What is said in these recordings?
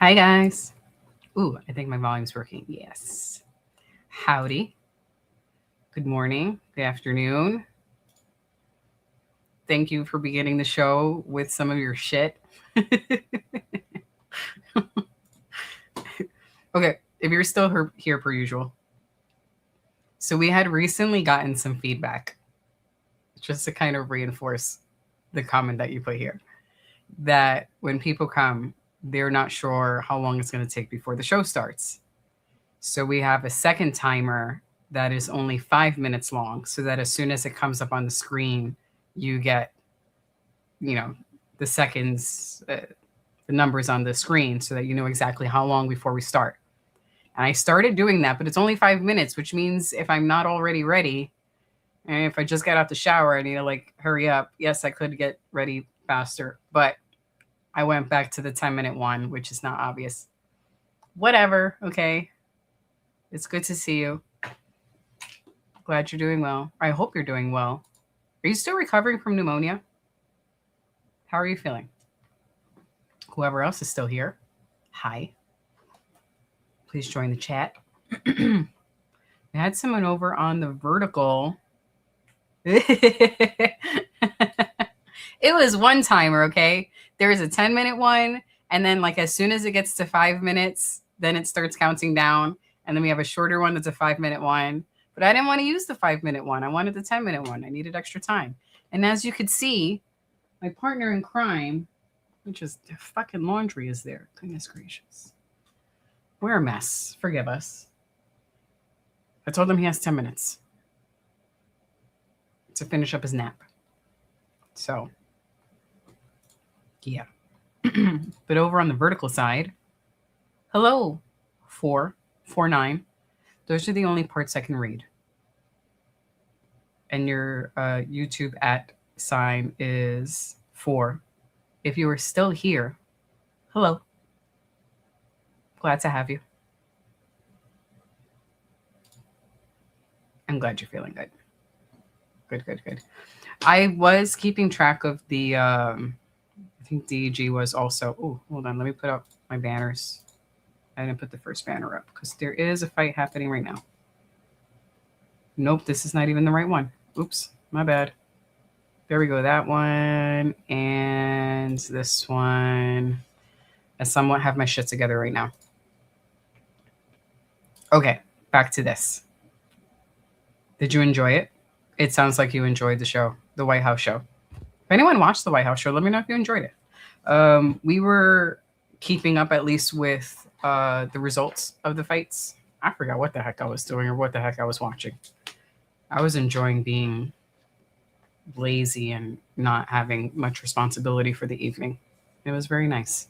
Hi, guys. Ooh, I think my volume's working. Yes. Howdy. Good morning. Good afternoon. Thank you for beginning the show with some of your shit. Okay, if you're still here per usual. So, we had recently gotten some feedback just to kind of reinforce the comment that you put here that when people come, they're not sure how long it's going to take before the show starts. So we have a second timer that is only 5 minutes long, so that as soon as it comes up on the screen, you get, you know, the seconds, the numbers on the screen, so that you know exactly how long before we start. And I started doing that, but it's only 5 minutes, which means if I'm not already ready, and if I just got out the shower, I need to like hurry up. Yes, I could get ready faster, but I went back to the 10-minute one, which is not obvious. Whatever. Okay. It's good to see you. Glad you're doing well. I hope you're doing well. Are you still recovering from pneumonia? How are you feeling? Whoever else is still here, hi. Please join the chat. We had someone over on the vertical. It was one timer, okay? There is a 10-minute one, and then like as soon as it gets to 5 minutes, then it starts counting down. And then we have a shorter one that's a 5-minute one. But I didn't want to use the 5-minute one. I wanted the 10-minute one. I needed extra time. And as you could see, my partner in crime, which is fucking laundry, is there. Goodness gracious. We're a mess. Forgive us. I told him he has 10 minutes to finish up his nap. So, yeah. But over on the vertical side, hello, 449. Those are the only parts I can read. And your YouTube at sign is 4. If you are still here, hello. Glad to have you. I'm glad you're feeling good. Good. I was keeping track of the, I think DG was also, oh, hold on, let me put up my banners. I didn't put the first banner up because there is a fight happening right now. Nope, this is not even the right one. Oops, my bad. There we go, that one, and this one. I somewhat have my shit together right now. Okay, back to this. Did you enjoy it? It sounds like you enjoyed the show, the White House show. If anyone watched the White House show, let me know if you enjoyed it. We were keeping up at least with the results of the fights. I forgot what the heck I was doing or what the heck I was watching. I was enjoying being lazy and not having much responsibility for the evening. It was very nice.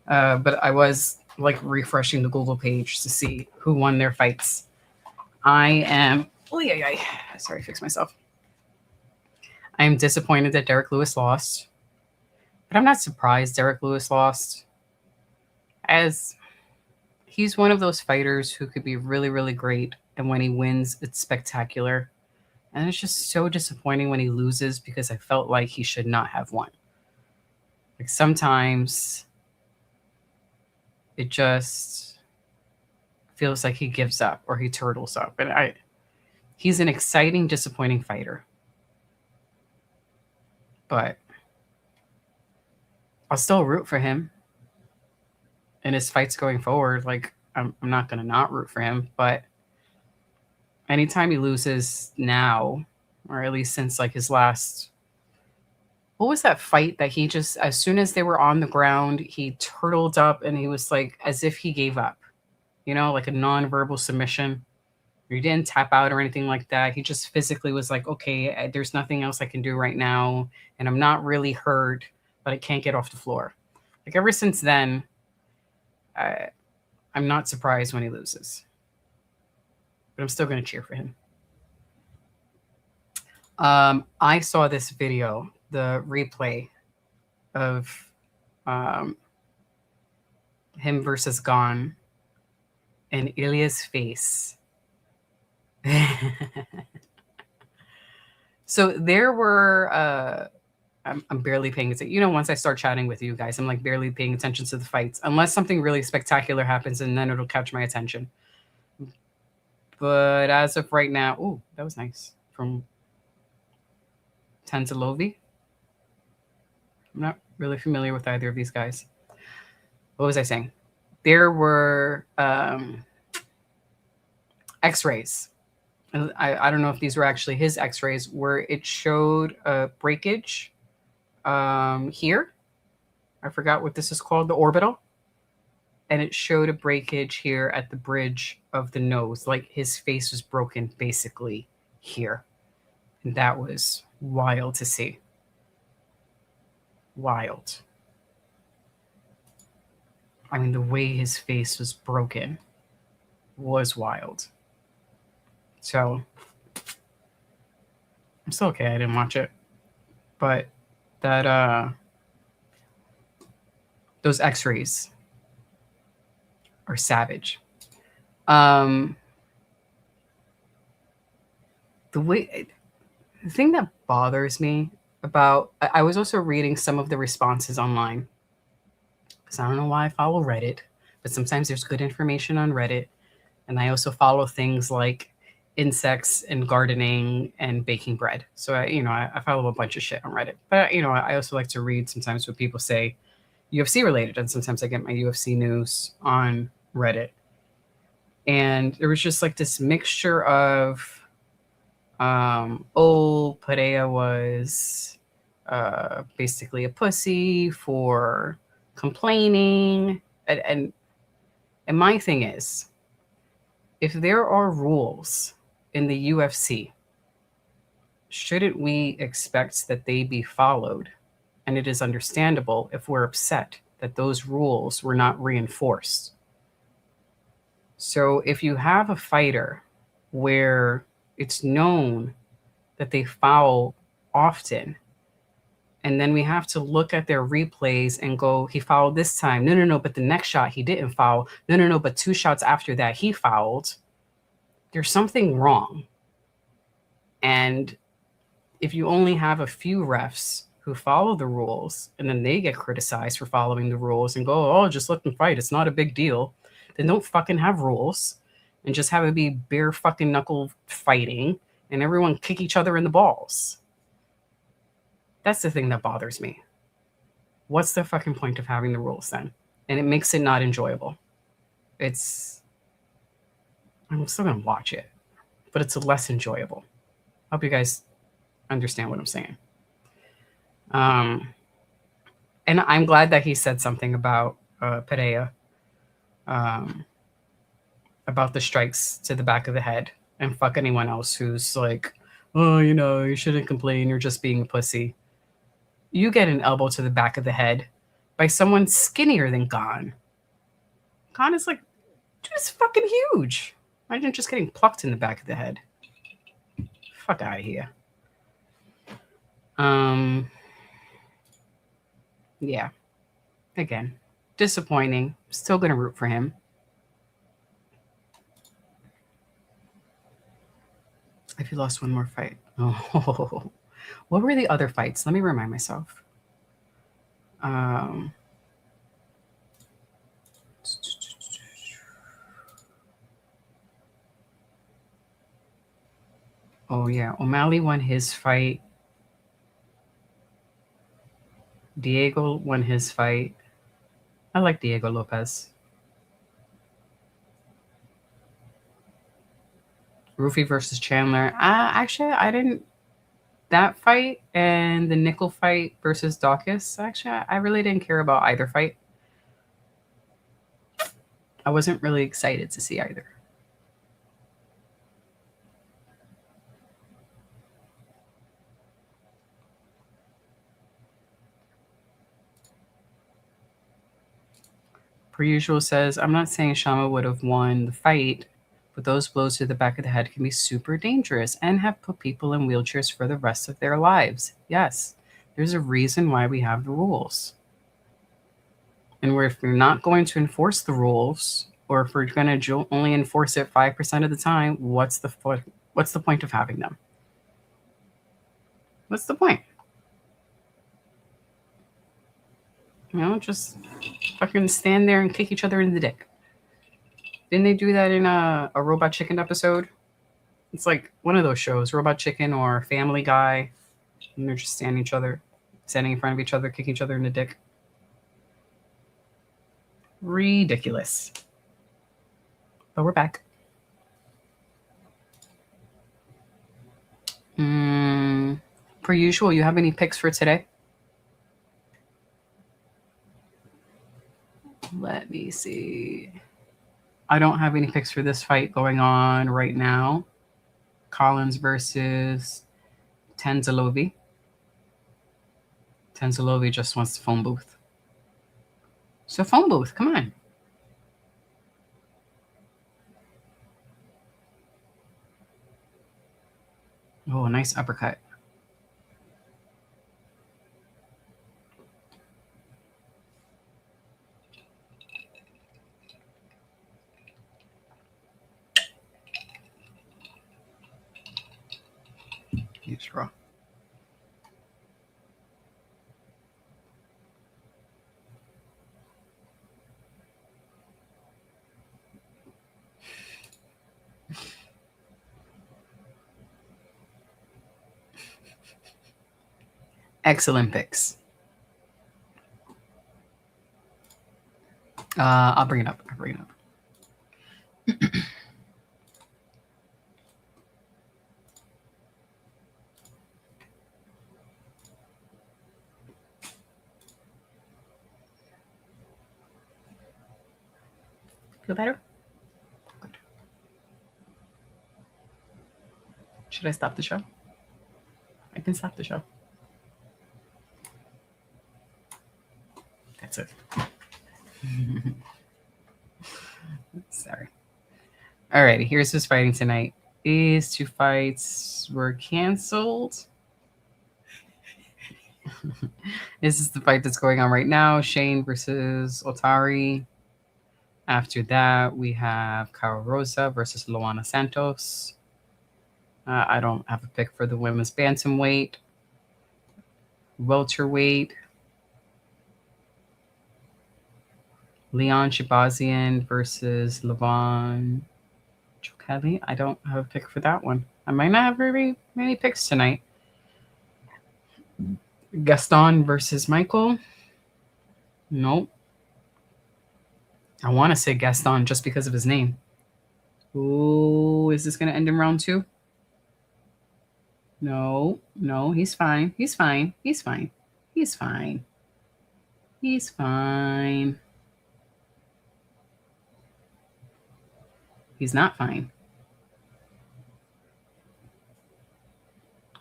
But I was like refreshing the Google page to see who won their fights. I am. Oh, yeah. Sorry, fix myself. I am disappointed that Derek Lewis lost. But I'm not surprised Derek Lewis lost, as he's one of those fighters who could be really, really great. And when he wins, it's spectacular. And it's just so disappointing when he loses because I felt like he should not have won. Like sometimes it just feels like he gives up or he turtles up. And he's an exciting, disappointing fighter. But I'll still root for him in his fights going forward. Like, I'm not going to not root for him. But anytime he loses now, or at least since like his last, what was that fight that he just, as soon as they were on the ground, he turtled up and he was like, as if he gave up, like a non-verbal submission. He didn't tap out or anything like that. He just physically was like, okay, there's nothing else I can do right now. And I'm not really hurt, but I can't get off the floor. Like ever since then, I'm not surprised when he loses. But I'm still going to cheer for him. I saw this video, the replay of him versus Gon, and Ilya's face. So there were I'm barely paying attention. Once I start chatting with you guys, I'm like barely paying attention to the fights, unless something really spectacular happens, and then it'll catch my attention. But as of right now, ooh, that was nice from Tanzalovi. I'm not really familiar with either of these guys. What was I saying? There were X-rays. I don't know if these were actually his X-rays, where it showed a breakage here. I forgot what this is called, the orbital. And it showed a breakage here at the bridge of the nose. Like his face was broken basically here. And that was wild to see. Wild. I mean, the way his face was broken was wild. So I'm still okay. I didn't watch it. But that those X-rays are savage. The thing that bothers me about, I was also reading some of the responses online, because I don't know why I follow Reddit, but sometimes there's good information on Reddit. And I also follow things like insects and gardening and baking bread. So I follow a bunch of shit on Reddit. But I also like to read sometimes what people say UFC related, and sometimes I get my UFC news on Reddit. And there was just like this mixture of Pereira was basically a pussy for complaining, and my thing is, if there are rules in the UFC, shouldn't we expect that they be followed? And it is understandable if we're upset that those rules were not reinforced. So if you have a fighter where it's known that they foul often, and then we have to look at their replays and go, he fouled this time. No, but the next shot he didn't foul. No, but 2 shots after that he fouled. There's something wrong. And if you only have a few refs who follow the rules, and then they get criticized for following the rules and go, oh, just let them fight, it's not a big deal, then don't fucking have rules and just have it be bare fucking knuckle fighting and everyone kick each other in the balls. That's the thing that bothers me. What's the fucking point of having the rules then? And it makes it not enjoyable. I'm still gonna watch it, but it's less enjoyable. Hope you guys understand what I'm saying. And I'm glad that he said something about Pereira, about the strikes to the back of the head, and fuck anyone else who's like, oh, you shouldn't complain, you're just being a pussy. You get an elbow to the back of the head by someone skinnier than Gon. Gon is like, just fucking huge. Imagine just getting plucked in the back of the head. Fuck out of here. Yeah. Again, disappointing. Still gonna root for him. If he lost one more fight. Oh, what were the other fights? Let me remind myself. Oh yeah, O'Malley won his fight. Diego won his fight. I like Diego Lopez. Rufy versus Chandler. Actually, I didn't. That fight and the Nickel fight versus Dawkins. Actually, I really didn't care about either fight. I wasn't really excited to see either. Per usual says, I'm not saying Shama would have won the fight, but those blows to the back of the head can be super dangerous and have put people in wheelchairs for the rest of their lives. Yes, there's a reason why we have the rules. And if we're not going to enforce the rules, or if we're going to only enforce it 5% of the time, what's the point of having them? What's the point? Just fucking stand there and kick each other in the dick. Didn't they do that in a Robot Chicken episode? It's like one of those shows, Robot Chicken or Family Guy, and they're just standing in front of each other, kicking each other in the dick. Ridiculous. But we're back. Per usual, you have any picks for today? Let me see. I don't have any picks for this fight going on right now. Collins versus Tanzalovi. Tanzalovi just wants the phone booth. So phone booth, come on. Oh, nice uppercut. He's raw. Excellent picks. I'll bring it up. Feel better? Good. Should I stop the show? I can stop the show. That's it. Sorry. Alrighty, here's who's fighting tonight. These two fights were canceled. This is the fight that's going on right now. Shane versus Otari. After that, we have Cara Rosa versus Luana Santos. I don't have a pick for the women's bantamweight. Welterweight. Leon Shabazian versus Levon Chokeli. I don't have a pick for that one. I might not have very many picks tonight. Gaston versus Michael. Nope. I want to say Gaston just because of his name. Ooh, is this going to end in round 2? No, he's fine. He's fine. He's not fine.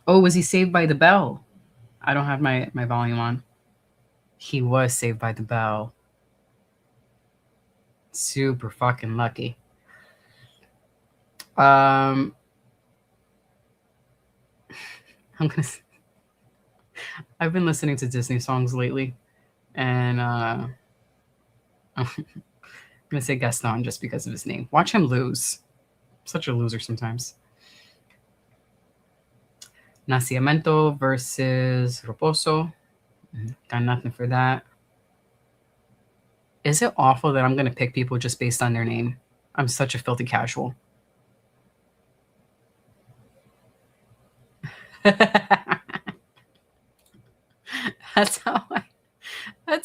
Oh, was he saved by the bell? I don't have my volume on. He was saved by the bell. Super fucking lucky. I've been listening to Disney songs lately, and I'm gonna say Gaston just because of his name. Watch him lose. Such a loser sometimes. Nacimiento versus Raposo. Got nothing for that. Is it awful that I'm gonna pick people just based on their name? I'm such a filthy casual. That's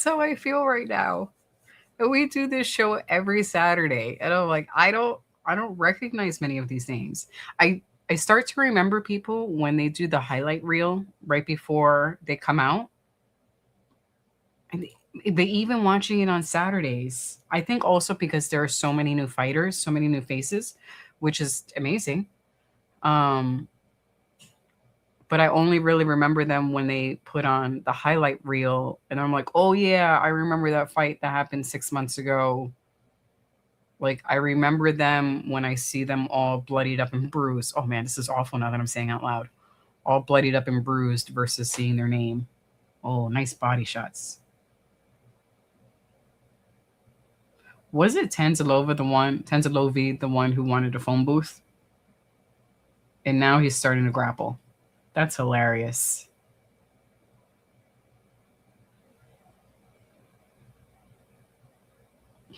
how I feel right now. We do this show every Saturday, and I'm like, I don't recognize many of these names. I start to remember people when they do the highlight reel right before they come out. And they even watching it on Saturdays. I think also because there are so many new fighters, so many new faces, which is amazing. But I only really remember them when they put on the highlight reel, and I'm like, oh yeah, I remember that fight that happened 6 months ago. Like, I remember them when I see them all bloodied up and bruised. Oh man, this is awful now that I'm saying out loud. All bloodied up and bruised versus seeing their name. Oh, nice body shots. Was it Tanzalovi the one who wanted a phone booth? And now he's starting to grapple. That's hilarious.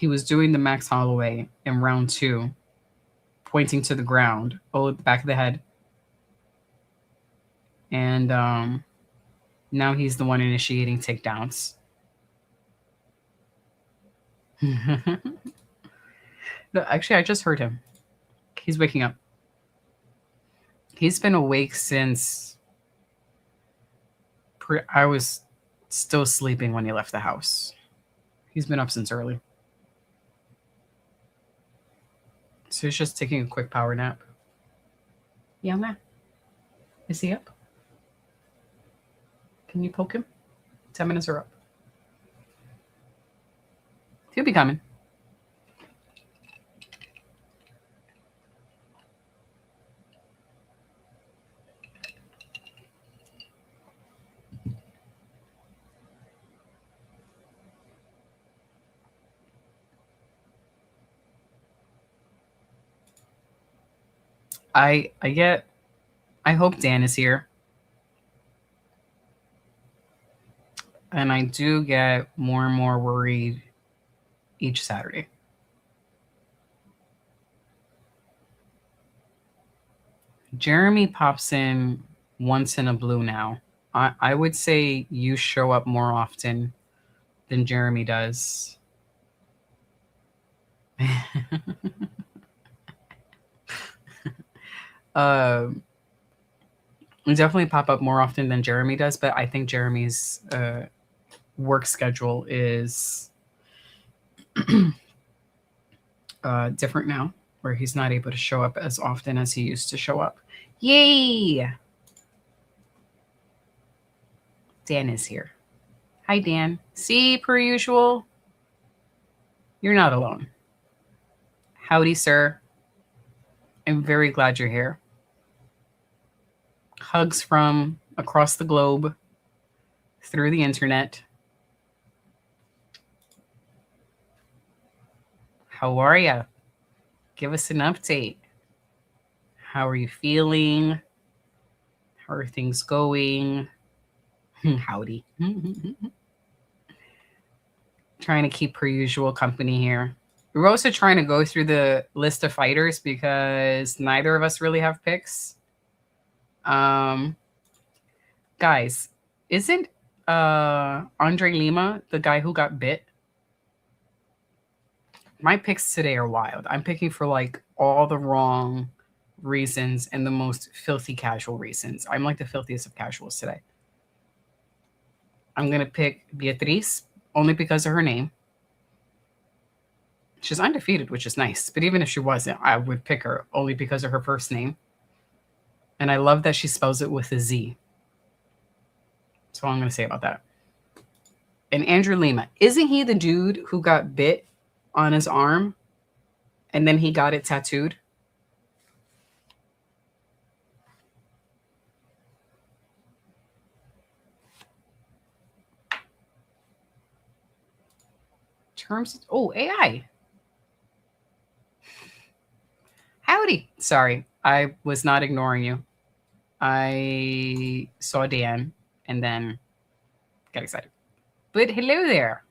he was doing the Max Holloway in round 2, pointing to the ground, the back of the head. And now he's the one initiating takedowns. No, actually, I just heard him. He's waking up. He's been awake since I was still sleeping when he left the house. He's been up since early. So he's just taking a quick power nap. Yeah, man. Is he up? Can you poke him? 10 minutes are up. He'll be coming. I hope Dan is here. And I do get more and more worried each Saturday. Jeremy pops in once in a blue now. I would say you show up more often than Jeremy does. Definitely pop up more often than Jeremy does, but I think Jeremy's work schedule is different now, where he's not able to show up as often as he used to show up. Yay! Dan is here. Hi, Dan. See, per usual, you're not alone. Howdy, sir. I'm very glad you're here. Hugs from across the globe, through the internet. How are you? Give us an update. How are you feeling? How are things going? Howdy. Trying to keep per usual company here. We're also trying to go through the list of fighters because neither of us really have picks. Guys, isn't Andre Lima the guy who got bit? My picks today are wild. I'm picking for like all the wrong reasons and the most filthy casual reasons. I'm like the filthiest of casuals today. I'm going to pick Beatriz only because of her name. She's undefeated, which is nice. But even if she wasn't, I would pick her only because of her first name. And I love that she spells it with a Z. That's all I'm going to say about that. And Andrew Lima. Isn't he the dude who got bit on his arm and then he got it tattooed? AI. Howdy. Sorry, I was not ignoring you. I saw Dan and then got excited. But hello there.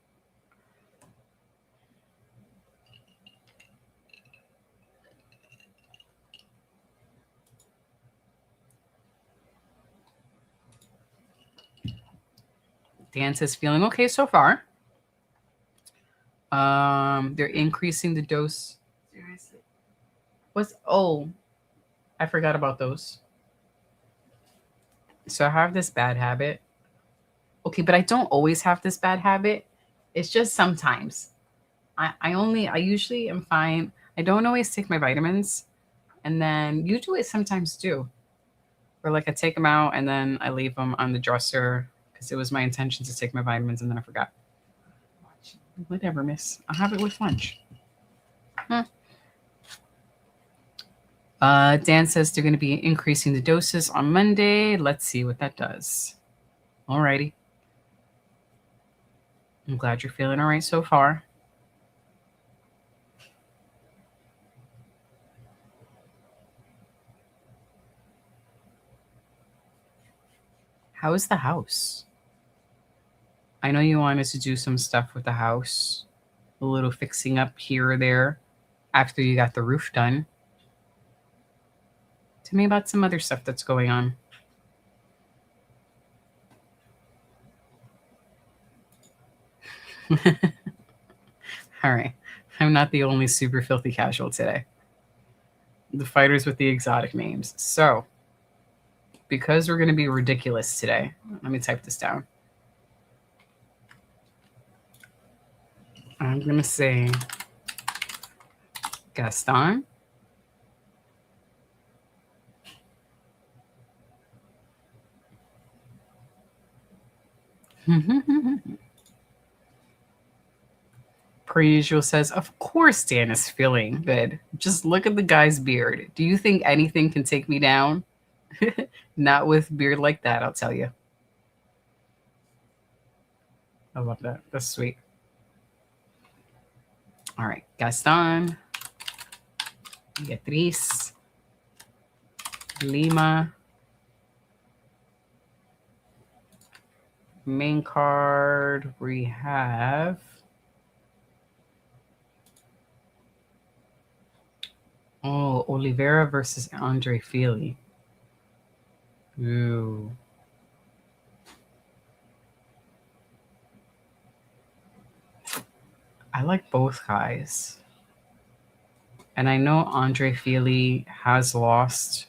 Dan says feeling okay so far. They're increasing the dose. Seriously. I forgot about those. So I have this bad habit. Okay, but I don't always have this bad habit. It's just sometimes. I usually am fine. I don't always take my vitamins. And then you do it sometimes too. Or like I take them out and then I leave them on the dresser because it was my intention to take my vitamins and then I forgot. Whatever, miss. I'll have it with lunch. Dan says they're going to be increasing the doses on Monday. Let's see what that does. Alrighty. I'm glad you're feeling all right so far. How is the house? I know you wanted to do some stuff with the house. a little fixing up here or there after you got the roof done. Tell me about some other stuff that's going on. All right. I'm not the only super filthy casual today. The fighters with the exotic names. So, because we're going to be ridiculous today, let me type this down. I'm going to say Gaston. Per usual says, of course Dan is feeling good. Just look at the guy's beard. Do you think anything can take me down? Not with beard like that, I'll tell you. I love that. That's sweet. All right, Gaston, Beatriz, Lima, main card, we have Oliveira versus Andre Fili. Ooh. I like both guys. And I know Andre Fili has lost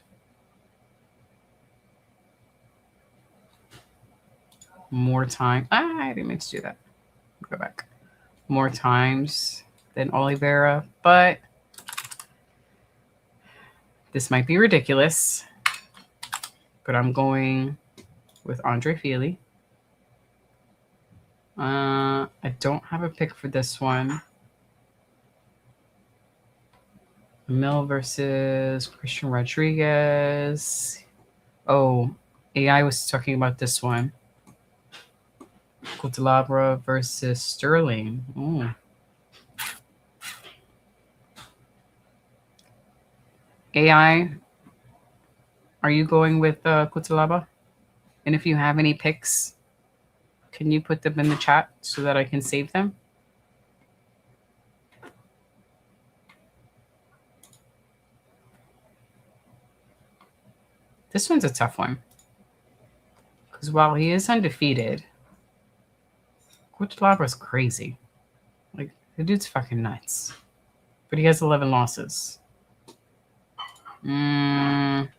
more time. I didn't mean to do that. Go back. More times than Oliveira, but this might be ridiculous. But I'm going with Andre Fili. I don't have a pick for this one. Mill versus Christian Rodriguez. Oh, AI was talking about this one. Cutelabra versus Sterling. Ooh. AI, are you going with Cutelaba? And if you have any picks, can you put them in the chat so that I can save them? This one's a tough one. Because while he is undefeated, Cutelabra's crazy. Like, the dude's fucking nuts. But he has 11 losses. I'm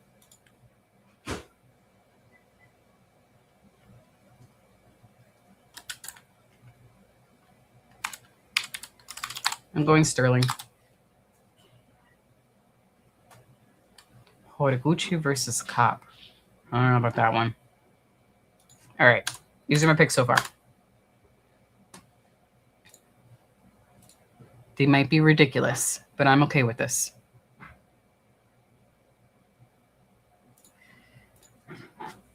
going Sterling. Horiguchi versus Kape. I don't know about that one. All right. These are my picks so far. They might be ridiculous, but I'm okay with this.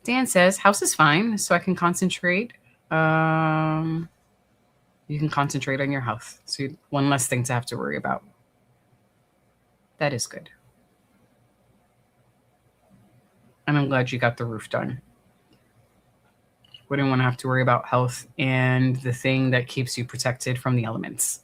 Dan says, house is fine, so I can concentrate. You can concentrate on your health. So one less thing to have to worry about. That is good. And I'm glad you got the roof done. Wouldn't want to have to worry about health and the thing that keeps you protected from the elements.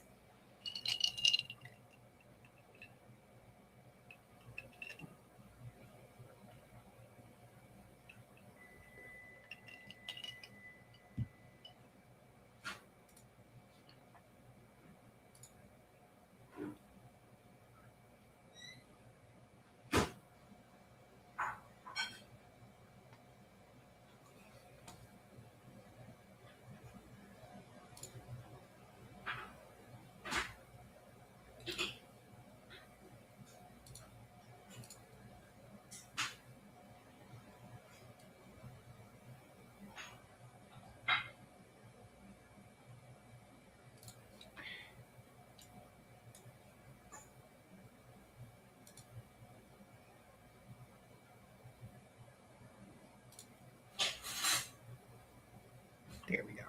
There we go.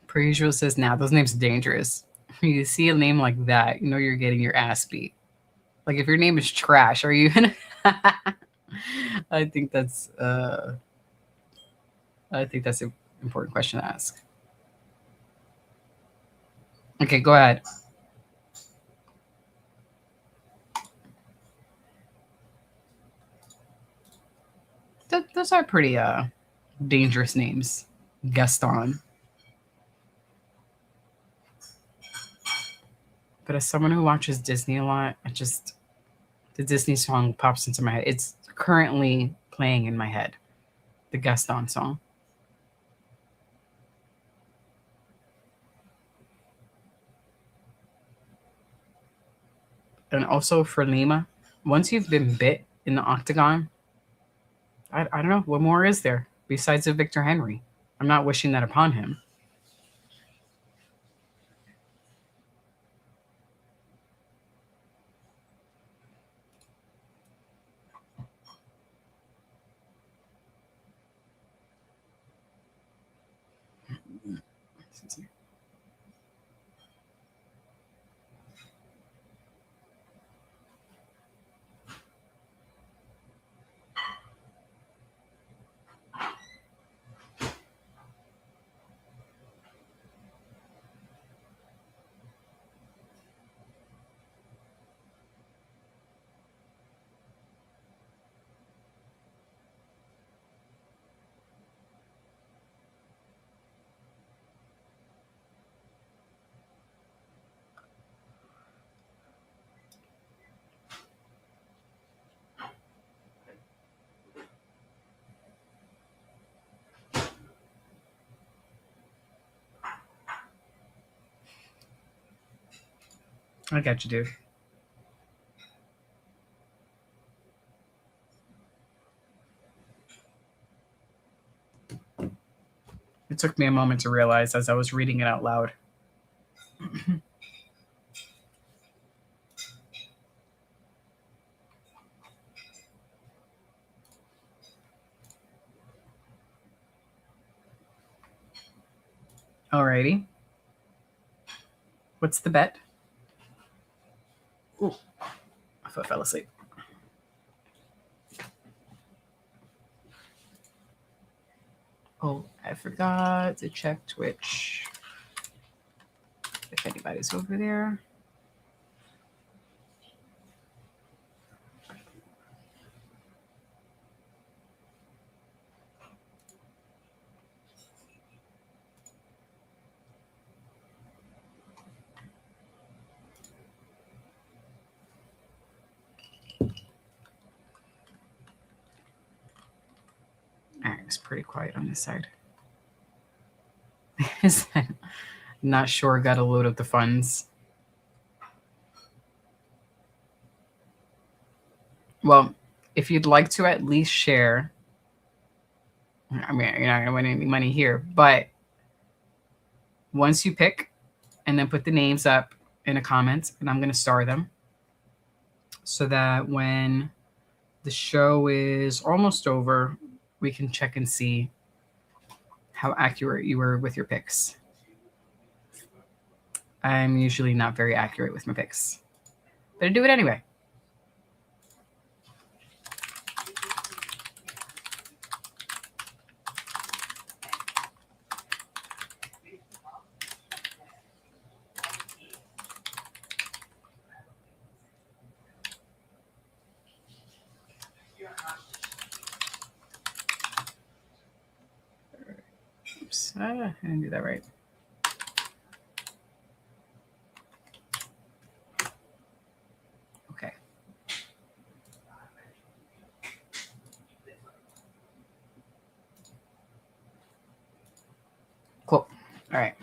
Per usual says, nah, those names are dangerous. You see a name like that, you know you're getting your ass beat. Like if your name is Trash, are you gonna? I think that's an important question to ask. Okay, go ahead. Those are pretty dangerous names. Gaston. But as someone who watches Disney a lot, the Disney song pops into my head. It's currently playing in my head. The Gaston song. And also for Lima, once you've been bit in the octagon, I don't know, what more is there besides of Victor Henry? I'm not wishing that upon him. I got you, dude. It took me a moment to realize as I was reading it out loud. Alrighty. What's the bet? Ooh, I fell asleep. Oh, I forgot to check Twitch. If anybody's over there. Alright, it's pretty quiet on this side. Not sure, got a load of the funds. Well, if you'd like to at least share, I mean, you're not going to win any money here, but once you pick and then put the names up in a comment, and I'm going to star them so that when the show is almost over, we can check and see how accurate you were with your picks. I'm usually not very accurate with my picks, but I do it anyway. Oops, I didn't do that right. Okay. Cool. All right.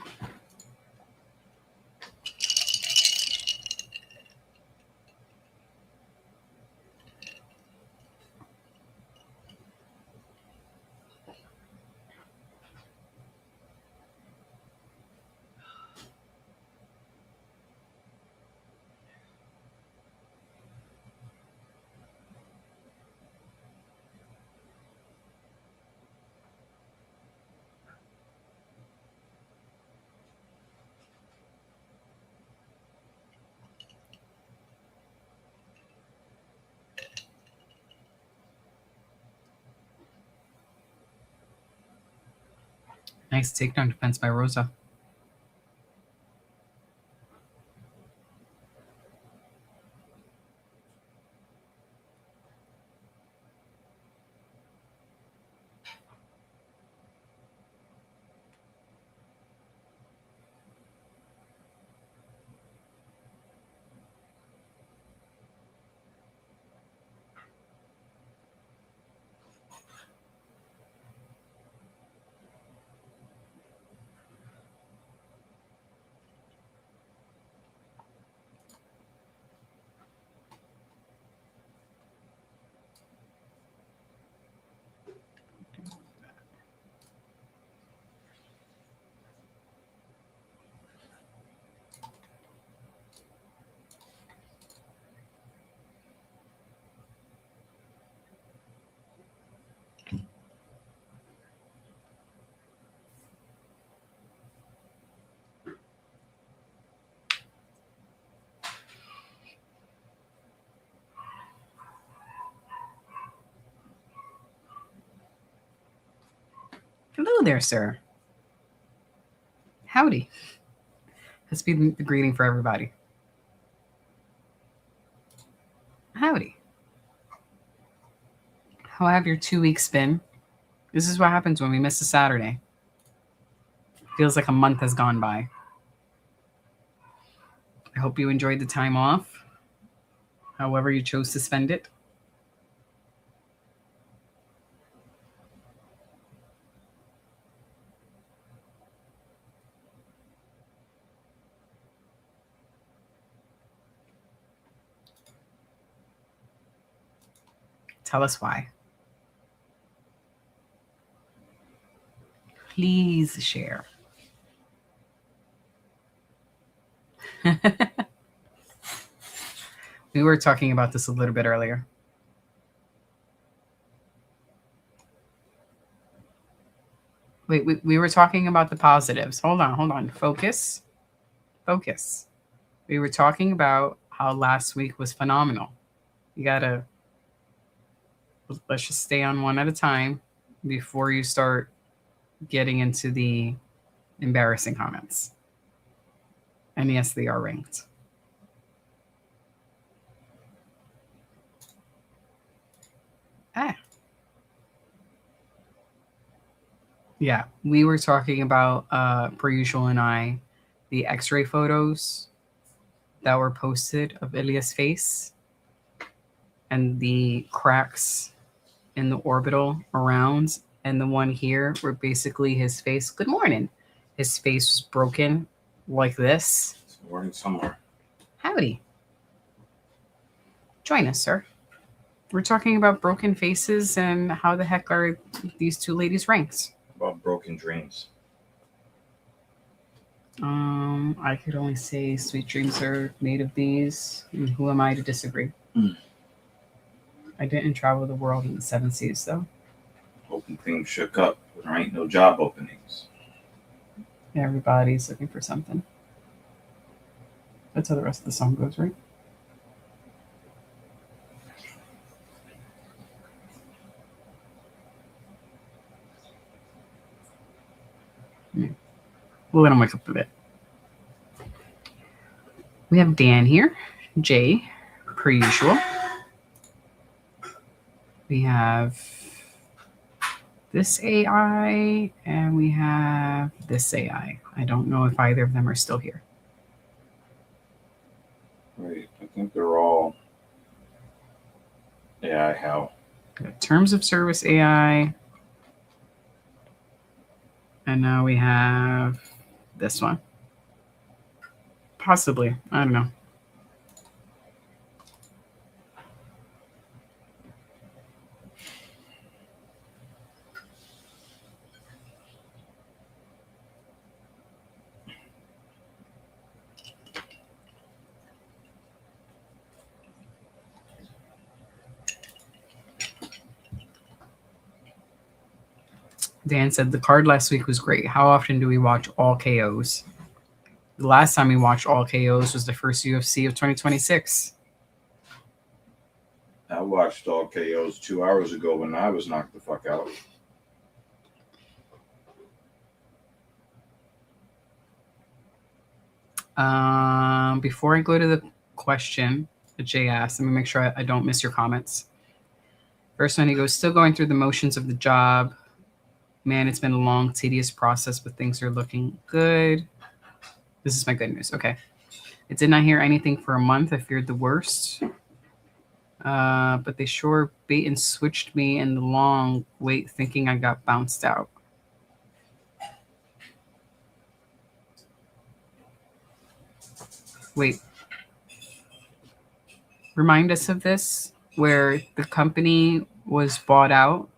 Nice takedown defense by Rosa. Hello there, sir. Howdy. Let's be the greeting for everybody. Howdy. How have your 2 weeks been? This is what happens when we miss a Saturday. Feels like a month has gone by. I hope you enjoyed the time off, however you chose to spend it. Tell us why. Please share. We were talking about this a little bit earlier. Wait, we were talking about the positives. Hold on. Focus. We were talking about how last week was phenomenal. Let's just stay on one at a time before you start getting into the embarrassing comments. And yes, they are ranked. Yeah, we were talking about, per usual and I, the x-ray photos that were posted of Ilya's face and the cracks in the orbital around, and the one here where basically his face, good morning, his face was broken like this. It's morning somewhere. Howdy. Join us, sir. We're talking about broken faces and how the heck are these two ladies ranked? About broken dreams. I could only say sweet dreams are made of these. And who am I to disagree? I didn't travel the world in the 7 seas, though. Hoping things shook up, but there ain't no job openings. Everybody's looking for something. That's how the rest of the song goes, right? We'll let him wake up a bit. We have Dan here, Jay, per usual. We have this AI, and we have this AI. I don't know if either of them are still here. Right, I think they're all AI. How? Terms of service AI. And now we have this one. Possibly. I don't know. Dan said the card last week was great. How often do we watch all KOs? The last time we watched all KOs was the first UFC of 2026. I watched all KOs 2 hours ago when I was knocked the fuck out. Before I go to the question that Jay asked, let me make sure I don't miss your comments. First one, he goes, still going through the motions of the job. Man, it's been a long, tedious process, but things are looking good. This is my good news. Okay. I did not hear anything for a month. I feared the worst. But they sure bait and switched me in the long wait, thinking I got bounced out. Wait. Remind us of this, where the company was bought out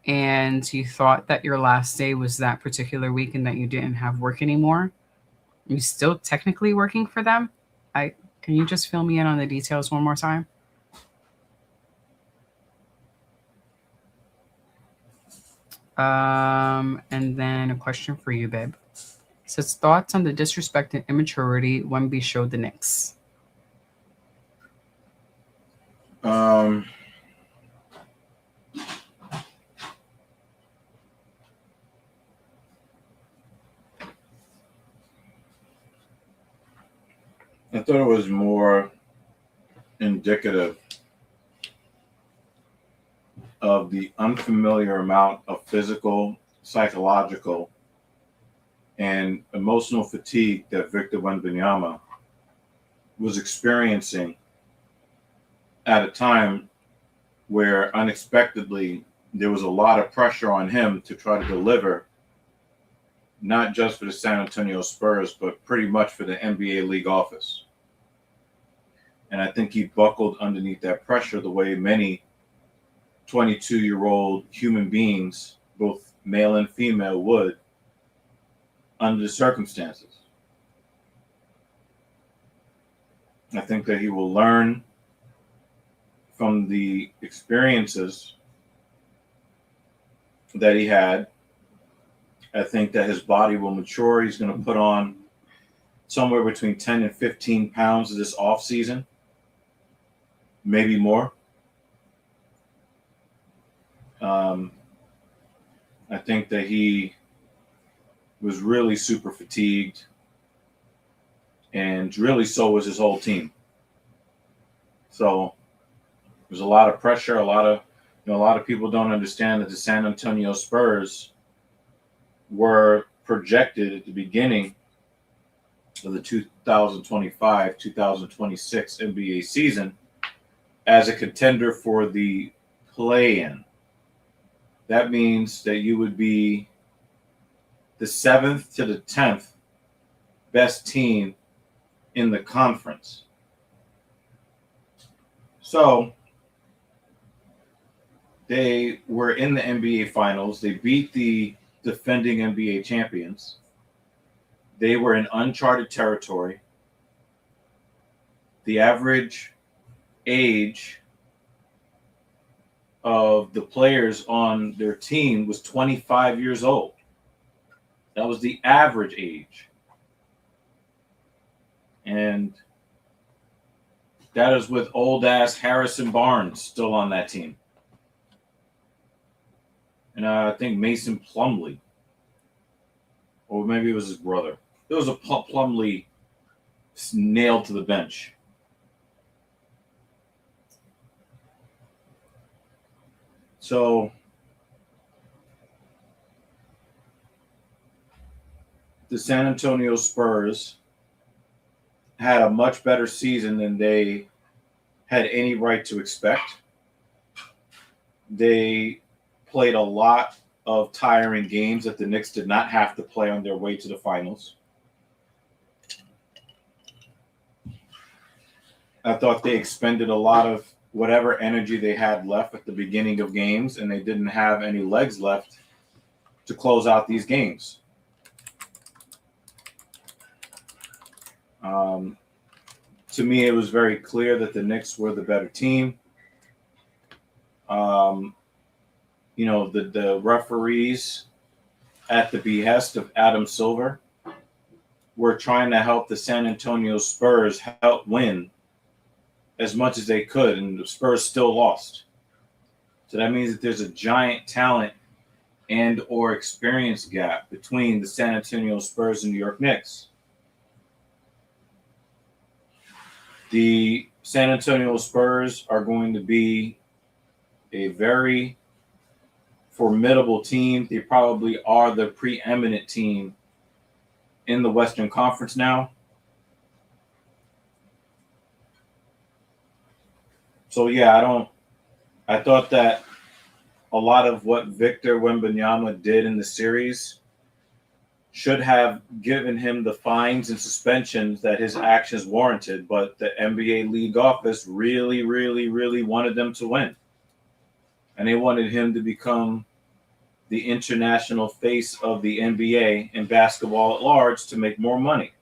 and you thought that your last day was that particular week and that you didn't have work anymore. Are you still technically working for them? Can you just fill me in on the details one more time? And then a question for you, babe. It says thoughts on the disrespect and immaturity Wemby showed the Knicks. I thought it was more indicative of the unfamiliar amount of physical, psychological, and emotional fatigue that Victor Wembanyama was experiencing at a time where unexpectedly there was a lot of pressure on him to try to deliver, not just for the San Antonio Spurs, but pretty much for the NBA league office. And I think he buckled underneath that pressure the way many 22-year-old human beings, both male and female, would under the circumstances. I think that he will learn from the experiences that he had. I think that his body will mature. He's going to put on somewhere between 10 and 15 pounds this off season, maybe more. I think that he was really super fatigued, and really so was his whole team. So there's a lot of pressure. A lot of people don't understand that the San Antonio Spurs were projected at the beginning of the 2025-2026 NBA season as a contender for the play-in. That means that you would be the 7th to the 10th best team in the conference. So they were in the NBA Finals. They beat the defending NBA champions. They were in uncharted territory. The average age of the players on their team was 25 years old. That was the average age. And that is with old-ass Harrison Barnes still on that team. And I think Mason Plumlee. Or maybe it was his brother. There was a Plumlee nailed to the bench. So the San Antonio Spurs had a much better season than they had any right to expect. They played a lot of tiring games that the Knicks did not have to play on their way to the finals. I thought they expended a lot of whatever energy they had left at the beginning of games, and they didn't have any legs left to close out these games. To me, it was very clear that the Knicks were the better team. The referees, at the behest of Adam Silver, were trying to help the San Antonio Spurs help win as much as they could, and the Spurs still lost. So that means that there's a giant talent and or experience gap between the San Antonio Spurs and New York Knicks. The San Antonio Spurs are going to be a very formidable team. They probably are the preeminent team in the Western Conference now. So yeah, I thought that a lot of what Victor Wembanyama did in the series should have given him the fines and suspensions that his actions warranted, but the NBA league office really, really, really wanted them to win. And they wanted him to become the international face of the NBA and basketball at large to make more money.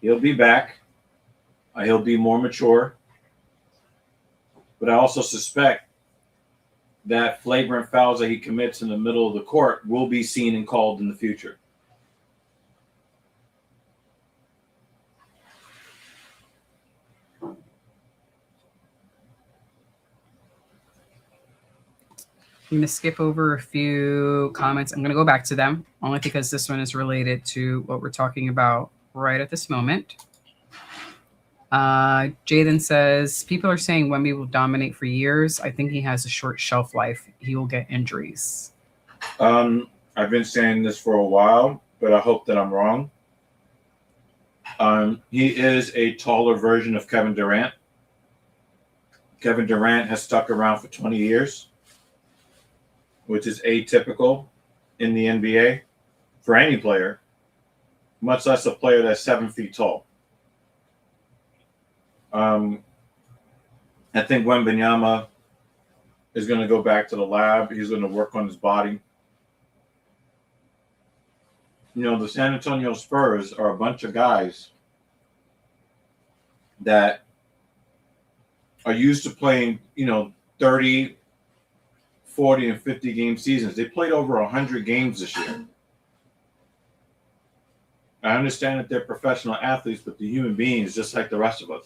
He'll be back. He'll be more mature. But I also suspect that flagrant fouls that he commits in the middle of the court will be seen and called in the future. I'm going to skip over a few comments. I'm going to go back to them only because this one is related to what we're talking about right at this moment. Jaden says, people are saying Wemby will dominate for years. I think he has a short shelf life. He will get injuries. I've been saying this for a while, but I hope that I'm wrong. He is a taller version of Kevin Durant. Kevin Durant has stuck around for 20 years, which is atypical in the NBA for any player, much less a player that's 7 feet tall. I think Wembanyama is going to go back to the lab. He's going to work on his body. You know, the San Antonio Spurs are a bunch of guys that are used to playing, 30, 40, and 50 game seasons. They played over 100 games this year. I understand that they're professional athletes, but they're human beings just like the rest of us.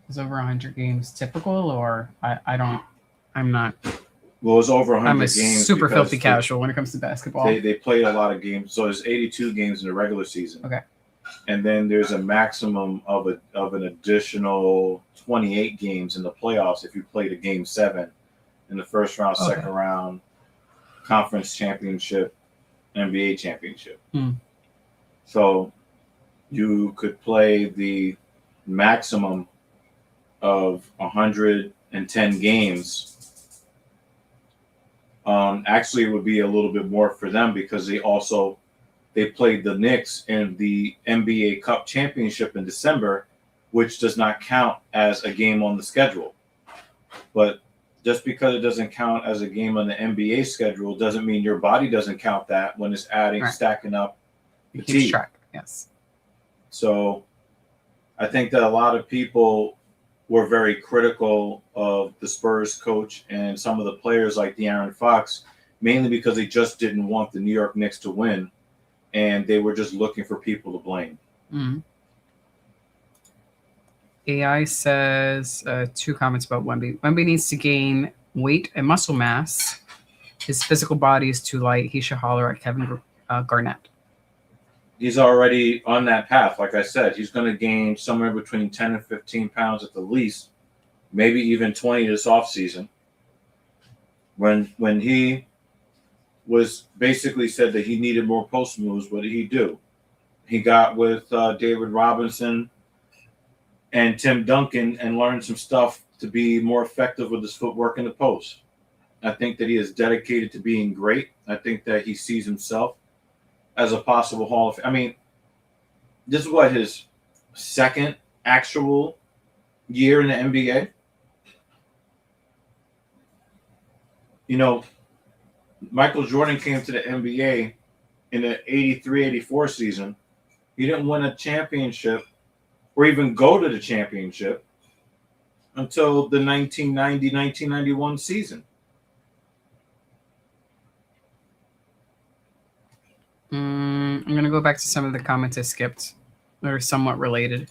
Is over 100 games typical, or I'm not. Well, it's over 100 I'm a games. super filthy casual when it comes to basketball. They played a lot of games. So there's 82 games in the regular season. Okay. And then there's a maximum of an additional 28 games in the playoffs if you played a game 7 in the first round, Okay. second round, conference championship, NBA championship. So you could play the maximum of 110 games. Actually, it would be a little bit more for them because they played the Knicks in the NBA Cup Championship in December, which does not count as a game on the schedule. But just because it doesn't count as a game on the NBA schedule doesn't mean your body doesn't count that when it's stacking up It fatigue. keeps track. Yes. So I think that a lot of people were very critical of the Spurs coach and some of the players like De'Aaron Fox, mainly because they just didn't want the New York Knicks to win, and they were just looking for people to blame. AI says 2 comments about Wemby. Wemby needs to gain weight and muscle mass. His physical body is too light. He should holler at Kevin Garnett. He's already on that path. Like I said, he's going to gain somewhere between 10 and 15 pounds at the least, maybe even 20 this offseason. When he was basically said that he needed more post moves, what did he do? He got with David Robinson and Tim Duncan and learned some stuff to be more effective with his footwork in the post. I think that he is dedicated to being great. I think that he sees himself as a possible Hall of Fame. I mean, this is what, his second actual year in the NBA? Michael Jordan came to the NBA in the 83-84 season. He didn't win a championship or even go to the championship until the 1990-1991 season. I'm going to go back to some of the comments I skipped that are somewhat related.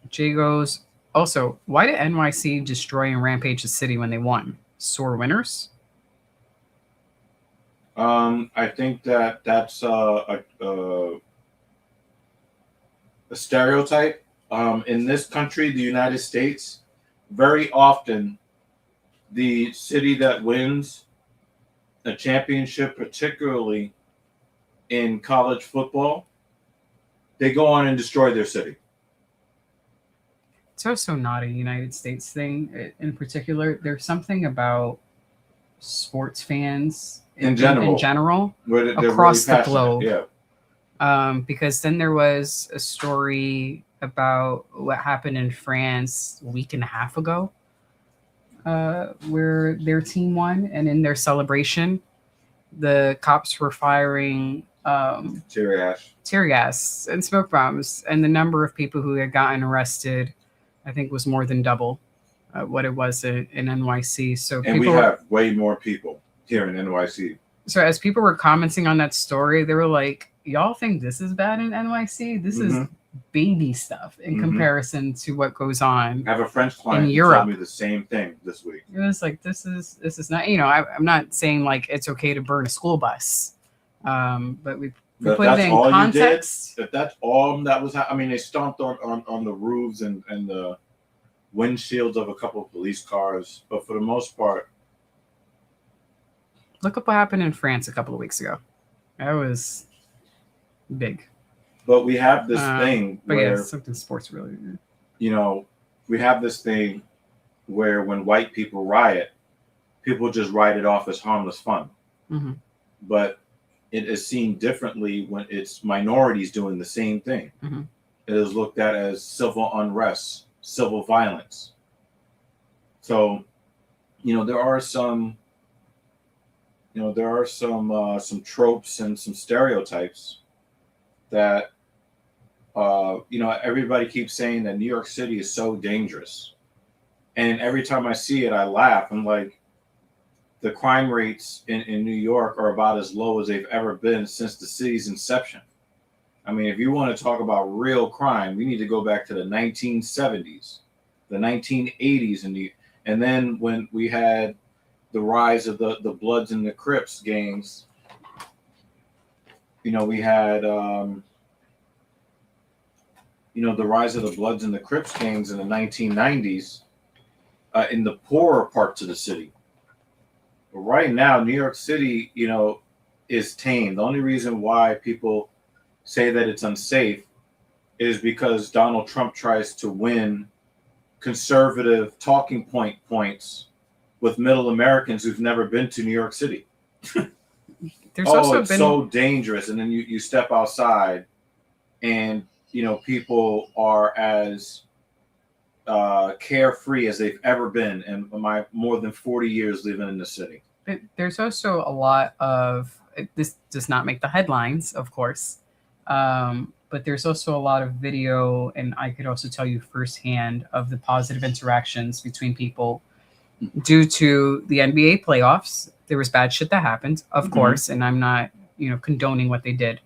Jay goes, also, why did NYC destroy and rampage the city when they won? Sore winners? I think that that's a stereotype. In this country, the United States, very often the city that wins a championship, particularly in college football, they go on and destroy their city. It's also not a United States thing in particular. There's something about sports fans In general, where they're across really the passionate. globe. Yeah. Because then there was a story about what happened in France a week and a half ago, where their team won, and in their celebration, the cops were firing tear gas and smoke bombs, and the number of people who had gotten arrested, I think, was more than double what it was in NYC. So and we have way more people here in NYC. So as people were commenting on that story, they were like, y'all think this is bad in NYC? This is baby stuff in comparison to what goes on. I have a French client in who Europe. told me the same thing this week. It was like, this is not, I'm not saying like it's okay to burn a school bus. But we put it in context. If that's all that was, I mean, they stomped on the roofs and the windshields of a couple of police cars, but for the most part, look up what happened in France a couple of weeks ago. That was big. But we have this thing where something sports related. We have this thing where when white people riot, people just write it off as harmless fun. Mm-hmm. But it is seen differently when it's minorities doing the same thing. Mm-hmm. It is looked at as civil unrest, civil violence. So, there are some tropes and some stereotypes that, everybody keeps saying that New York City is so dangerous. And every time I see it, I laugh. I'm like, the crime rates in New York are about as low as they've ever been since the city's inception. I mean, if you want to talk about real crime, we need to go back to the 1970s, the 1980s, and then when we had the rise of the Bloods and the Crips gangs, we had the rise of the Bloods and the Crips gangs in the 1990s in the poorer parts of the city. But right now, New York City, is tame. The only reason why people say that it's unsafe is because Donald Trump tries to win conservative talking points with middle Americans who've never been to New York City. It's so dangerous. And then you step outside and, people are as carefree as they've ever been in my more than 40 years living in the city. There's also a lot of, this does not make the headlines, of course, but there's also a lot of video, and I could also tell you firsthand, of the positive interactions between people due to the NBA playoffs. There was bad shit that happened, of course, and I'm not, condoning what they did.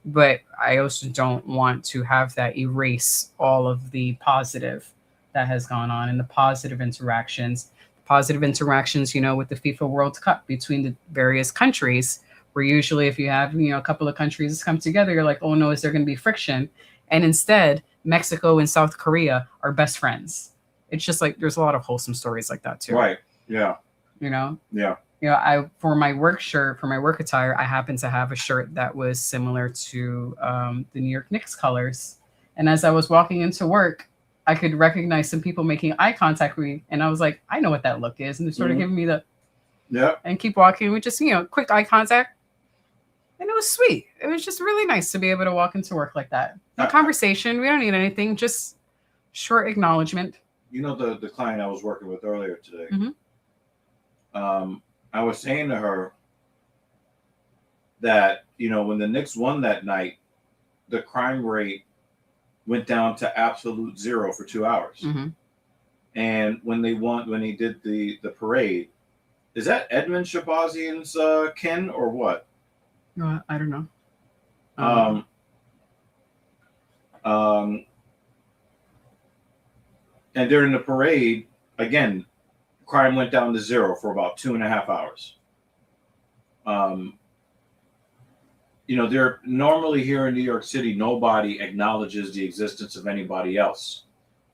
But I also don't want to have that erase all of the positive that has gone on and the positive interactions. With the FIFA World Cup between the various countries, where usually if you have, a couple of countries come together, you're like, oh no, is there going to be friction? And instead, Mexico and South Korea are best friends. It's just like, there's a lot of wholesome stories like that too. Right. Yeah. Yeah. For my work shirt, for my work attire, I happen to have a shirt that was similar to the New York Knicks colors. And as I was walking into work, I could recognize some people making eye contact with me. And I was like, I know what that look is. And they're sort of giving me the, and keep walking with just, quick eye contact. And it was sweet. It was just really nice to be able to walk into work like that. No conversation. We don't need anything. Just short acknowledgement. The client I was working with earlier today, I was saying to her that, when the Knicks won that night, the crime rate went down to absolute zero for 2 hours. And when he did the parade, is that Edmund Shabazian's kin or what? I don't know. And during the parade, again, crime went down to zero for about 2.5 hours. they're normally here in New York City, nobody acknowledges the existence of anybody else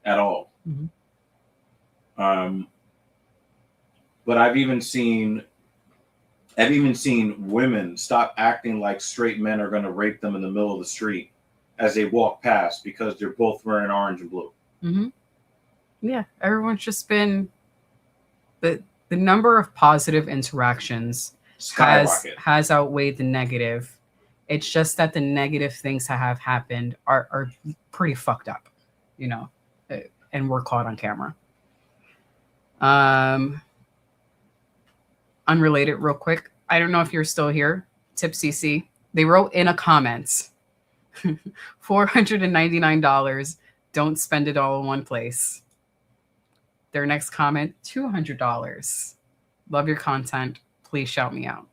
at all. Mm-hmm. But I've even seen women stop acting like straight men are going to rape them in the middle of the street as they walk past because they're both wearing orange and blue. Mm-hmm. Yeah, everyone's just been the number of positive interactions has outweighed the negative. It's just that the negative things that have happened are pretty fucked up, and we're caught on camera. Unrelated, real quick. I don't know if you're still here, Tipsy C. They wrote in a comments, $499. Don't spend it all in one place. Their next comment, $200. Love your content. Please shout me out.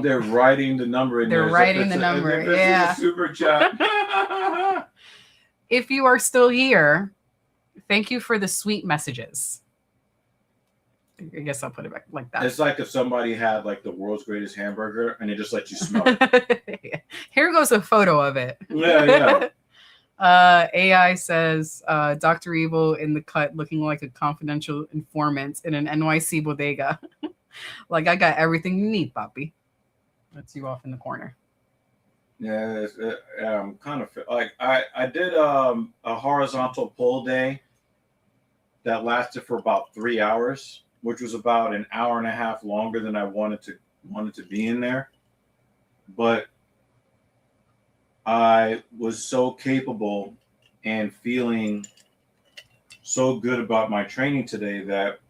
They're writing the number in there. They're writing the number. Yeah. Super chat. If you are still here, thank you for the sweet messages. I guess I'll put it back like that. It's like if somebody had like the world's greatest hamburger and they just let you smell it. Here goes a photo of it. Yeah. AI says Dr. Evil in the cut looking like a confidential informant in an NYC bodega. Like, I got everything you need, Papi. That's you off in the corner. Yeah, I'm kind of like I did a horizontal pull day that lasted for about 3 hours, which was about an hour and a half longer than I wanted to be in there. But I was so capable and feeling so good about my training today that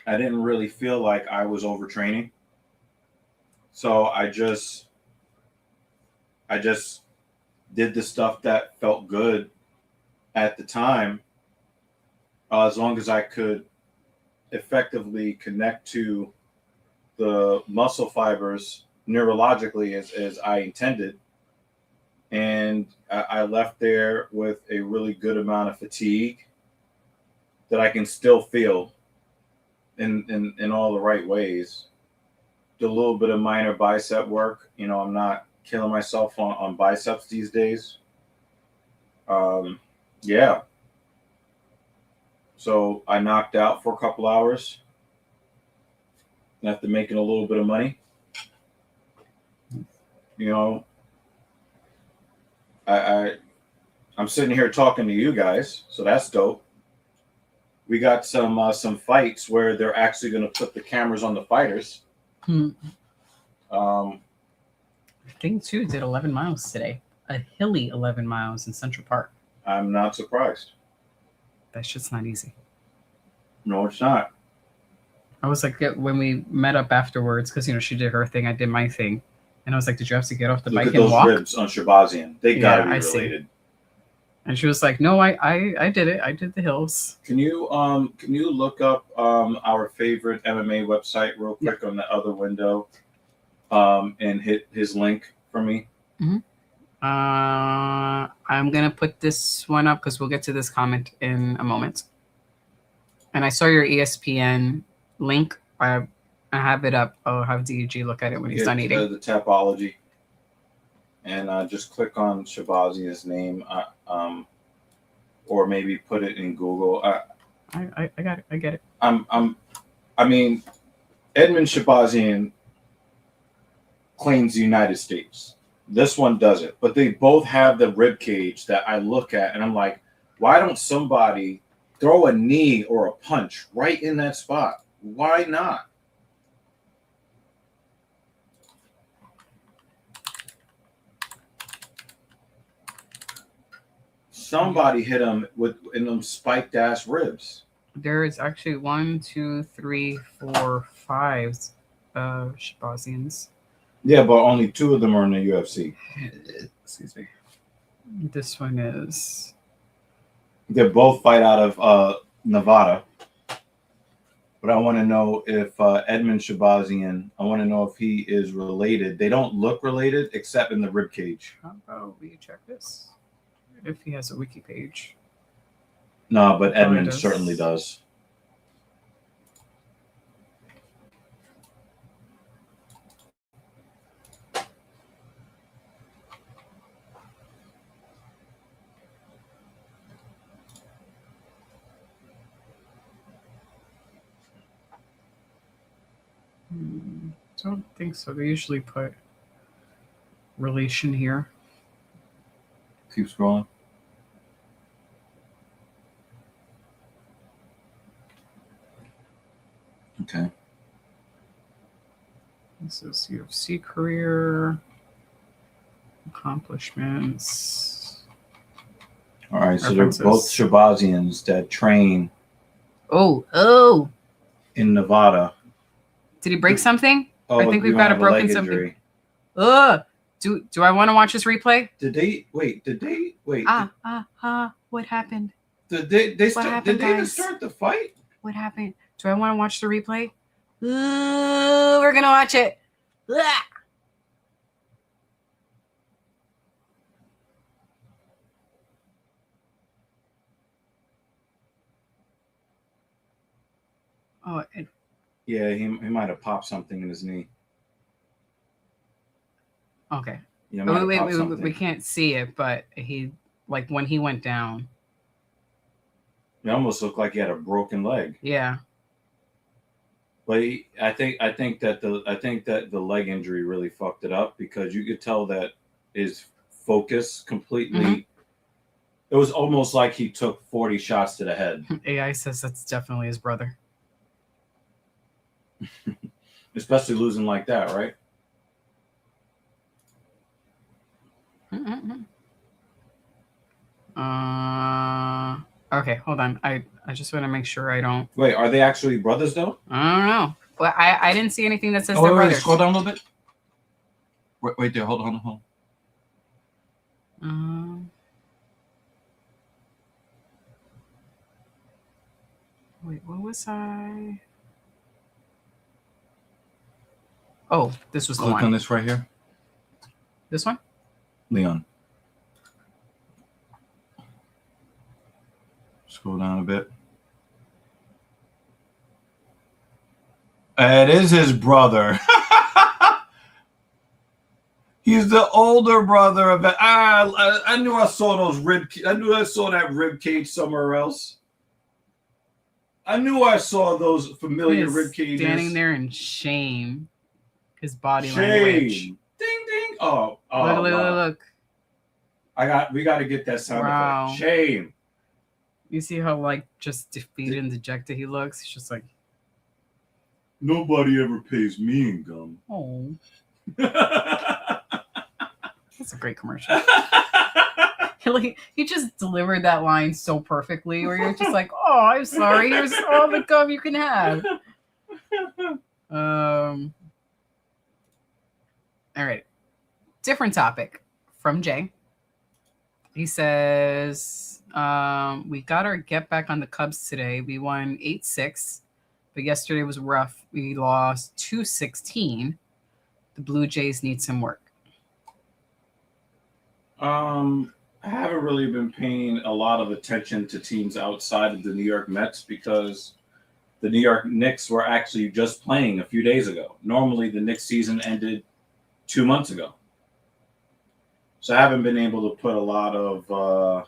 I didn't really feel like I was overtraining. So I just did the stuff that felt good at the time, as long as I could effectively connect to the muscle fibers neurologically as I intended. And I left there with a really good amount of fatigue that I can still feel in all the right ways. Do a little bit of minor bicep work. I'm not killing myself on biceps these days. Yeah. So I knocked out for a couple hours after making a little bit of money. I'm sitting here talking to you guys, so that's dope. We got some fights where they're actually going to put the cameras on the fighters. Thing 2 did 11 miles today. A hilly 11 miles in Central Park. I'm not surprised. That shit's not easy. No, it's not. I was like, when we met up afterwards, because she did her thing, I did my thing, and I was like, "Did you have to get off the bike and walk?" Look at those ribs on Shabazian. They gotta be related. And she was like, "No, I did it. I did the hills." Can you look up our favorite MMA website real quick on the other window, and hit his link for me? Mm-hmm. I'm gonna put this one up because we'll get to this comment in a moment. And I saw your ESPN link. I have it up. I'll have DG look at it when he's done eating. The Tapology, and just click on Shabazian's name, or maybe put it in Google. I got it. I get it. I mean, Edmund Shabazian claims the United States. This one doesn't, but they both have the rib cage that I look at, and I'm like, why don't somebody throw a knee or a punch right in that spot? Why not? Somebody hit him in them spiked ass ribs. There is actually 1, 2, 3, 4, 5 Shabazians. Yeah, but only 2 of them are in the UFC. Excuse me. This one is. They both fight out of Nevada. But I want to know if Edmund Shabazian, I want to know if he is related. They don't look related except in the rib cage. How about we check this? If he has a wiki page. No, but Edmund certainly does. Don't think so. They usually put relation here. Keep scrolling. Okay. This is UFC career, accomplishments. All right, so References. they're both Shabazians that train Oh. in Nevada. Did he break something? Oh, I think we've got a broken something. injury. Ugh. Do I want to watch this replay? Did they wait? What happened? Did they happened, did they even guys? start the fight? What happened? Do I want to watch the replay? We're gonna watch it. Ugh. Oh, Yeah, he might have popped something in his knee. Okay. Yeah, wait, we can't see it, but he, like, when he went down. It almost looked like he had a broken leg. Yeah. But I think that the leg injury really fucked it up, because you could tell that his focus completely. Mhm. It was almost like he took 40 shots to the head. AI says that's definitely his brother. Especially losing like that, right? Okay, hold on. I just want to make sure I don't. Wait, are they actually brothers though? I don't know. Well, I didn't see anything that says they're brothers. Scroll down a little bit. Wait there. Hold on. Wait, what was I? Oh, this was the Click one. on this right here. This one? Leon. Scroll down a bit. It is his brother. He's the older brother of it. I knew I saw those I knew I saw that rib cage somewhere else. I knew I saw those familiar rib cages. Standing there in shame. His body language. Ding ding. Oh, look. We got to get that sound effect. Shame. You see how, like, just defeated and dejected he looks? He's just like, nobody ever pays me in gum. Oh. That's a great commercial. He just delivered that line so perfectly, where you're just like, oh, I'm sorry. Here's all the gum you can have. All right. Different topic from Jay. He says, we got our get back on the Cubs today. We won 8-6, but yesterday was rough. We lost 2-16. The Blue Jays need some work. I haven't really been paying a lot of attention to teams outside of the New York Mets, because the New York Knicks were actually just playing a few days ago. Normally, the Knicks season ended 2 months ago. So I haven't been able to put a lot of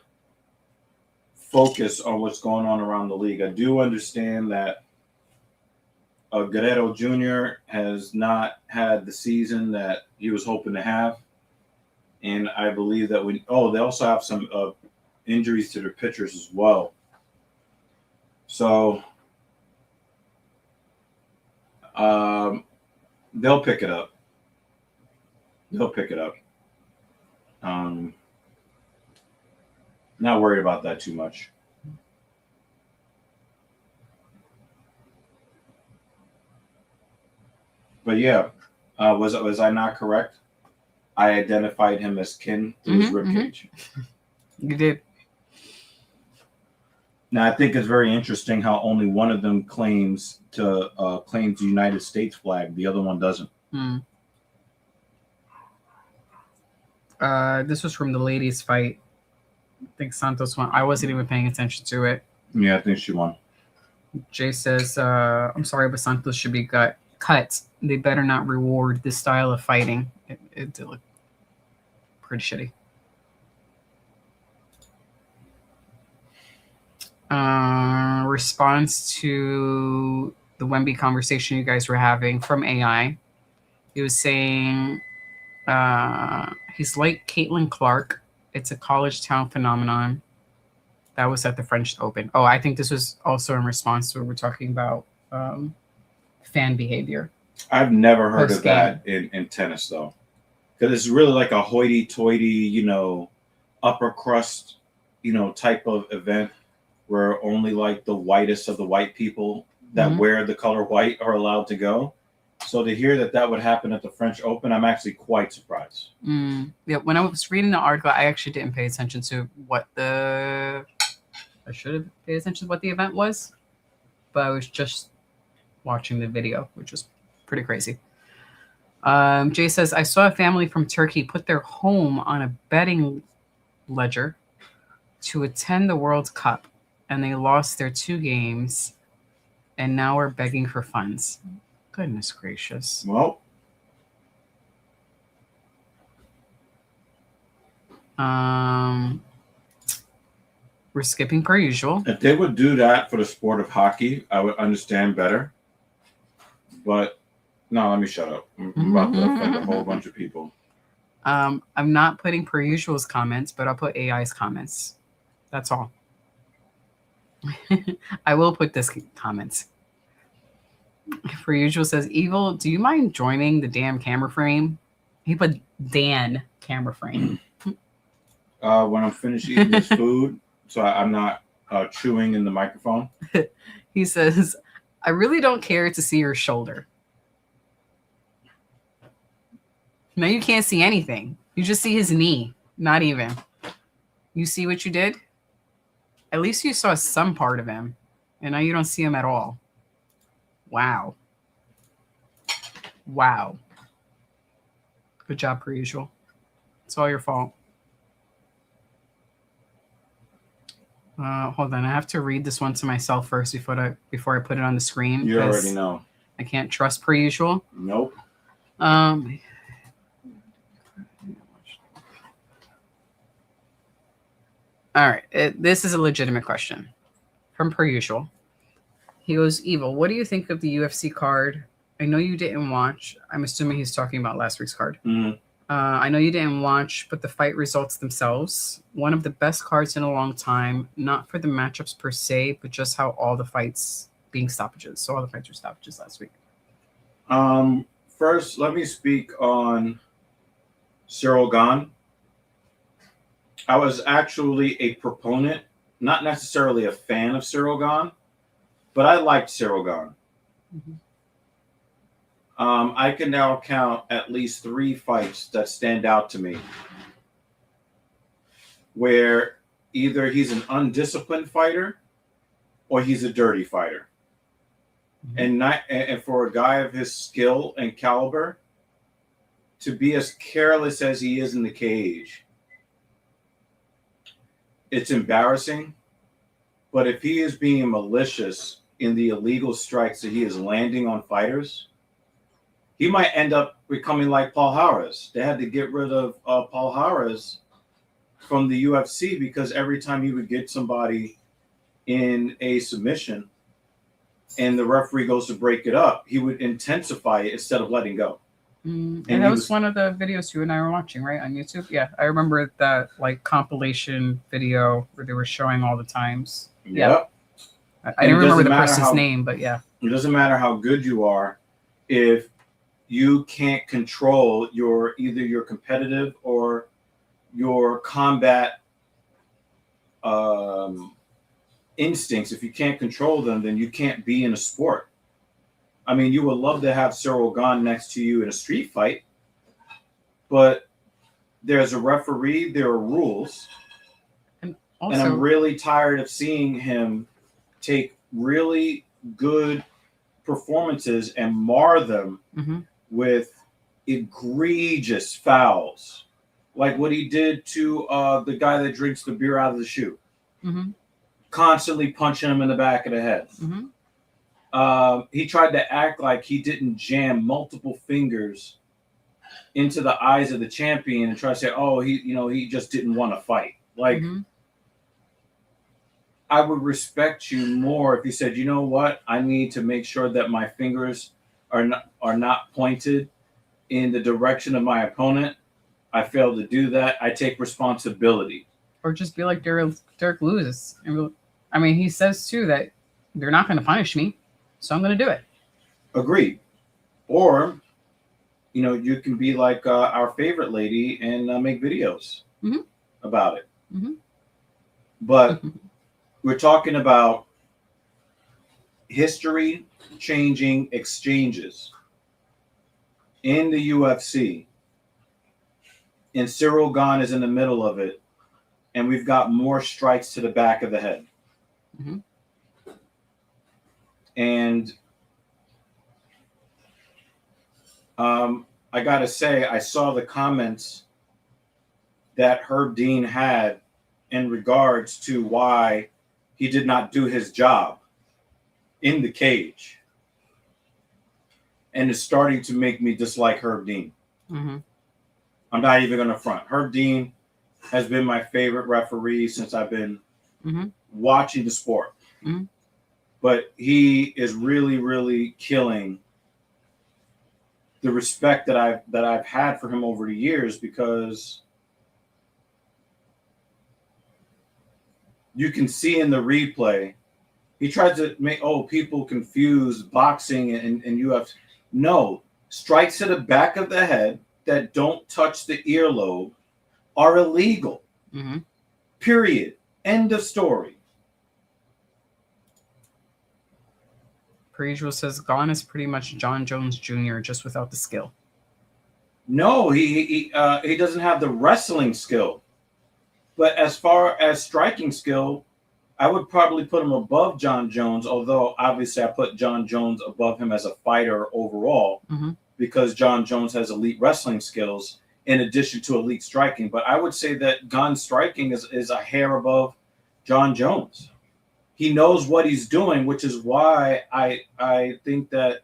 focus on what's going on around the league. I do understand that Guerrero Jr. has not had the season that he was hoping to have. And I believe that they also have some injuries to their pitchers as well. So they'll pick it up. Not worried about that too much. But yeah, was I not correct? I identified him as kin to his ribcage. You did. Now, I think it's very interesting how only one of them claims the United States flag. The other one doesn't. This was from the ladies' fight. I think Santos won. I wasn't even paying attention to it. Yeah, I think she won. Jay says, I'm sorry, but Santos should be cut. They better not reward this style of fighting. It did look pretty shitty. Response to the Wemby conversation you guys were having from AI. He was saying he's like Caitlin Clark. It's a college town phenomenon. That was at the French Open. Oh, I think this was also in response to what we're talking about fan behavior. I've never heard of that in tennis, though. Because it's really like a hoity-toity, upper crust, type of event where only like the whitest of the white people that wear the color white are allowed to go. So to hear that would happen at the French Open, I'm actually quite surprised. Yeah, when I was reading the article, I actually didn't pay attention to I should have paid attention to what the event was, but I was just watching the video, which was pretty crazy. Jay says, I saw a family from Turkey put their home on a betting ledger to attend the World Cup, and they lost their 2 games, and now are begging for funds. Goodness gracious. Well, we're skipping per usual. If they would do that for the sport of hockey, I would understand better. But no, let me shut up. I'm about to offend a whole bunch of people. I'm not putting per usual's comments, but I'll put AI's comments. That's all. I will put this comments. Per usual says, Evil, do you mind joining the damn camera frame? He put Dan camera frame. When I'm finished eating this food, so I'm not chewing in the microphone. He says, I really don't care to see your shoulder. No, you can't see anything. You just see his knee. Not even. You see what you did? At least you saw some part of him. And now you don't see him at all. Wow. Wow. Good job, per usual. It's all your fault. Hold on. I have to read this one to myself first before I put it on the screen. You already know. I can't trust per usual. Nope. All right. This is a legitimate question from per usual. He goes, Evil, what do you think of the UFC card? I know you didn't watch. I'm assuming he's talking about last week's card. Mm-hmm. I know you didn't watch, but the fight results themselves. One of the best cards in a long time, not for the matchups per se, but just how all the fights being stoppages. So all the fights were stoppages last week. First, let me speak on Cyril Gane. I was actually a proponent, not necessarily a fan of Cyril Gane, but I liked Cyril Gane. Mm-hmm. I can now count at least 3 fights that stand out to me where either he's an undisciplined fighter or he's a dirty fighter. Mm-hmm. And for a guy of his skill and caliber to be as careless as he is in the cage, it's embarrassing. But if he is being malicious in the illegal strikes that he is landing on fighters, he might end up becoming like Paul Harris. They had to get rid of Paul Harris from the UFC because every time he would get somebody in a submission and the referee goes to break it up, he would intensify it instead of letting go. And that was one of the videos you and I were watching, right, on YouTube? Yeah, I remember that compilation video where they were showing all the times. Yep. Yeah. I didn't remember the person's name, but yeah. It doesn't matter how good you are if you can't control either your competitive or your combat instincts. If you can't control them, then you can't be in a sport. I mean, you would love to have Cyril Gane next to you in a street fight, but there's a referee, there are rules. And I'm really tired of seeing him take really good performances and mar them with egregious fouls, like what he did to the guy that drinks the beer out of the shoe, constantly punching him in the back of the head. He tried to act like he didn't jam multiple fingers into the eyes of the champion and try to say, "Oh, he just didn't want to fight." Like, I would respect you more if you said, you know what, I need to make sure that my fingers are not pointed in the direction of my opponent. I failed to do that. I take responsibility. Or just be like Derek Lewis. I mean, he says too that they're not going to punish me, so I'm going to do it. Agreed. Or, you know, you can be like our favorite lady and make videos about it. But we're talking about history-changing exchanges in the UFC, and Cyril Gane is in the middle of it, and we've got more strikes to the back of the head. And I gotta say, I saw the comments that Herb Dean had in regards to why he did not do his job in the cage, and it's starting to make me dislike Herb Dean. I'm not even gonna front. Herb Dean has been my favorite referee since I've been watching the sport. But he is really, really killing the respect that I've had for him over the years, because you can see in the replay, he tries to make people confuse boxing and UFC. No, strikes to the back of the head that don't touch the earlobe are illegal. Period. End of story. Per usual says Gane is pretty much John Jones Jr. just without the skill. No, he doesn't have the wrestling skill. But as far as striking skill, I would probably put him above John Jones, although obviously I put John Jones above him as a fighter overall, because John Jones has elite wrestling skills in addition to elite striking. But I would say that Gane's striking is a hair above John Jones. He knows what he's doing, which is why I think that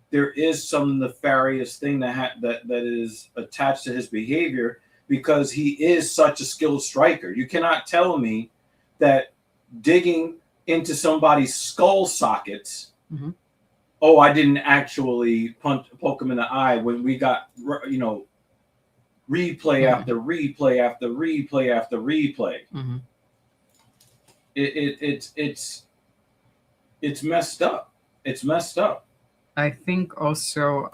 there is some nefarious thing that is attached to his behavior, because he is such a skilled striker. You cannot tell me that digging into somebody's skull sockets, I didn't actually poke him in the eye, when we got, you know, replay after replay after replay after replay. It's messed up. It's messed up. I think also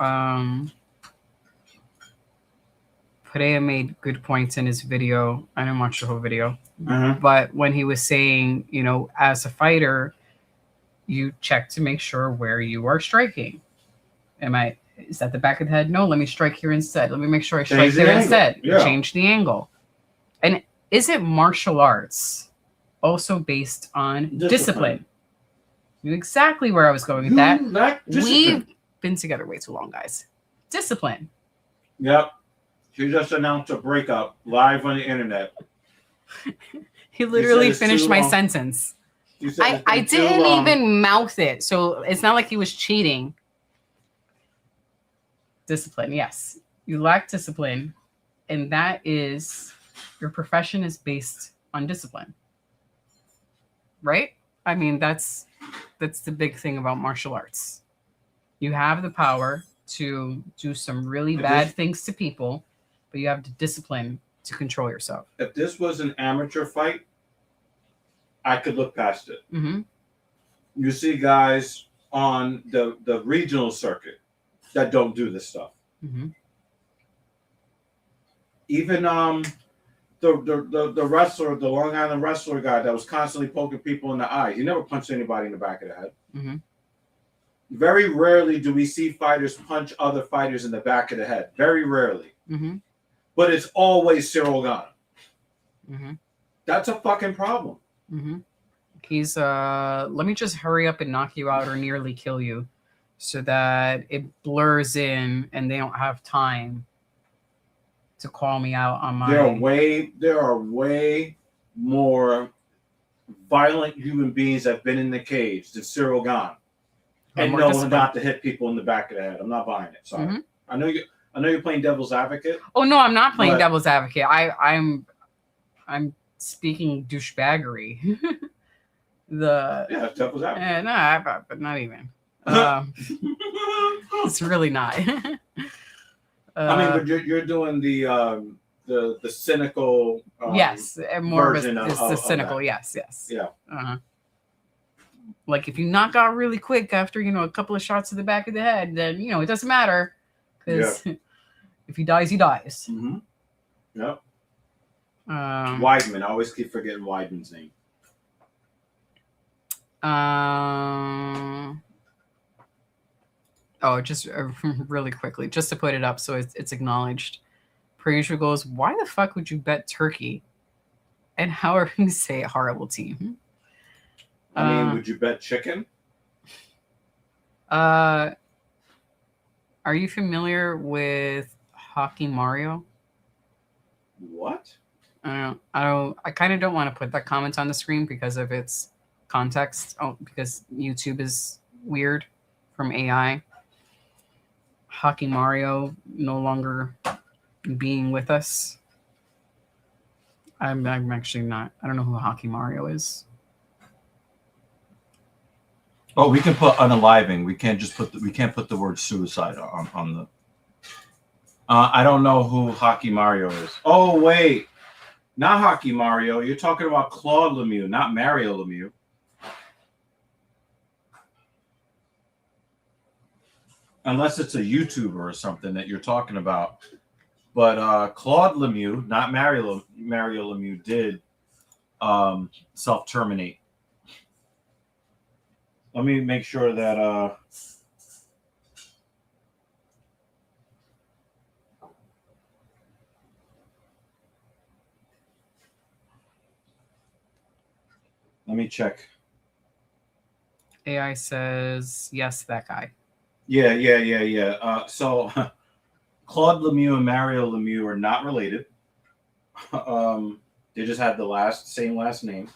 Perea made good points in his video. I didn't watch the whole video, but when he was saying, you know, as a fighter, you check to make sure where you are striking. Is that the back of the head? No, let me strike here instead. Let me make sure I strike there instead. Yeah. Change the angle. And is it martial arts also based on discipline? Knew exactly where I was going with that. We've been together way too long, guys. Discipline. Yep. She just announced a breakup live on the internet. He literally finished my sentence. I didn't even mouth it, so it's not like he was cheating. Discipline, yes. You lack discipline, and that is, your profession is based on discipline. Right? I mean, that's the big thing about martial arts. You have the power to do some really bad things to people, but you have the discipline to control yourself. If this was an amateur fight, I could look past it. You see guys on the regional circuit that don't do this stuff. Even the wrestler, the Long Island wrestler guy that was constantly poking people in the eye, he never punched anybody in the back of the head. Very rarely do we see fighters punch other fighters in the back of the head. Very rarely. But it's always Cyril Gane. That's a fucking problem. He's let me just hurry up and knock you out or nearly kill you, so that it blurs in and they don't have time to call me out on my. There are way more violent human beings that have been in the cage than Cyril Gane, and know not to hit people in the back of the head. I'm not buying it. Sorry. I know you're playing devil's advocate. Oh no, I'm not playing devil's advocate. I'm speaking douchebaggery. Yeah, tough was out. No, but not even. It's really not. I mean, but you're doing the cynical yes, more version of of the cynical. that. Yes. Yeah. Like if you knock out really quick after a couple of shots to the back of the head, then it doesn't matter because if he dies, he dies. Mm-hmm. Yep. Weidman. I always keep forgetting Weidman's name. Just really quickly, just to put it up so it's acknowledged. Prager goes, why the fuck would you bet Turkey? And how are we going to say horrible team? I mean, would you bet chicken? Are you familiar with Hockey Mario? What? I kind of don't want to put that comment on the screen because of its context. Because YouTube is weird from AI. Hockey Mario no longer being with us. I'm actually not. I don't know who Hockey Mario is. Oh, we can put unaliving. We can't just put we can't put the word suicide on the. I don't know who Hockey Mario is. Oh wait, not Hockey Mario. You're talking about Claude Lemieux, not Mario Lemieux. Unless it's a YouTuber or something that you're talking about. But Claude Lemieux, not Mario Lemieux, did self-terminate. Let me make sure that let me check. AI says yes, that guy. Yeah. So Claude Lemieux and Mario Lemieux are not related. They just have the same last name.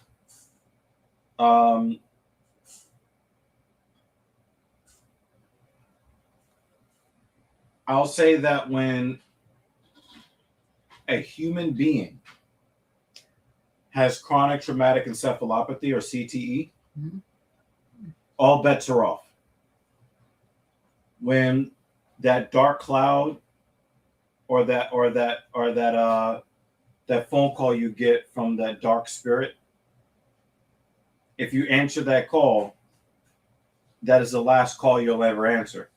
I'll say that when a human being has chronic traumatic encephalopathy or CTE, all bets are off. When that dark cloud or that phone call you get from that dark spirit, if you answer that call, that is the last call you'll ever answer.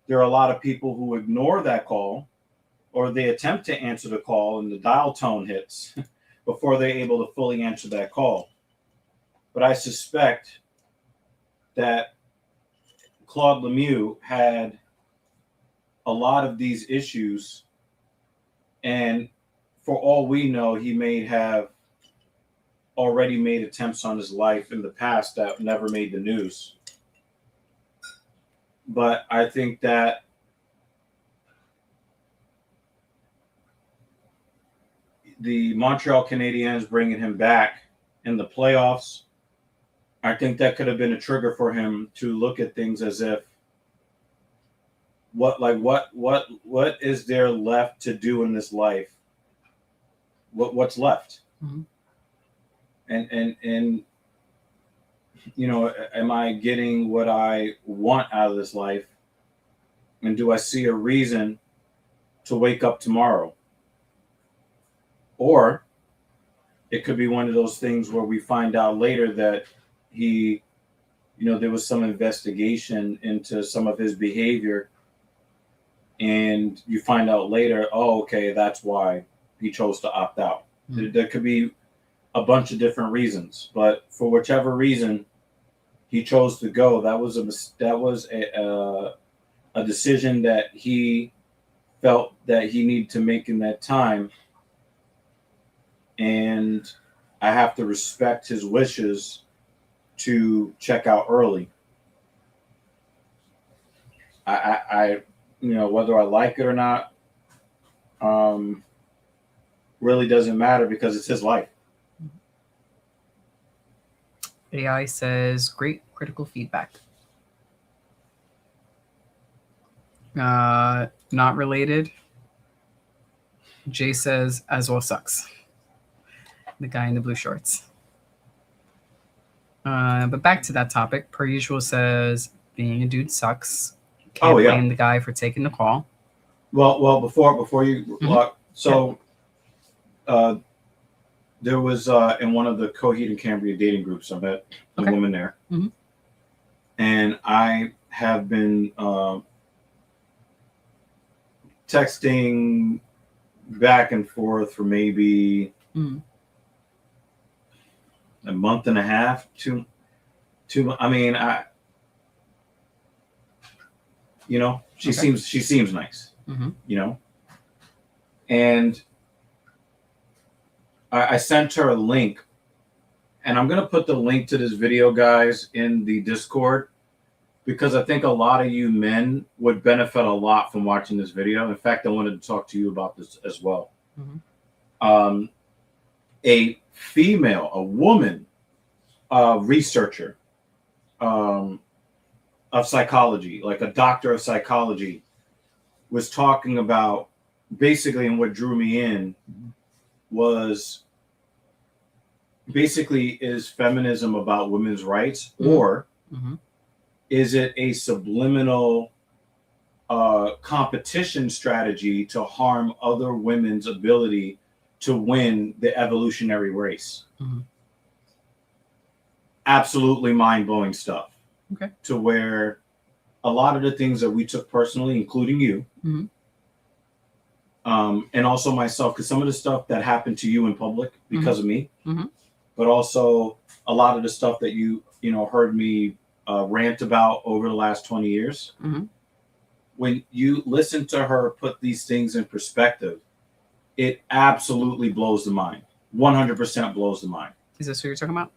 There are a lot of people who ignore that call, or they attempt to answer the call and the dial tone hits before they're able to fully answer that call. But I suspect that Claude Lemieux had a lot of these issues, and for all we know, he may have already made attempts on his life in the past that never made the news. But I think that the Montreal Canadiens bringing him back in the playoffs, I think that could have been a trigger for him to look at things as if what is there left to do in this life? What's left? Mm-hmm. And am I getting what I want out of this life? And do I see a reason to wake up tomorrow? Or it could be one of those things where we find out later that he, there was some investigation into some of his behavior, and you find out later, oh, okay, that's why he chose to opt out. Mm-hmm. There could be a bunch of different reasons, but for whichever reason he chose to go, that was a decision that he felt that he needed to make in that time, and I have to respect his wishes to check out early. I whether I like it or not, really doesn't matter because it's his life. AI says great critical feedback. Not related. Jay says as well sucks. The guy in the blue shorts. But back to that topic. Per usual says being a dude sucks. Oh, Can't yeah. blame the guy for taking the call. Well, before you lock, so there was in one of the Coheed and Cambria dating groups, I met a woman there, and I have been texting back and forth for maybe a month and a half, two. I mean, she seems nice, and I sent her a link, and I'm gonna put the link to this video, guys, in the Discord, because I think a lot of you men would benefit a lot from watching this video. In fact, I wanted to talk to you about this as well. A woman researcher of psychology, like a doctor of psychology, was talking about basically, and what drew me in was basically, is feminism about women's rights, or is it a subliminal competition strategy to harm other women's ability to win the evolutionary race? Absolutely mind-blowing stuff. Okay. To where a lot of the things that we took personally, including you, and also myself, because some of the stuff that happened to you in public because of me, but also a lot of the stuff that you heard me rant about over the last 20 years. When you listen to her put these things in perspective, it absolutely blows the mind. 100% blows the mind. Is this what you're talking about?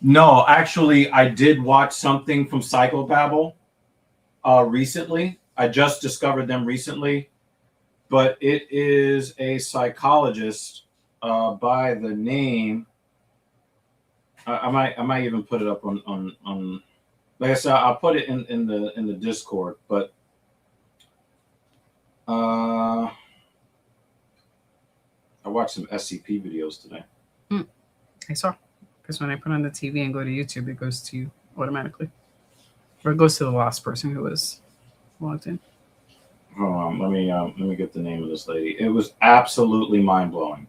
No, actually, I did watch something from Psychobabble recently. I just discovered them recently, but it is a psychologist by the name. I might even put it up on. Like I said, I'll put it in the Discord. But I watched some SCP videos today. I saw. Because when I put on the TV and go to YouTube, it goes to you automatically. Or it goes to the last person who was logged in. Hold on, let me get the name of this lady. It was absolutely mind-blowing.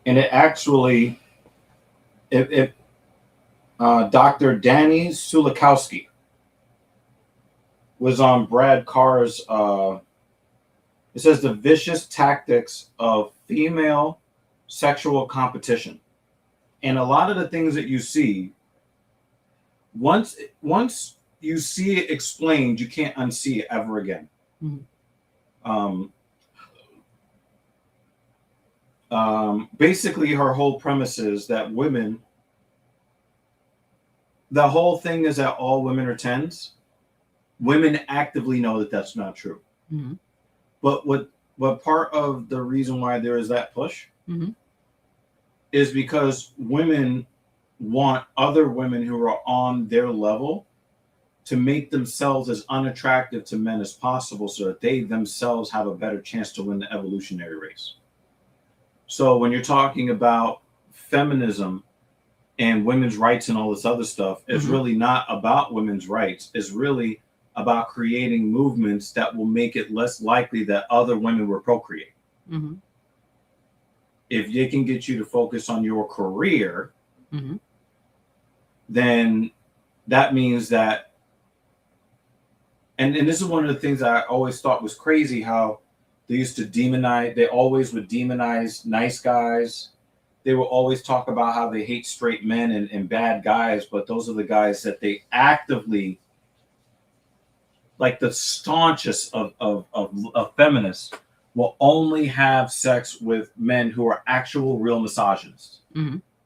And it actually, Dr. Danny Sulikowski was on Brad Carr's, it says the vicious tactics of female sexual competition. And a lot of the things that you see, once you see it explained, you can't unsee it ever again. Basically, her whole premise is that women, the whole thing is that all women are 10s. Women actively know that that's not true. But what part of the reason why there is that push is because women want other women who are on their level to make themselves as unattractive to men as possible so that they themselves have a better chance to win the evolutionary race. So when you're talking about feminism and women's rights and all this other stuff, it's really not about women's rights. It's really about creating movements that will make it less likely that other women will procreate. If they can get you to focus on your career, then that means that, and this is one of the things I always thought was crazy, how they always would demonize nice guys. They will always talk about how they hate straight men and bad guys, but those are the guys that they actively, like the staunchest of feminists, will only have sex with men who are actual real misogynists.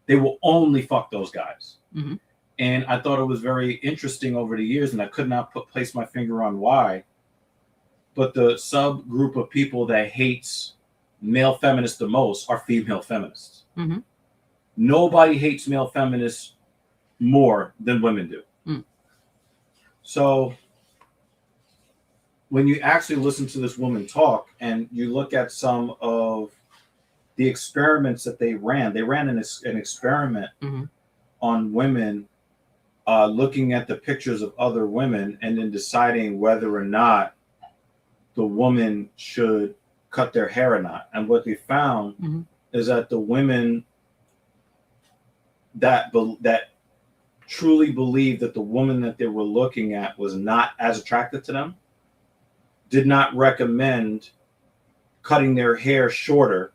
They will only fuck those guys. And I thought it was very interesting over the years, and I could not place my finger on why. But the subgroup of people that hates male feminists the most are female feminists. Nobody hates male feminists more than women do. So when you actually listen to this woman talk and you look at some of the experiments that they ran an experiment on women, looking at the pictures of other women and then deciding whether or not the woman should cut their hair or not. And what they found is that the women that truly believed that the woman that they were looking at was not as attracted to them did not recommend cutting their hair shorter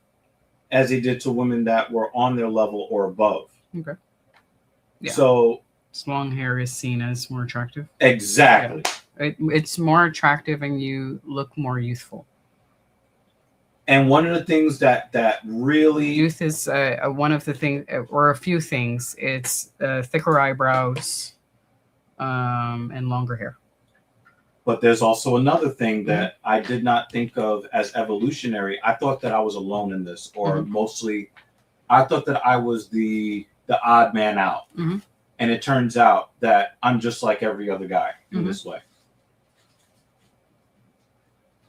as they did to women that were on their level or above. Okay. Yeah. So long hair is seen as more attractive. Exactly. Yeah. It's more attractive and you look more youthful. And one of the things that really youth is one of the things, or a few things. It's thicker eyebrows and longer hair. But there's also another thing that I did not think of as evolutionary. I thought that I was alone in this, or mostly I thought that I was the odd man out. And it turns out that I'm just like every other guy in this way.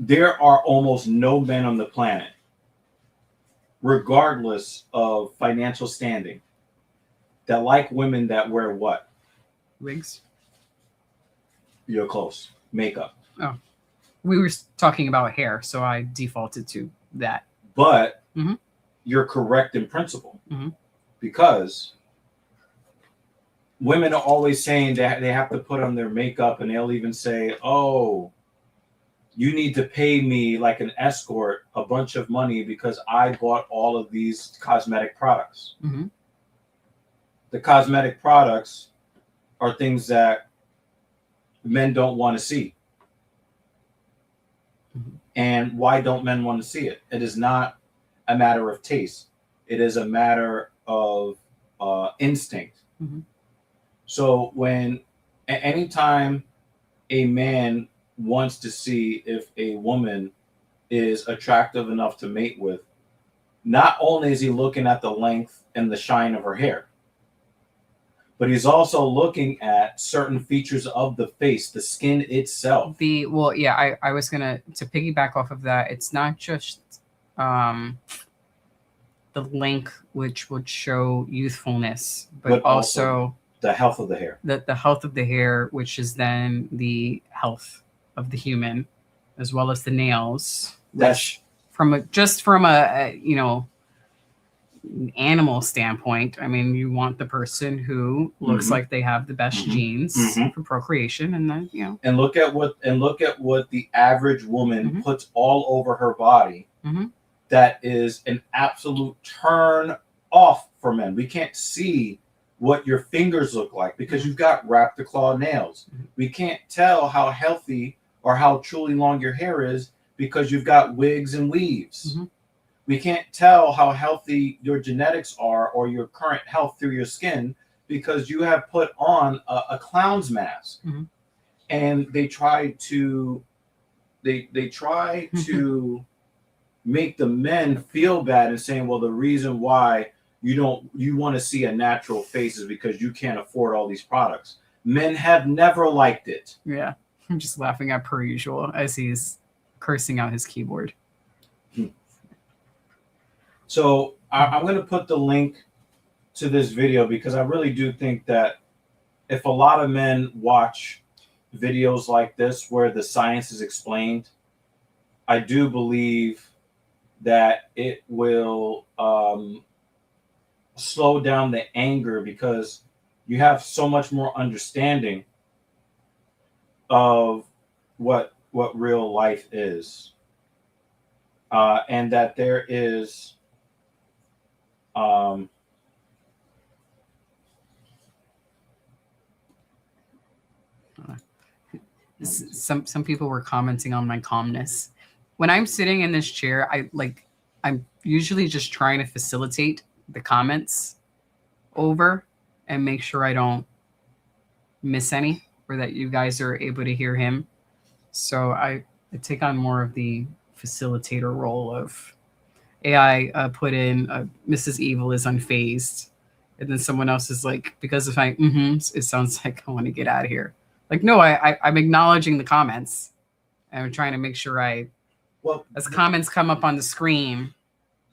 There are almost no men on the planet, regardless of financial standing, that like women that wear what? Wigs? You're close. Makeup. Oh. We were talking about hair, so I defaulted to that. But you're correct in principle. Because women are always saying that they have to put on their makeup, and they'll even say, oh, you need to pay me like an escort a bunch of money because I bought all of these cosmetic products. The cosmetic products are things that men don't want to see. And why don't men want to see it? It is not a matter of taste. It is a matter of instinct. So anytime a man wants to see if a woman is attractive enough to mate with, not only is he looking at the length and the shine of her hair, but he's also looking at certain features of the face, the skin itself. I was gonna to piggyback off of that. It's not just the length, which would show youthfulness, but also the health of the hair. The health of the hair, which is then the health of the human, as well as the nails. That's from a animal standpoint. I mean, you want the person who looks like they have the best genes for procreation, and then And look at what the average woman puts all over her body. That is an absolute turn off for men. We can't see what your fingers look like because you've got raptor claw nails. We can't tell how healthy or how truly long your hair is because you've got wigs and weaves. We can't tell how healthy your genetics are or your current health through your skin because you have put on a clown's mask. And they try to make the men feel bad and saying, well, the reason why you want to see a natural face is because you can't afford all these products. Men have never liked it. Yeah. I'm just laughing at per usual as he's cursing out his keyboard. So I'm going to put the link to this video because I really do think that if a lot of men watch videos like this where the science is explained, I do believe that it will slow down the anger because you have so much more understanding of what real life is, and that there is some people were commenting on my calmness. When I'm sitting in this chair, I'm usually just trying to facilitate the comments over and make sure I don't miss any, or that you guys are able to hear him. So I take on more of the facilitator role of AI put in Mrs. Evil is unfazed. And then someone else is like, because if it sounds like I want to get out of here. Like, no, I'm acknowledging the comments. And I'm trying to make sure as comments come up on the screen.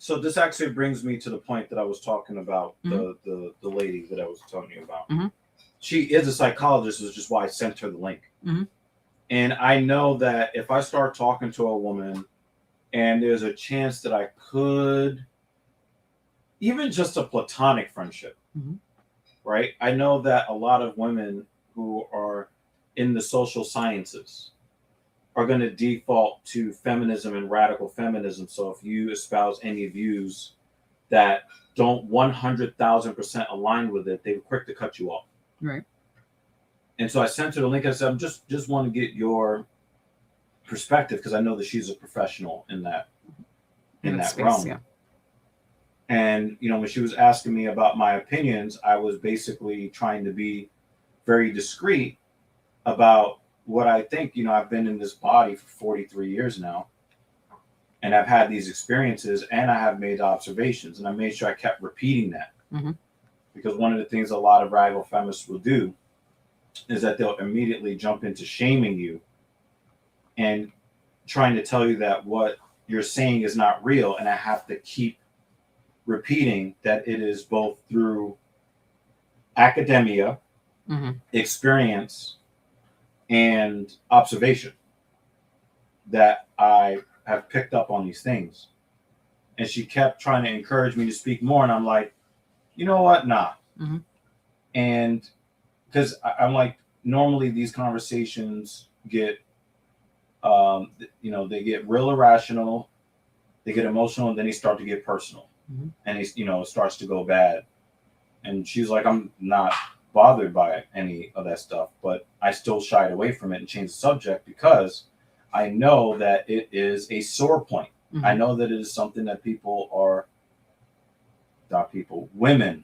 So this actually brings me to the point that I was talking about, Mhm. the lady that I was telling you about. Mhm. She is a psychologist, which is why I sent her the link. Mhm. And I know that if I start talking to a woman and there's a chance that I could, even just a platonic friendship, Mhm. right? I know that a lot of women who are in the social sciences are going to default to feminism and radical feminism. So if you espouse any views that don't 100,000% align with it, they're quick to cut you off. Right. And so I sent her the link. I said, I'm just want to get your perspective because I know that she's a professional in that Space, realm. yeah. And when she was asking me about my opinions, I was basically trying to be very discreet about what I think. I've been in this body for 43 years now, and I've had these experiences, and I have made observations, and I made sure I kept repeating that. Mm-hmm. Because one of the things a lot of radical feminists will do is that they'll immediately jump into shaming you and trying to tell you that what you're saying is not real, and I have to keep repeating that it is both through academia, experience, and observation that I have picked up on these things. And she kept trying to encourage me to speak more, and I'm like, you know what? Nah. Mm-hmm. And because I'm like, normally these conversations get, they get real irrational, they get emotional, and then they start to get personal. Mm-hmm. And it starts to go bad. And she's like, I'm not bothered by any of that stuff, but I still shied away from it and changed the subject because I know that it is a sore point. Mm-hmm. I know that it is something that women,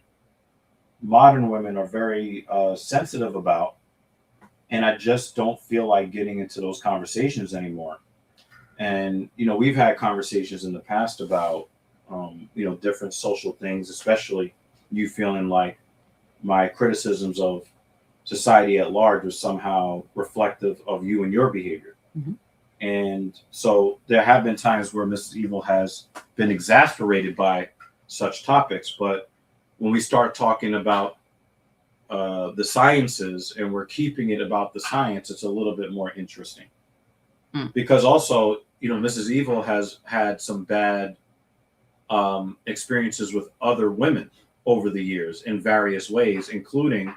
modern women are very sensitive about. And I just don't feel like getting into those conversations anymore. And, we've had conversations in the past about, different social things, especially you feeling like my criticisms of society at large was somehow reflective of you and your behavior. Mm-hmm. And so there have been times where Mrs. Evil has been exasperated by such topics. But when we start talking about the sciences and we're keeping it about the science, it's a little bit more interesting. Because also, Mrs. Evil has had some bad experiences with other women over the years in various ways, including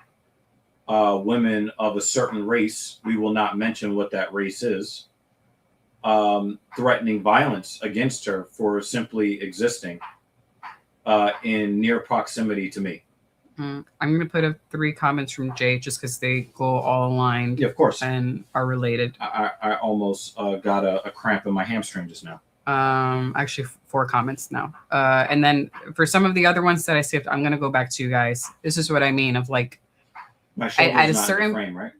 women of a certain race. We will not mention what that race is, threatening violence against her for simply existing in near proximity to me. I'm going to put up 3 comments from Jay just because they go all aligned. Yeah, of course. And are related. I almost got a cramp in my hamstring just now. Actually 4 comments now. And then for some of the other ones that I saved, I'm going to go back to you guys. This is what I mean of like, my shoulder's not in the frame, right?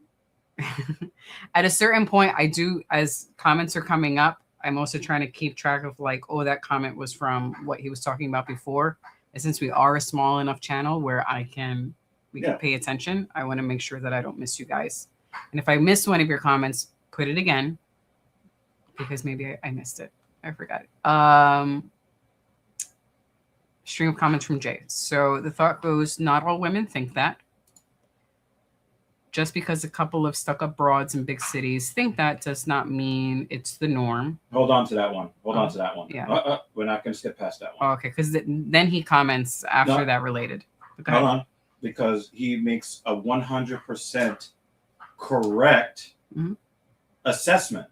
At a certain point, I do, as comments are coming up, I'm also trying to keep track of like, oh, that comment was from what he was talking about before. And since we are a small enough channel where we can pay attention, I want to make sure that I don't miss you guys. And if I miss one of your comments, put it again because maybe I missed it. I forgot it. String of comments from Jay. So the thought goes, not all women think that. Just because a couple of stuck-up broads in big cities think that does not mean it's the norm. Hold on to that one. Yeah. We're not going to skip past that one. Okay, because then he comments after that related. Hold on, because he makes a 100% correct assessment.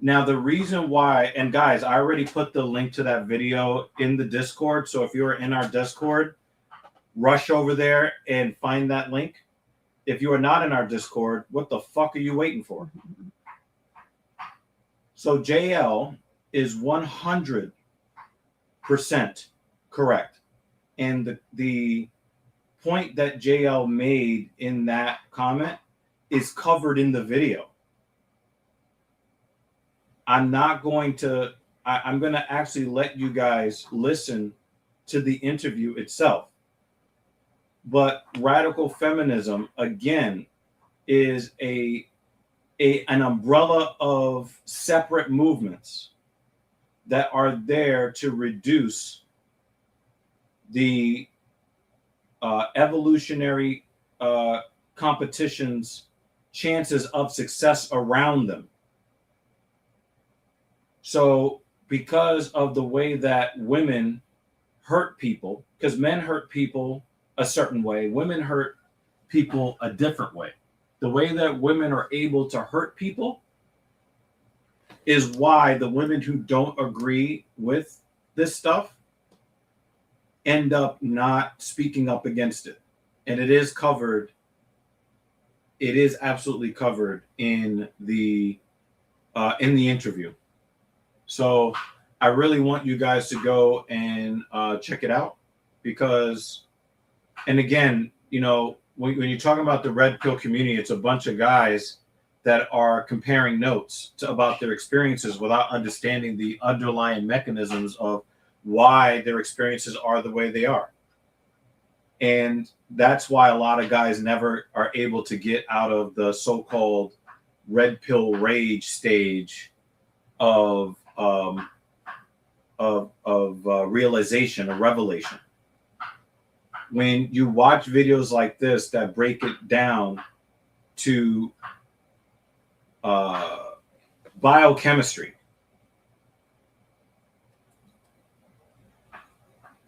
Now, the reason why, and guys, I already put the link to that video in the Discord. So if you're in our Discord, rush over there and find that link. If you are not in our Discord, what the fuck are you waiting for? So JL is 100% correct. And the point that JL made in that comment is covered in the video. I'm going to actually let you guys listen to the interview itself. But radical feminism, again, is an umbrella of separate movements that are there to reduce the evolutionary competition's chances of success around them. So because of the way that women hurt people, because men hurt people a certain way, women hurt people a different way. The way that women are able to hurt people is why the women who don't agree with this stuff end up not speaking up against it. And it is covered. It is absolutely covered in the interview. So I really want you guys to go and check it out because, and again, you know, when you're talking about the red pill community, it's a bunch of guys that are comparing notes about their experiences without understanding the underlying mechanisms of why their experiences are the way they are. And that's why a lot of guys never are able to get out of the so-called red pill rage stage of realization or revelation. When you watch videos like this that break it down to biochemistry,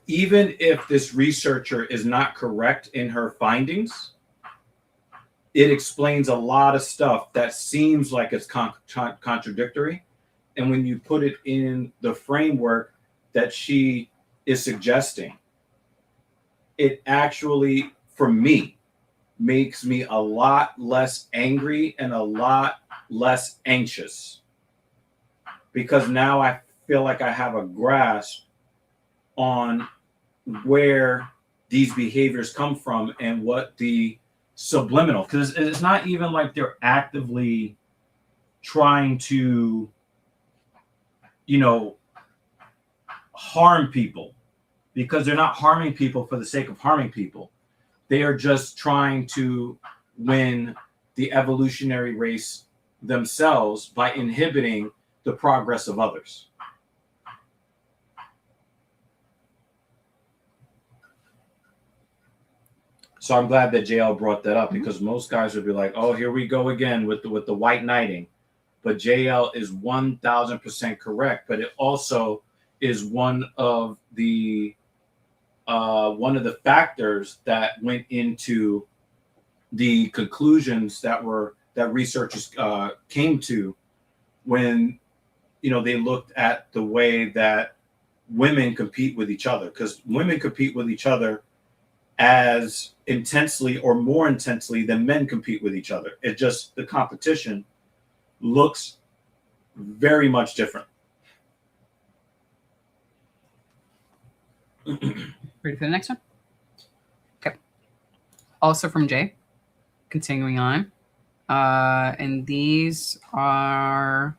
even if this researcher is not correct in her findings, it explains a lot of stuff that seems like it's contradictory. And when you put it in the framework that she is suggesting, it actually, for me, makes me a lot less angry and a lot less anxious. Because now I feel like I have a grasp on where these behaviors come from and what the subliminal, because it's not even like they're actively trying to, you know, harm people, because they're not harming people for the sake of harming people. They are just trying to win the evolutionary race themselves by inhibiting the progress of others. So I'm glad that JL brought that up, because most guys would be like, oh, here we go again with the white knighting. But JL is 1000% correct. But it also is one of the factors that went into the conclusions that researchers came to when, you know, they looked at the way that women compete with each other, because women compete with each other as intensely or more intensely than men compete with each other. It just, the competition looks very much different. Ready for the next one? Okay. Also from Jay, continuing on. And these are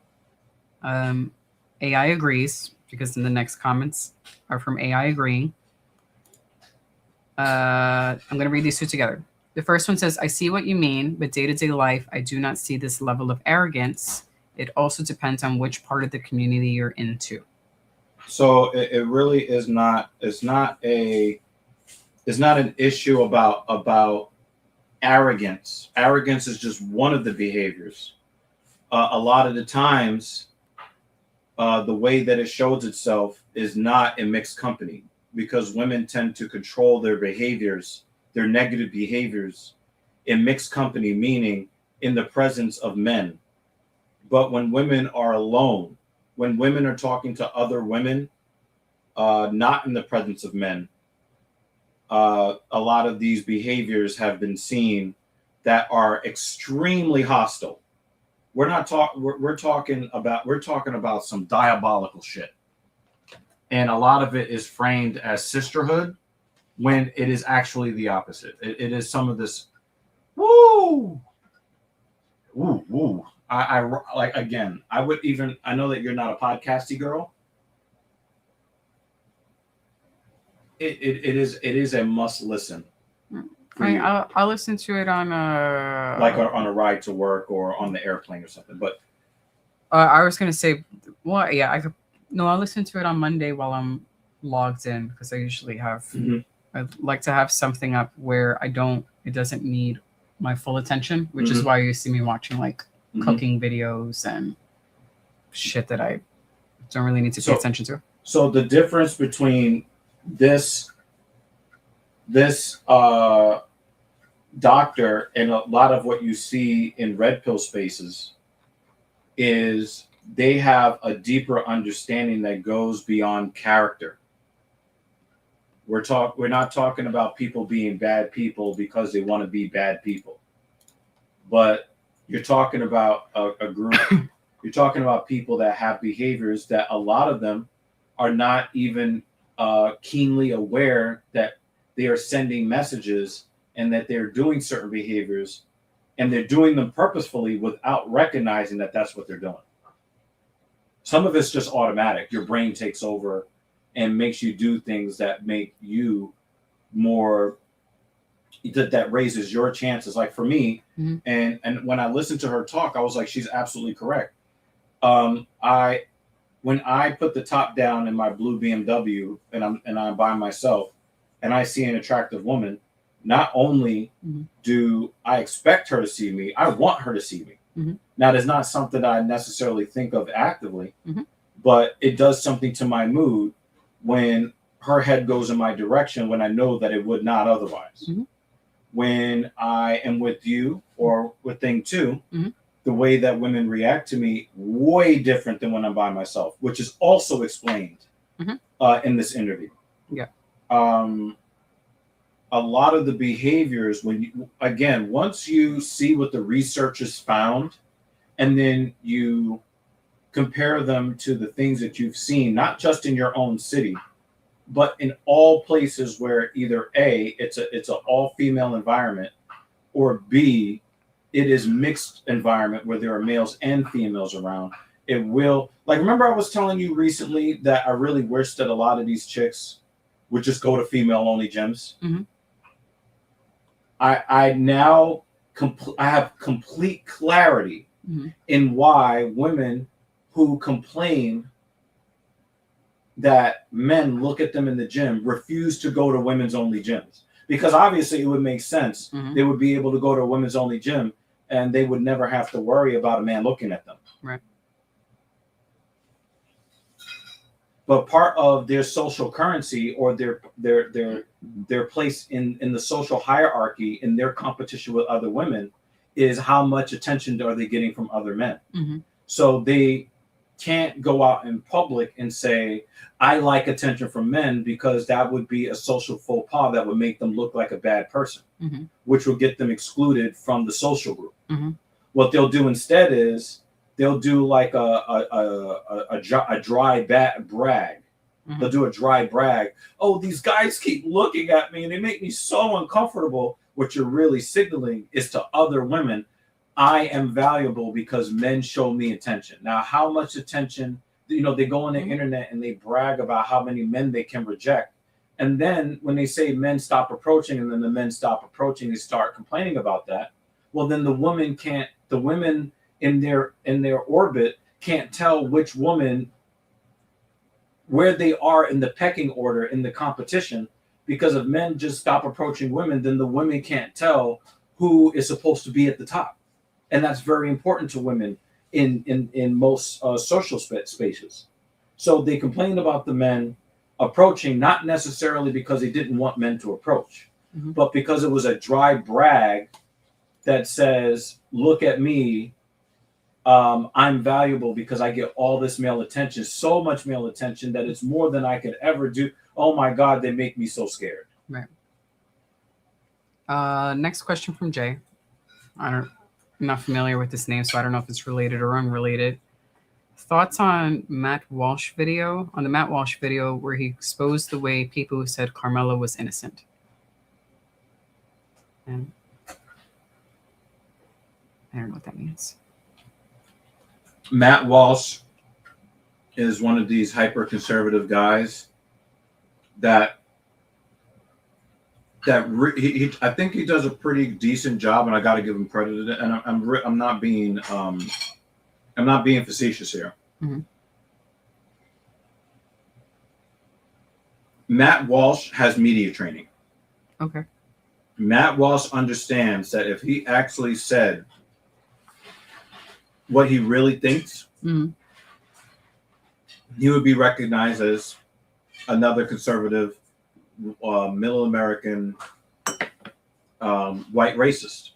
AI agrees, because in the next comments are from AI agreeing. I'm going to read these two together. The first one says, I see what you mean, but day-to-day life, I do not see this level of arrogance. It also depends on which part of the community you're into. So it really is not, it's not an issue about arrogance. Arrogance is just one of the behaviors. A lot of the times, the way that it shows itself is not in mixed company, because women tend to control their behaviors, their negative behaviors, in mixed company, meaning in the presence of men. But when women are alone, when women are talking to other women, not in the presence of men, a lot of these behaviors have been seen that are extremely hostile. We're talking about some diabolical shit. And a lot of it is framed as sisterhood when it is actually the opposite. It is some of this, woo. I like, again, I know that you're not a podcasty girl. It is a must listen. I'll listen to it on on a ride to work or on the airplane or something. But I was going to say, well, yeah, No, I'll listen to it on Monday while I'm logged in because I usually have. Mhm. I like to have something up where it doesn't need my full attention, which is why you see me watching like cooking videos and shit that I don't really need to pay attention to. So the difference between this doctor and a lot of what you see in red pill spaces is they have a deeper understanding that goes beyond character. We're not talking about people being bad people because they want to be bad people, but you're talking about a group. You're talking about people that have behaviors that a lot of them are not even keenly aware that they are sending messages and that they're doing certain behaviors, and they're doing them purposefully without recognizing that that's what they're doing. Some of it's just automatic. Your brain takes over and makes you do things that make you more, that raises your chances. Like for me, and when I listened to her talk, I was like, she's absolutely correct. When I put the top down in my blue BMW and I'm by myself and I see an attractive woman, not only do I expect her to see me, I want her to see me. Now, that's not something I necessarily think of actively, but it does something to my mood when her head goes in my direction when I know that it would not otherwise. When I am with you or with thing two, the way that women react to me way different than when I'm by myself, which is also explained in this interview. Yeah. A lot of the behaviors, once you see what the researchers found, and then you compare them to the things that you've seen, not just in your own city, but in all places where either A, it's an all-female environment, or B, it is mixed environment where there are males and females around. It will, like, remember I was telling you recently that I really wish that a lot of these chicks would just go to female-only gyms. I now I have complete clarity in why women who complain that men look at them in the gym refuse to go to women's only gyms, because obviously it would make sense. They would be able to go to a women's only gym and they would never have to worry about a man looking at them. Right. But part of their social currency or their place in the social hierarchy in their competition with other women is how much attention are they getting from other men. So they can't go out in public and say, I like attention from men, because that would be a social faux pas that would make them look like a bad person, which will get them excluded from the social group. What they'll do instead is they'll do like a dry brag. They'll do a dry brag. Oh, these guys keep looking at me and they make me so uncomfortable. What you're really signaling is to other women, I am valuable because men show me attention. Now, how much attention, they go on the internet and they brag about how many men they can reject. And then when they say men stop approaching, and then the men stop approaching, they start complaining about that. Well, then the women in their orbit can't tell which woman, where they are in the pecking order in the competition, because if men just stop approaching women, then the women can't tell who is supposed to be at the top. And that's very important to women in most social spaces. So they complain about the men approaching, not necessarily because they didn't want men to approach, but because it was a dry brag that says, look at me, I'm valuable because I get all this male attention, so much male attention that it's more than I could ever do. Oh my God, they make me so scared. Right. Next question from Jay. I'm not familiar with this name, so I don't know if it's related or unrelated. Thoughts on the Matt Walsh video where he exposed the way people who said Carmella was innocent. And I don't know what that means. Matt Walsh is one of these hyper-conservative guys that I think he does a pretty decent job, and I got to give him credit. And I'm not being facetious here. Matt Walsh has media training. Okay. Matt Walsh understands that if he actually said what he really thinks, he would be recognized as another conservative, middle American, white racist.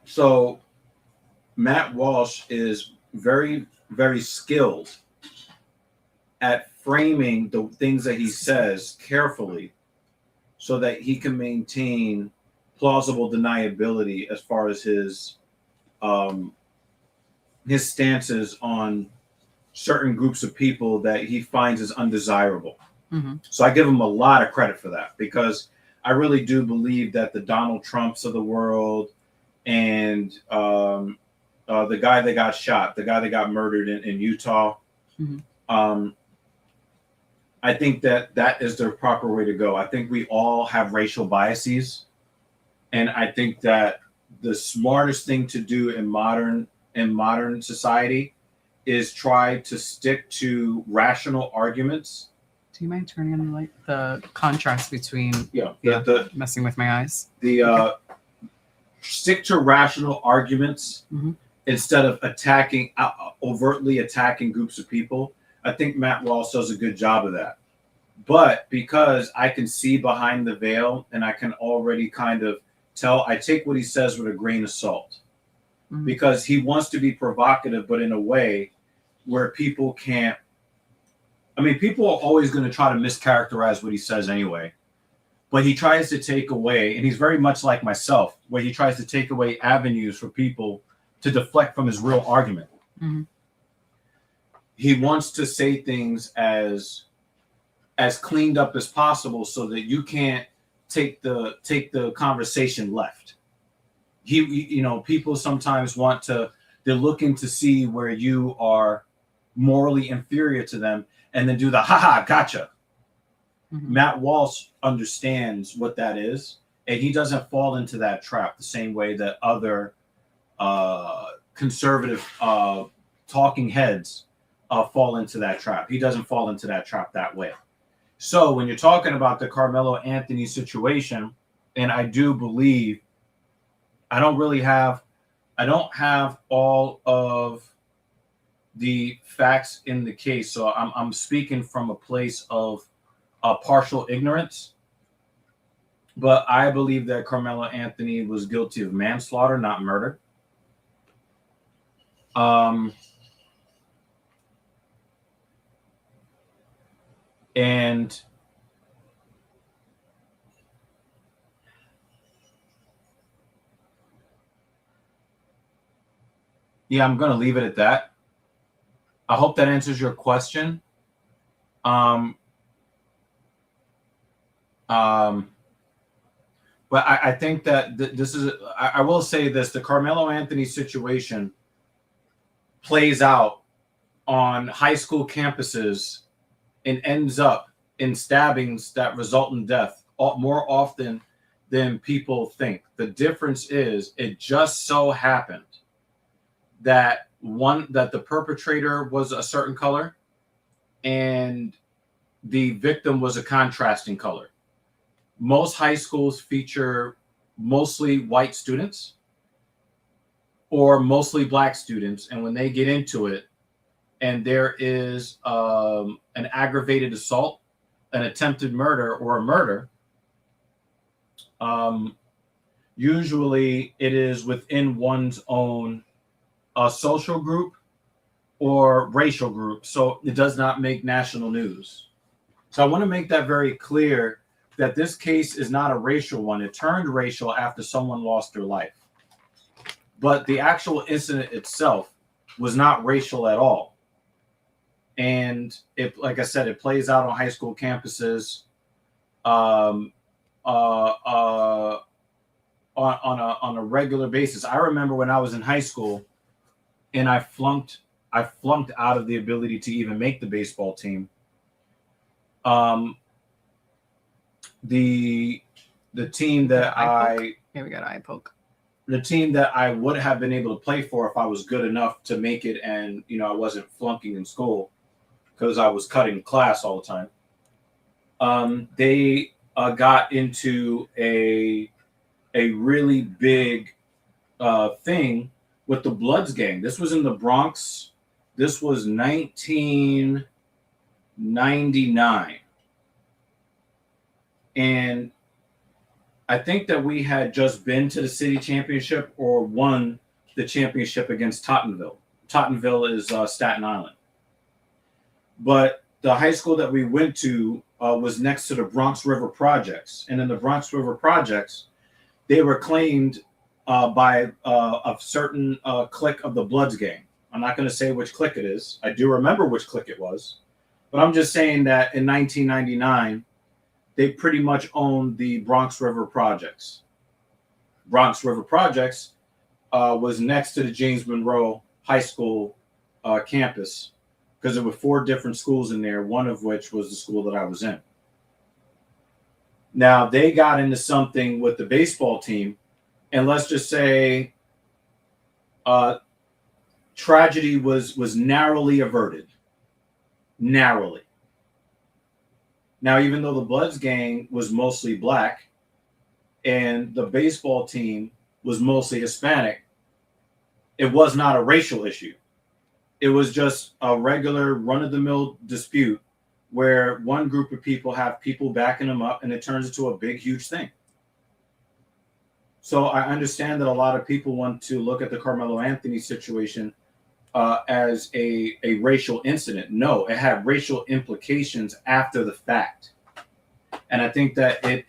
So Matt Walsh is very, very skilled at framing the things that he says carefully so that he can maintain plausible deniability as far as his stances on certain groups of people that he finds as undesirable. So I give him a lot of credit for that, because I really do believe that the Donald Trumps of the world and the guy that got shot, the guy that got murdered in Utah, I think that is the proper way to go. I think we all have racial biases, and I think that the smartest thing to do in modern society is try to stick to rational arguments. Do you mind turning on the light? The contrast between messing with my eyes. Stick to rational arguments instead of overtly attacking groups of people. I think Matt Walsh does a good job of that. But because I can see behind the veil and I can already kind of tell, I take what he says with a grain of salt. Because he wants to be provocative, but in a way where people can't. I mean, people are always going to try to mischaracterize what he says anyway. But he tries to take away, and he's very much like myself, where he tries to take away avenues for people to deflect from his real argument. He wants to say things as cleaned up as possible so that you can't take the conversation left. People sometimes they're looking to see where you are morally inferior to them and then do the haha gotcha. Matt Walsh understands what that is, and he doesn't fall into that trap the same way that other conservative talking heads fall into that trap. He doesn't fall into that trap that way. So when you're talking about the Carmelo Anthony situation, and I do believe I don't have all of the facts in the case, so I'm speaking from a place of partial ignorance. But I believe that Carmelo Anthony was guilty of manslaughter, not murder. And yeah, I'm going to leave it at that. I hope that answers your question. But I think that this is, I will say this, the Carmelo Anthony situation plays out on high school campuses and ends up in stabbings that result in death more often than people think. The difference is it just so happened that the perpetrator was a certain color and the victim was a contrasting color. Most high schools feature mostly white students or mostly black students. And when they get into it and there is an aggravated assault, an attempted murder, or a murder, usually it is within one's own social group or racial group. So it does not make national news. So I want to make that very clear that this case is not a racial one. It turned racial after someone lost their life. But the actual incident itself was not racial at all. And like I said, it plays out on high school campuses on a regular basis. I remember when I was in high school and I flunked out of the ability to even make the baseball team. The team that Here we got eye poke. the team that I would have been able to play for if I was good enough to make it, and I wasn't flunking in school because I was cutting class all the time. They got into a really big thing with the Bloods gang. This was in the Bronx. This was 1999, and I think that we had just been to the city championship or won the championship against Tottenville. Tottenville is Staten Island. But the high school that we went to was next to the Bronx River Projects. And in the Bronx River Projects, they were claimed by a certain clique of the Bloods gang. I'm not going to say which clique it is. I do remember which clique it was. But I'm just saying that in 1999, they pretty much owned the Bronx River Projects. Bronx River Projects was next to the James Monroe High School campus, because there were 4 different schools in there, one of which was the school that I was in. Now, they got into something with the baseball team, and let's just say tragedy was narrowly averted. Narrowly. Now, even though the Bloods gang was mostly black and the baseball team was mostly Hispanic, it was not a racial issue. It was just a regular run-of-the-mill dispute where one group of people have people backing them up, and it turns into a big, huge thing. So I understand that a lot of people want to look at the Carmelo Anthony situation as a racial incident. No, it had racial implications after the fact. And I think that a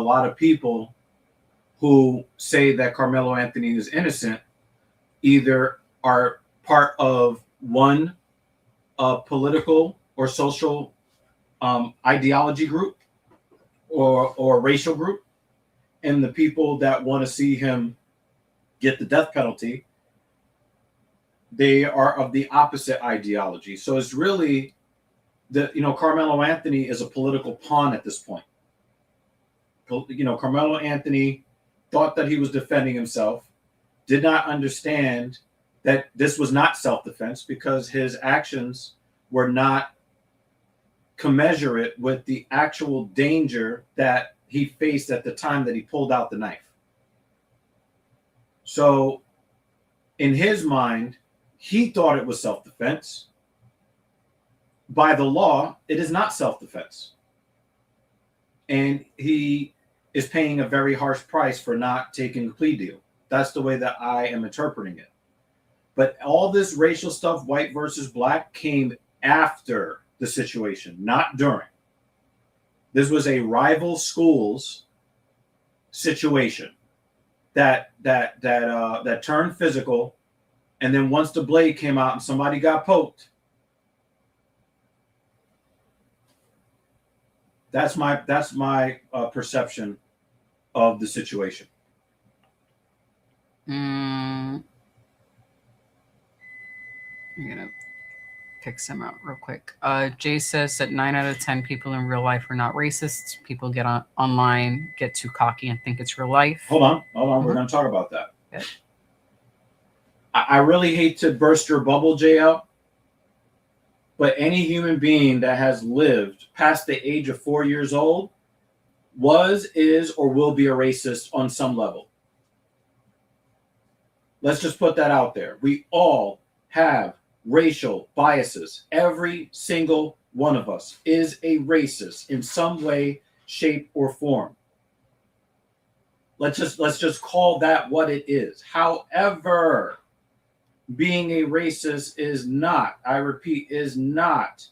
lot of people who say that Carmelo Anthony is innocent either are part of one political or social ideology group or racial group, and the people that want to see him get the death penalty, they are of the opposite ideology. So it's really Carmelo Anthony is a political pawn at this point. Carmelo Anthony thought that he was defending himself, did not understand that this was not self-defense because his actions were not commensurate with the actual danger that he faced at the time that he pulled out the knife. So in his mind, he thought it was self-defense. By the law, it is not self-defense. And he is paying a very harsh price for not taking a plea deal. That's the way that I am interpreting it. But all this racial stuff, white versus black, came after the situation, not during. This was a rival schools situation that turned physical, and then once the blade came out and somebody got poked, that's my perception of the situation. I'm gonna pick some out real quick. Jay says that 9 out of 10 people in real life are not racists. People get online, get too cocky, and think it's real life. Hold on. We're going to talk about that. Okay. I really hate to burst your bubble, JL, but any human being that has lived past the age of 4 years old was, is, or will be a racist on some level. Let's just put that out there. We all have racial biases. Every single one of us is a racist in some way, shape, or form. Let's just call that what it is. However, being a racist is not, I repeat, is not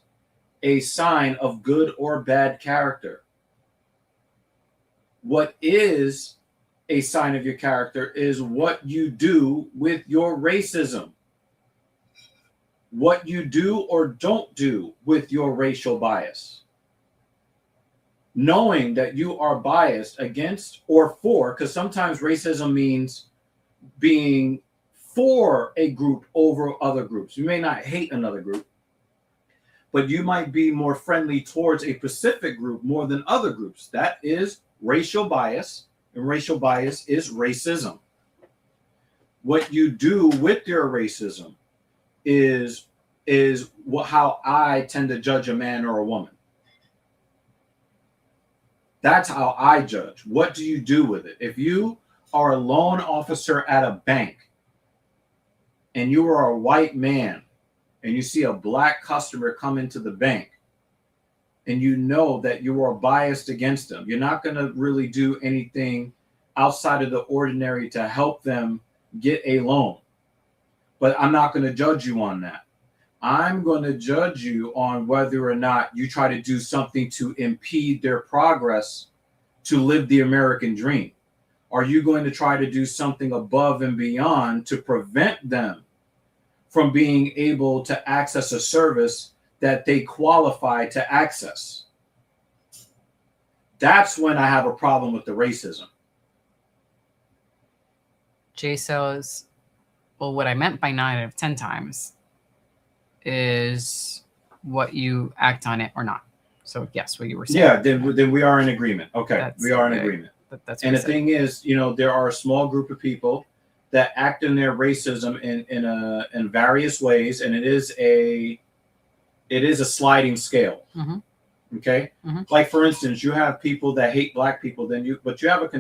a sign of good or bad character. What is a sign of your character is what you do with your racism. What you do or don't do with your racial bias. Knowing that you are biased against or for, because sometimes racism means being for a group over other groups. You may not hate another group, but you might be more friendly towards a specific group more than other groups. That is racial bias, and racial bias is racism. What you do with your racism is how I tend to judge a man or a woman. That's how I judge. What do you do with it? If you are a loan officer at a bank and you are a white man and you see a black customer come into the bank and you know that you are biased against them, you're not going to really do anything outside of the ordinary to help them get a loan. But I'm not going to judge you on that. I'm going to judge you on whether or not you try to do something to impede their progress to live the American dream. Are you going to try to do something above and beyond to prevent them from being able to access a service that they qualify to access? That's when I have a problem with the racism. Jay says, well, what I meant by 9 out of 10 times is what you act on it or not. So yes, what you were saying. Yeah, then we are in agreement. Okay, we are in agreement. That's and the thing is, there are a small group of people that act in their racism in various ways, and it is a sliding scale. Mm-hmm. Okay, Mm-hmm. Like for instance, you have people that hate black people. But you have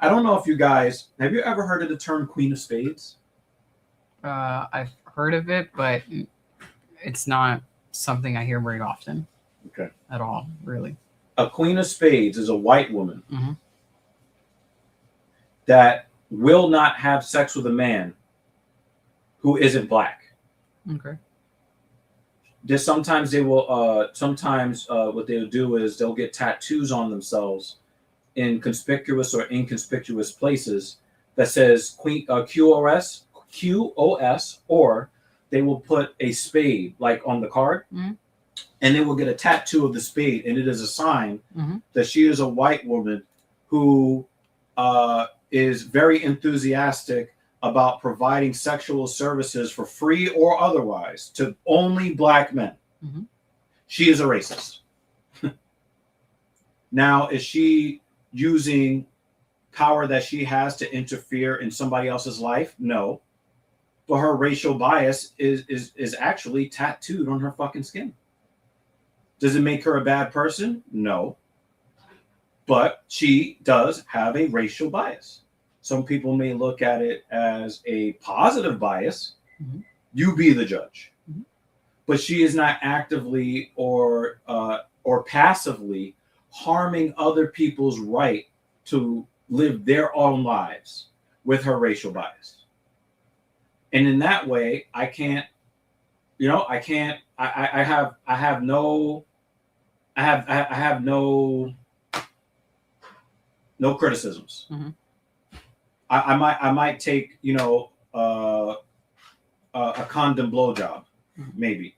I don't know if you guys have you ever heard of the term Queen of Spades? I've heard of it, but it's not something I hear very often. Okay. At all, really. A Queen of Spades is a white woman mm-hmm. that will not have sex with a man who isn't black. Okay. Sometimes they will. Sometimes what they'll do is they'll get tattoos on themselves in conspicuous or inconspicuous places that says QOS, or they will put a spade like on the card, mm-hmm. and they will get a tattoo of the spade, and it is a sign mm-hmm. that she is a white woman who is very enthusiastic about providing sexual services for free or otherwise to only black men. Mm-hmm. She is a racist. Now, is she using power that she has to interfere in somebody else's life? No. But her racial bias is actually tattooed on her fucking skin. Does it make her a bad person? No. But she does have a racial bias. Some people may look at it as a positive bias. Mm-hmm. You be the judge. Mm-hmm. But she is not actively or passively harming other people's right to live their own lives with her racial bias. And in that way, I have no criticisms. Mm-hmm. I might take a condom blowjob, mm-hmm. maybe,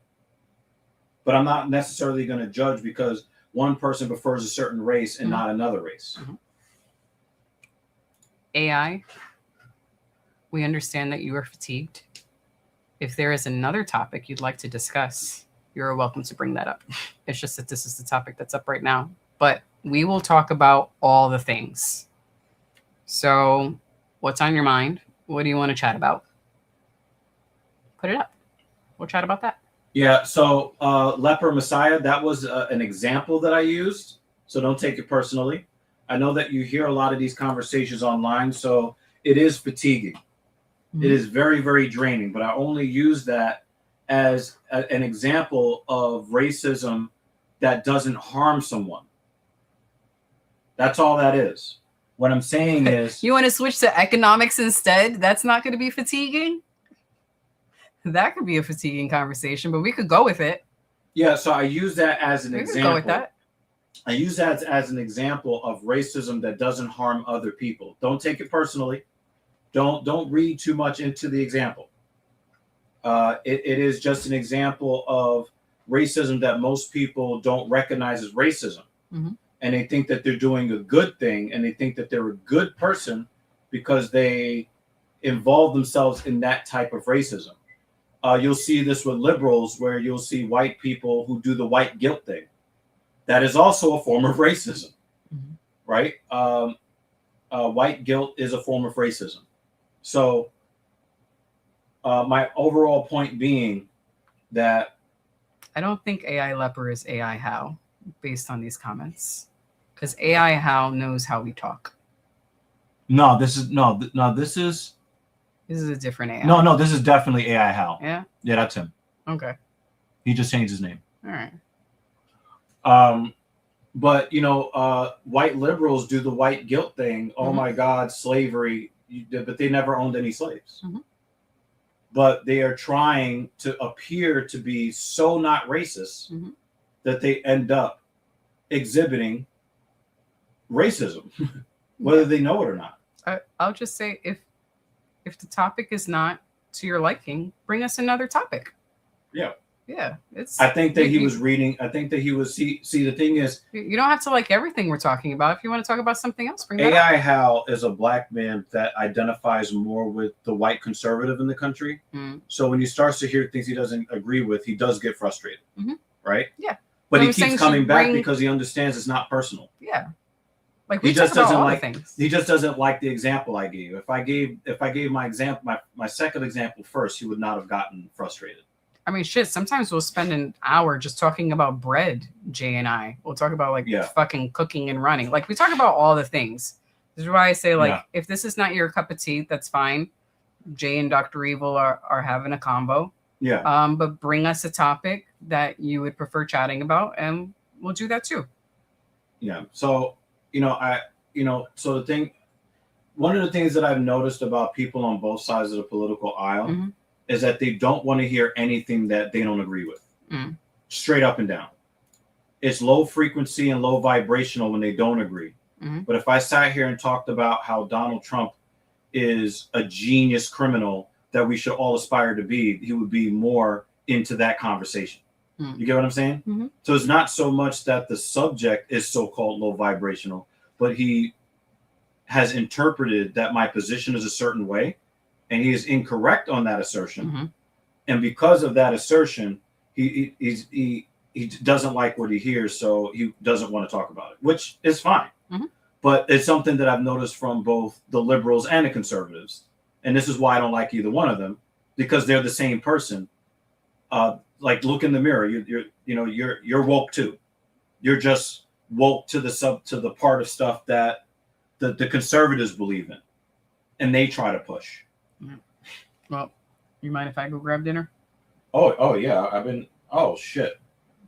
but I'm not necessarily going to judge because one person prefers a certain race and mm-hmm. not another race. Mm-hmm. AI, we understand that you are fatigued. If there is another topic you'd like to discuss, you're welcome to bring that up. It's just that this is the topic that's up right now. But we will talk about all the things. So what's on your mind? What do you want to chat about? Put it up. We'll chat about that. Yeah, so Leper Messiah, that was an example that I used. So don't take it personally. I know that you hear a lot of these conversations online, so it is fatiguing. Mm-hmm. It is very, very draining, but I only use that as an example of racism that doesn't harm someone. That's all that is. What I'm saying is... You want to switch to economics instead? That's not going to be fatiguing? That could be a fatiguing conversation, but we could go with it. Yeah, so I use that as an example. Go with that. I use that as an example of racism that doesn't harm other people. Don't take it personally. Don't read too much into the example. It is just an example of racism that most people don't recognize as racism. Mm-hmm. And they think that they're doing a good thing, and they think that they're a good person because they involve themselves in that type of racism. You'll see this with liberals, where you'll see white people who do the white guilt thing. That is also a form of racism, mm-hmm. right? White guilt is a form of racism. So my overall point being that I don't think AI Leper is AI How based on these comments, because AI How knows how we talk. No, this is this is a different AI. no, this is definitely AI Hal. Yeah. Yeah, that's him. Okay. He just changed his name. All right. But white liberals do the white guilt thing. Oh my God, slavery! But they never owned any slaves. But they are trying to appear to be so not racist that they end up exhibiting racism, whether they know it or not. I'll just say, if the topic is not to your liking, bring us another topic. Yeah. Yeah. I think that he was reading. I think that he was. See, the thing is, you don't have to like everything we're talking about. If you want to talk about something else, bring that AI up. Hal is a black man that identifies more with the white conservative in the country. So when he starts to hear things he doesn't agree with, he does get frustrated. Right? Yeah. But he keeps coming back because he understands it's not personal. Yeah. Like we he just doesn't like things. He just doesn't like the example I gave. If I gave my example, my second example first, he would not have gotten frustrated. I mean, shit, sometimes we'll spend an hour just talking about bread, Jay and I. We'll talk about fucking cooking and running. Like we talk about all the things. This is why I say, like, if this is not your cup of tea, that's fine. Jay and Dr. Evil are having a combo. Yeah. But bring us a topic that you would prefer chatting about, and we'll do that too. Yeah. So, so the thing, one of the things that I've noticed about people on both sides of the political aisle is that they don't want to hear anything that they don't agree with. Straight up and down. It's low frequency and low vibrational when they don't agree. But if I sat here and talked about how Donald Trump is a genius criminal that we should all aspire to be, he would be more into that conversation. You get what I'm saying? So it's not so much that the subject is so-called low vibrational, but he has interpreted that my position is a certain way, and he is incorrect on that assertion. And because of that assertion, he doesn't like what he hears, so he doesn't want to talk about it, which is fine. But it's something that I've noticed from both the liberals and the conservatives. And this is why I don't like either one of them, because they're the same person. Like, look in the mirror. You're woke too. You're just woke to the part of stuff that the conservatives believe in, and they try to push. Well, you mind if I go grab dinner? Oh yeah. Oh shit.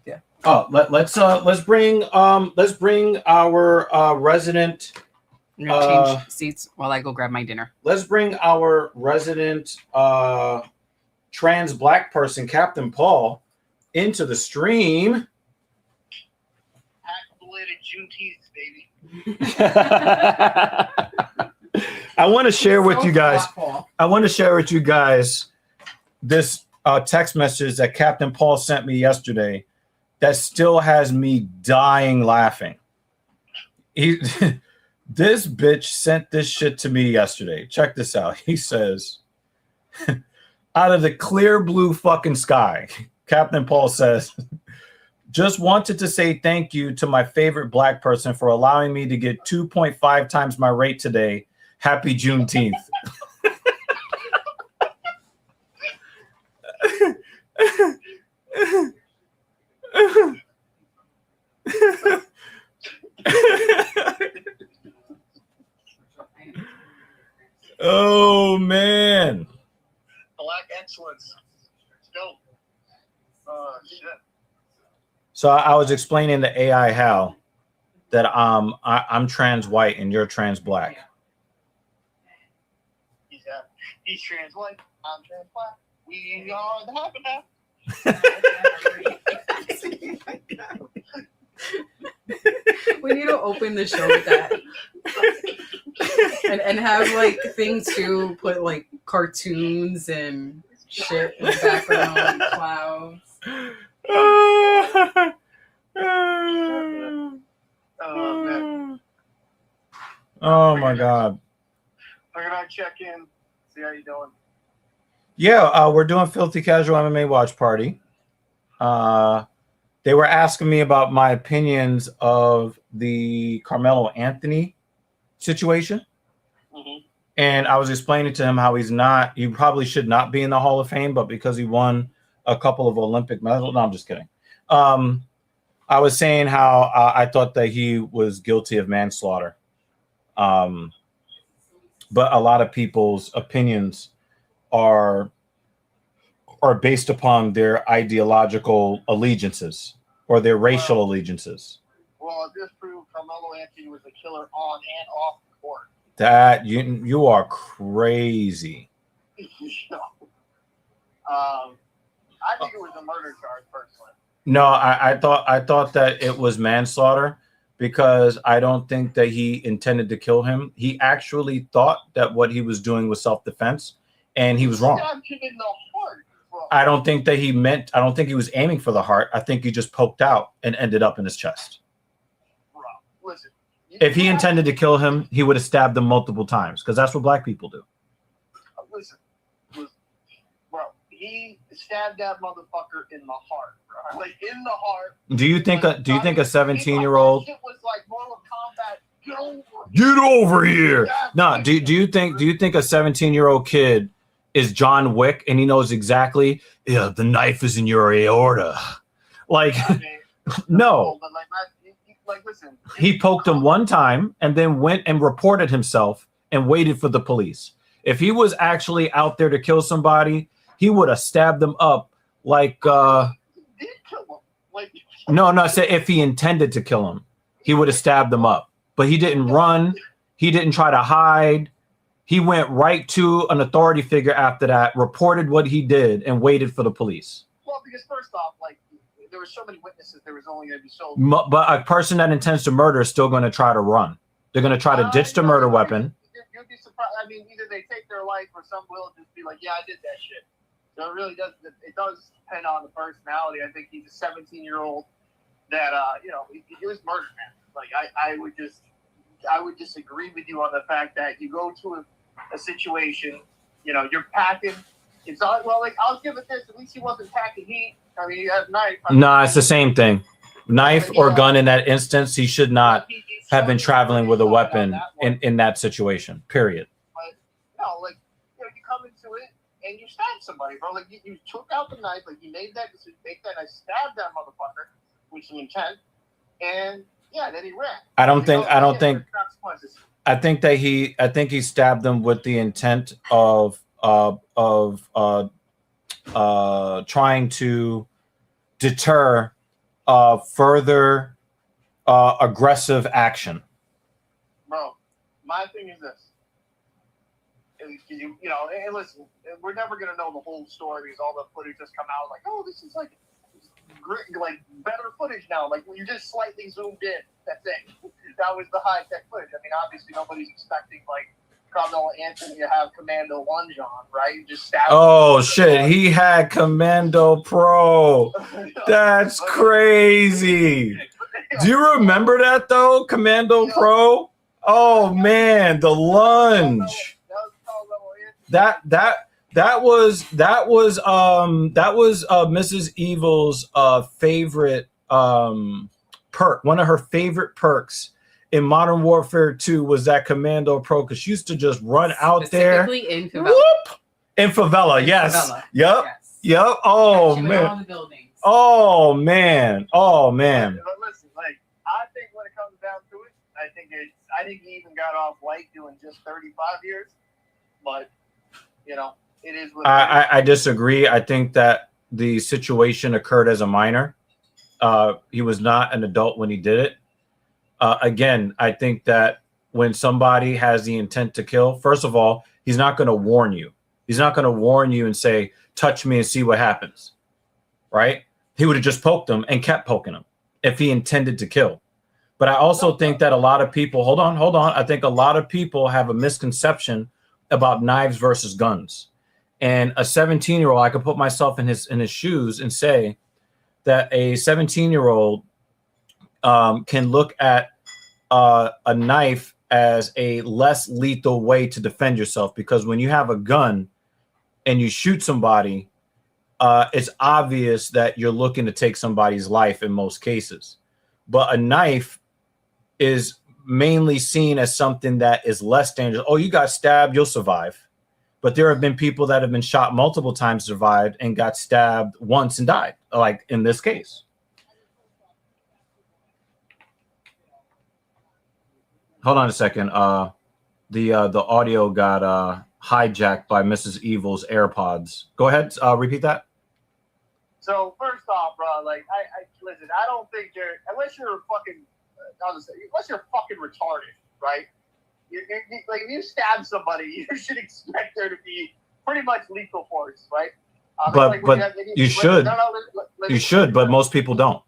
Yeah. Oh, let's bring our resident. I'm gonna change seats while I go grab my dinner. Let's bring our resident trans black person, Captain Paul, into the stream. Happy belated Juneteenth, baby. I want to share with you guys. I want to share with you guys this text message that Captain Paul sent me yesterday that still has me dying laughing. This bitch sent this shit to me yesterday. Check this out. He says, out of the clear blue fucking sky, Captain Paul says, just wanted to say thank you to my favorite black person for allowing me to get 2.5 times my rate today. Happy Juneteenth. Oh man. Black excellence. Dope. Shit. So I was explaining to AI Hal that I'm trans white and you're trans black. He's trans white. I'm trans black. We are the happy now. We need to open the show with that. and have like things to put like cartoons and shit in the background, clouds. Oh man. Oh my God. I'm gonna check in, see how you doing. Yeah, we're doing Filthy Casual MMA Watch Party. They were asking me about my opinions of the Carmelo Anthony situation. And I was explaining to him how he probably should not be in the Hall of Fame, but because he won a couple of Olympic medals. No, I'm just kidding. I was saying how I thought that he was guilty of manslaughter. But a lot of people's opinions are based upon their ideological allegiances or their racial allegiances. Well, this proved Carmelo Anthony was a killer on and off the court. That you are crazy. I think it was a murder charge, personally. No, I thought that it was manslaughter because I don't think that he intended to kill him. He actually thought that what he was doing was self-defense, and he was wrong. Stabbed him in the heart, bro. I don't think he was aiming for the heart. I think he just poked out and ended up in his chest. Bro, listen. If he intended to kill him, he would have stabbed him multiple times because that's what black people do. Listen, bro, he stabbed that motherfucker in the heart, bro. Like in the heart. Do you think a 17-year-old Shit was like Mortal Kombat. Get over here? No, do you think a 17-year-old kid is John Wick and he knows exactly, yeah, the knife is in your aorta? Like, I mean, no. But like, listen. He poked him one time and then went and reported himself and waited for the police. If he was actually out there to kill somebody, he would have stabbed them up like He did kill him. Like, no, I said if he intended to kill him, he would have stabbed them up. But he didn't run. He didn't try to hide. He went right to an authority figure after that, reported what he did, and waited for the police. well, because first off, like, there were so many witnesses, there was only going to be so. But a person that intends to murder is still going to try to run. They're going to try to ditch the murder weapon. You'd be surprised. I mean, either they take their life or some will just be like, yeah, I did that shit. So it really does. It does depend on the personality. I think he's a 17-year-old that, he was murdered, man. Like, I would disagree with you on the fact that you go to a situation, you're packing. It's all, well, like, I'll give it this. At least he wasn't packing heat. I mean, he has knife. No, it's the same thing. Knife or gun in that instance, he should not have been traveling with a weapon in that situation, period. But, no, like, you come into it and you stab somebody, bro. Like, you took out the knife, like, you made that decision, I stabbed that motherfucker with some intent, and, yeah, then he ran. I think he stabbed them with the intent of trying to deter further aggressive action. Bro, my thing is this. And listen, we're never going to know the whole story because all the footage just come out like, oh, this is like great, like better footage now. Like, you just slightly zoomed in. That's it. That was the high-tech footage. I mean, obviously, nobody's expecting, like, Carmelo Anthony to have Commando lunge on, right? Just stab. Oh shit, he had Commando Pro. That's crazy. Do you remember that though? Commando Pro? Oh man, the lunge. That was Mrs. Evil's favorite perk. One of her favorite perks in Modern Warfare 2 was that Commando Pro, because she used to just run out there. In favela. Whoop! In favela, yes. Favela. Yep. Yes. Yep. Oh, She went man. on the buildings. Oh, man. Oh, man. But listen, like, I think when it comes down to it, I think he even got off light doing just 35 years. But, it is what I disagree. I think that the situation occurred as a minor. He was not an adult when he did it. Again, I think that when somebody has the intent to kill, first of all, he's not going to warn you. He's not going to warn you and say, touch me and see what happens. Right? He would have just poked him and kept poking him if he intended to kill. But I also think that a lot of people, hold on. I think a lot of people have a misconception about knives versus guns. And a 17-year-old, I could put myself in his shoes and say that a 17-year-old can look at a knife as a less lethal way to defend yourself, because when you have a gun and you shoot somebody, it's obvious that you're looking to take somebody's life in most cases. But a knife is mainly seen as something that is less dangerous. Oh, you got stabbed, you'll survive. But there have been people that have been shot multiple times, survived, and got stabbed once and died, like in this case. Hold on a second. The audio got hijacked by Mrs. Evil's AirPods. Go ahead, repeat that. So first off, bro, like I listen. I don't think unless you're fucking retarded, right? Like if you stab somebody, you should expect there to be pretty much lethal force, right? But you should. You should, but most people don't.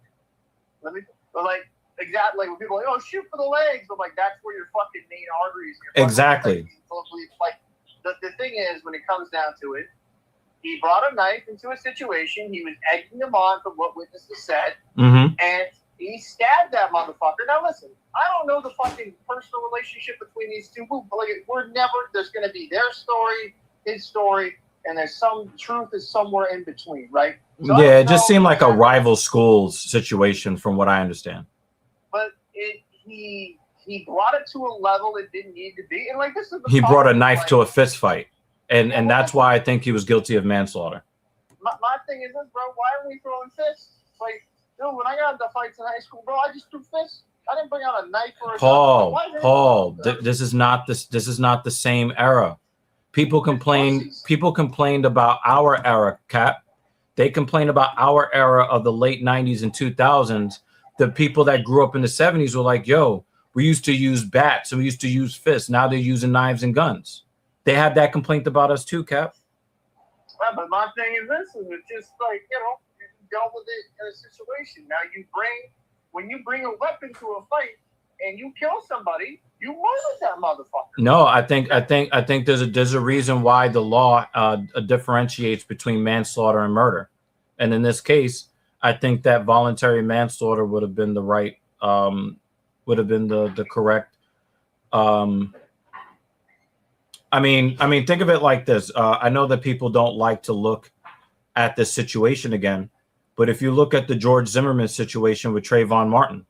Exactly, like when people are like, oh, shoot for the legs, but like that's where your fucking main arteries. Exactly. Like the thing is, when it comes down to it, he brought a knife into a situation. He was egging them on from what witnesses said, and he stabbed that motherfucker. Now listen, I don't know the fucking personal relationship between these two, but like there's going to be their story, his story, and there's some truth is somewhere in between, right? So yeah, it just seemed like a rival schools situation from what I understand. But he brought it to a level it didn't need to be, and like this is he brought a knife to a fist fight, and that's why I think he was guilty of manslaughter. My thing is this, bro. Why are we throwing fists? Like, dude, when I got into fights in high school, bro, I just threw fists. I didn't bring out a knife or a Paul. This is not the same era. People complained about our era, Cap. They complained about our era of the late 90s and 2000s. The people that grew up in the 70s were like, yo, we used to use bats and we used to use fists. Now they're using knives and guns. They had that complaint about us too, Cap. Right, but my thing is this, is it's just like, you dealt with it in a situation. Now when you bring a weapon to a fight and you kill somebody, you murder that motherfucker. No, I think there's a reason why the law differentiates between manslaughter and murder. And in this case, I think that voluntary manslaughter would have been the right, would have been the correct. I mean, think of it like this. I know that people don't like to look at this situation again, but if you look at the George Zimmerman situation with Trayvon Martin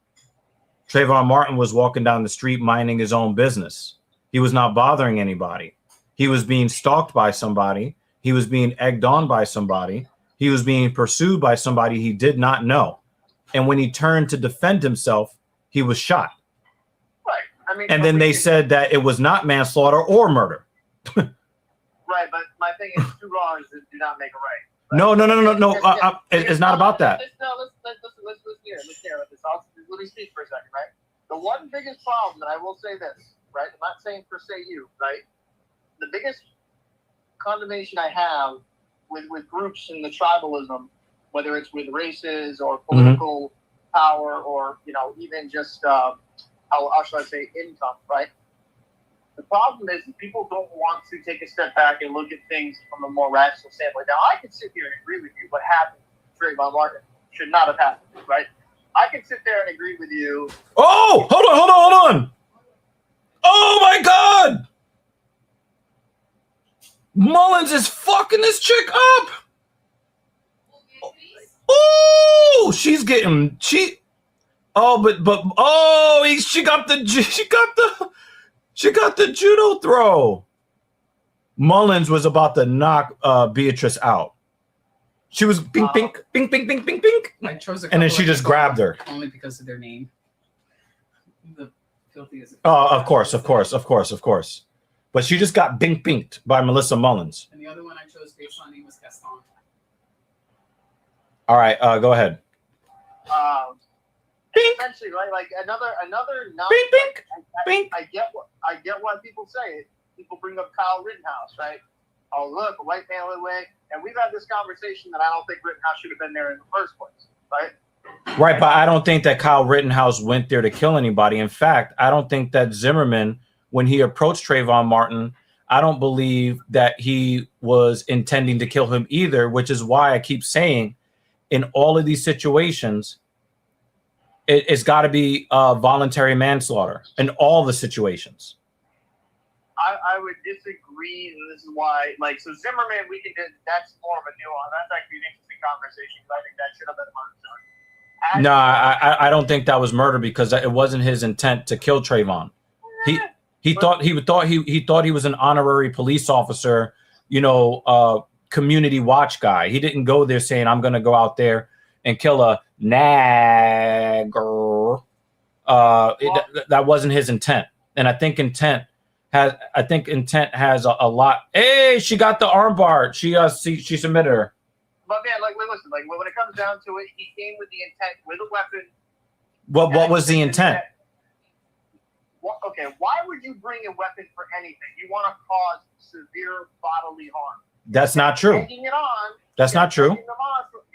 was walking down the street minding his own business. He was not bothering anybody. He was being stalked by somebody. He was being egged on by somebody. He was being pursued by somebody he did not know. And when he turned to defend himself, he was shot. Right. I mean, and then they said that it was not manslaughter or murder. Right, but my thing is, two wrongs do not make a right. No. It's not about that. Let's hear this. Let me speak for a second, right? The one biggest problem, and I will say this, right? I'm not saying per se you, right? The biggest condemnation I have with groups in the tribalism, whether it's with races or political power or, even just, how should I say, income, right? The problem is that people don't want to take a step back and look at things from a more rational standpoint. Now, I can sit here and agree with you what happened to Trayvon Martin should not have happened, right? I can sit there and agree with you. Oh, hold on. Oh, my God. Mullins is fucking this chick up. Oh, she got the judo throw. Mullins was about to knock Beatrice out. She was bing, bing, bing, bing, bing, bing, bing. And then she just grabbed her. Only because of their name. The filthiest. Oh, of course. But she just got bing, binged by Melissa Mullins. And the other one I chose based on name was Gaston. All right, go ahead. Essentially, right? Like another. Bing, bing, bing. I get why people say it. People bring up Kyle Rittenhouse, right? Oh, look, a white man went away, and we've had this conversation that I don't think Rittenhouse should have been there in the first place, right? Right, but I don't think that Kyle Rittenhouse went there to kill anybody. In fact, I don't think that Zimmerman, when he approached Trayvon Martin, I don't believe that he was intending to kill him either, which is why I keep saying in all of these situations, it's got to be voluntary manslaughter in all the situations. I would disagree, and this is why, so Zimmerman, that's more of a nuance. That's actually an interesting conversation, because I think that should have been a murder zone. No, I don't think that was murder because it wasn't his intent to kill Trayvon. He thought he was an honorary police officer, community watch guy. He didn't go there saying I'm going to go out there and kill a nagger. That wasn't his intent, and I think intent has a lot. Hey, she got the armbar. She submitted her. But man, listen, when it comes down to it, he came with the intent with a weapon. What was the intent? Okay, why would you bring a weapon for anything? You want to cause severe bodily harm. That's not true. Hanging it on. That's not true.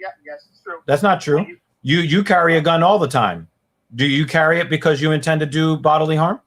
Yes, it's true. That's not true. You carry a gun all the time. Do you carry it because you intend to do bodily harm?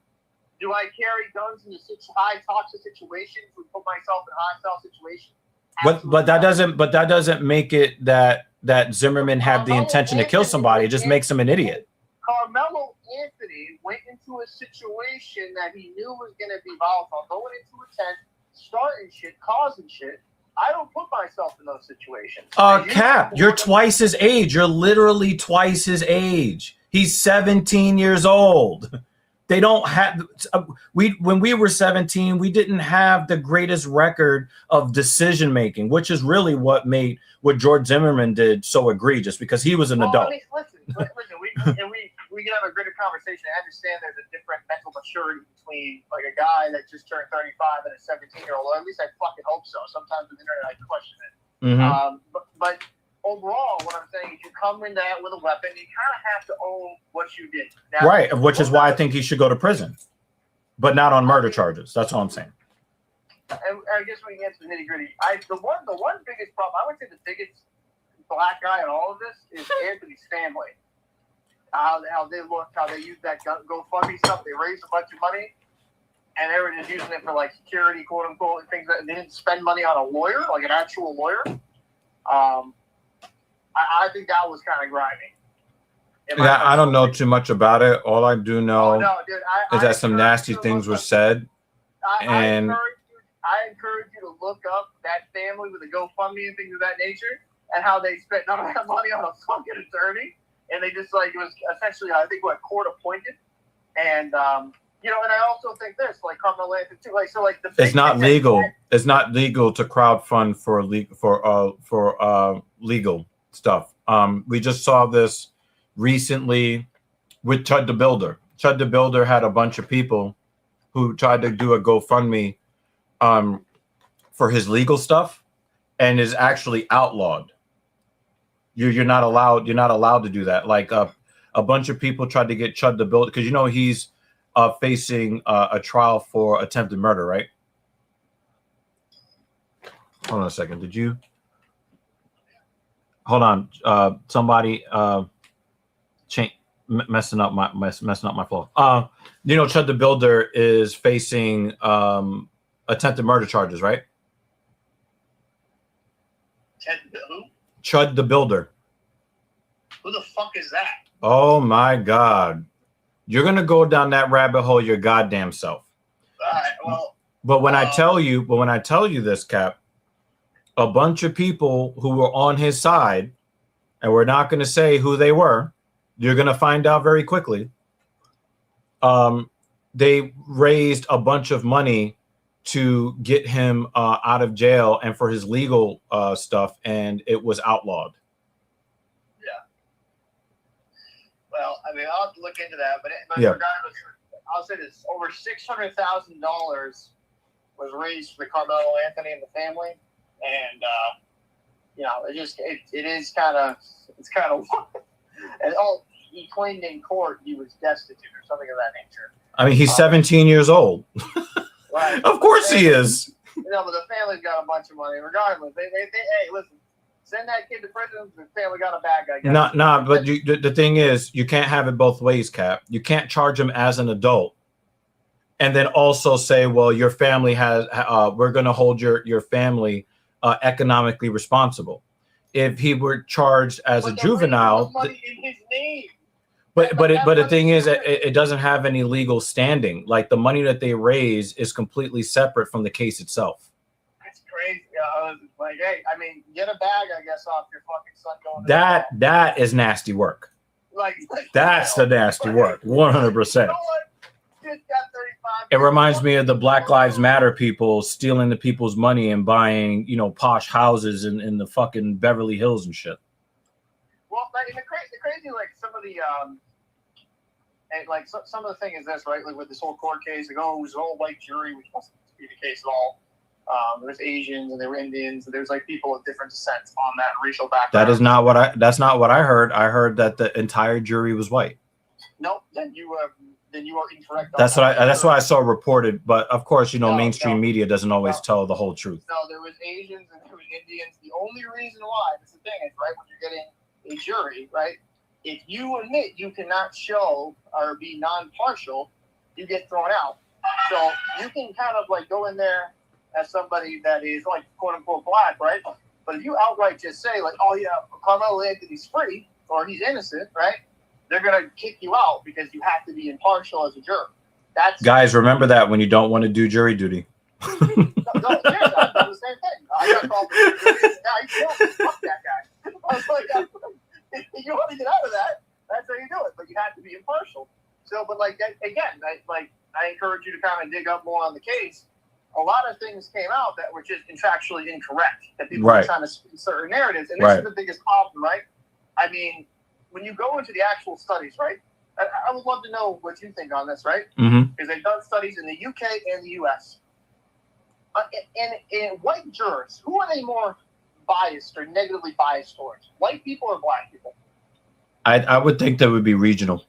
Do I carry guns in high toxic situations? We put myself in hostile situations. But that doesn't make it that Zimmerman had the intention to kill somebody. It just makes him an idiot. Carmelo Anthony went into a situation that he knew was going to be volatile, going into a tent, starting shit, causing shit. I don't put myself in those situations. Cap, you're twice his age. You're literally twice his age. He's 17 years old. They don't have when we were 17, we didn't have the greatest record of decision making, which is really what made what George Zimmerman did so egregious because he was an adult. Listen, we can have a greater conversation. I understand there's a different mental maturity between like a guy that just turned 35 and a 17-year-old. Or at least I fucking hope so. Sometimes with the internet I question it. Mm-hmm. But overall, what I'm saying is you come into that with a weapon, you kind of have to own what you did. Now, right, which is why I think he should go to prison, but not on murder charges. That's all I'm saying. And I guess we can get to the nitty gritty. The one biggest problem, I would say the biggest black guy in all of this is Anthony's family. How they looked, how they used that GoFundMe stuff. They raised a bunch of money, and they were just using it for like security, quote unquote, and things that they didn't spend money on a lawyer, like an actual lawyer. I think that was kind of grimy. Yeah, I don't know too much about it. All I do know is that some nasty things were said. I encourage you to look up that family with a GoFundMe and things of that nature, and how they spent none of that money on a fucking attorney, and they just it was essentially court appointed, and and I also think this Carmelo Anthony too, it's not legal. It's not legal to crowdfund for legal stuff. We just saw this recently with Chud the Builder. Chud the Builder had a bunch of people who tried to do a GoFundMe for his legal stuff, and is actually outlawed. You're not allowed to do that. Like a bunch of people tried to get Chud the Builder because he's facing a trial for attempted murder, right? Hold on a second. Did you? Hold on. Somebody messing up my flow. Chud the Builder is facing attempted murder charges, right? Who? Chud the Builder. Who the fuck is that? Oh my God. You're gonna go down that rabbit hole your goddamn self. But when I tell you this, Cap, a bunch of people who were on his side, and we're not going to say who they were, you're going to find out very quickly. They raised a bunch of money to get him out of jail and for his legal stuff, and it was outlawed. Yeah. Well, I mean, I'll have to look into that, but regardless, I'll say this: over $600,000 was raised for Carmelo Anthony and the family. And it is kind of and he claimed in court he was destitute or something of that nature. I mean, he's 17 years old. Right. Of course he is. But the family's got a bunch of money. Regardless, they hey, listen, send that kid to prison. The family got a bad guy. But the thing is, you can't have it both ways, Cap. You can't charge him as an adult and then also say, well, your family has we're going to hold your family economically responsible. If he were charged as a juvenile, money in his name. but the thing is, it doesn't have any legal standing. Like the money that they raise is completely separate from the case itself. That's crazy. Hey, I mean, get a bag, I guess, off your fucking son going. That is nasty work. Like That's the nasty work, 100%. You know what? Just got 35. It reminds me of the Black Lives Matter people stealing the people's money and buying, posh houses in the fucking Beverly Hills and shit. Well, like, the crazy, like some of the and like some of the thing is this, right? Like with this whole court case, like, oh, it was an all white jury, which wasn't be the case at all. There was Asians and there were Indians, and there was like people of different descents on that racial background. That's not what I heard. I heard that the entire jury was white. Nope, then you are incorrect. That's what I saw reported. But of course, mainstream media doesn't always tell the whole truth. No, there was Asians and there was Indians. The only reason why, this is the thing, is right when you're getting a jury, right? If you admit you cannot show or be non-partial, you get thrown out. So you can kind of like go in there as somebody that is like quote unquote black, right? But if you outright just say like, oh yeah, Carmelo Anthony's free or he's innocent, right? They're gonna kick you out because you have to be impartial as a juror. Guys, remember that when you don't want to do jury duty. No, seriously, I've done the same thing. I got called fuck that guy. I was like, if you want to get out of that, that's how you do it. But you have to be impartial. So, but like again, I encourage you to kind of dig up more on the case. A lot of things came out that were just contractually incorrect. That people were trying to spin certain narratives, and this is the biggest problem, right? I mean, when you go into the actual studies, right? I would love to know what you think on this, right? Because they've done studies in the UK and the US. And white jurors, who are they more biased or negatively biased towards? White people or black people? I would think that would be regional.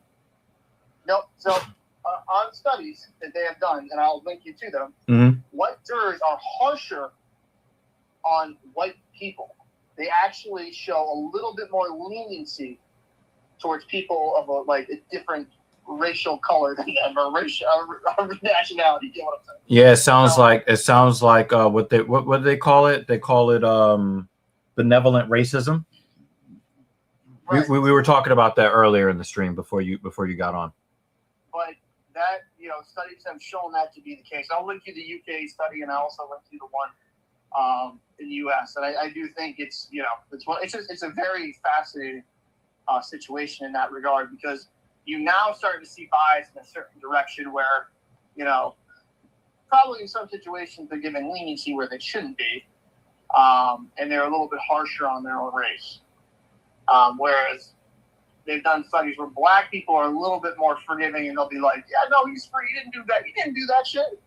No, so on studies that they have done, and I'll link you to them, white jurors are harsher on white people. They actually show a little bit more leniency towards people of a different racial color than them, or nationality. You know what I'm saying? Yeah, it sounds like what do they call it? They call it benevolent racism. Right. We were talking about that earlier in the stream before you got on. But that studies have shown that to be the case. I'll link you the UK study, and I also link you the one in the US. And I do think it's it's a very fascinating situation in that regard, because you now start to see bias in a certain direction where, probably in some situations they're given leniency where they shouldn't be, and they're a little bit harsher on their own race. Whereas they've done studies where black people are a little bit more forgiving, and they'll be like, yeah, no, he's free. He didn't do that. He didn't do that shit.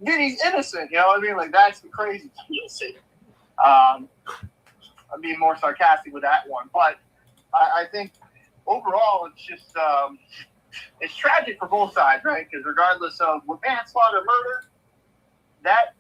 Dude, he's innocent. You know what I mean? Like, that's the crazy thing to see. I'm being more sarcastic with that one. But I think overall, it's just it's tragic for both sides, right? Because regardless of what manslaughter, murder, that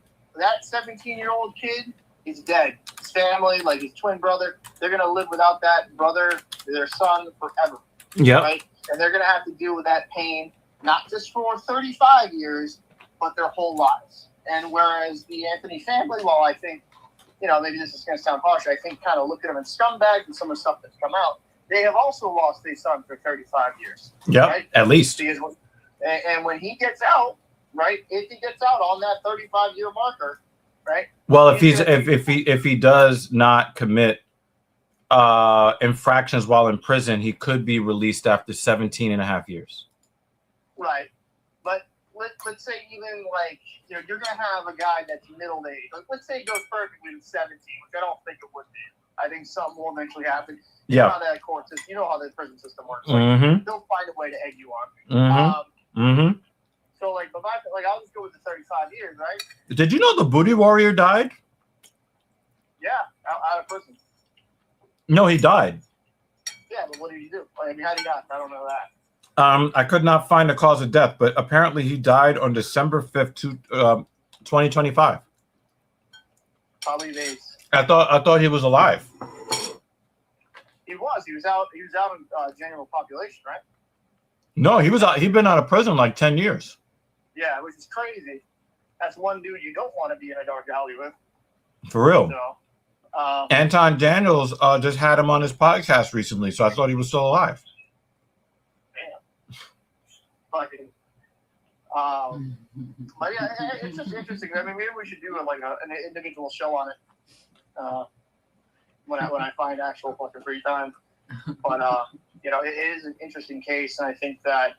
17-year-old kid is dead. His family, like his twin brother, they're gonna live without that brother, their son, forever. Yeah. Right? And they're gonna have to deal with that pain, not just for 35 years, but their whole lives. And whereas the Anthony family, while I think, maybe this is gonna sound harsh, I think kind of look at them as scumbags and some of the stuff that's come out. They have also lost their son for 35 years. Yeah, right? At least. And when he gets out, right? If he gets out on that 35-year marker, right? Well, if he does not commit infractions while in prison, he could be released after 17 and a half years. Right, but let's say even like you're gonna have a guy that's middle age. Like, let's say he goes perfectly to 17, which I don't think it would be. I think something will eventually happen. You know how that court system, how the prison system works. Like, they'll find a way to egg you on. So like, I'll just go with the 35 years, right? Did you know the Booty Warrior died? Yeah, out of prison. No, he died. Yeah, but what did he do? I mean, how did he die? I don't know that. I could not find the cause of death, but apparently he died on December 5th, 2025. Probably days. I thought he was alive. He was out in general population, right? No, he was out. He'd been out of prison like 10 years. Yeah, which is crazy. That's one dude you don't want to be in a dark alley with. For real. So, Anton Daniels just had him on his podcast recently, so I thought he was still alive. Damn. Fucking. But yeah, it's just interesting. I mean, maybe we should do an individual show on it when I find actual fucking free time. But you know, it is an interesting case, and I think that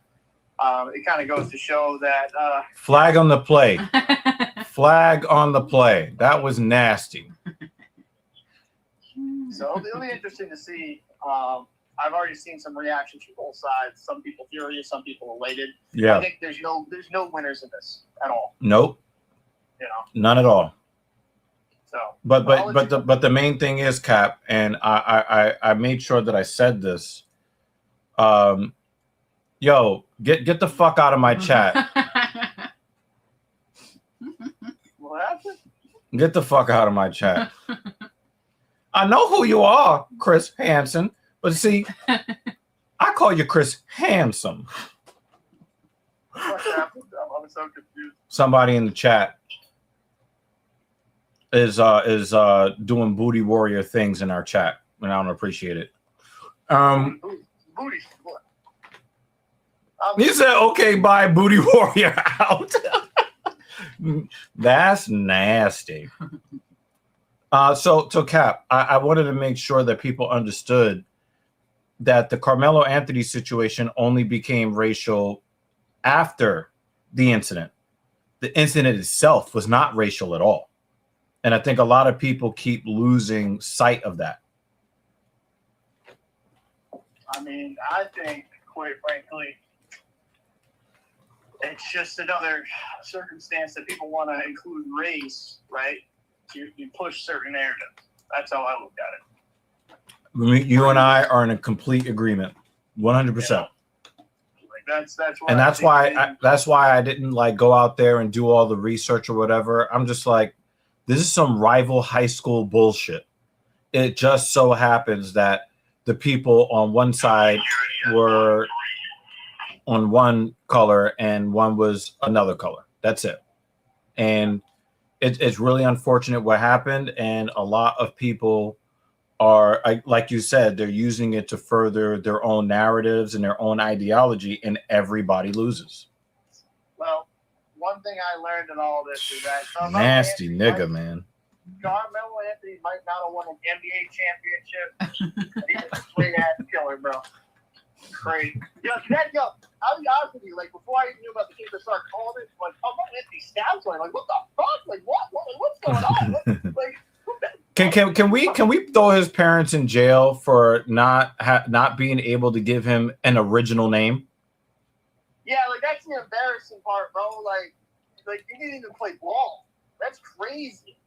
it kind of goes to show that flag on the play. Flag on the play. That was nasty. So it'll be interesting to see. I've already seen some reactions from both sides. Some people furious, some people elated. Yeah. I think there's no winners in this at all. Nope. You know, none at all. So, but the main thing is, Cap, and I made sure that I said this. Yo, get the fuck out of my chat. What happened? Get the fuck out of my chat. I know who you are, Chris Hansen, but see, I call you Chris Handsome. What happened? I'm so confused. Somebody in the chat is doing booty warrior things in our chat, and I don't appreciate it. Booty. He said, "Okay, bye, booty warrior out." That's nasty. So Cap, I wanted to make sure that people understood that the Carmelo Anthony situation only became racial after the incident. The incident itself was not racial at all. And I think a lot of people keep losing sight of that. I mean, I think, quite frankly, it's just another circumstance that people want to include race, right? You push certain narratives. That's how I look at it. You and I are in a complete agreement, 100%. Yeah. Like that's why I didn't like go out there and do all the research or whatever. I'm just like, this is some rival high school bullshit. It just so happens that the people on one side were on one color and one was another color. That's it. And it's really unfortunate what happened. And a lot of people are, like you said, they're using it to further their own narratives and their own ideology, and everybody loses. Well, one thing I learned in all this is that nasty nigga, man. Carmelo Anthony might not have won an NBA championship. He's a straight ass killer, bro. Crazy. I'll be honest with you. Like, before I even knew about the case, I started calling it. Like, Carmelo Anthony stabs me. Like, what the fuck? Like, what's going on? Can we throw his parents in jail for not being able to give him an original name? Yeah, like that's the embarrassing part, bro. Like you didn't even play ball. That's crazy.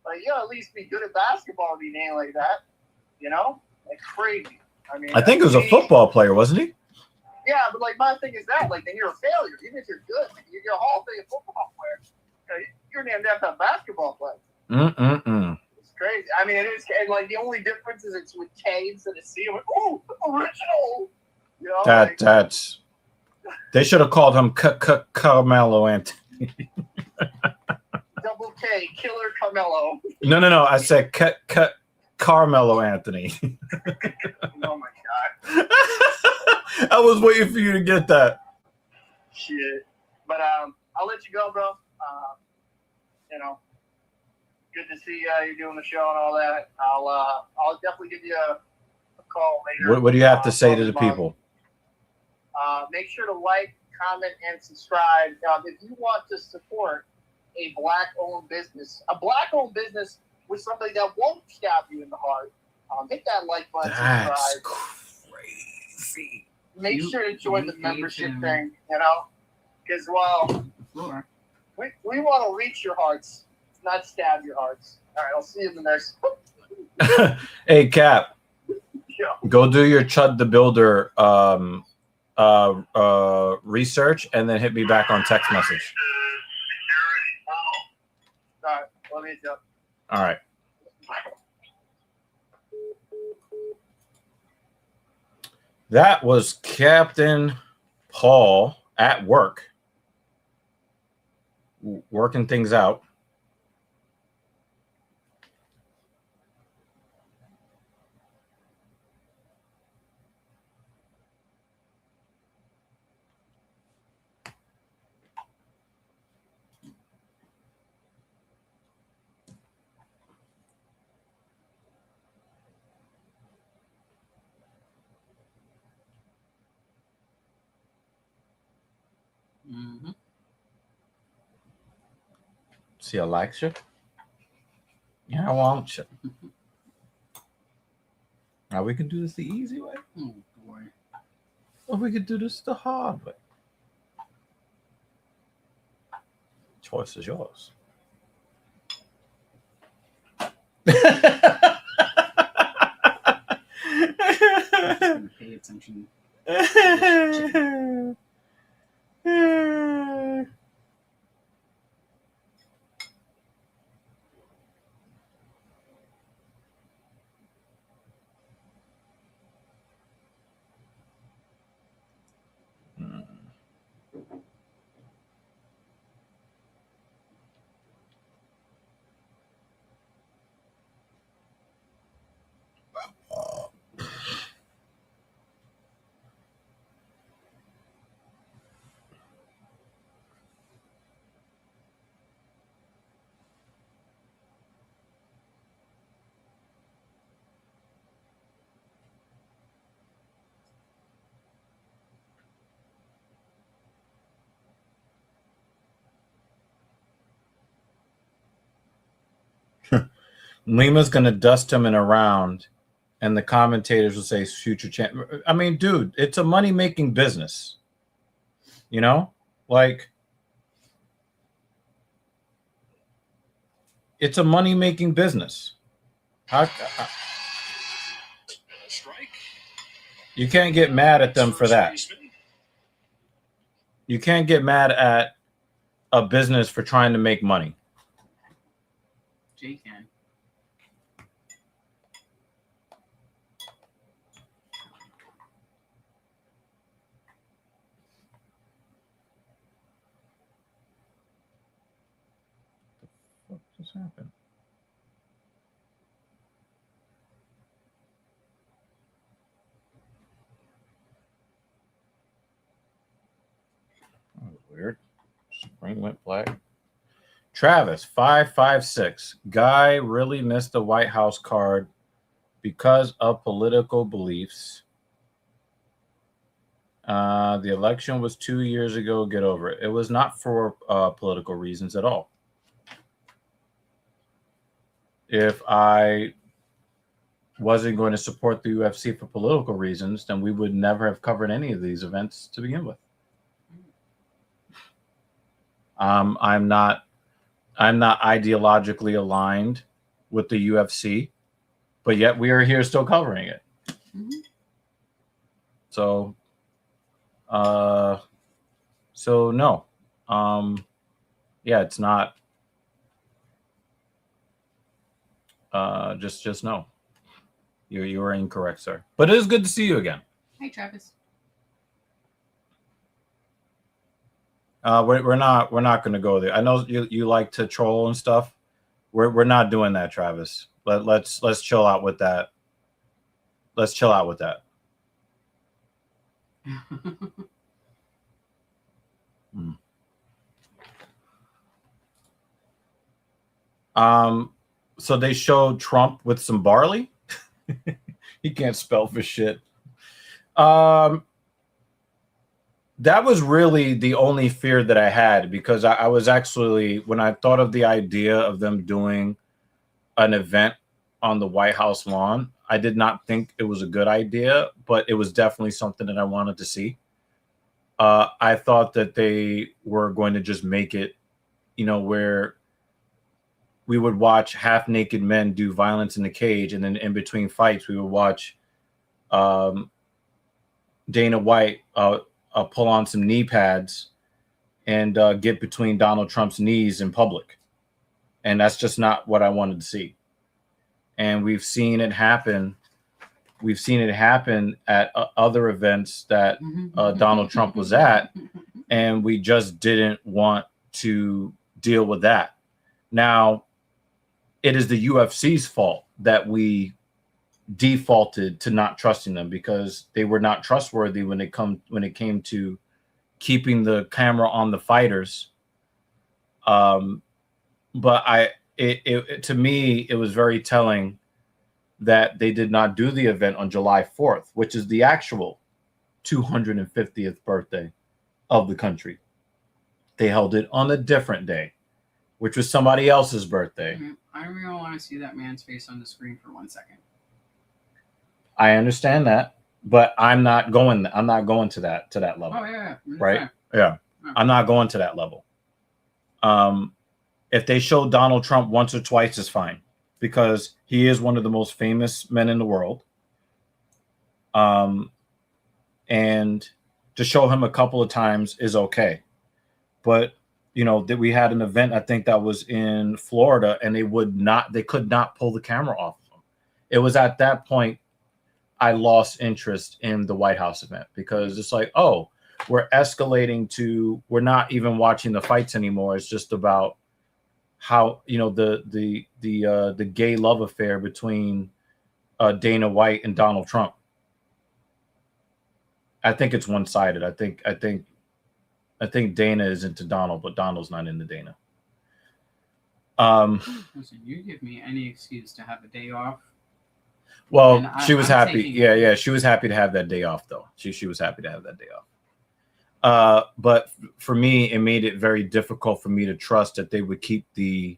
Like, you gotta at least be good at basketball to be named like that. You know? Like, crazy. I mean, I think it was a football player, wasn't he? Yeah, but like my thing is that, like, then you're a failure. Even if you're good, like, you're a Hall of Fame football player. You're named after a basketball player. It's crazy. I mean, it is, and like the only difference is it's with K instead of C. I'm like, oh, original. You know, that's. They should have called him Carmelo Anthony. Double K, Killer Carmelo. No. I said Carmelo Anthony. Oh my god. I was waiting for you to get that. Shit. But I'll let you go, bro. You know, good to see you doing the show and all that. I'll definitely give you a call later. What do you have to say to the people? Make sure to like, comment, and subscribe. If you want to support a black-owned business with somebody that won't stab you in the heart, hit that like button. That's subscribe. Crazy. Make sure to join the membership thing, you know, because, well, we want to reach your hearts, not stab your hearts. All right, I'll see you in the next. Hey, Cap. Yeah. Go do your Chud the Builder research, and then hit me back on text message. All right, let me jump. All right. That was Captain Paul at work, working things out. Mm-hmm. See, I like you. Yeah, I want you. Now we can do this the easy way, Oh boy. or we could do this the hard way. Choice is yours. Pay attention. Lima's gonna dust him in a round, and the commentators will say future champ. I mean, dude, it's a money-making business. You know, like it's a money-making business. You can't get mad at them for that. You can't get mad at a business for trying to make money. Jay can. What just happened? That was weird. Screen went black. Travis 556. Guy really missed the White House card because of political beliefs. The election was 2 years ago. Get over it. It was not for political reasons at all. If I wasn't going to support the UFC for political reasons, then we would never have covered any of these events to begin with. I'm not ideologically aligned with the UFC, but yet we are here still covering it. Mm-hmm. So no. Yeah, it's not. Just no. You are incorrect, sir. But it is good to see you again. Hey, Travis. We're not going to go there. I know you like to troll and stuff. We're not doing that, Travis. Let's chill out with that. Let's chill out with that. So they showed Trump with some barley. He can't spell for shit. That was really the only fear that I had, because I was actually, when I thought of the idea of them doing an event on the White House lawn, I did not think it was a good idea, but it was definitely something that I wanted to see. I thought that they were going to just make it, where we would watch half-naked men do violence in the cage, and then in between fights, we would watch Dana White pull on some knee pads and get between Donald Trump's knees in public. And that's just not what I wanted to see. And we've seen it happen. We've seen it happen at other events that Donald Trump was at, and we just didn't want to deal with that. Now, it is the UFC's fault that we defaulted to not trusting them, because they were not trustworthy when it came to keeping the camera on the fighters. But to me, it was very telling that they did not do the event on July 4th, which is the actual 250th birthday of the country. They held it on a different day, which was somebody else's birthday. I don't really want to see that man's face on the screen for 1 second. I understand that, but I'm not going to that level. Oh yeah, right? Yeah, I'm not going to that level. If they show Donald Trump once or twice is fine, because he is one of the most famous men in the world. And to show him a couple of times is okay. But that we had an event, I think that was in Florida, and they could not pull the camera off of him. It was at that point I lost interest in the White House event, because it's like, oh, we're escalating to, we're not even watching the fights anymore. It's just about how, the gay love affair between Dana White and Donald Trump. I think it's one-sided. I think Dana is into Donald, but Donald's not into Dana. Listen, you give me any excuse to have a day off. Well, she was happy. Yeah. She was happy to have that day off, though. She was happy to have that day off. But for me, it made it very difficult for me to trust that they would keep the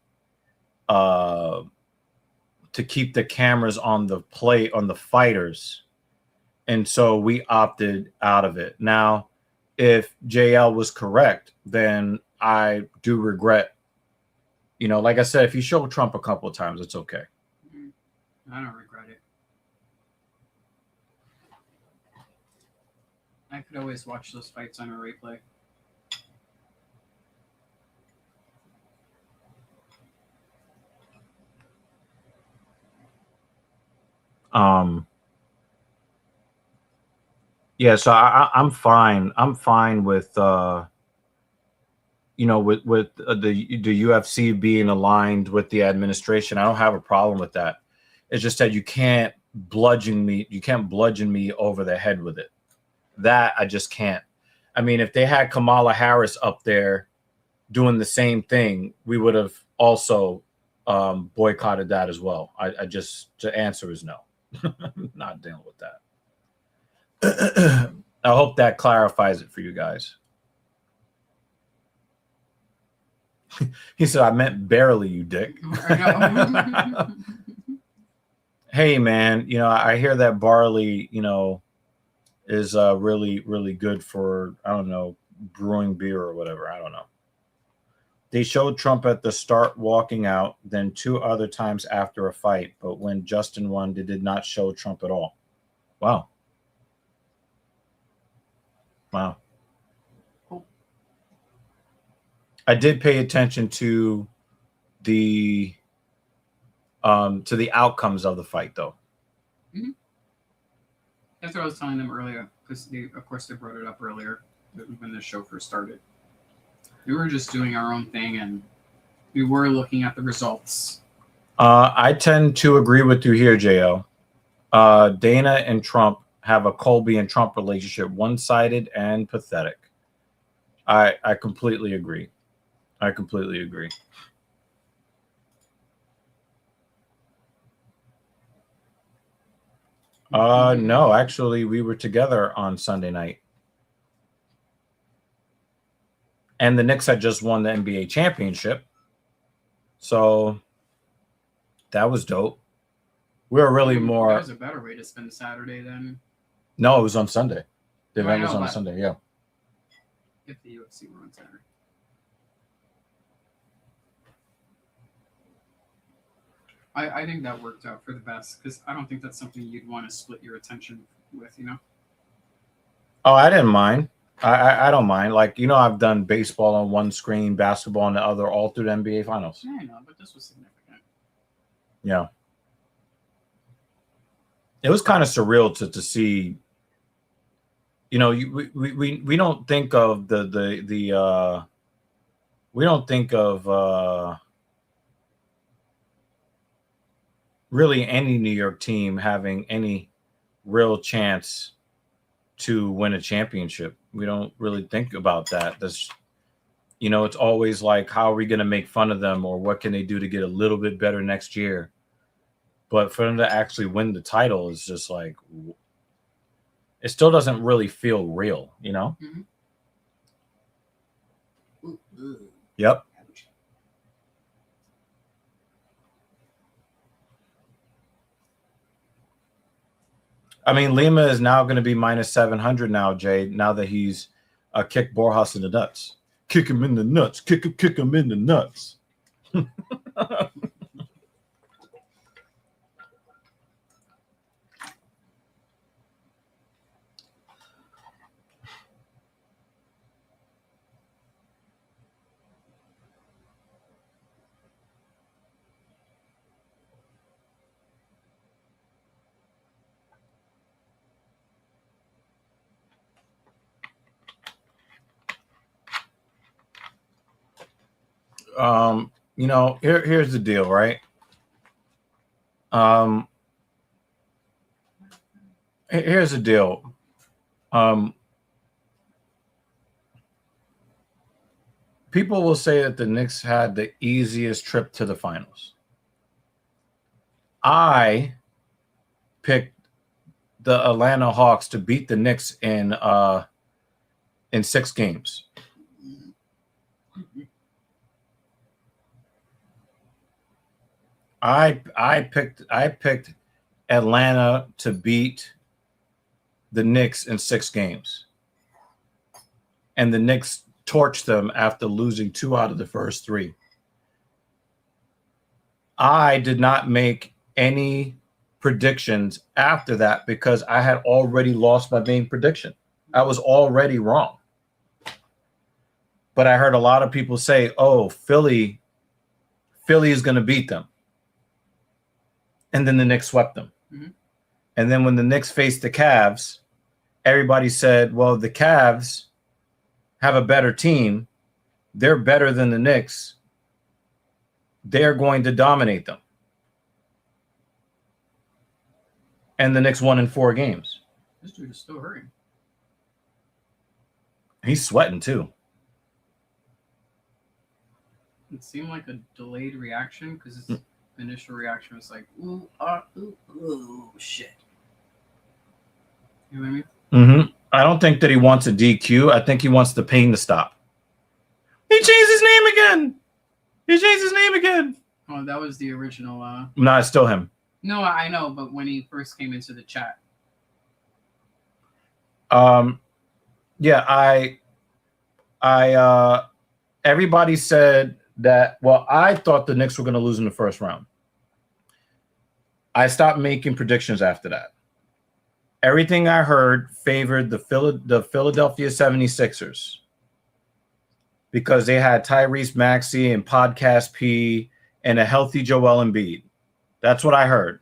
cameras on the fighters. And so we opted out of it. Now, if JL was correct, then I do regret, like I said, if you show Trump a couple of times, it's okay. I don't regret it. I could always watch those fights on a replay. Yeah, so I'm fine. I'm fine with with the UFC being aligned with the administration. I don't have a problem with that. It's just that you can't bludgeon me over the head with it. That I just can't. I mean, if they had Kamala Harris up there doing the same thing, we would have also boycotted that as well. The answer is no. I'm not dealing with that. I hope that clarifies it for you guys. He said, I meant barely, you dick. Hey, man, I hear that barley, is really, really good for, I don't know, brewing beer or whatever. I don't know. They showed Trump at the start walking out, then 2 other times after a fight. But when Justin won, they did not show Trump at all. Wow. Wow. Cool. I did pay attention to the outcomes of the fight, though. Mm-hmm. That's what I was telling them earlier, because of course they brought it up earlier when the show first started. We were just doing our own thing, and we were looking at the results. I tend to agree with you here, JL. Dana and Trump have a Colby and Trump relationship, one-sided and pathetic. I completely agree. No, actually, we were together on Sunday night. And the Knicks had just won the NBA championship. So that was dope. We were really more... That was a better way to spend Saturday than... No, it was on Sunday. The event was on Sunday, yeah. If the UFC were on Saturday. I think that worked out for the best, because I don't think that's something you'd want to split your attention with, Oh, I didn't mind. I don't mind. Like, I've done baseball on one screen, basketball on the other, all through the NBA Finals. Yeah, I know, but this was significant. Yeah. It was kind of surreal to see. We don't think of we don't think of really any New York team having any real chance to win a championship. We don't really think about that. That's, it's always like, how are we going to make fun of them, or what can they do to get a little bit better next year? But for them to actually win the title is just like, it still doesn't really feel real, Mm-hmm. Yep. I mean, Lima is now going to be minus 700 now, Jay, now that he's kicked Borjas in the nuts. Kick him in the nuts. Kick him in the nuts. You know, here's the deal, right? Here's the deal. People will say that the Knicks had the easiest trip to the finals. I picked the Atlanta Hawks to beat the Knicks in 6 games. I picked Atlanta to beat the Knicks in 6 games. And the Knicks torched them after losing 2 out of the first 3. I did not make any predictions after that because I had already lost my main prediction. I was already wrong. But I heard a lot of people say, oh, Philly is going to beat them. And then the Knicks swept them. Mm-hmm. And then when the Knicks faced the Cavs, everybody said, well, the Cavs have a better team. They're better than the Knicks. They're going to dominate them. And the Knicks won in 4 games. This dude is still hurting. He's sweating too. It seemed like a delayed reaction because his initial reaction was like, ooh, shit. You know what I mean? Mm-hmm. I don't think that he wants a DQ. I think he wants the pain to stop. He changed his name again. Oh, that was the original. No, it's still him. No, I know, but when he first came into the chat. Yeah, I everybody said that, well, I thought the Knicks were going to lose in the first round. I stopped making predictions after that. Everything I heard favored the Philadelphia 76ers because they had Tyrese Maxey and Podcast P and a healthy Joel Embiid. That's what I heard.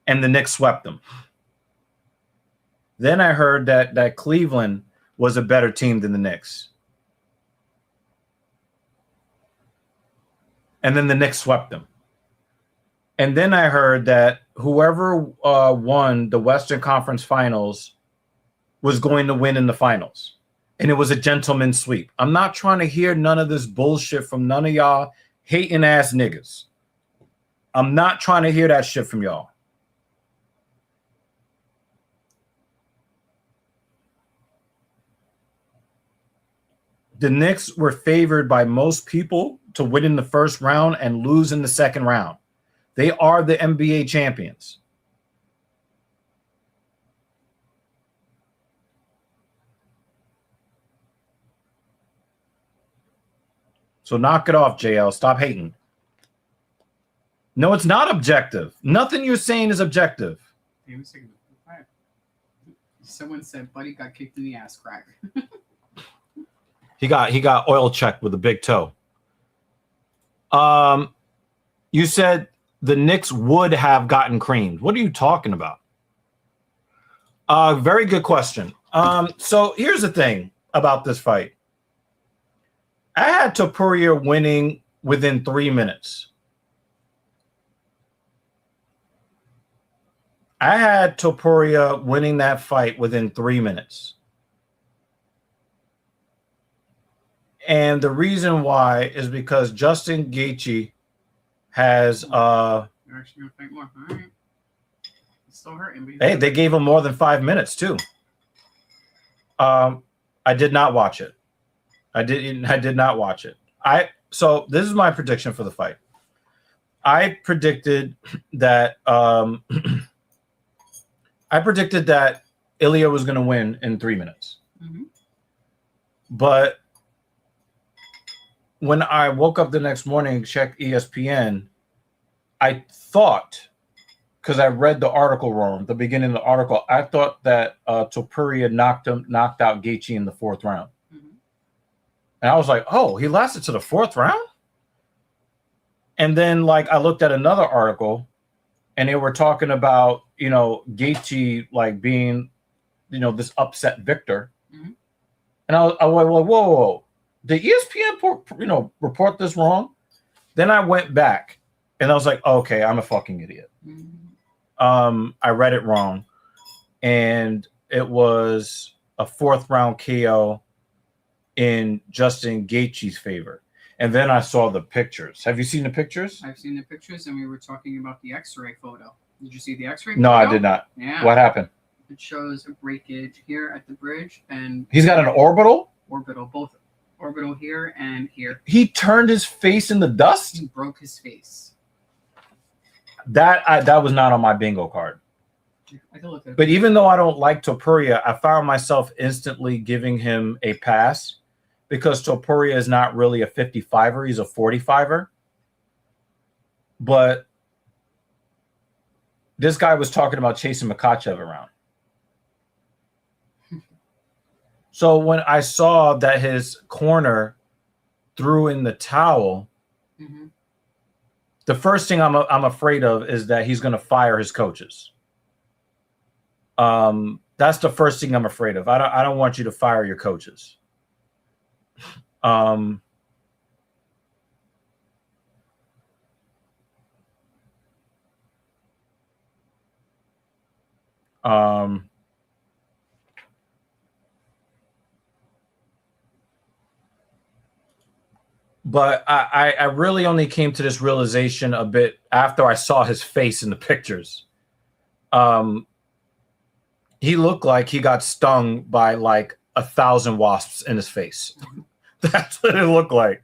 And the Knicks swept them. Then I heard that Cleveland was a better team than the Knicks. And then the Knicks swept them. And then I heard that whoever won the Western Conference Finals was going to win in the finals. And it was a gentleman's sweep. I'm not trying to hear none of this bullshit from none of y'all hating ass niggas. I'm not trying to hear that shit from y'all. The Knicks were favored by most people to win in the first round and lose in the second round. They are the NBA champions. So knock it off, JL. Stop hating. No, it's not objective. Nothing you're saying is objective. Someone said Buddy got kicked in the ass crack. He got oil checked with a big toe. You said the Knicks would have gotten creamed. What are you talking about? Very good question. So here's the thing about this fight. I had Topuria winning within 3 minutes. I had Topuria winning that fight within 3 minutes. And the reason why is because Justin Gaethje has You're actually gonna fight more. All right. It's still hurting. Hey, they gave him more than 5 minutes too. I did not watch it. I did not watch it. So this is my prediction for the fight. I predicted that Ilya was going to win in 3 minutes. Mm-hmm. But when I woke up the next morning and checked ESPN, I thought, because I read the article wrong, the beginning of the article, I thought that Topuria knocked out Gaethje in the 4th round. Mm-hmm. And I was like, oh, he lasted to the 4th round? And then, like, I looked at another article, and they were talking about, Gaethje, like, being, this upset victor. Mm-hmm. And I was like, whoa. Did ESPN, report this wrong? Then I went back, and I was like, okay, I'm a fucking idiot. Mm-hmm. I read it wrong, and it was a 4th round KO in Justin Gaethje's favor. And then I saw the pictures. Have you seen the pictures? I've seen the pictures, and we were talking about the X-ray photo. Did you see the X-ray? No, photo? I did not. Yeah. What happened? It shows a breakage here at the bridge, and He's got an orbital. Both orbital here and here. He turned his face in the dust. He broke his face. That was not on my bingo card. I can look at it. But even though I don't like Topuria, I found myself instantly giving him a pass because Topuria is not really a 55er; he's a 45er. But this guy was talking about chasing Makhachev around. So when I saw that his corner threw in the towel, Mm-hmm. the first thing I'm afraid of is that he's going to fire his coaches. That's the first thing I'm afraid of. I don't want you to fire your coaches. But I really only came to this realization a bit after I saw his face in the pictures. He looked like he got stung by like 1,000 wasps in his face. That's what it looked like.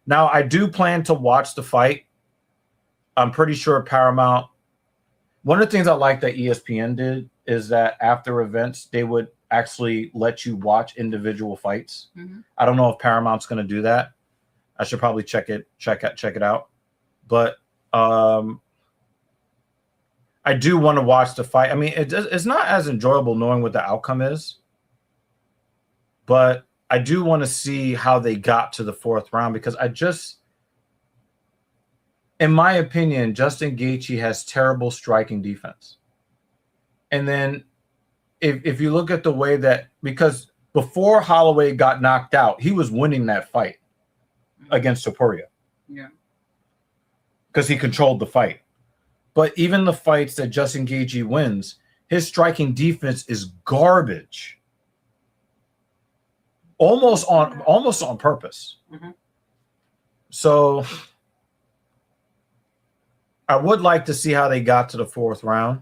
Now, I do plan to watch the fight. I'm pretty sure Paramount. One of the things I like that ESPN did is that after events, they would actually let you watch individual fights. Mm-hmm. I don't know if Paramount's going to do that. I should probably check it out. But I do want to watch the fight. I mean, it's not as enjoyable knowing what the outcome is, but I do want to see how they got to the 4th round because in my opinion, Justin Gaethje has terrible striking defense. And then if you look at the way that, because before Holloway got knocked out, he was winning that fight against Topuria. Yeah. Because he controlled the fight. But even the fights that Justin Gaethje wins, his striking defense is garbage. Almost on purpose. Mm-hmm. So I would like to see how they got to the 4th round.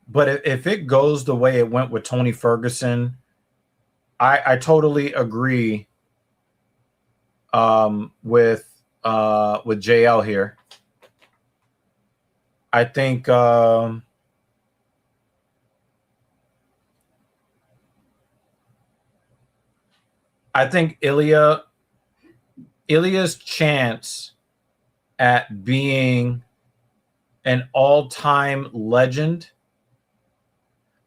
But if it goes the way it went with Tony Ferguson, I totally agree with JL here. I think Ilya's chance at being an all-time legend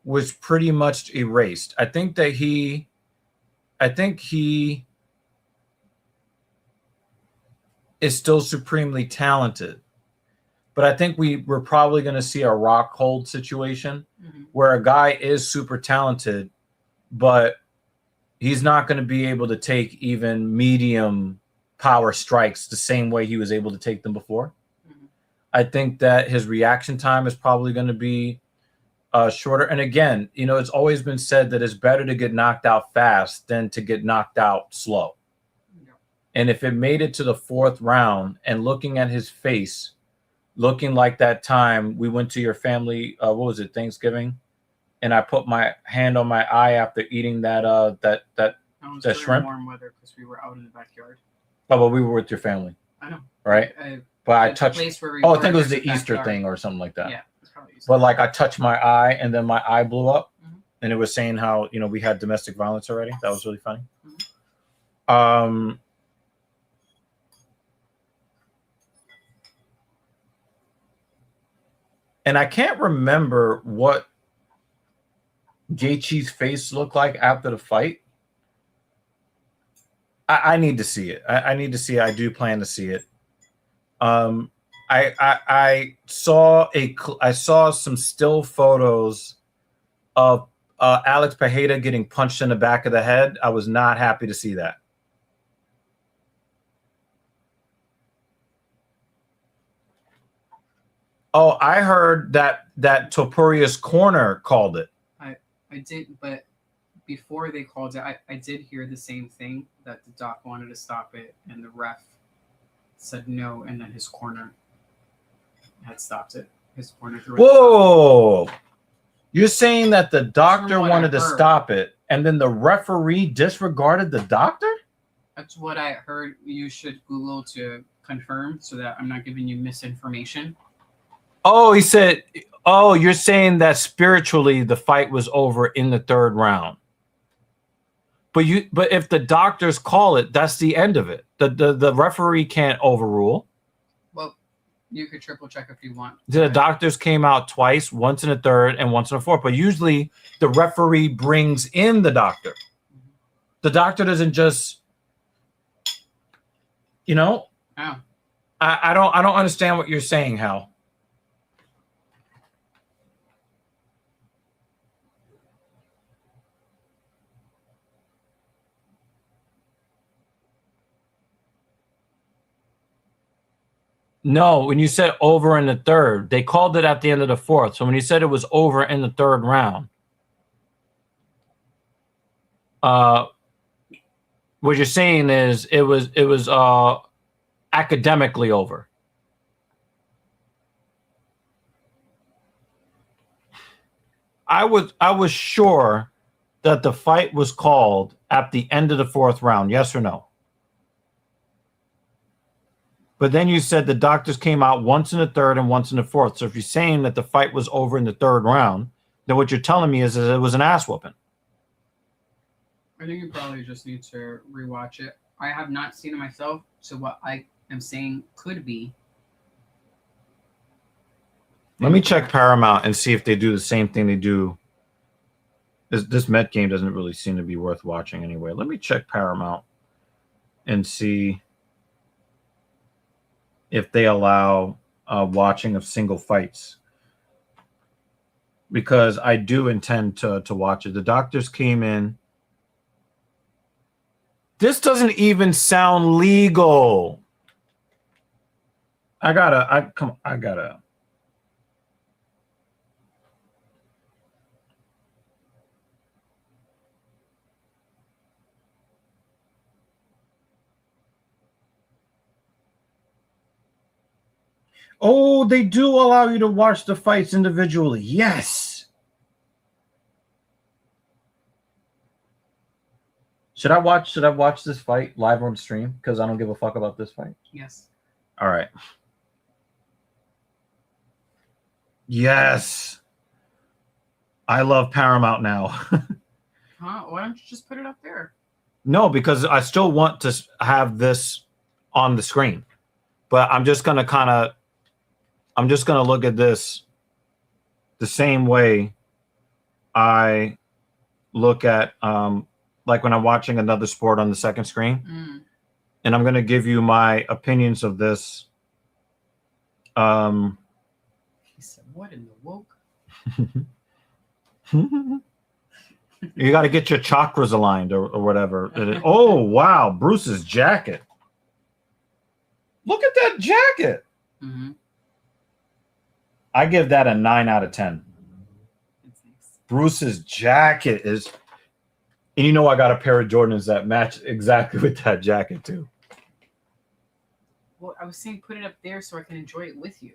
was pretty much erased. I think he is still supremely talented. But I think we're probably going to see a Rockhold situation where a guy is super talented, but he's not going to be able to take even medium power strikes the same way he was able to take them before. I think that his reaction time is probably going to be shorter. And again, it's always been said that it's better to get knocked out fast than to get knocked out slow. Yeah. And if it made it to the 4th round and looking at his face looking like that time we went to your family. What was it, Thanksgiving? And I put my hand on my eye after eating that shrimp. Warm weather because we were out in the backyard. Oh, but we were with your family. I know, right? But I touched. I think it was the Easter thing or something like that. Yeah, it's probably Easter. But like I touched my eye and then my eye blew up, and it was saying how we had domestic violence already. That was really funny. And I can't remember what Gaethje's face looked like after the fight. I need to see it. I need to see it. I do plan to see it. I saw some still photos of Alex Pereira getting punched in the back of the head. I was not happy to see that. Oh, I heard that Topuria's corner called it. I did, but before they called it, I did hear the same thing, that the doc wanted to stop it and the ref said no, and then his corner had stopped it. His corner threw it. Whoa! You're saying that the doctor wanted to stop it and then the referee disregarded the doctor? That's what I heard. You should Google to confirm so that I'm not giving you misinformation. Oh, he said, oh, you're saying that spiritually the fight was over in the third round. But if the doctors call it, that's the end of it. The referee can't overrule. Well, you could triple check if you want. The doctors came out twice, once in the third and once in the fourth. But usually the referee brings in the doctor. The doctor doesn't just, Oh. I don't understand what you're saying, Hal. No, when you said over in the third, they called it at the end of the fourth. So when you said it was over in the third round, what you're saying is it was academically over. I was sure that the fight was called at the end of the fourth round. Yes or no? But then you said the doctors came out once in the third and once in the fourth. So if you're saying that the fight was over in the third round, then what you're telling me is that it was an ass whooping. I think you probably just need to rewatch it. I have not seen it myself, so what I am saying could be. Let me check Paramount and see if they do the same thing they do. This Met game doesn't really seem to be worth watching anyway. Let me check Paramount and see if they allow watching of single fights, because I do intend to watch it. The doctors came in. This doesn't even sound legal. I gotta. Oh, they do allow you to watch the fights individually. Yes. Should I watch this fight live on stream? Because I don't give a fuck about this fight. Yes. All right. Yes. I love Paramount now. Huh? Why don't you just put it up there? No, because I still want to have this on the screen. But I'm just gonna look at this the same way I look at like when I'm watching another sport on the second screen. And I'm gonna give you my opinions of this. He said, what in the woke? You got to get your chakras aligned or whatever. Oh, wow. Bruce's jacket. Look at that jacket. I give that a 9 out of 10. Bruce's jacket is... And you know I got a pair of Jordans that match exactly with that jacket, too. Well, I was saying put it up there so I can enjoy it with you.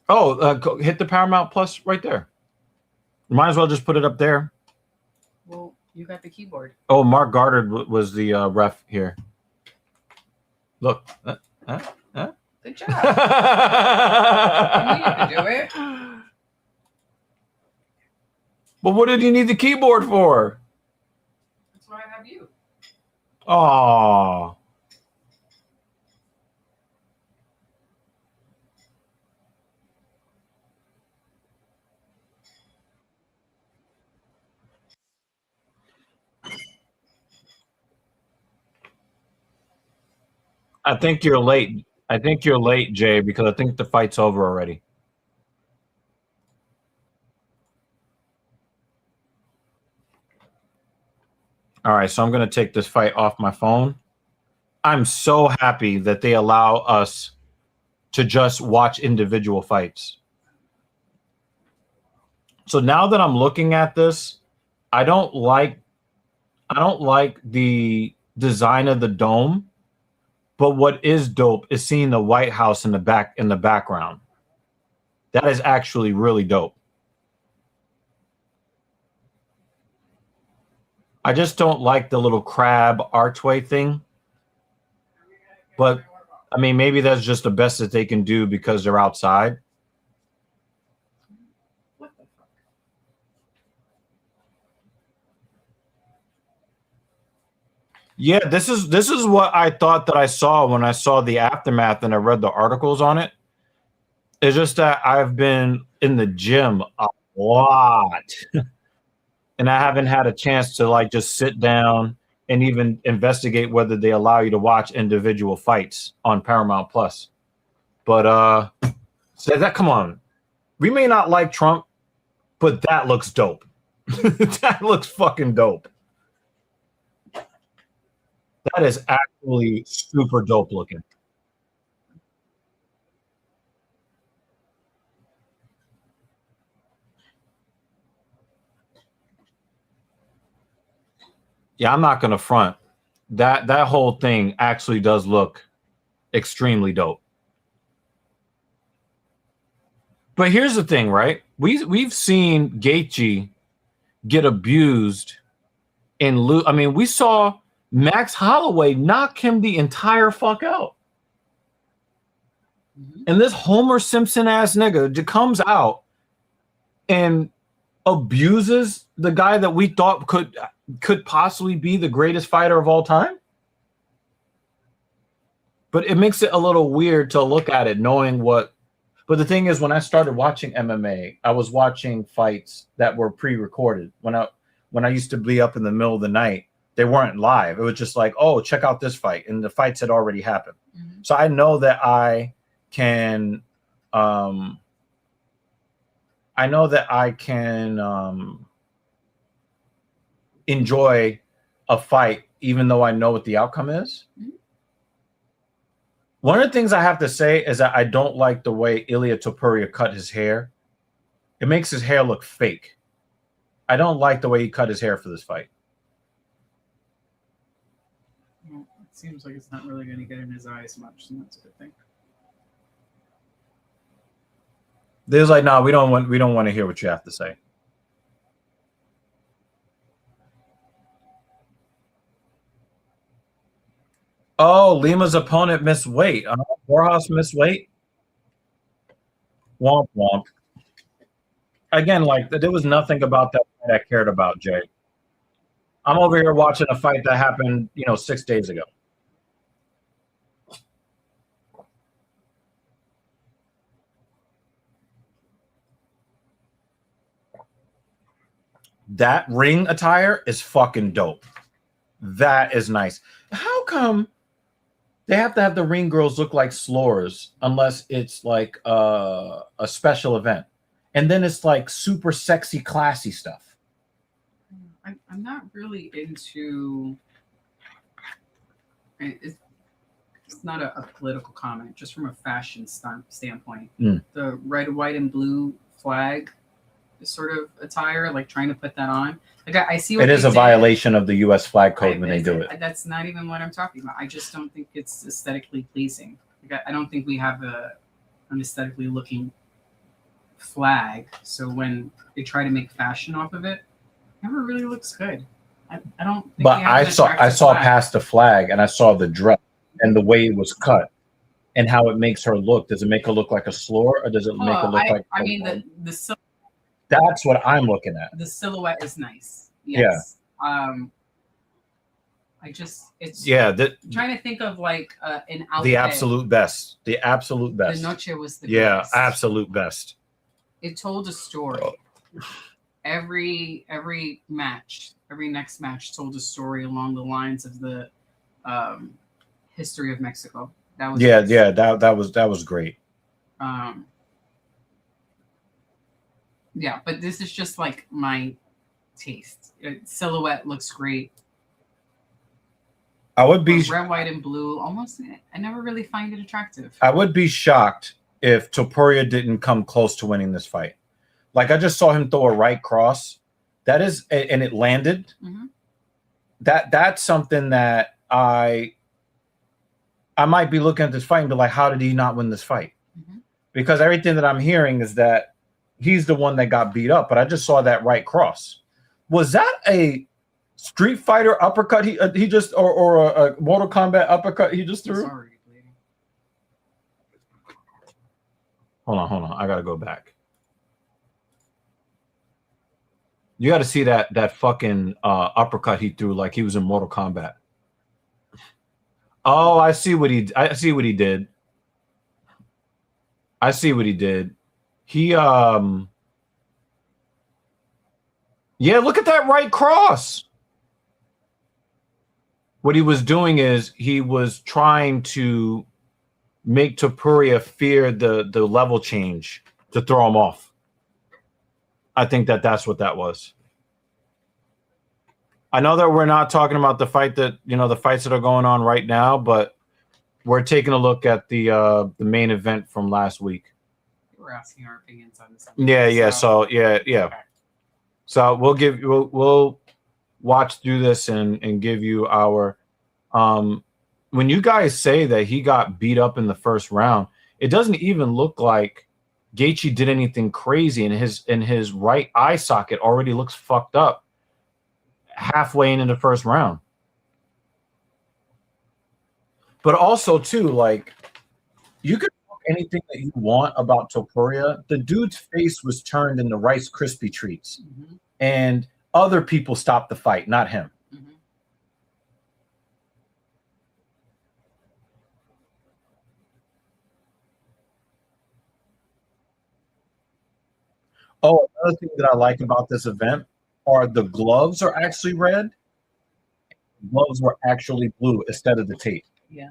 Oh, hit the Paramount Plus right there. Might as well just put it up there. Well, you got the keyboard. Oh, Mark Goddard was the ref here. Look. Good job. You needed to do it. But what did you need the keyboard for? That's why I have you. Oh. I think you're late. I think you're late, Jay, because I think the fight's over already. All right, so I'm going to take this fight off my phone. I'm so happy that they allow us to just watch individual fights. So now that I'm looking at this, I don't like the design of the dome, but what is dope is seeing the White House in the background. That is actually really dope. I just don't like the little crab archway thing. But I mean, maybe that's just the best that they can do because they're outside. What the fuck? Yeah, this is what I thought that I saw when I saw the aftermath and I read the articles on it. It's just that I've been in the gym a lot. And I haven't had a chance to like just sit down and even investigate whether they allow you to watch individual fights on Paramount Plus. But so that, come on. We may not like Trump, but that looks dope. That looks fucking dope. That is actually super dope looking. Yeah, I'm not gonna front. That whole thing actually does look extremely dope. But here's the thing, right? We've seen Gaethje get abused and lose. I mean, we saw Max Holloway knock him the entire fuck out. And this Homer Simpson ass nigga comes out and abuses the guy that we thought could possibly be the greatest fighter of all time. But it makes it a little weird to look at it knowing what. But the thing is, when I started watching MMA, I was watching fights that were pre-recorded. When I used to be up in the middle of the night, they weren't live. It was just like, oh, check out this fight. And the fights had already happened. Mm-hmm. So I know that I can enjoy a fight even though I know what the outcome is. Mm-hmm. One of the things I have to say is that I don't like the way Ilia Topuria cut his hair. It makes his hair look fake. I don't like the way he cut his hair for this fight. Well, it seems like it's not really going to get in his eyes much, and that's a good thing. There's like, no, we don't want to hear what you have to say. Oh, Lima's opponent missed weight. Borjas missed weight. Womp womp. Again, like there was nothing about that I cared about, Jay. I'm over here watching a fight that happened, 6 days ago. That ring attire is fucking dope. That is nice. How come they have to have the ring girls look like slurs unless it's like a special event? And then it's like super sexy, classy stuff. I'm not really into... It's not a political comment, just from a fashion standpoint. The red, white, and blue flag sort of attire, like trying to put that on. Like I see what it is a violation of the U.S. flag code when they do it. That's not even what I'm talking about. I just don't think it's aesthetically pleasing. Like I don't think we have an aesthetically looking flag. So when they try to make fashion off of it, it never really looks good. I don't think But they have an I saw attractive flag. past the flag and I saw the dress and the way it was cut and how it makes her look. Does it make her look like a slur or does it make her look like? I mean the that's what I'm looking at. the silhouette is nice. Yes. Yeah. It's trying to think of like an outfit. The absolute best. The absolute best. The Noche was the best. best. Absolute best. It told a story. Every next match told a story along the lines of the history of Mexico. That was that was great. Yeah, but this is just like my taste. Silhouette looks great. I would be red, white, and blue. Almost, I never really find it attractive. I would be shocked if Topuria didn't come close to winning this fight. Like I just saw him throw a right cross. That is, and it landed. Mm-hmm. That's something that I might be looking at this fight and be like, how did he not win this fight? Mm-hmm. Because everything that I'm hearing is that he's the one that got beat up. But I just saw that right cross. Was that a Street Fighter uppercut he just or a Mortal Kombat uppercut he just threw? Sorry, lady. Hold on. I gotta go back. You got to see that fucking uppercut he threw like he was in Mortal Kombat. Oh, I see what he did. I see what he did. He yeah, look at that right cross. What he was doing is he was trying to make Topuria fear the level change to throw him off. I think that's what that was. I know that we're not talking about the fight that, the fights that are going on right now, but we're taking a look at the main event from last week. We're asking our opinions on this. Yeah. So yeah. Okay. So we'll watch through this and give you our when you guys say that he got beat up in the first round, it doesn't even look like Gaethje did anything crazy, and his right eye socket already looks fucked up halfway into the first round. But also too, like, you could talk anything that you want about Topuria. The dude's face was turned into Rice Krispie treats, mm-hmm. and other people stopped the fight, not him. Mm-hmm. Oh, another thing that I like about this event are the gloves are actually red. The gloves were actually blue instead of the tape. Yeah.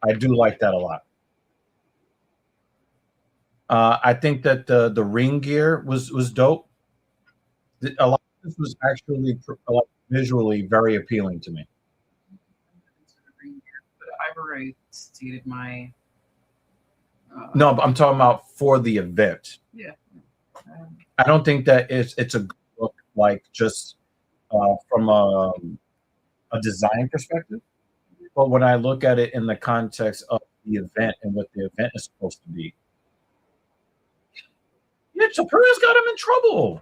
I do like that a lot. I think that the ring gear was dope. A lot of this was actually visually very appealing to me. I've already stated my. No, I'm talking about for the event. Yeah. I don't think that it's a good look, like just from a design perspective. But when I look at it in the context of the event and what the event is supposed to be, yeah, Topuria's got him in trouble.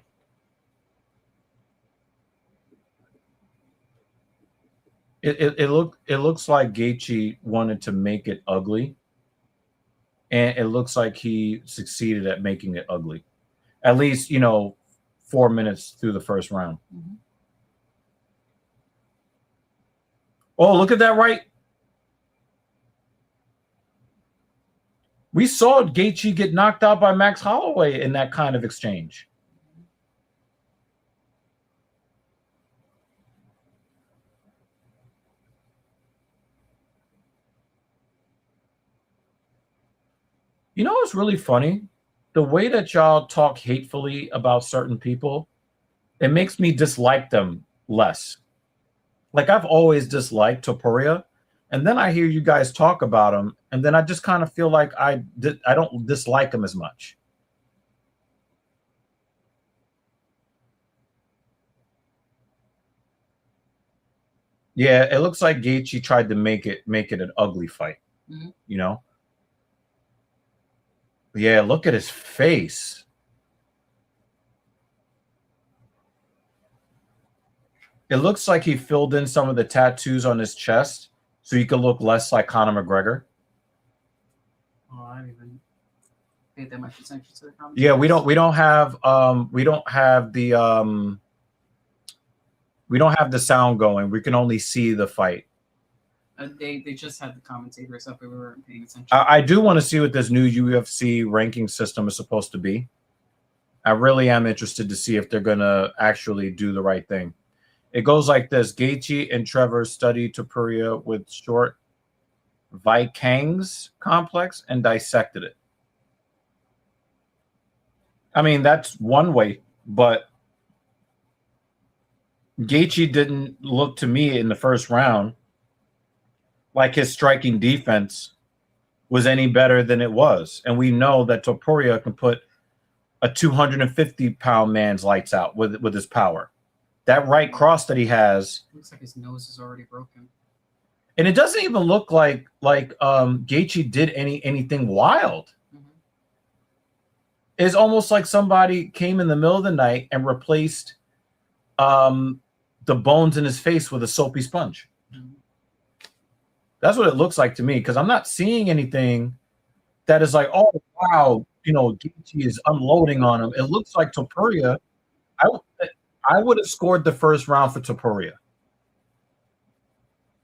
It looks like Gaethje wanted to make it ugly, and it looks like he succeeded at making it ugly. At least 4 minutes through the first round. Mm-hmm. Oh, look at that right. We saw Gaethje get knocked out by Max Holloway in that kind of exchange. You know what's really funny? The way that y'all talk hatefully about certain people, it makes me dislike them less. Like, I've always disliked Topuria, and then I hear you guys talk about him, and then I just kind of feel like I don't dislike him as much. Yeah, it looks like Gaethje tried to make it an ugly fight. Mm-hmm. Yeah, look at his face. It looks like he filled in some of the tattoos on his chest so he could look less like Conor McGregor. Oh, I didn't even pay that much attention to the comments. Yeah, we don't have the sound going. We can only see the fight. They just had the commentators up, but we weren't paying attention. I do want to see what this new UFC ranking system is supposed to be. I really am interested to see if they're going to actually do the right thing. It goes like this. Gaethje and Trevor studied Topuria with short Vikings complex and dissected it. I mean, that's one way, but Gaethje didn't look to me in the first round like his striking defense was any better than it was. And we know that Topuria can put a 250-pound man's lights out with his power. That right cross that he has. Looks like his nose is already broken. And it doesn't even look like Gaethje did anything wild. Mm-hmm. It's almost like somebody came in the middle of the night and replaced the bones in his face with a soapy sponge. Mm-hmm. That's what it looks like to me, because I'm not seeing anything that is like, oh, wow, Gaethje is unloading on him. It looks like Topuria. I would have scored the first round for Topuria.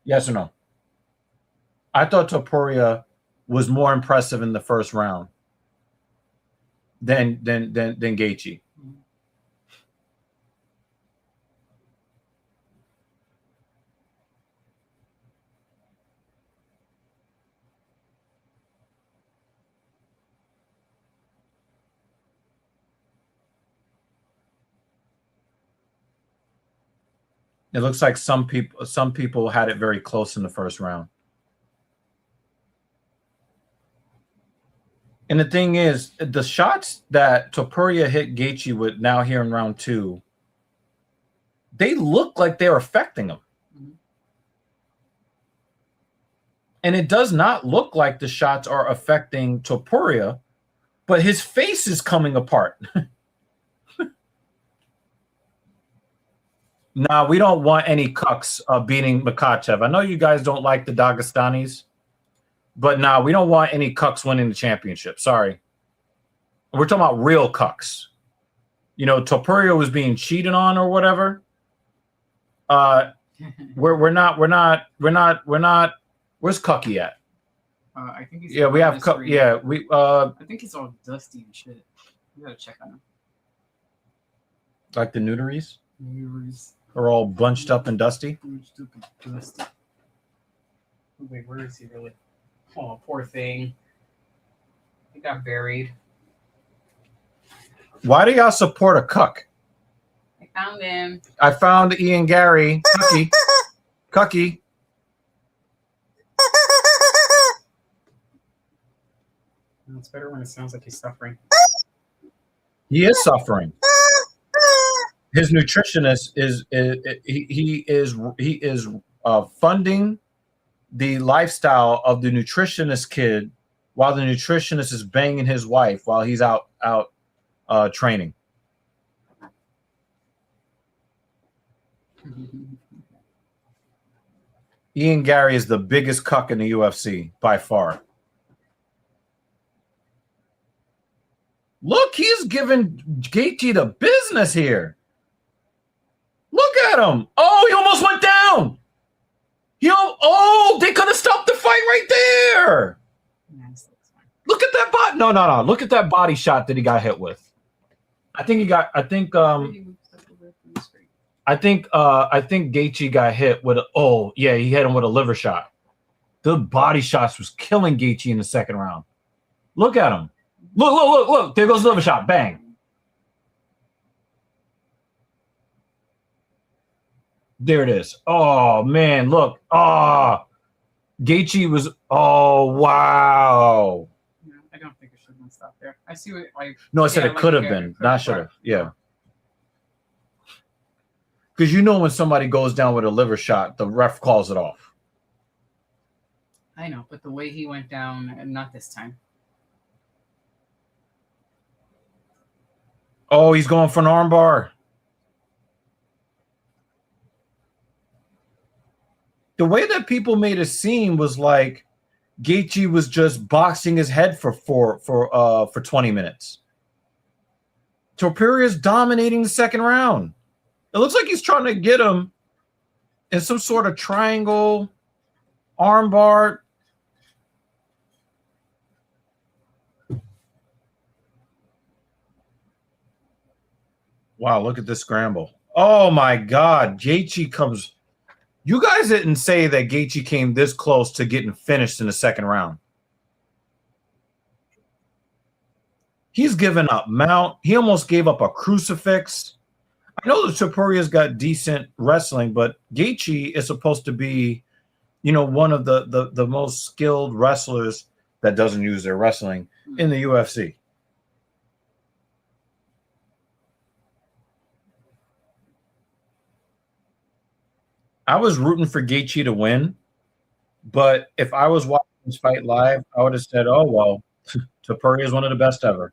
Yes or no? I thought Topuria was more impressive in the first round than Gaethje. It looks like some people had it very close in the first round. And the thing is, the shots that Topuria hit Gaethje with now here in round 2, they look like they're affecting him. Mm-hmm. And it does not look like the shots are affecting Topuria, but his face is coming apart. Nah, we don't want any cucks beating Makhachev. I know you guys don't like the Dagestanis, but nah, we don't want any cucks winning the championship. Sorry. We're talking about real cucks. Topuria was being cheated on or whatever. We're not. Where's Cucky at? I think he's we have Cuck. Yeah, we. I think he's all dusty and shit. We gotta check on him. Like the neuteries? Are all bunched up and dusty? Wait, where is he really? Oh, poor thing. He got buried. Why do y'all support a cuck? I found him. I found Ian Gary. Cucky. It's better when it sounds like he's suffering. He is suffering. His nutritionist is funding the lifestyle of the nutritionist kid while the nutritionist is banging his wife while he's out training. Ian Gary is the biggest cuck in the UFC by far. Look, he's giving Gaethje the business here. Look at him. Oh, he almost went down. They could have stopped the fight right there. Look at that body. No. Look at that body shot that he got hit with. I think Gaethje got hit with he hit him with a liver shot. The body shots was killing Gaethje in the second round. Look at him. Look. There goes the liver shot. Bang. There it is. Oh, man, look. Oh, Gaethje was. Oh, wow. Yeah, I don't think it should have been stopped there. I see what, like. No, I said it could have been. Not should have. Yeah. Because when somebody goes down with a liver shot, the ref calls it off. I know, but the way he went down, not this time. Oh, he's going for an armbar. The way that people made it seem was like Gaethje was just boxing his head for 20 minutes. Topuria is dominating the second round. It looks like he's trying to get him in some sort of triangle armbar. Wow, look at this scramble. Oh my God, Gaethje comes. You guys didn't say that Gaethje came this close to getting finished in the second round. He's given up mount. He almost gave up a crucifix. I know that Topuria's got decent wrestling, but Gaethje is supposed to be, you know, one of the most skilled wrestlers that doesn't use their wrestling in the UFC. I was rooting for Gaethje to win, but if I was watching this fight live, I would have said, "Oh well, Topuria is one of the best ever."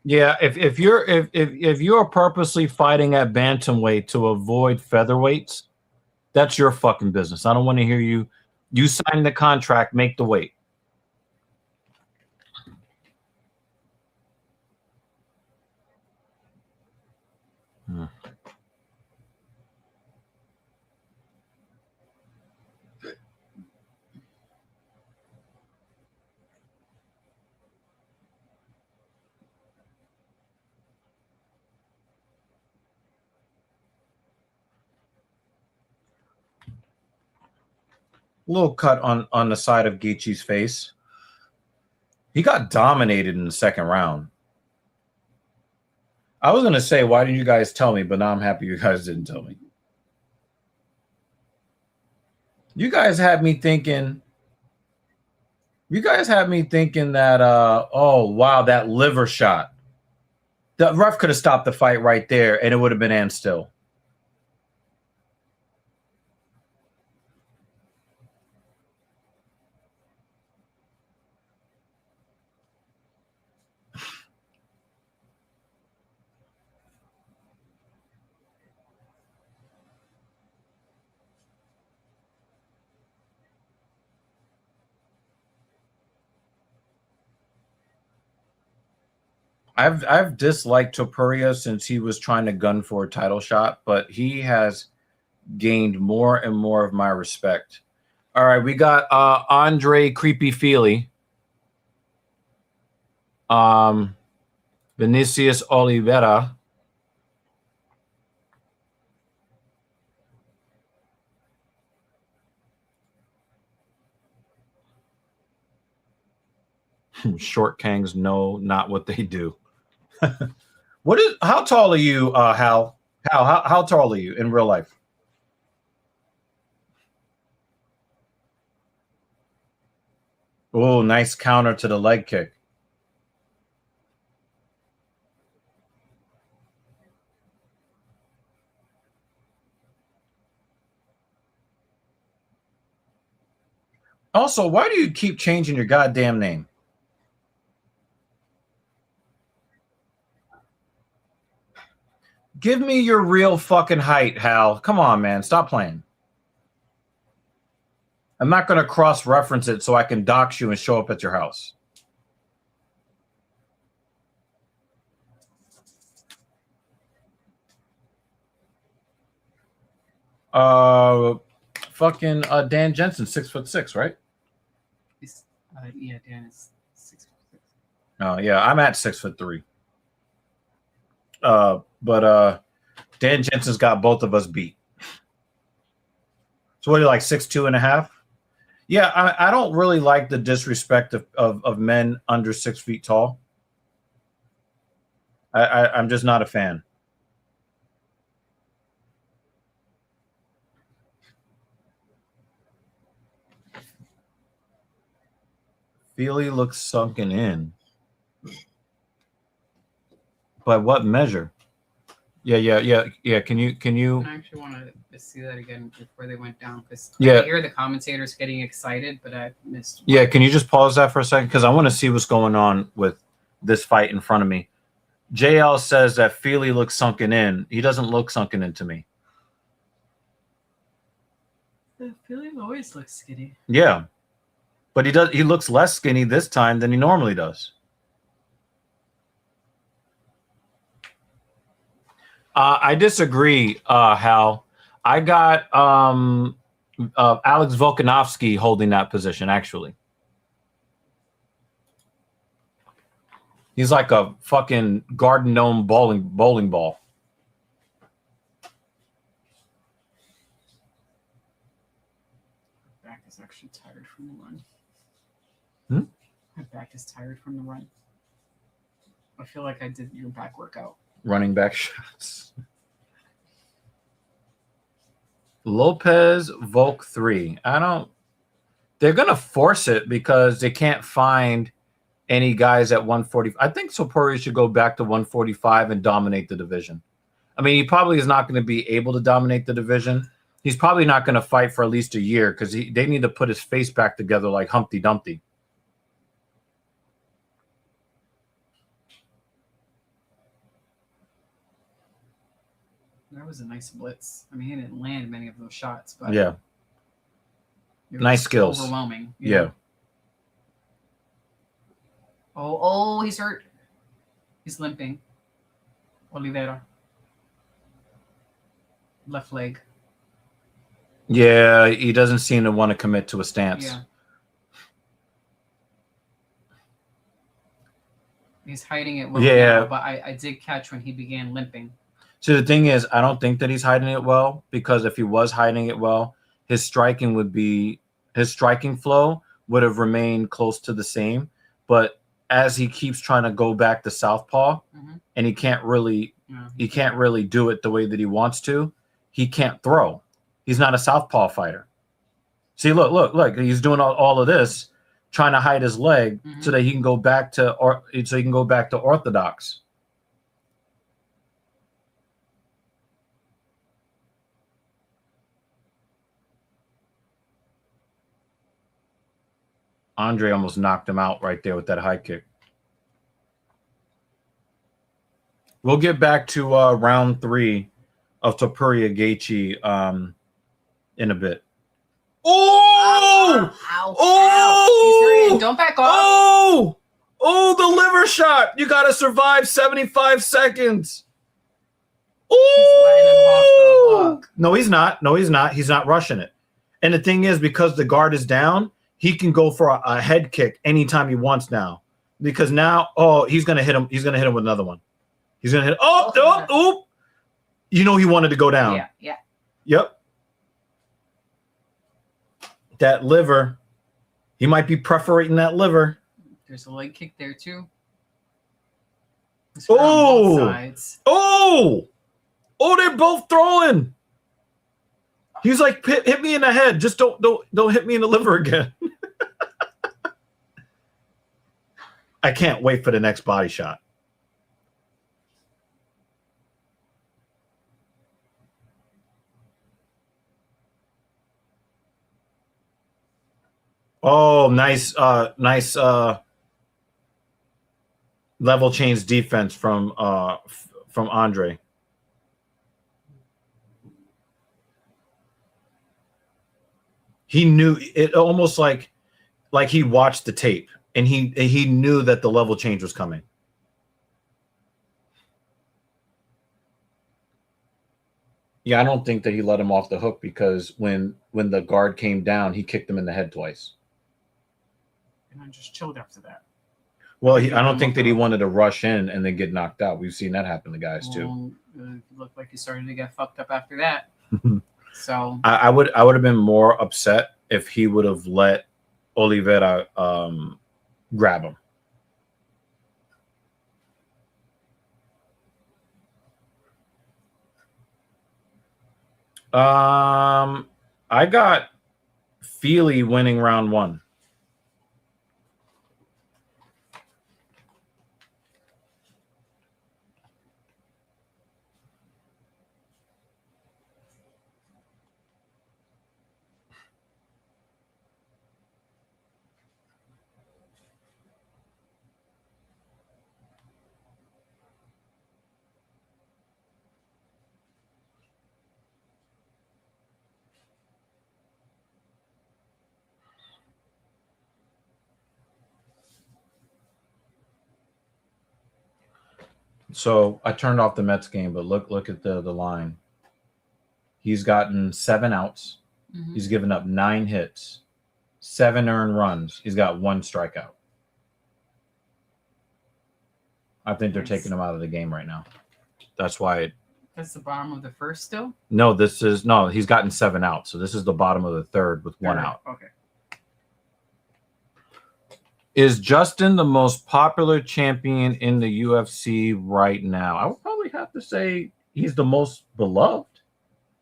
Yeah, if you're purposely fighting at bantamweight to avoid featherweights, that's your fucking business. I don't want to hear you. You sign the contract, make the weight. Little cut on the side of Gaethje's face. He got dominated in the second round. I was gonna say, why didn't you guys tell me? But now I'm happy you guys didn't tell me. You guys had me thinking. You guys had me thinking that. Oh wow, that liver shot. The ref could have stopped the fight right there, and it would have been and still. I've disliked Topuria since he was trying to gun for a title shot, but he has gained more and more of my respect. All right, we got Andre Creepy Feely, Vinicius Oliveira, Short Kangs know not what they do. How tall are you, Hal? How tall are you in real life? Oh, nice counter to the leg kick. Also, why do you keep changing your goddamn name? Give me your real fucking height, Hal. Come on, man. Stop playing. I'm not going to cross-reference it so I can dox you and show up at your house. Fucking Dan Jensen, 6'6", right? Yeah, Dan is 6'6". Oh yeah, I'm at 6'3". But Dan Jensen's got both of us beat. So what are you, like 6'2.5"? Yeah, I don't really like the disrespect of men under 6 feet tall. I'm just not a fan. Feely looks sunken in. By what measure? Yeah. Can you? I actually want to see that again before they went down because Yeah. I hear the commentators getting excited, but I missed. Yeah, can you just pause that for a second? Because I want to see what's going on with this fight in front of me. JL says that Feely looks sunken in. He doesn't look sunken in to me. Philly always looks skinny. Yeah, but he looks less skinny this time than he normally does. I disagree, Hal. I got Alex Volkanovski holding that position, actually. He's like a fucking garden gnome bowling ball. My back is actually tired from the run. Hmm? My back is tired from the run. I feel like I did your back workout. Running back shots. Lopez Volk 3. They're gonna force it because they can't find any guys at 140. I think Topuria should go back to 145 and dominate the division. I mean, he probably is not going to be able to dominate the division. He's probably not going to fight for at least a year because they need to put his face back together like Humpty Dumpty. That was a nice blitz. I mean, he didn't land many of those shots, but Yeah, nice skills. Overwhelming. Yeah. Oh, he's hurt. He's limping. Oliveira. Left leg. Yeah, he doesn't seem to want to commit to a stance. Yeah. He's hiding it well. Yeah. Now, but I did catch when he began limping. So the thing is, I don't think that he's hiding it well because if he was hiding it well, his striking flow would have remained close to the same. But as he keeps trying to go back to southpaw, and he can't really do it the way that he wants to, he can't throw. He's not a southpaw fighter. See, look, he's doing all of this, trying to hide his leg so that he can go back to orthodox. Andre almost knocked him out right there with that high kick. We'll get back to round 3 of Topuria Gaethje in a bit. Oh! Ow! Oh! He's hurting. Don't back off. Oh, the liver shot. You got to survive 75 seconds. Oh! No, he's not. He's not rushing it. And the thing is, because the guard is down, he can go for a head kick anytime he wants now. Because now, he's going to hit him. He's going to hit him with another one. He's going to hit. Oh. You know he wanted to go down. Yeah. Yep. That liver. He might be perforating that liver. There's a leg kick there, too. Oh! Both sides. Oh, they're both throwing. He's like, hit me in the head. Just don't hit me in the liver again. I can't wait for the next body shot. Oh, nice level change defense from Andre. He knew it almost like he watched the tape and he knew that the level change was coming. Yeah, I don't think that he let him off the hook because when the guard came down, he kicked him in the head twice. And I just chilled after that. Well, I don't think that he wanted to rush in and then get knocked out. We've seen that happen to guys too. It looked like he started to get fucked up after that. So I would have been more upset if he would have let Oliveira grab him. I got Feely winning round 1. So I turned off the Mets game, but look at the line. He's gotten 7 outs. Mhm. He's given up 9 hits, 7 earned runs. He's got 1 strikeout. I think they're Nice. taking him out of the game right now. That's why. That's the bottom of the first still? No, he's gotten 7 outs. So this is the bottom of the third with 1 out. Okay. Is Justin the most popular champion in the UFC right now? I would probably have to say he's the most beloved.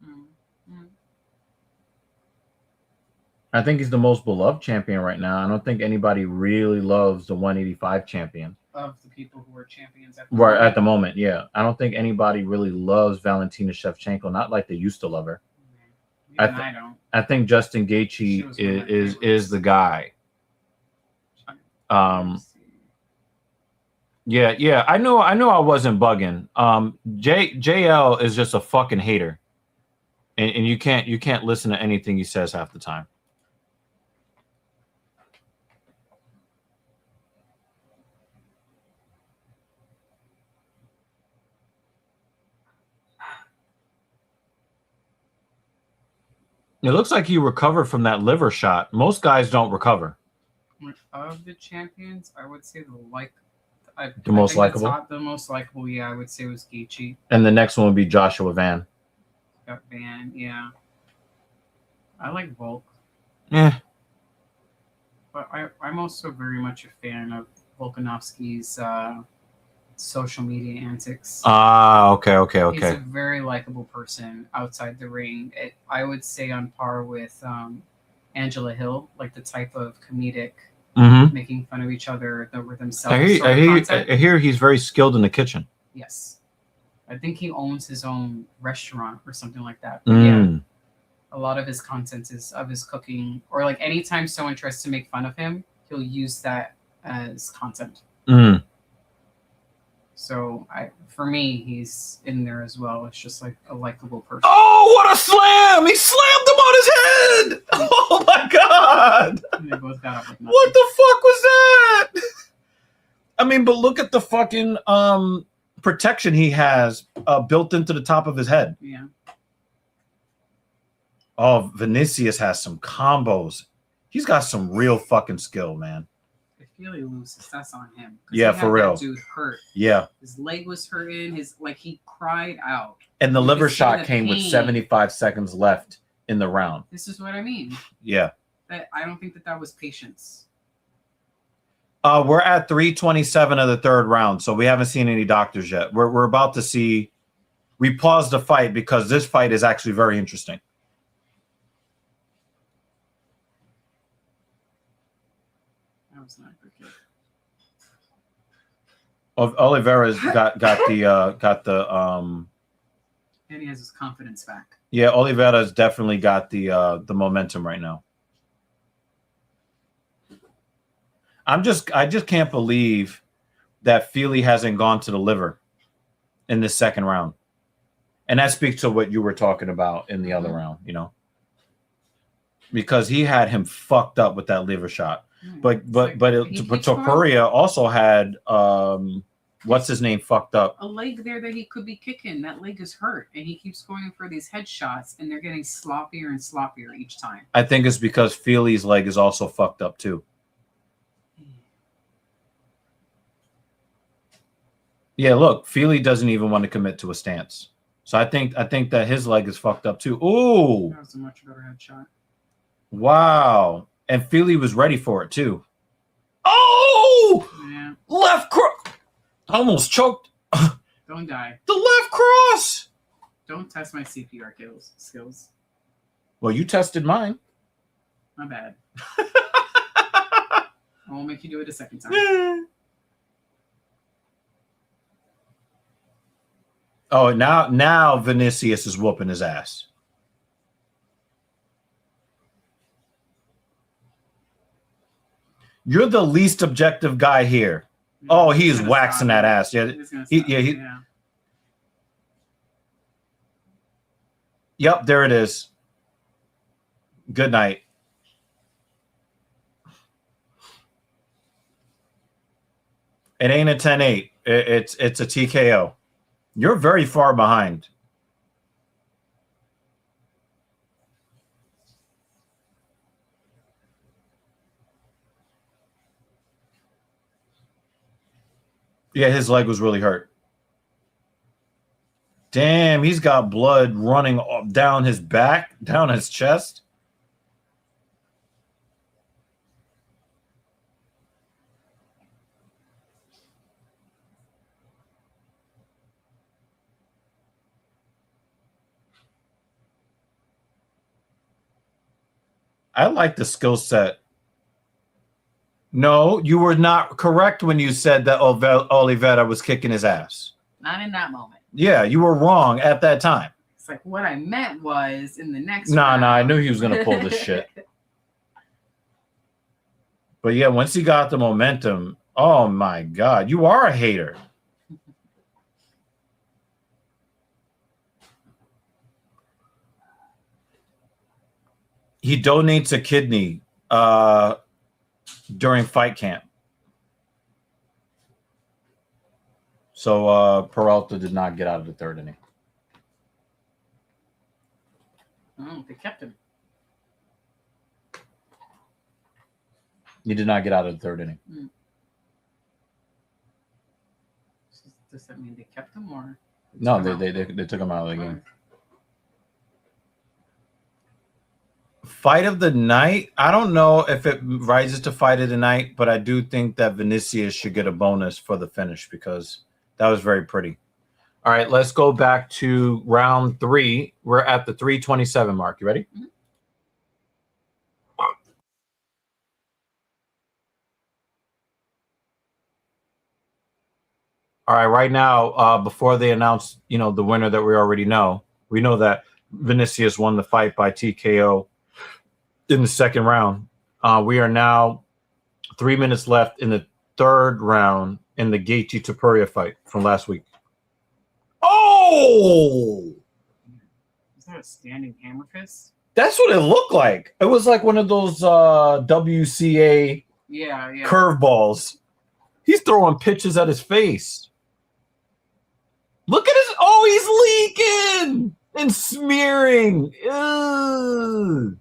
Mm-hmm. I think he's the most beloved champion right now. I don't think anybody really loves the 185 champion. Of the people who are champions at the moment, yeah. I don't think anybody really loves Valentina Shevchenko, not like they used to love her. I don't. I think Justin Gaethje is the guy. Yeah. I know I wasn't bugging. JL is just a fucking hater. And you can't listen to anything he says half the time. It looks like he recovered from that liver shot. Most guys don't recover. Of the champions, I would say the most likable? The most likable, yeah, I would say was Gaethje. And the next one would be Joshua Van. Got Van, yeah. I like Volk. Yeah. But I'm also very much a fan of Volkanovski's social media antics. Okay. He's a very likable person outside the ring. I would say on par with Angela Hill, like the type of comedic making fun of each other with themselves. I hear he's very skilled in the kitchen. Yes. I think he owns his own restaurant or something like that. But yeah, a lot of his content is of his cooking, or like anytime someone tries to make fun of him, he'll use that as content. So for me, he's in there as well. It's just like a likable person. Oh, what a slam! He slammed him on his head! Oh my god! And they both got up with nothing. What the fuck was that? I mean, but look at the fucking protection he has built into the top of his head. Yeah. Oh, Vinicius has some combos. He's got some real fucking skill, man. If he loses, that's on him. Yeah, for real. That dude hurt. Yeah. His leg was hurting. He cried out. And the liver shot came with 75 seconds left in the round. This is what I mean. Yeah. I don't think that was patience. We're at 3:27 of the third round, so we haven't seen any doctors yet. We're about to see. We paused the fight because this fight is actually very interesting. That was not good. Oliveira's got the and he has his confidence back. Yeah, Oliveira's definitely got the momentum right now. I just can't believe that Feely hasn't gone to the liver in the second round. And that speaks to what you were talking about in the other round, because he had him fucked up with that liver shot. But Topuria also had what's his name fucked up. A leg there that he could be kicking. That leg is hurt, and he keeps going for these headshots, and they're getting sloppier and sloppier each time. I think it's because Feely's leg is also fucked up too. Yeah, look, Feely doesn't even want to commit to a stance. So I think that his leg is fucked up too. Ooh. That was a much better headshot. Wow. And Feely was ready for it too. Oh! Yeah. Left cross. Almost choked. Don't die. The left cross. Don't test my CPR skills. Well, you tested mine. My bad. I won't make you do it a second time. Oh, now Vinicius is whooping his ass. You're the least objective guy here. Yeah, oh, he's waxing that ass. Yeah, yeah. Yep, there it is. Good night. It ain't a 10-8. It's a TKO. You're very far behind. Yeah, his leg was really hurt. Damn, he's got blood running down his back, down his chest. I like the skill set. No, you were not correct when you said that Oliveira was kicking his ass. Not in that moment. Yeah, you were wrong at that time. It's like what I meant was in the next Nah, round. I knew he was going to pull this shit. But yeah, once he got the momentum, oh my God, you are a hater. He donates a kidney during fight camp. So Peralta did not get out of the third inning. Oh, they kept him. He did not get out of the third inning. Does that mean they kept him or? No, they took him out of the game. Fight of the night. I don't know if it rises to fight of the night, but I do think that Vinicius should get a bonus for the finish because that was very pretty. All right, let's go back to round 3. We're at the 3:27 mark. You ready? Mm-hmm. All right, right now, before they announce, the winner that we already know, we know that Vinicius won the fight by TKO in the second round. We are now 3 minutes left in the third round in the Gaethje Topuria fight from last week. Oh! Is that a standing hammer fist? That's what it looked like. It was like one of those WCA curveballs. He's throwing pitches at his face. Look at his... Oh, he's leaking and smearing. Ugh.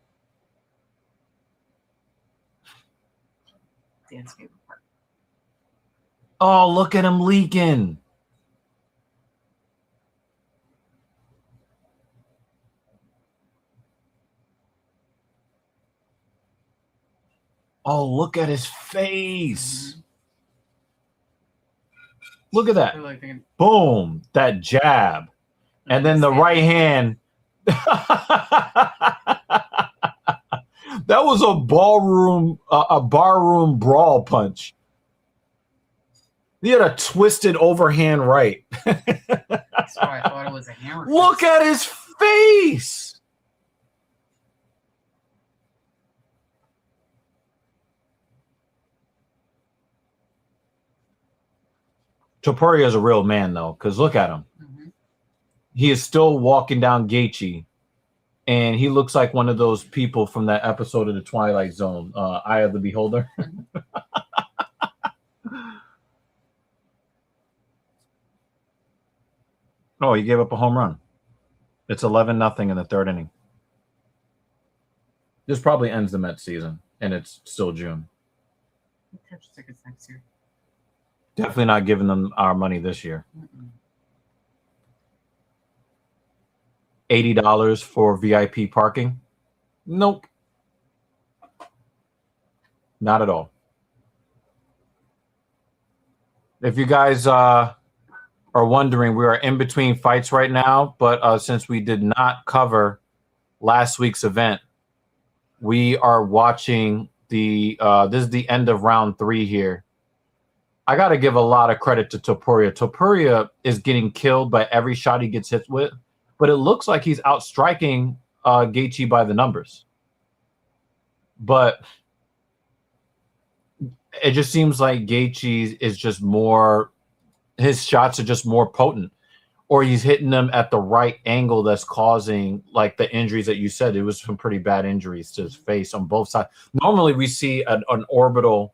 Oh, look at him leaking. Oh, look at his face. Mm-hmm. Look at that. Boom. That jab. And then the right hand. That was a barroom brawl punch. He had a twisted overhand right. That's why I thought it was a hammer fist. Look at his face. Topuria is a real man, though, because look at him. Mm-hmm. He is still walking down Gaethje, and he looks like one of those people from that episode of The Twilight Zone, Eye of the Beholder. Oh, he gave up a home run. It's 11-0 in the third inning. This probably ends the Mets season, and it's still June. We'll catch tickets next year. Definitely not giving them our money this year. $80 for VIP parking? Nope. Not at all. If you guys are wondering, we are in between fights right now, but since we did not cover last week's event, we are watching this is the end of round 3 here. I got to give a lot of credit to Topuria. Topuria is getting killed by every shot he gets hit with, but it looks like he's outstriking Gaethje by the numbers. But it just seems like Gaethje is just more, his shots are just more potent, or he's hitting them at the right angle that's causing like the injuries that you said. It was some pretty bad injuries to his face on both sides. Normally we see an orbital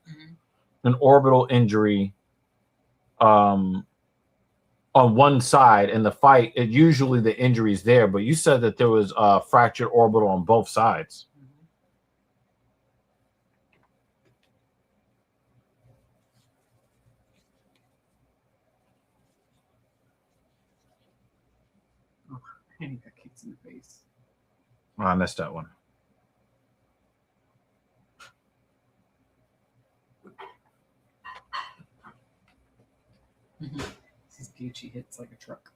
injury on one side in the fight, usually the injury's there, but you said that there was a fractured orbital on both sides. Oh, and he got kicked in the face. Oh, I missed that one. His Gucci hits like a truck.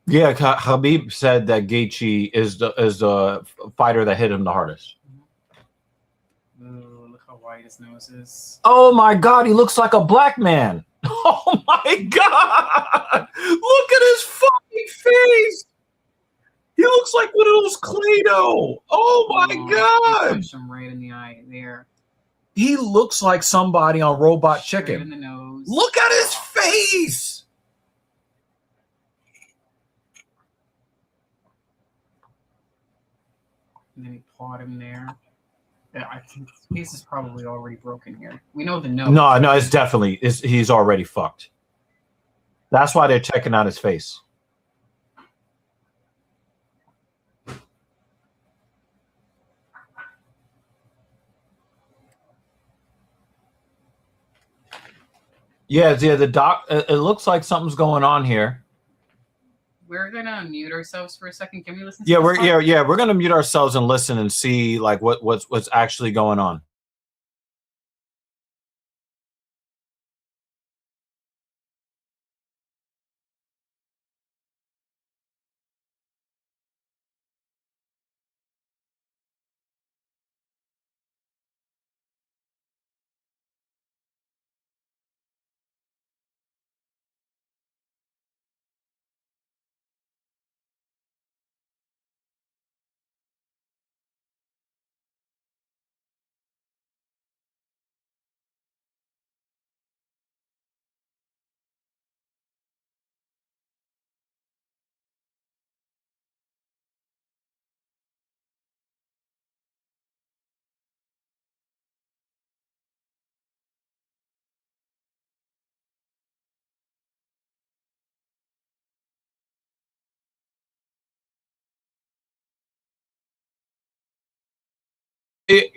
Yeah, Khabib said that Gaethje is the fighter that hit him the hardest. Oh, look how wide his nose is. Oh my God, he looks like a black man. Oh my God, look at his fucking face. He looks like one of those Clay-Doh. Oh my God. Punched him right in the eye there. He looks like somebody on Robot Straight Chicken. in the nose. Look at his face. And then he pawed him there. Yeah, I think his face is probably already broken here. We know the nose. No, it's definitely he's already fucked. That's why they're checking out his face. Yeah, the doc. It looks like something's going on here. We're gonna mute ourselves for a second. Can we listen? Yeah, to we're gonna mute ourselves and listen and see like what's actually going on.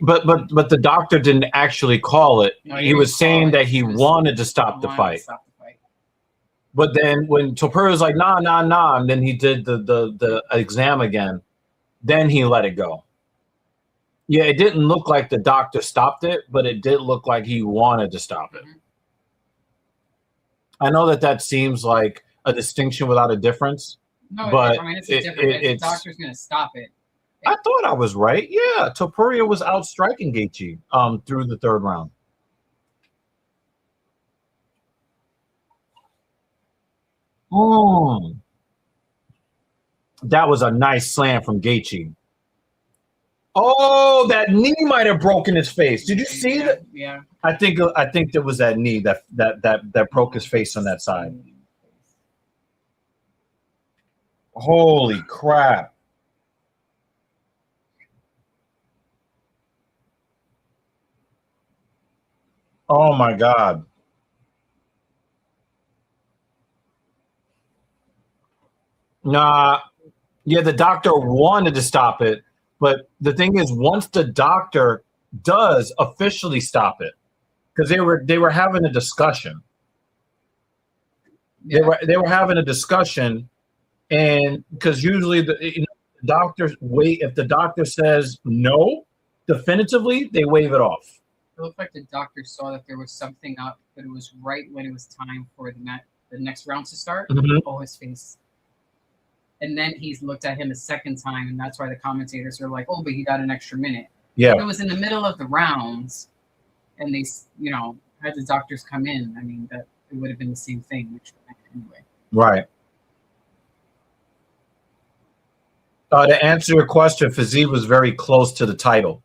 But the doctor didn't actually call it. No, he was saying that he wanted to stop the fight. But then when Topuria was like, nah, and then he did the exam again, then he let it go. Yeah, it didn't look like the doctor stopped it, but it did look like he wanted to stop it. I know that seems like a distinction without a difference. No, but I mean, it's a difference. The doctor's going to stop it. I thought I was right. Yeah, Topuria was outstriking Gaethje through the third round. That was a nice slam from Gaethje. Oh, that knee might have broken his face. Did you see that? Yeah. I think there was that knee that broke his face on that side. Holy crap. Oh my God. Nah. Yeah, the doctor wanted to stop it, but the thing is, once the doctor does officially stop it, because they were having a discussion. Yeah. They were having a discussion, and because usually the doctors wait. If the doctor says no definitively, they wave it off. It looked like the doctor saw that there was something up, but it was right when it was time for the next round to start. Mhm. Oh, his face. And then he's looked at him a second time, and that's why the commentators are like, oh, but he got an extra minute. Yeah. If it was in the middle of the rounds, and they, had the doctors come in, I mean, that it would have been the same thing, which anyway. Right. To answer your question, Fiziev was very close to the title.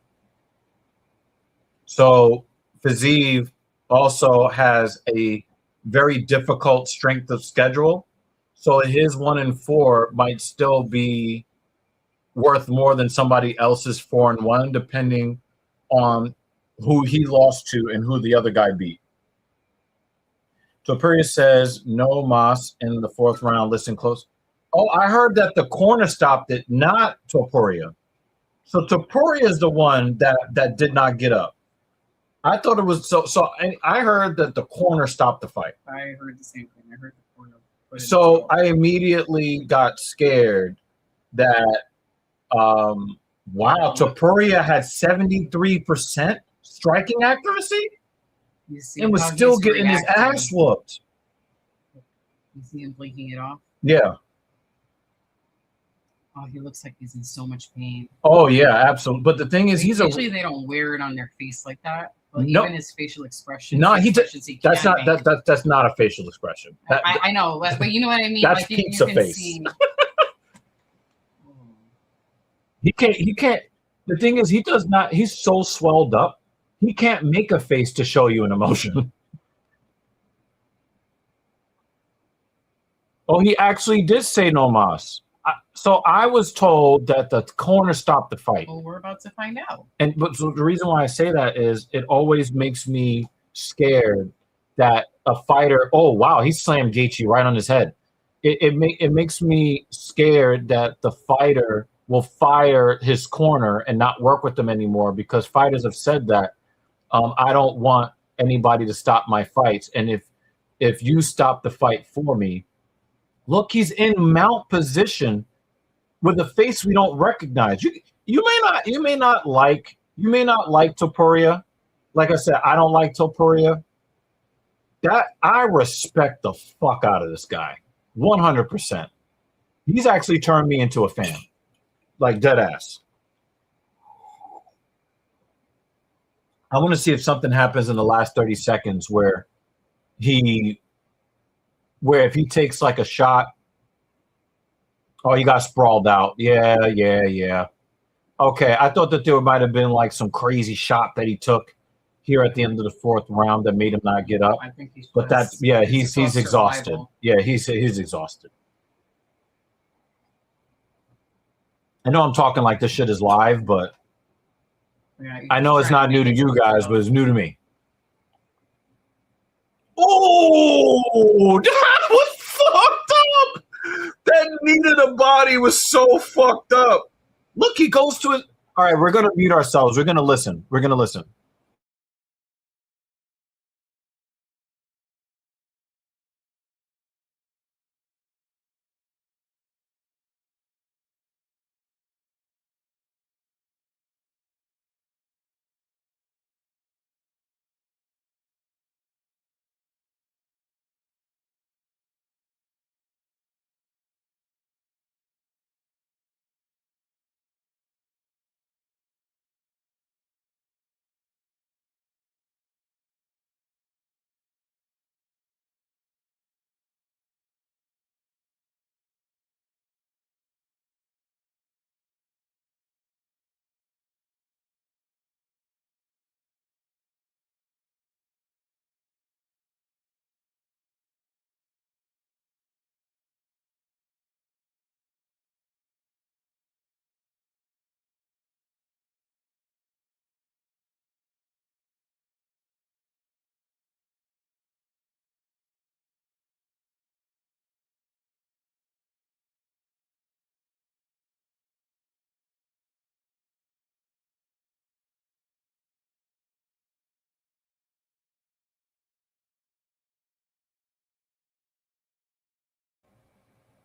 So Fiziev also has a very difficult strength of schedule. So his 1-4 might still be worth more than somebody else's 4-1, depending on who he lost to and who the other guy beat. Topuria says no Moss in the 4th round. Listen close. Oh, I heard that the corner stopped it, not Topuria. So Topuria is the one that did not get up. I thought it was so. I heard that the corner stopped the fight. I heard the same thing. I heard the corner. So I immediately got scared that wow, Topuria had 73% striking accuracy and was still getting his ass whooped. You see him blinking it off? Yeah. Oh, he looks like he's in so much pain. Oh yeah, absolutely. But the thing is, usually they don't wear it on their face like that. But no, even his facial expression. No, that's not a facial expression. I know, but you know what I mean. That's like pizza face. He can't. The thing is, he does not. He's so swelled up. He can't make a face to show you an emotion. Oh, he actually did say no mas. So I was told that the corner stopped the fight. Well, we're about to find out. But so the reason why I say that is it always makes me scared that a fighter. Oh wow, he slammed Gaethje right on his head. It makes me scared that the fighter will fire his corner and not work with them anymore, because fighters have said that I don't want anybody to stop my fights, and if you stop the fight for me. Look, he's in mount position with a face we don't recognize. You may not like Topuria. Like I said, I don't like Topuria. That I respect the fuck out of this guy, 100%. He's actually turned me into a fan, like dead ass. I want to see if something happens in the last 30 seconds where if he takes like a shot, oh, he got sprawled out. Yeah. Okay, I thought that there might have been like some crazy shot that he took here at the end of the 4th round that made him not get up. I think he's. But that's he's exhausted. Yeah, he's exhausted. I know I'm talking like this shit is live, but I know it's not new to you guys, but it's new to me. Oh, that was fucked up. That knee to the body was so fucked up. Look, he goes to it. All right, we're going to mute ourselves. We're going to listen.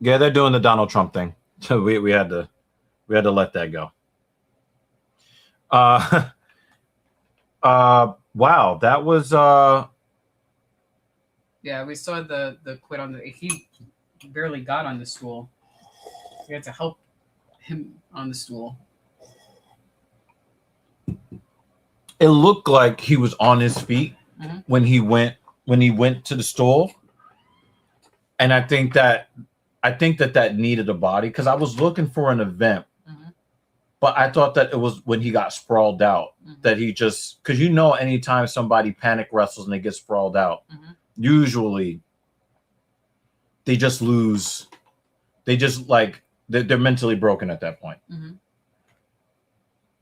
Yeah, they're doing the Donald Trump thing. So we had to let that go. Wow, that was Yeah, we saw the quit on he barely got on the stool. We had to help him on the stool. It looked like he was on his feet when he went to the stool. And I think that needed a body, because I was looking for an event, but I thought that it was when he got sprawled out that he just, because anytime somebody panic wrestles and they get sprawled out, usually they just lose. They just they're mentally broken at that point.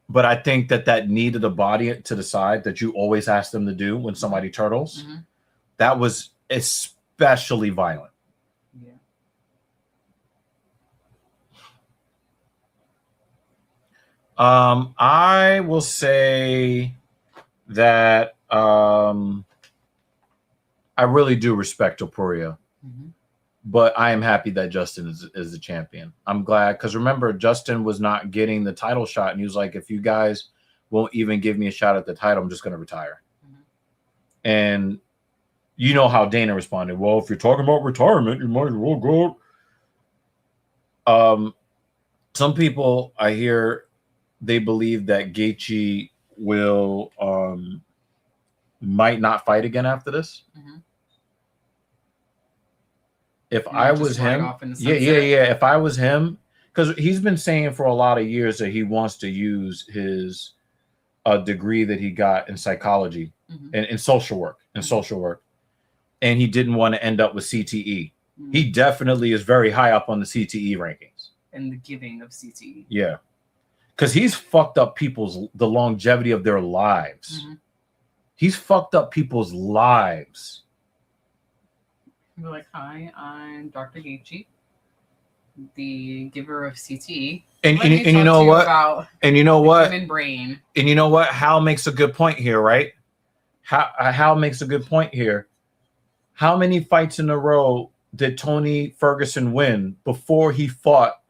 But I think that needed a body to the side that you always ask them to do when somebody turtles. That was especially violent. Yeah. I will say that I really do respect Topuria, but I am happy that Justin is the champion. I'm glad, because remember, Justin was not getting the title shot, and he was like, if you guys won't even give me a shot at the title, I'm just going to retire. And you know how Dana responded. Well, if you're talking about retirement, you might as well go. Some people I hear, they believe that Gaethje will might not fight again after this. If I was him, yeah. If I was him, because he's been saying for a lot of years that he wants to use his degree that he got in psychology and in social work, and he didn't want to end up with CTE. He definitely is very high up on the CTE rankings and the giving of CTE. Yeah, because he's fucked up the longevity of their lives. He's fucked up people's lives. You're like, hi, I'm Dr. Gaethje, the giver of CTE. And you know what? And you know what? Human brain. And you know what? Hal makes a good point here, right? Hal makes a good point here. How many fights in a row did Tony Ferguson win before he fought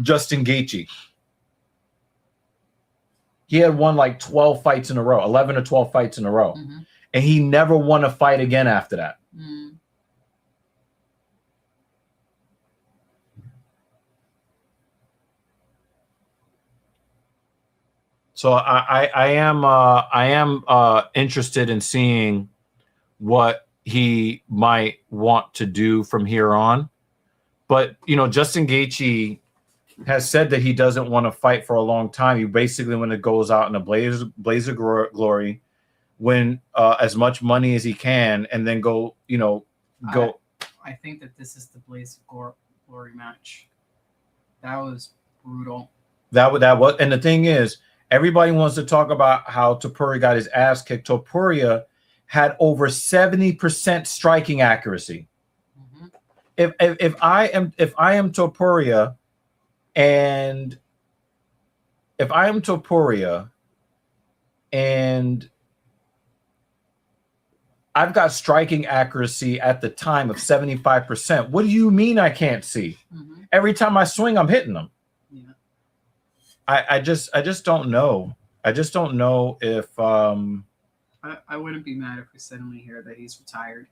Justin Gaethje? He had won like 12 fights in a row, 11 or 12 fights in a row. And he never won a fight again after that. So I am interested in seeing what he might want to do from here on. But, you know, Justin Gaethje has said that he doesn't want to fight for a long time. He basically, when it goes out in a blaze of glory, win as much money as he can, and then go. I think that this is the Blaze of Glory match. That was brutal. That was, and the thing is, everybody wants to talk about how Topuria got his ass kicked. Topuria had over 70% striking accuracy. If I am Topuria, and if I am Topuria, and I've got striking accuracy at the time of 75%. What do you mean I can't see? Every time I swing, I'm hitting them. Yeah. I just don't know. I just don't know if I wouldn't be mad if we suddenly hear that he's retired.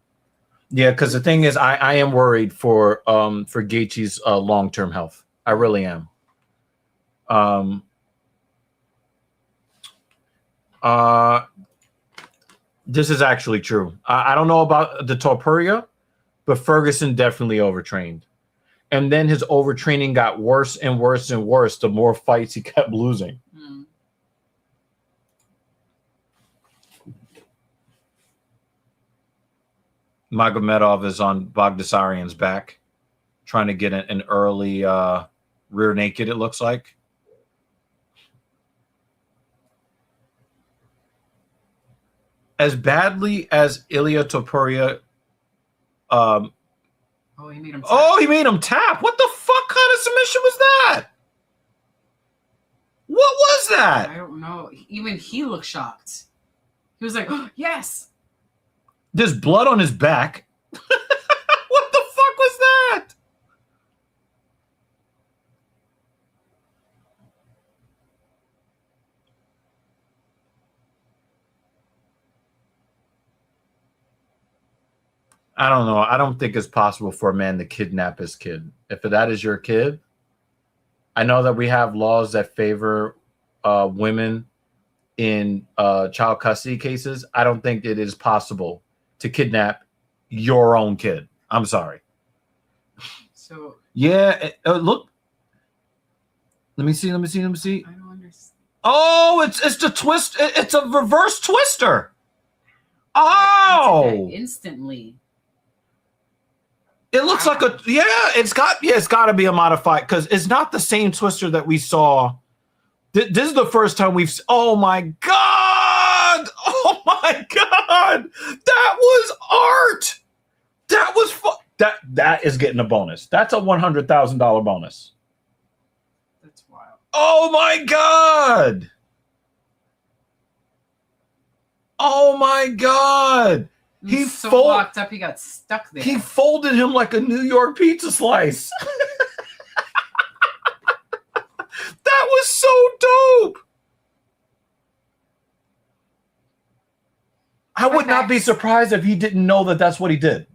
Yeah, because the thing is, I am worried for Gaethje's long-term health. I really am. This is actually true. I don't know about the Topuria, but Ferguson definitely overtrained. And then his overtraining got worse and worse and worse the more fights he kept losing. Magomedov is on Bagdasaryan's back, trying to get an early rear naked, it looks like. As badly as Ilia Topuria, he made him tap. He made him tap. What the fuck kind of submission was that? What was that? I don't know. Even he looked shocked. He was like, oh, yes. There's blood on his back. What the fuck was that? I don't know. I don't think it's possible for a man to kidnap his kid. If that is your kid, I know that we have laws that favor women in child custody cases. I don't think it is possible to kidnap your own kid. I'm sorry. So yeah, look. Let me see. I don't understand. Oh, it's the twist. It's a reverse twister. Oh, instantly. It looks like it's got to be a modified, because it's not the same twister that we saw. This is the first time we've. Oh my god! Oh my god! That was art. That was that is getting a bonus. That's a $100,000 bonus. That's wild. Oh my God. Oh my God. He was so locked up, he got stuck there. He folded him like a New York pizza slice. That was so dope. I would not be surprised if he didn't know that that's what he did.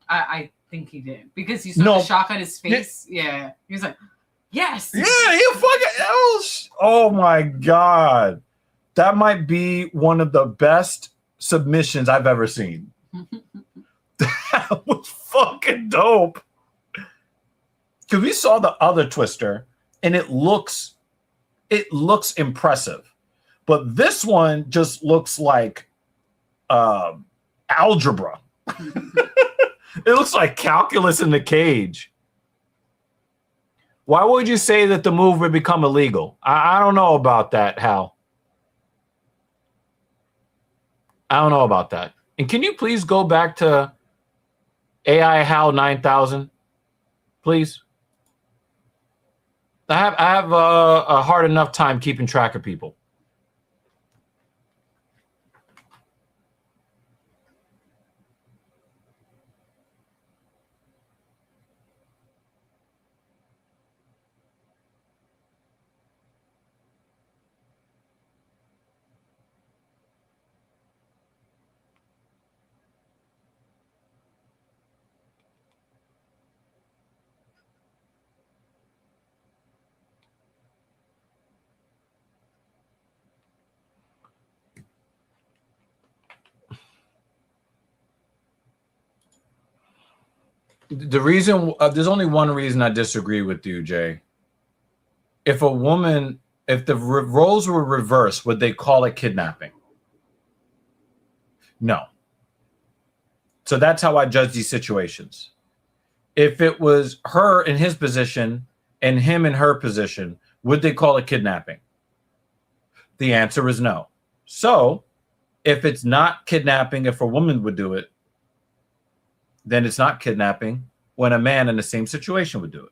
I think he did. Because you saw the shock on his face. Yeah. He was like, yes. Yeah, he fucking... Oh my God. That might be one of the best submissions I've ever seen. That was fucking dope. Because we saw the other twister, and it looks impressive. But this one just looks like algebra. It looks like calculus in the cage. Why would you say that the move would become illegal? I don't know about that, Hal. I don't know about that. And can you please go back to AI Hal 9000, please? I have a hard enough time keeping track of people. The reason there's only one reason I disagree with you, Jay. If the roles were reversed, would they call it kidnapping? No. So that's how I judge these situations. If it was her in his position and him in her position, would they call it kidnapping? The answer is no. So if it's not kidnapping, if a woman would do it, then it's not kidnapping when a man in the same situation would do it.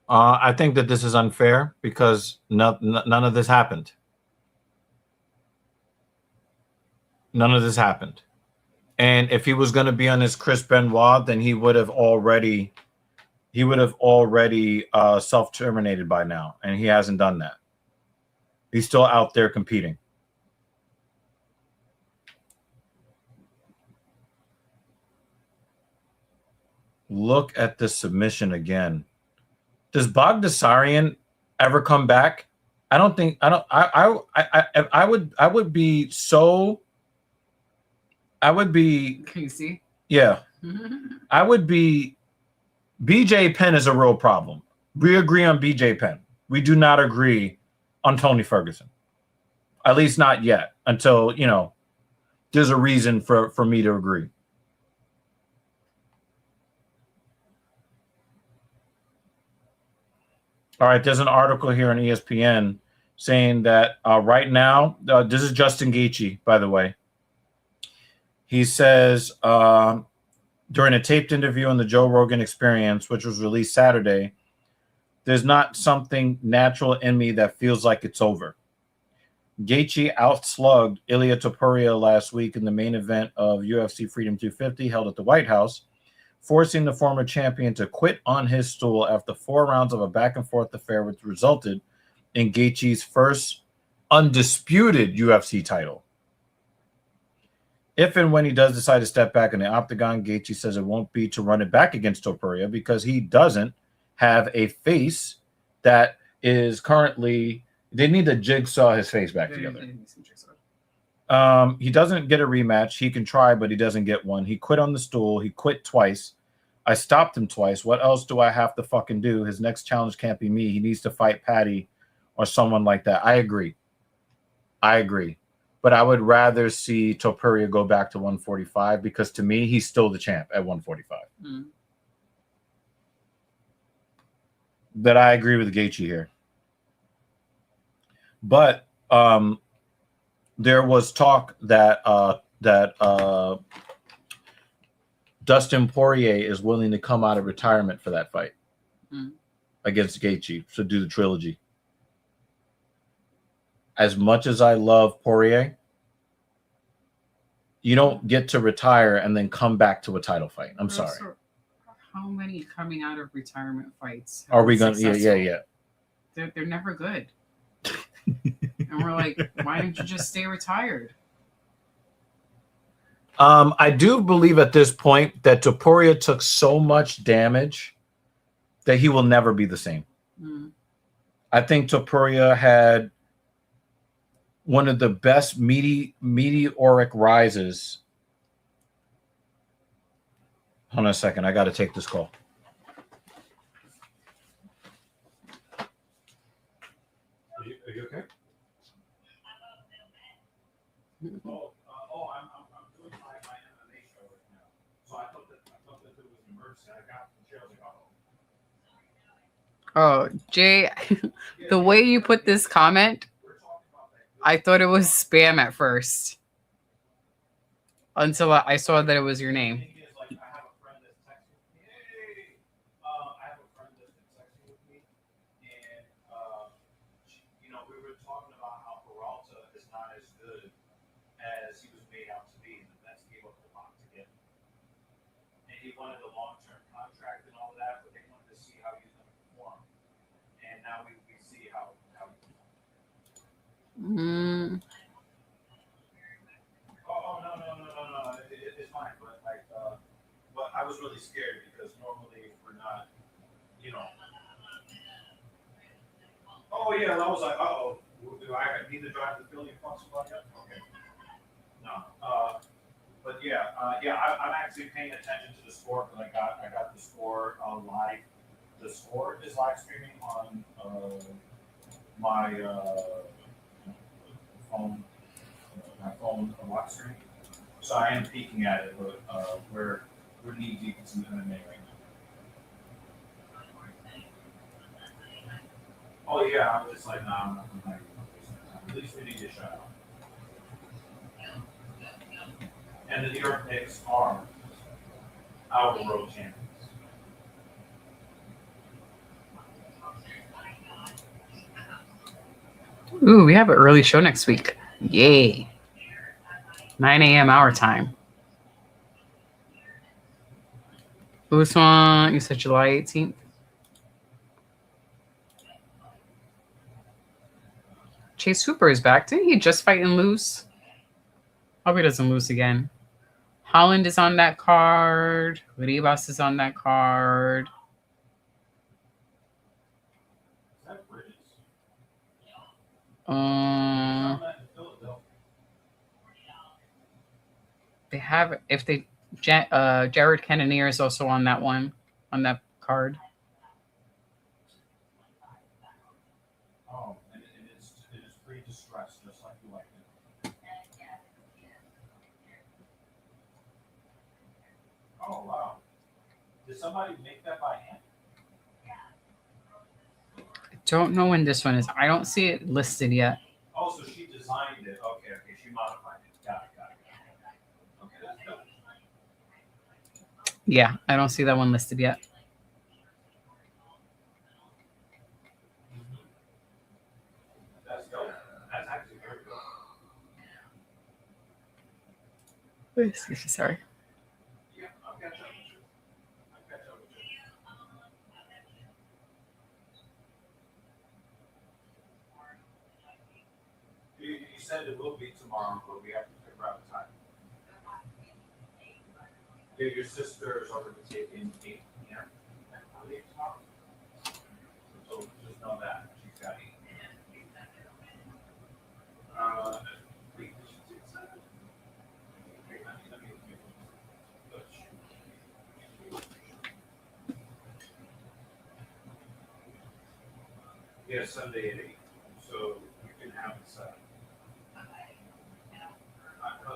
I think that this is unfair because none of this happened. None of this happened. And if he was going to be on his Chris Benoit, then he would have already self-terminated by now, and he hasn't done that. He's still out there competing. Look at the submission again. Does Bogdasarian ever come back? I would be so. I would be. Can you see? Yeah. I would be. BJ Penn is a real problem. We agree on BJ Penn. We do not agree on Tony Ferguson. At least not yet, until, there's a reason for me to agree. All right, there's an article here on ESPN saying that right now, this is Justin Gaethje, by the way. He says during a taped interview on the Joe Rogan Experience, which was released Saturday, there's not something natural in me that feels like it's over. Gaethje outslugged Ilia Topuria last week in the main event of UFC Freedom 250 held at the White House, forcing the former champion to quit on his stool after 4 rounds of a back-and-forth affair, which resulted in Gaethje's first undisputed UFC title. If and when he does decide to step back in the octagon, Gaethje says it won't be to run it back against Topuria because he doesn't have a face that is currently... They need to jigsaw his face back together. He doesn't get a rematch. He can try, but he doesn't get one. He quit on the stool. He quit twice. I stopped him twice. What else do I have to fucking do? His next challenge can't be me. He needs to fight Patty or someone like that. I agree. But I would rather see Topuria go back to 145 because to me, he's still the champ at 145. that I agree with Gaethje here. But there was talk that Dustin Poirier is willing to come out of retirement for that fight against Gaethje to do the trilogy. As much as I love Poirier, you don't get to retire and then come back to a title fight. I'm sorry. How many coming out of retirement fights are we going to? Yeah. They're never good. And we're like, why didn't you just stay retired? I do believe at this point that Topuria took so much damage that he will never be the same. I think Topuria had one of the best meteoric rises. Hold on a second. I got to take this call. Are you okay? I'm doing my MMA show right now. So I thought that there was an emergency. I got the chair. Oh, Jay, the way you put this comment, I thought it was spam at first. Until I saw that it was your name. He wanted a long-term contract and all that, but they wanted to see how he was going to perform. And now we see how Oh no. It's fine, but but I was really scared because normally we're not, Oh yeah, I was like, do I need to drive to Philly and fuck somebody up? Okay. No. But I'm actually paying attention to the score because I got the score live. The score is live streaming on my phone. My phone live stream. So I am peeking at it, but we're knee deep in some MMA right now. Oh yeah, I was just like, nah, I'm not gonna. At least we need to shut out. And the New York Knicks are our world champions. Ooh, we have an early show next week. Yay. 9 a.m. our time. Usman, you said July 18th? Chase Hooper is back. Didn't he just fight and lose? Hope he doesn't lose again. Holland is on that card. Ribas is on that card. Is that British? They have Jared Cannonier is also on that one, on that card. Oh, and it is pretty distressed, just like you like it. Oh wow! Did somebody make that by hand? I don't know when this one is. I don't see it listed yet. Oh, so she designed it. Okay, she modified it. Got it. Okay, that's good. Yeah, I don't see that one listed yet. That's dope. That's actually very good. Sorry. Yeah, I'll catch up with you. You said it will be tomorrow, but we have to figure out the time. Yeah, your sister is already taking 8 p.m. tomorrow. So just know that she's got 8. Yeah, Sunday at 8. So you can have it set.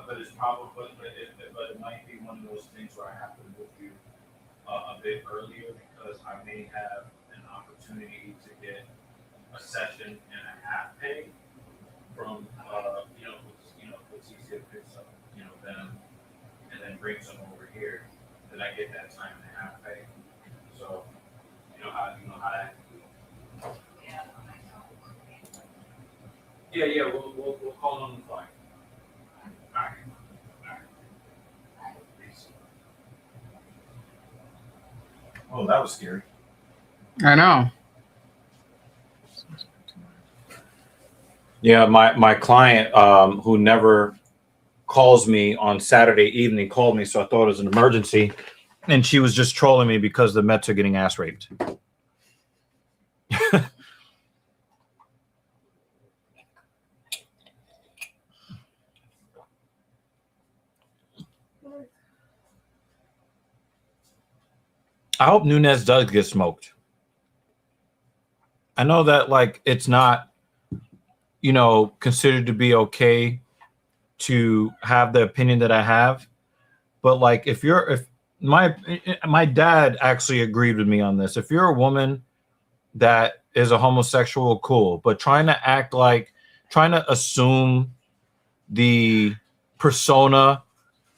But it's probably, but it might be one of those things where I have to move you a bit earlier because I may have an opportunity opportunity to get a session and a half pay from puts easier picks up them and then brings them over here, then I get that time and a half pay. So how that. Yeah, we'll call on the fly. All right. Peace. Oh, that was scary. I know. Yeah, my client who never calls me on Saturday evening called me, so I thought it was an emergency, and she was just trolling me because the Mets are getting ass raped. I hope Nunez does get smoked. I know that it's not, considered to be okay to have the opinion that I have, but if my dad actually agreed with me on this. If you're a woman that is a homosexual, cool, but trying to assume the persona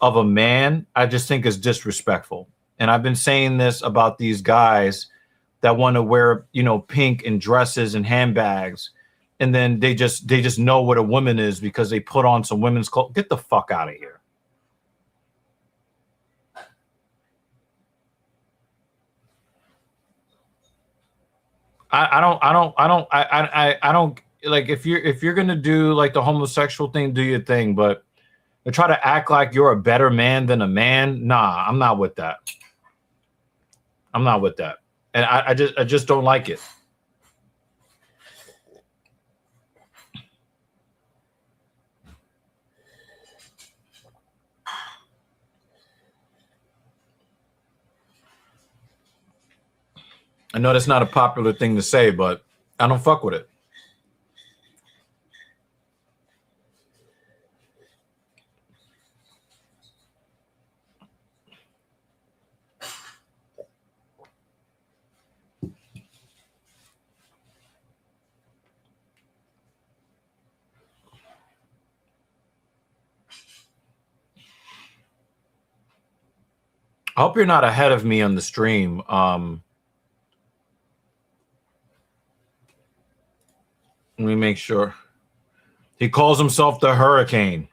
of a man, I just think is disrespectful. And I've been saying this about these guys that want to wear, pink and dresses and handbags, and then they just know what a woman is because they put on some women's clothes. Get the fuck out of here. I don't like if you're gonna do the homosexual thing, do your thing, but to try to act like you're a better man than a man, nah, I'm not with that. I'm not with that, and I just don't like it. I know that's not a popular thing to say, but I don't fuck with it. I hope you're not ahead of me on the stream. Let me make sure. He calls himself the Hurricane.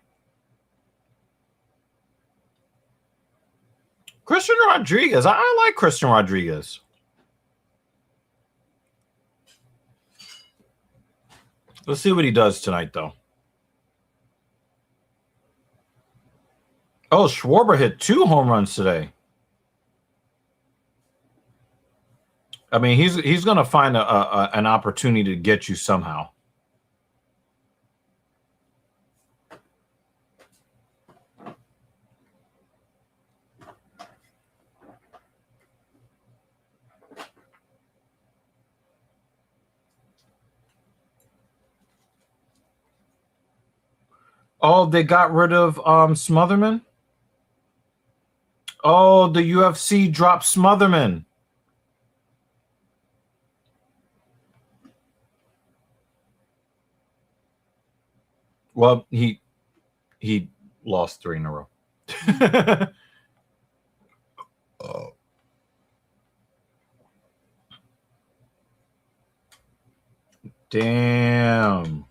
Christian Rodriguez. I like Christian Rodriguez. Let's see what he does tonight, though. Oh, Schwarber hit 2 home runs today. I mean, he's going to find an opportunity to get you somehow. Oh, they got rid of Smotherman? Oh, the UFC dropped Smotherman. Well, he lost 3 in a row. Oh. Damn.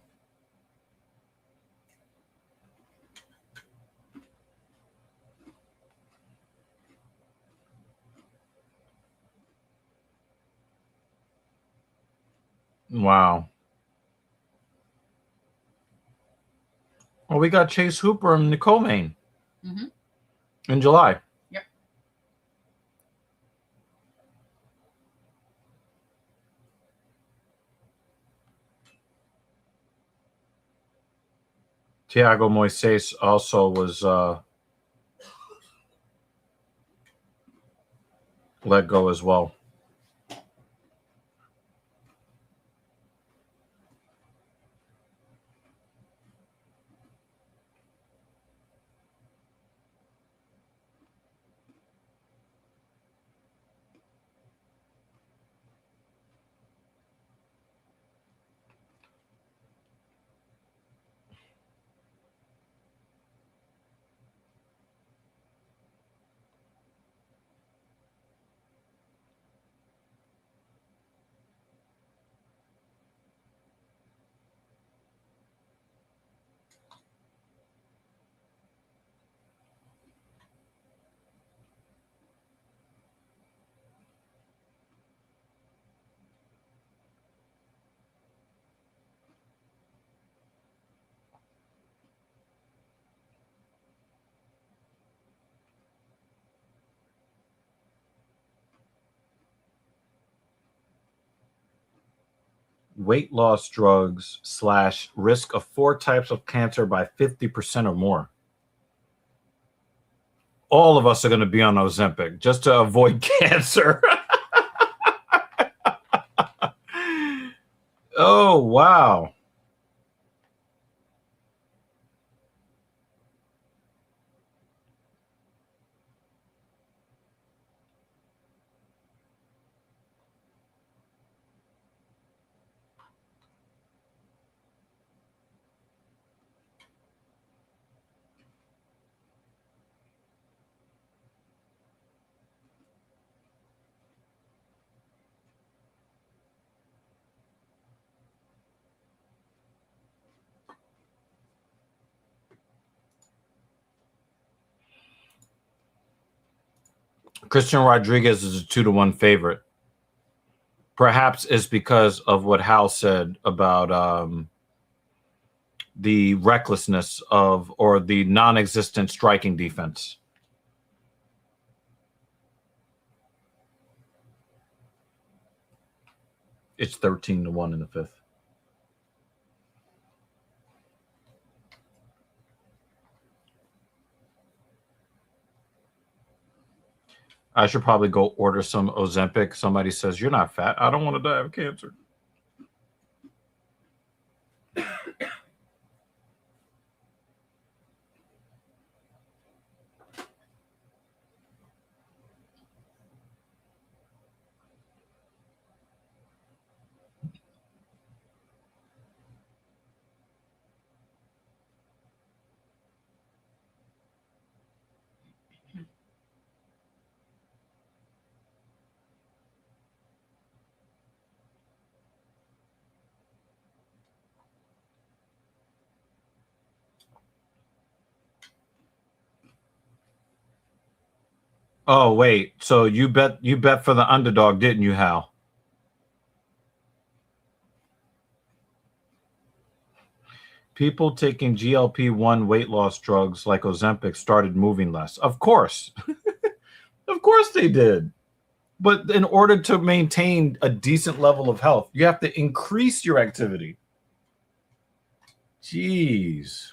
Wow. Well, we got Chase Hooper and Nicole Maine in July. Yep. Thiago Moises also was let go as well. weight loss drugs / risk of 4 types of cancer by 50% or more. All of us are going to be on Ozempic just to avoid cancer. Oh, wow. Christian Rodriguez is a 2-1 favorite. Perhaps it's because of what Hal said about the recklessness of, or the non-existent striking defense. It's 13-1 in the 5th. I should probably go order some Ozempic. Somebody says, you're not fat. I don't want to die of cancer. Oh, wait. So you bet for the underdog, didn't you, Hal? People taking GLP-1 weight loss drugs like Ozempic started moving less. Of course. Of course they did. But in order to maintain a decent level of health, you have to increase your activity. Jeez.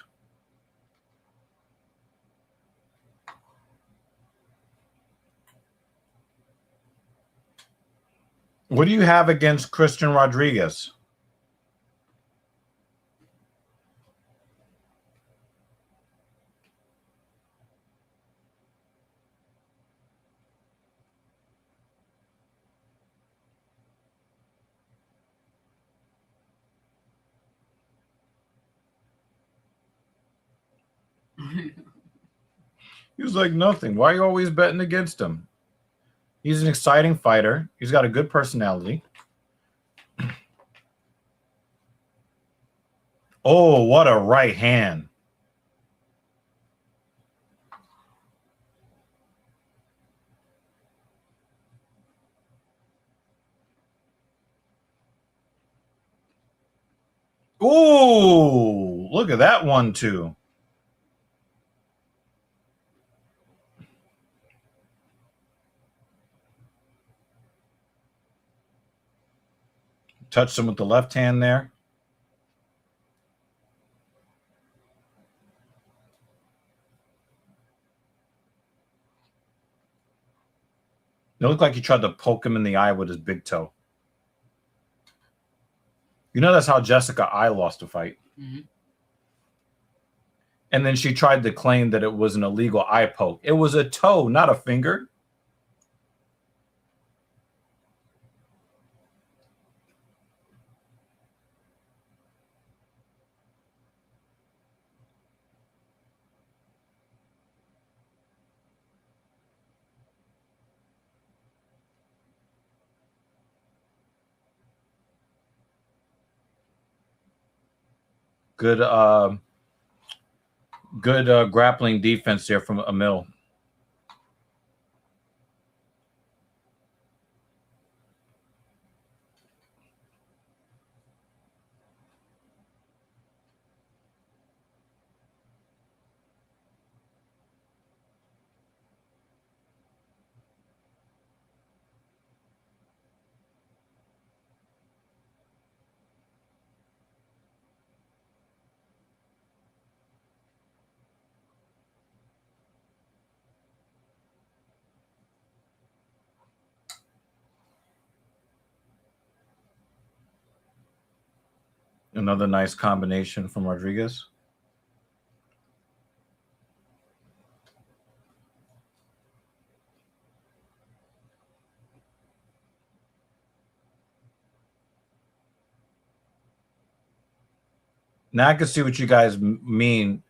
What do you have against Christian Rodriguez? He was like, nothing. Why are you always betting against him? He's an exciting fighter. He's got a good personality. Oh, what a right hand. Ooh, look at that 1-2. Touched him with the left hand there. It looked like he tried to poke him in the eye with his big toe. You know that's how Jessica I lost a fight. Mm-hmm. And then she tried to claim that it was an illegal eye poke. It was a toe, not a finger. Good grappling defense there from Emil. Another nice combination from Rodriguez. Now I can see what you guys mean.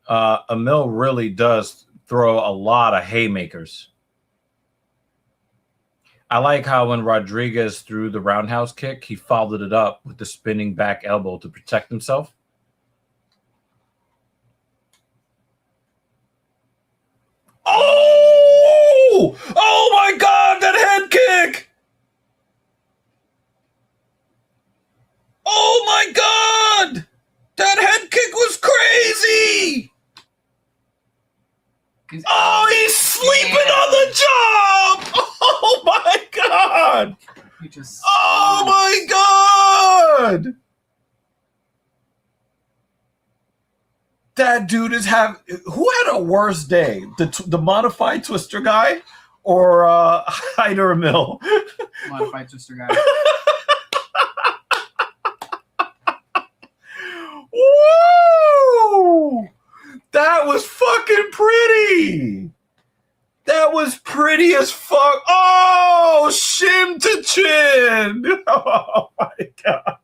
Emil really does throw a lot of haymakers. I like how when Rodriguez threw the roundhouse kick, he followed it up with the spinning back elbow to protect himself. Oh! Oh my God, that head kick! Oh my God! That head kick was crazy! Oh, he's sleeping on the job! Oh my God! Oh my God! That dude is having. Who had a worse day? The modified twister guy or Hyder Mill? Modified twister guy. Woo! That was fucking pretty. That was pretty as fuck. Oh, shin to chin. Oh my God.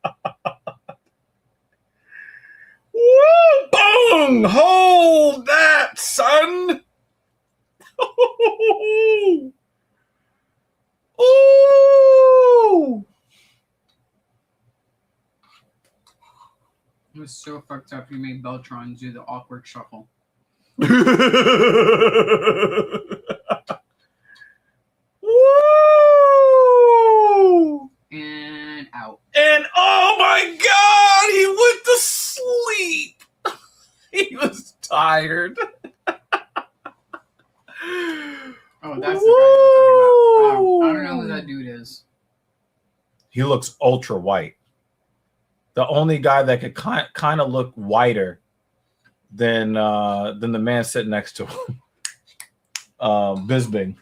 Woo! Boom! Hold that, son. Ooh! It was so fucked up. You made Beltron do the awkward shuffle. Woo! And out. And oh my God, he went to sleep. He was tired. Oh, that's the guy you're talking about. I don't know who that dude is. He looks ultra white. The only guy that could kind of look whiter than the man sitting next to him, Bisbing.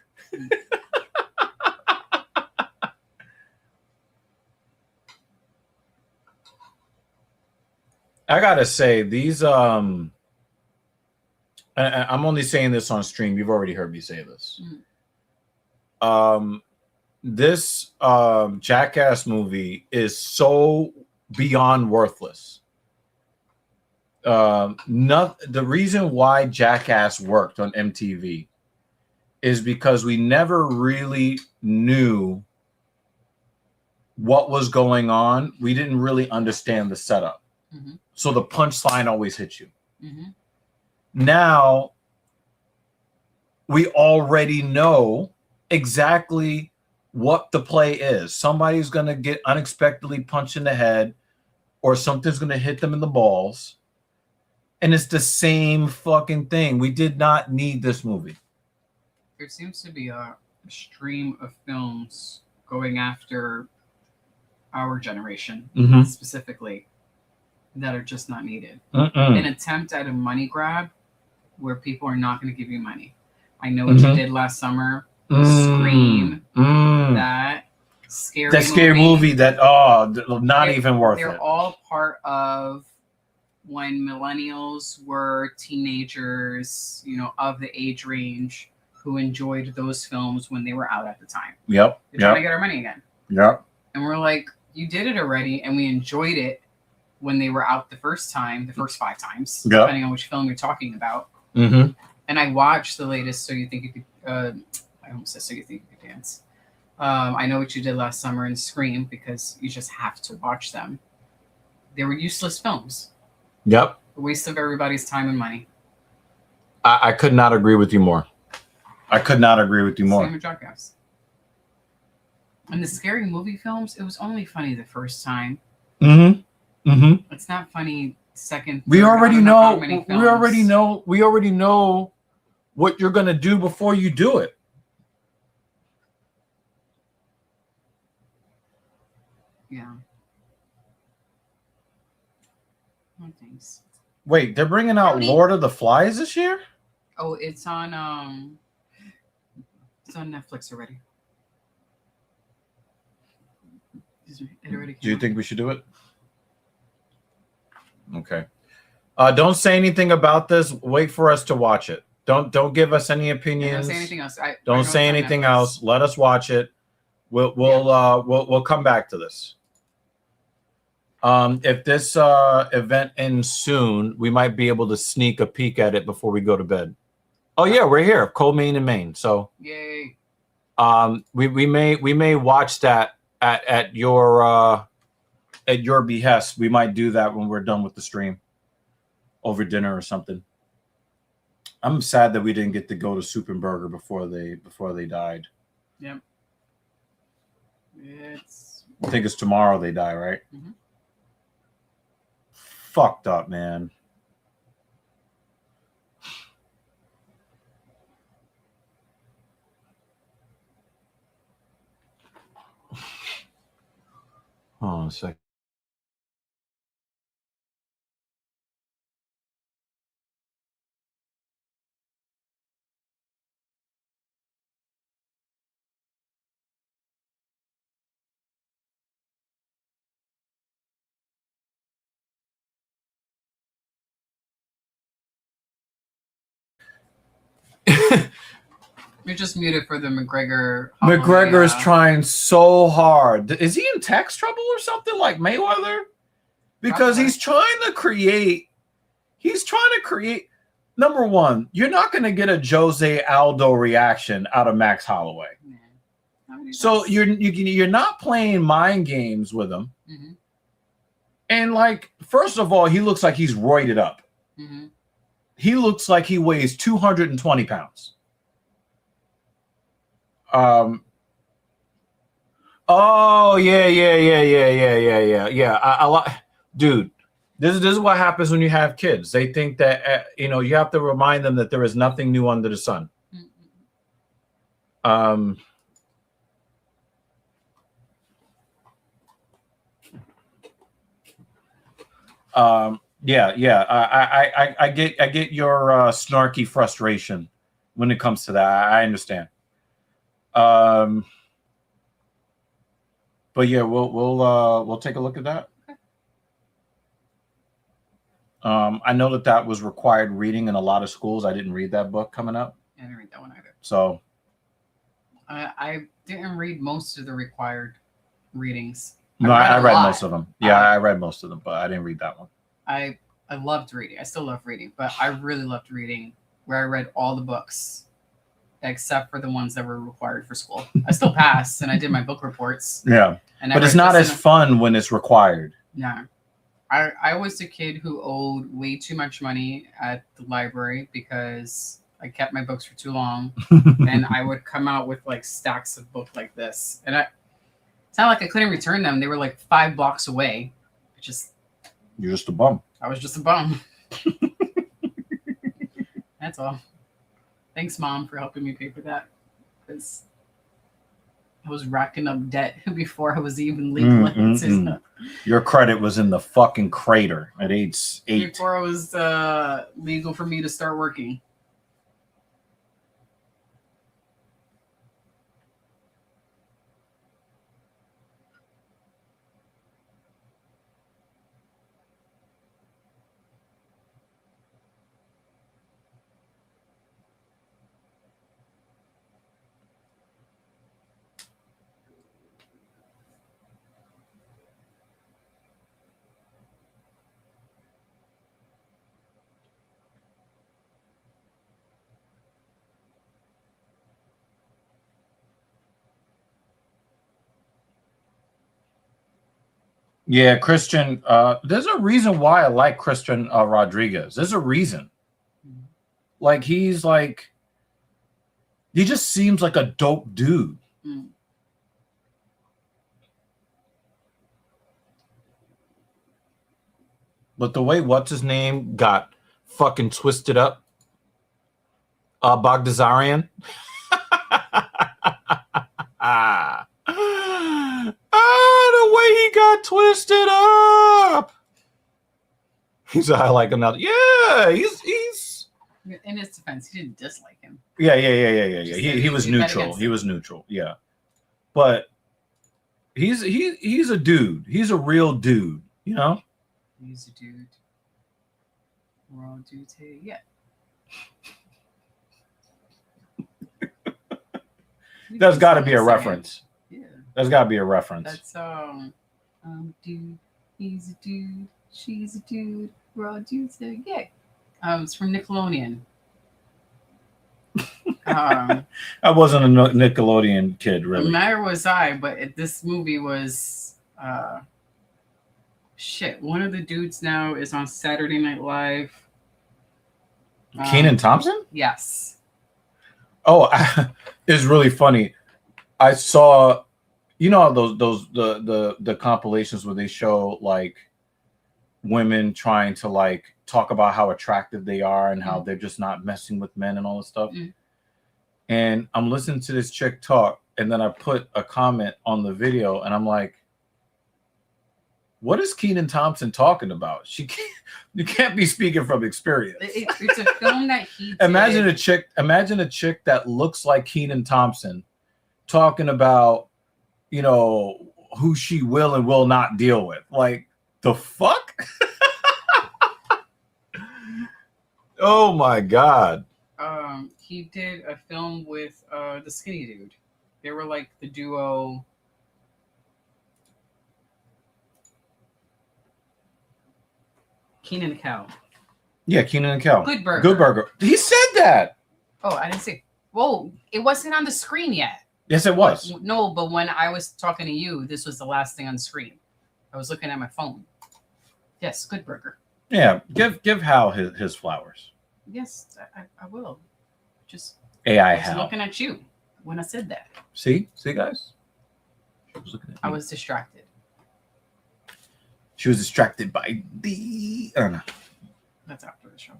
I gotta say, these I'm only saying this on stream. You've already heard me say this. This Jackass movie is so beyond worthless. The reason why Jackass worked on MTV is because we never really knew what was going on. We didn't really understand the setup. Mm-hmm. So the punchline always hits you. Mm-hmm. Now we already know exactly what the play is. Somebody's going to get unexpectedly punched in the head or something's going to hit them in the balls. And it's the same fucking thing. We did not need this movie. There seems to be a stream of films going after our generation specifically that are just not needed. An attempt at a money grab where people are not going to give you money. I know what you did last summer. Scream. That scary movie. That not even worth it. They're all part of when millennials were teenagers, you know, of the age range who enjoyed those films when they were out at the time. Yep. They're trying to get our money again. Yep. And we're like, you did it already, and we enjoyed it when they were out the first time, the first 5 times, depending on which film you're talking about. And I watched the latest So You Think You Could, I almost said So You Think You Could Dance. I Know What You Did Last Summer and Scream, because you just have to watch them. They were useless films. Yep. A waste of everybody's time and money. I could not agree with you more. Same with Jackass. And the scary movie films, it was only funny the first time. It's not funny second. We already know. We already know what you're gonna do before you do it. Yeah. No thanks. Wait, they're bringing out Lord of the Flies this year? Oh, it's on Netflix already. It already came Do you out. think we should do it? Okay. Don't say anything about this. Wait for us to watch it. Don't give us any opinions. Don't say anything else. Don't say anything else. Let us watch it. We'll come back to this. If this event ends soon, we might be able to sneak a peek at it before we go to bed. Oh yeah, we're here, Maine and Maine. So yay. We may watch that at your behest. We might do that when we're done with the stream, over dinner or something. I'm sad that we didn't get to go to Soup and Burger before they died. Yep. I think it's tomorrow they die, right? Mm-hmm. Fucked up, man. Hold on a second. You're just muted for the McGregor. McGregor is trying so hard. Is he in tax trouble or something like Mayweather? Because he's trying to create. Number one, you're not going to get a Jose Aldo reaction out of Max Holloway. Yeah. So you're not playing mind games with him. Mm-hmm. And like, first of all, he looks like he's roided up. Mm-hmm. He looks like he weighs 220 pounds. Oh yeah. Dude, this is what happens when you have kids. They think that you have to remind them that there is nothing new under the sun. Yeah. I get your snarky frustration when it comes to that. I understand. But yeah, we'll take a look at that. I know that was required reading in a lot of schools. I didn't read that book coming up. I didn't read that one either. So I didn't read most of the required readings. I read most of them. Yeah, I read most of them, but I didn't read that one. I loved reading. I still love reading, but I really loved reading where I read all the books except for the ones that were required for school. I still passed and I did my book reports. Yeah. But it's not as fun when it's required. No. I was a kid who owed way too much money at the library because I kept my books for too long. And I would come out with like stacks of books like this. And it's not like I couldn't return them. They were like 5 blocks away. You're just a bum. I was just a bum. That's all. Thanks, Mom, for helping me pay for that. Because I was racking up debt before I was even legal. Your credit was in the fucking crater at age 8. Before it was legal for me to start working. Yeah, Christian. There's a reason why I like Christian Rodriguez. There's a reason. Like he just seems like a dope dude. But the way what's his name got fucking twisted up, Baghdasaryan. The way he got twisted up. He's like another. Yeah, he's. In his defense, he didn't dislike him. Yeah. He was neutral. He was neutral. Yeah, but he's a dude. He's a real dude. You know. He's a dude. Raw duty. Yeah. That's got to be a reference. Yeah. There's got to be a reference. That's dude. He's a dude. She's a dude. Raw duty. Yeah. It's from Nickelodeon. I wasn't a Nickelodeon kid, really. Neither was I, but this movie was shit. One of the dudes now is on Saturday Night Live. Kenan Thompson? Yes. Oh, it's really funny. I saw, you know, the compilations where they show like women trying to like talk about how attractive they are and how they're just not messing with men and all this stuff. And I'm listening to this chick talk, and then I put a comment on the video, and I'm like, what is Kenan Thompson talking about? You can't be speaking from experience. It's a film that he did. Imagine a chick that looks like Kenan Thompson talking about, you know, who she will and will not deal with. Like, the fuck? Oh my God. He did a film with the skinny dude. They were like the duo. Keenan and Kel. Yeah, Keenan and Kel. Good Burger. Good Burger. He said that. Oh, I didn't see. Whoa, it wasn't on the screen yet. Yes, it was. No, but when I was talking to you, this was the last thing on the screen. I was looking at my phone. Yes, Good Burger. Yeah, give Hal his flowers. Yes, I will. Just AI I was Hal. looking at you when I said that. See, guys. She was looking at me. I was distracted. She was distracted by the. I don't know. That's after the show.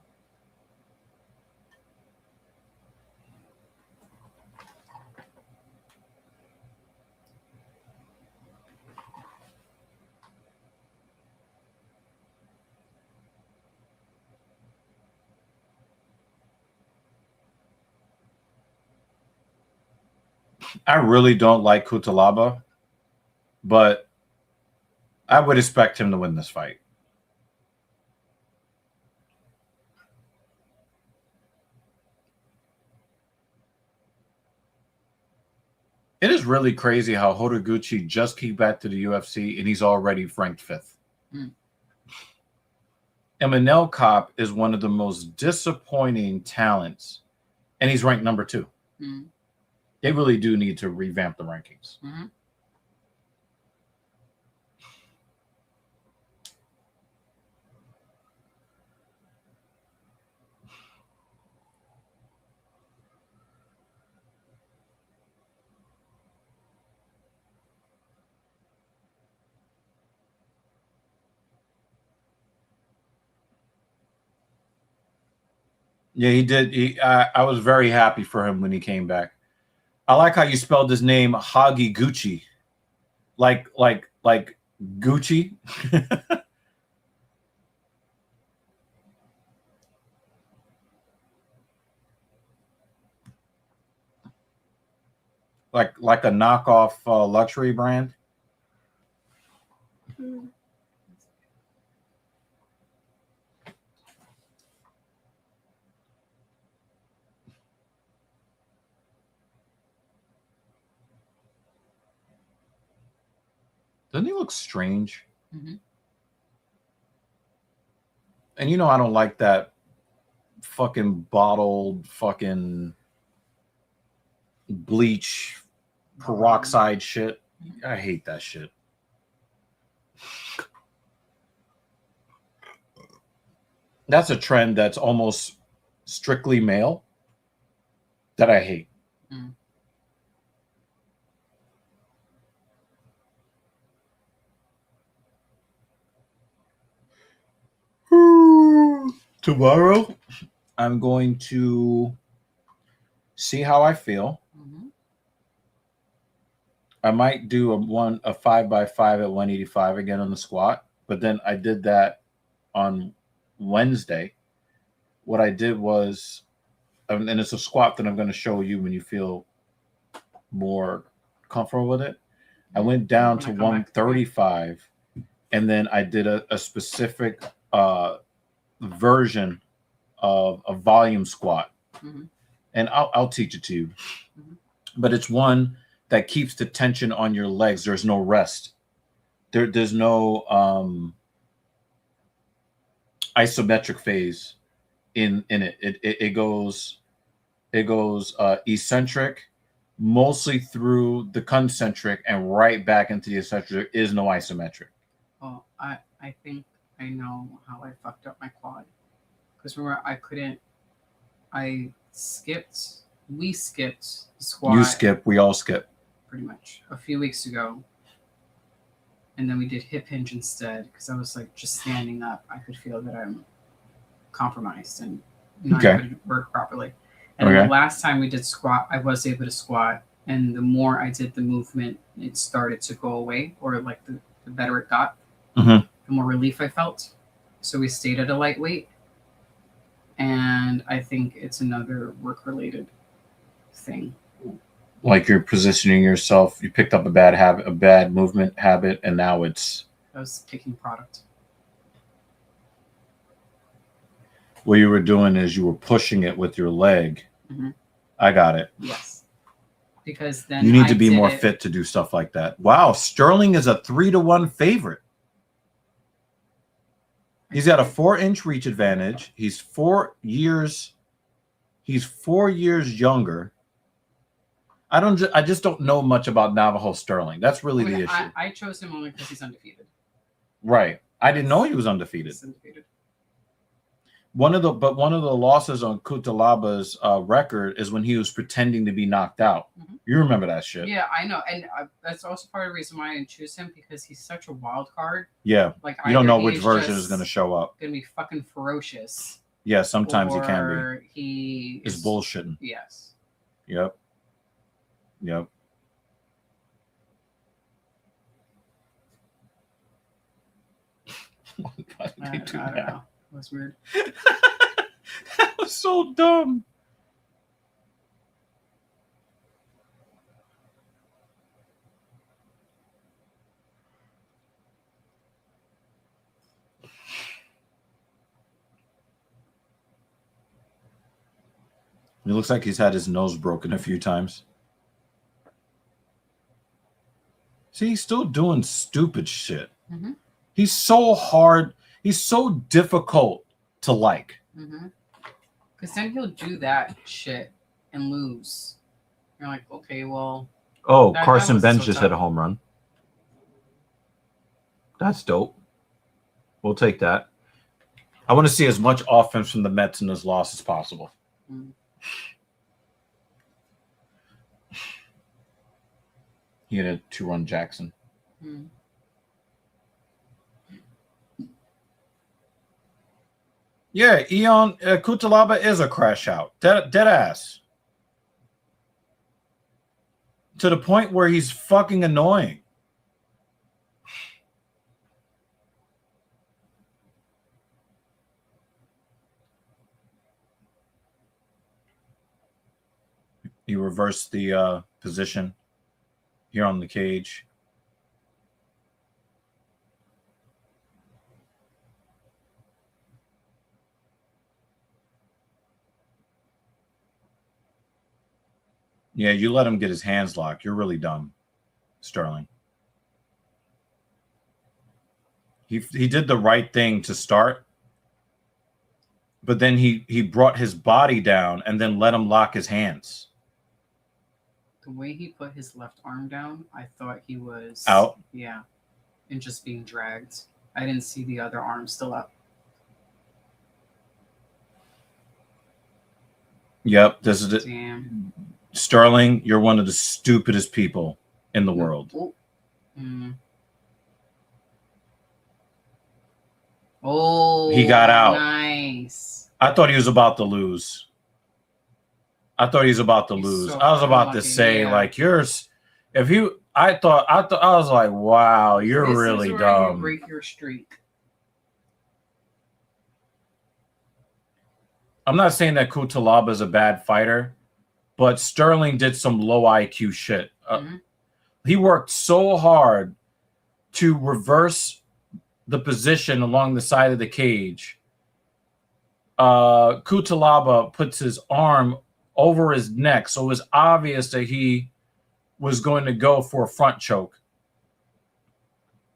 I really don't like Kutalaba, but I would expect him to win this fight. It is really crazy how Horiguchi just came back to the UFC and he's already ranked 5th. And Manel Kape is one of the most disappointing talents, and he's ranked number 2. They really do need to revamp the rankings. Yeah, he did. I was very happy for him when he came back. I like how you spelled his name Horiguchi, like Gucci. like a knockoff luxury brand. Doesn't he look strange? And you know I don't like that fucking bottled fucking bleach peroxide shit. I hate that shit. That's a trend that's almost strictly male that I hate. Tomorrow, I'm going to see how I feel. I might do a 5x5 at 185 again on the squat, but then I did that on Wednesday. What I did was, and it's a squat that I'm going to show you when you feel more comfortable with it. I went down to 135, and then I did a specific version a volume squat, Mhm. and I'll teach it to you. Mhm. But it's one that keeps the tension on your legs. There's no rest. There's no isometric phase in it. It goes eccentric, mostly through the concentric, and right back into the eccentric. There is no isometric. Well, I think I know how I fucked up my quad. Because remember, we skipped the squat. You skip, we all skip. Pretty much a few weeks ago. And then we did hip hinge instead because I was like, just standing up, I could feel that I'm compromised and not able to work properly. And then the last time we did squat, I was able to squat. And the more I did the movement, it started to go away, or like the better it got, the more relief I felt. So we stayed at a lightweight. And I think it's another work-related thing. Like you're positioning yourself, you picked up a bad habit, a bad movement habit, and now it's... I was taking product. What you were doing is you were pushing it with your leg. Mm-hmm. I got it. Yes. Because then you need to be more fit to do stuff like that. Wow, Sterling is a 3-1 favorite. He's got a 4-inch reach advantage. He's 4 years younger. I just don't know much about Navajo Sterling. That's really the issue. I chose him only because he's undefeated. Right. I didn't know he was undefeated. He's undefeated. One of the losses on Kutalaba's record is when he was pretending to be knocked out. Mm-hmm. You remember that shit? Yeah, I know, and that's also part of the reason why I didn't choose him, because he's such a wild card. Yeah, like you don't know which version is going to show up. Going to be fucking ferocious. Yeah, sometimes he can be. He is bullshitting. Yes. Yep. Why did they do that? Know. It was weird. That was so dumb. It looks like he's had his nose broken a few times. See, he's still doing stupid shit. Mm-hmm. He's so hard. He's so difficult to like. Because then he'll do that shit and lose. You're like, okay, well. Oh, Carson Benz just hit a home run. That's dope. We'll take that. I want to see as much offense from the Mets in this loss as possible. He had a 2-run Jackson. Yeah, Eon Kutalaba is a crash out. Dead ass. To the point where he's fucking annoying. You reverse the position here on the cage. Yeah, you let him get his hands locked. You're really dumb, Sterling. He did the right thing to start, but then he brought his body down and then let him lock his hands. The way he put his left arm down, I thought he was out. Yeah, and just being dragged. I didn't see the other arm still up. Yep, this is it. Damn. Sterling, you're one of the stupidest people in the world. Oh, he got out. Nice. I thought he was about to lose. I was about to say, like, yours. If you, I was like, wow, you're really dumb. You break your streak. I'm not saying that Kutalaba is a bad fighter, but Sterling did some low IQ shit. He worked so hard to reverse the position along the side of the cage Kutalaba puts his arm over his neck, so it was obvious that he was going to go for a front choke.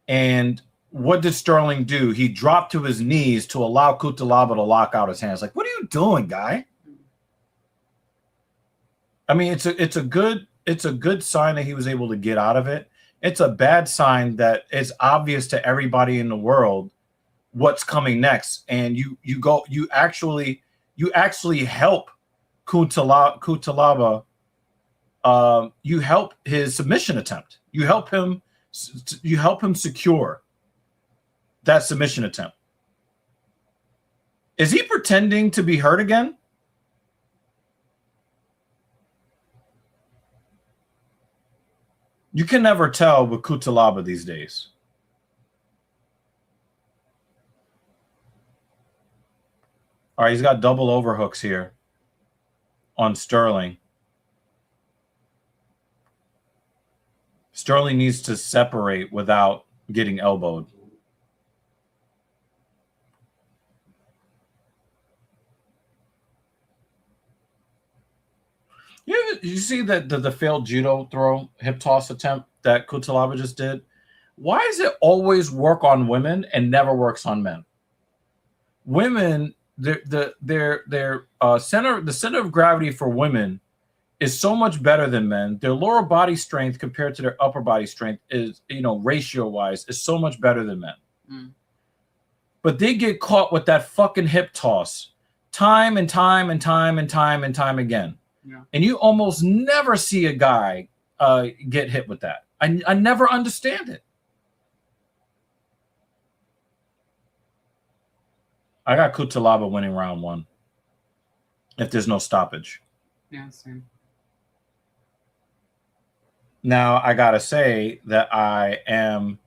And what did Sterling do? He dropped to his knees to allow Kutalaba to lock out his hands. Like, what are you doing, guy? I mean, it's a good sign that he was able to get out of it. It's a bad sign that it's obvious to everybody in the world what's coming next, and you actually help Kutalaba. You help his submission attempt. You help him secure that submission attempt. Is he pretending to be hurt again? You can never tell with Kutalaba these days. All right, he's got double overhooks here on Sterling. Sterling needs to separate without getting elbowed. You see that the failed judo throw, hip toss attempt that Kutalaba just did? Why does it always work on women and never works on men? Women, the center of gravity for women is so much better than men. Their lower body strength compared to their upper body strength is, ratio wise, is so much better than men. Mm. But they get caught with that fucking hip toss time and time again. Yeah. And you almost never see a guy get hit with that. I never understand it. I got Kutalaba winning round 1 if there's no stoppage. Yeah, same. Now, I got to say that I am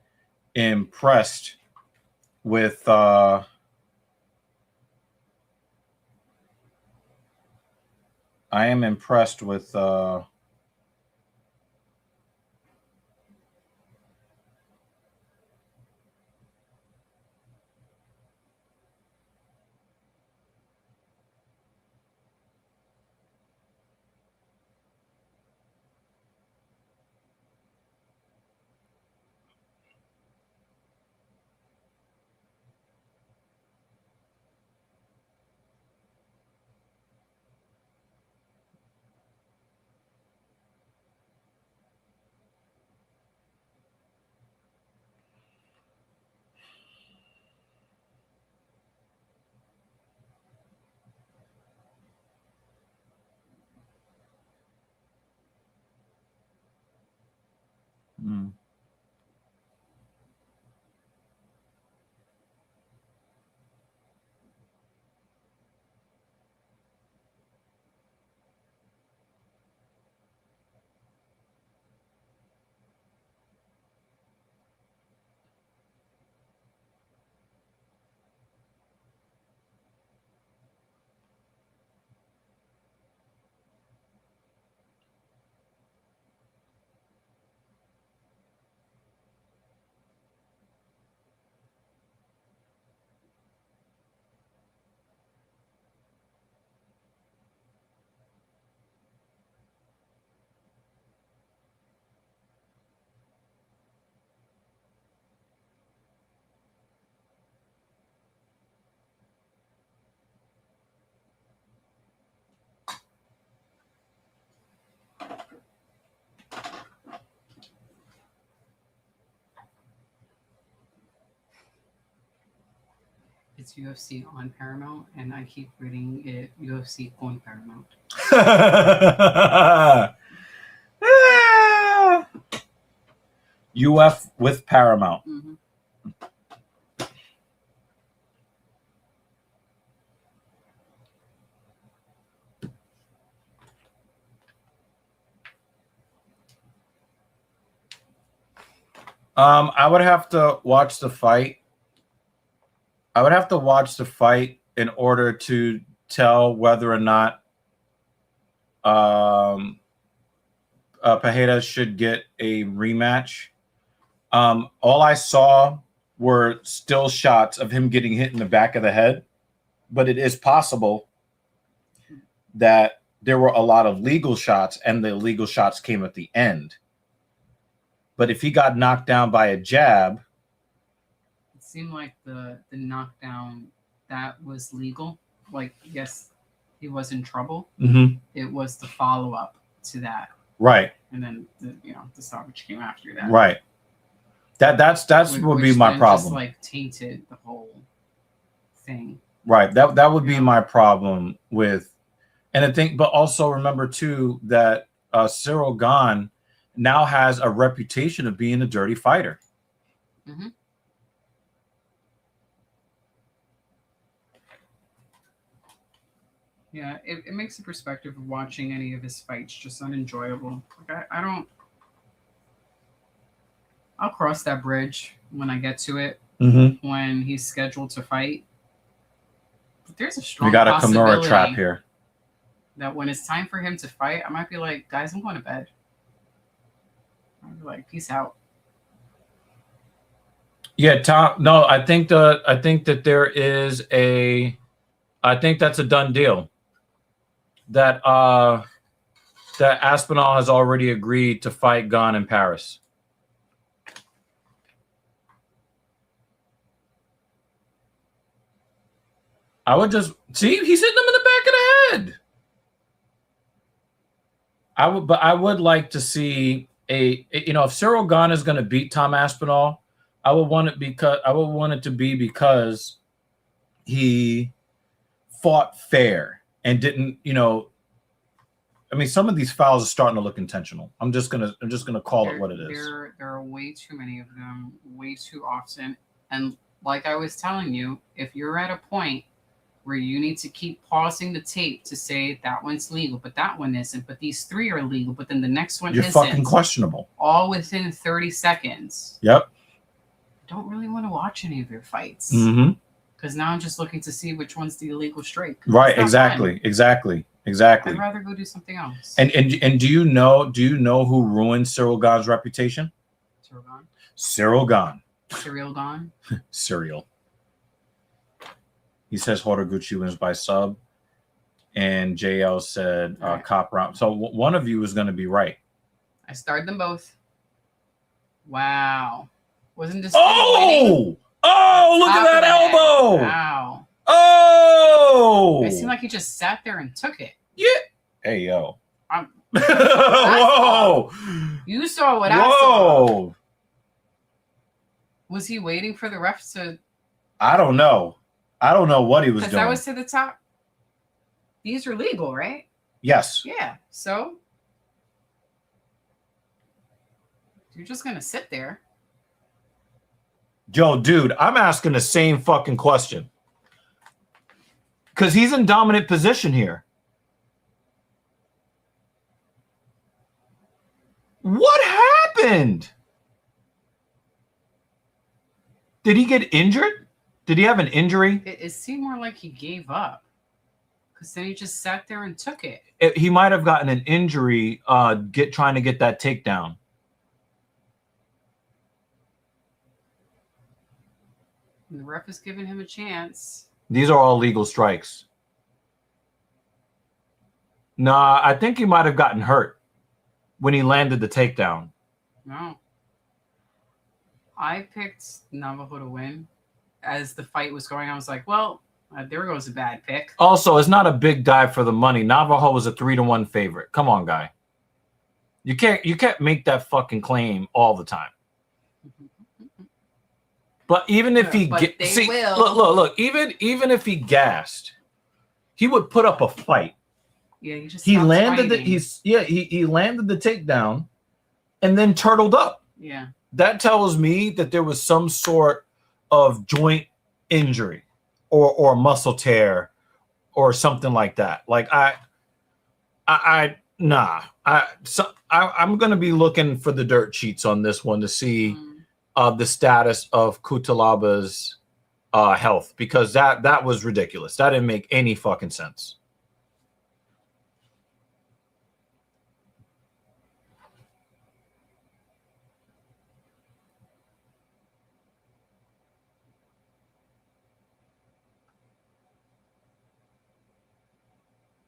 impressed with It's UFC on Paramount, and I keep reading it UFC on Paramount. UF with Paramount. Mm-hmm. I would have to watch the fight. I would have to watch the fight in order to tell whether or not Pereira should get a rematch. All I saw were still shots of him getting hit in the back of the head but it is possible that there were a lot of legal shots and the illegal shots came at the end. But if he got knocked down by a jab, It seemed like the knockdown that was legal. Like, yes, he was in trouble. It was the follow up to that, right? and then the stoppage came after that, Right. That's would be my problem. Just like tainted the whole thing. Right. That would be my problem with, and I think, but also remember too that Cyril Gane now has a reputation of being a dirty fighter. Mm-hmm. Yeah, it makes the perspective of watching any of his fights just unenjoyable. Like I don't. I'll cross that bridge when I get to it. Mm-hmm. When he's scheduled to fight. But there's a strong we got a possibility Kimura trap here. That when it's time for him to fight, I might be like, guys, I'm going to bed. I'll be like, peace out. Yeah, Tom. No, I think that there is a. I think that's a done deal. That Aspinall has already agreed to fight Gane in Paris. I would just see he's hitting him in the back of the head. I would like to see if Cyril Gane is going to beat Tom Aspinall, I would want it to be because he fought fair and didn't, I mean, some of these fouls are starting to look intentional. I'm just gonna call it what it is. There are way too many of them, way too often. And like I was telling you, if you're at a point where you need to keep pausing the tape to say that one's legal, but that one isn't, but these three are legal, but then the next one You're isn't. fucking questionable. All within 30 seconds. Yep. I don't really want to watch any of your fights. Mm-hmm. Because now I'm just looking to see which one's the illegal strike. Right, exactly. I'd rather go do something else. And do you know who ruined Cyril Gane's reputation? Cyril Gane? Cyril Gane. Cyril Gane? Cereal. He says Horiguchi wins by sub. And JL said right. Cop round. So one of you is going to be right. I starred them both. Wow. Wasn't this winning? Oh, look at that elbow. Wow. Oh. It seemed like he just sat there and took it. Yeah. Hey, yo. Whoa. You saw what I saw. Was he waiting for the refs to... I don't know what he was doing. Because that was to the top. These are legal, right? Yes. Yeah. So you're just going to sit there. Yo, dude, I'm asking the same fucking question. Because he's in dominant position here. What happened? Did he get injured? Did he have an injury? It seemed more like he gave up. Because then he just sat there and took it. He might have gotten an injury trying to get that takedown. And the ref is giving him a chance. These are all legal strikes. Nah, I think he might have gotten hurt when he landed the takedown. No. I picked Navajo to win. As the fight was going, I was like, well, there goes a bad pick. Also, it's not a big dive for the money. Navajo was a 3-1 favorite. Come on, guy. You can't make that fucking claim all the time. But even if he look, even if he gassed, he would put up a fight. Yeah, he just he landed fighting. he landed the takedown and then turtled up. Yeah. That tells me that there was some sort of joint injury or muscle tear or something like that. Like I'm gonna be looking for the dirt sheets on this one to see the status of Kutalaba's health, because that was ridiculous. That didn't make any fucking sense.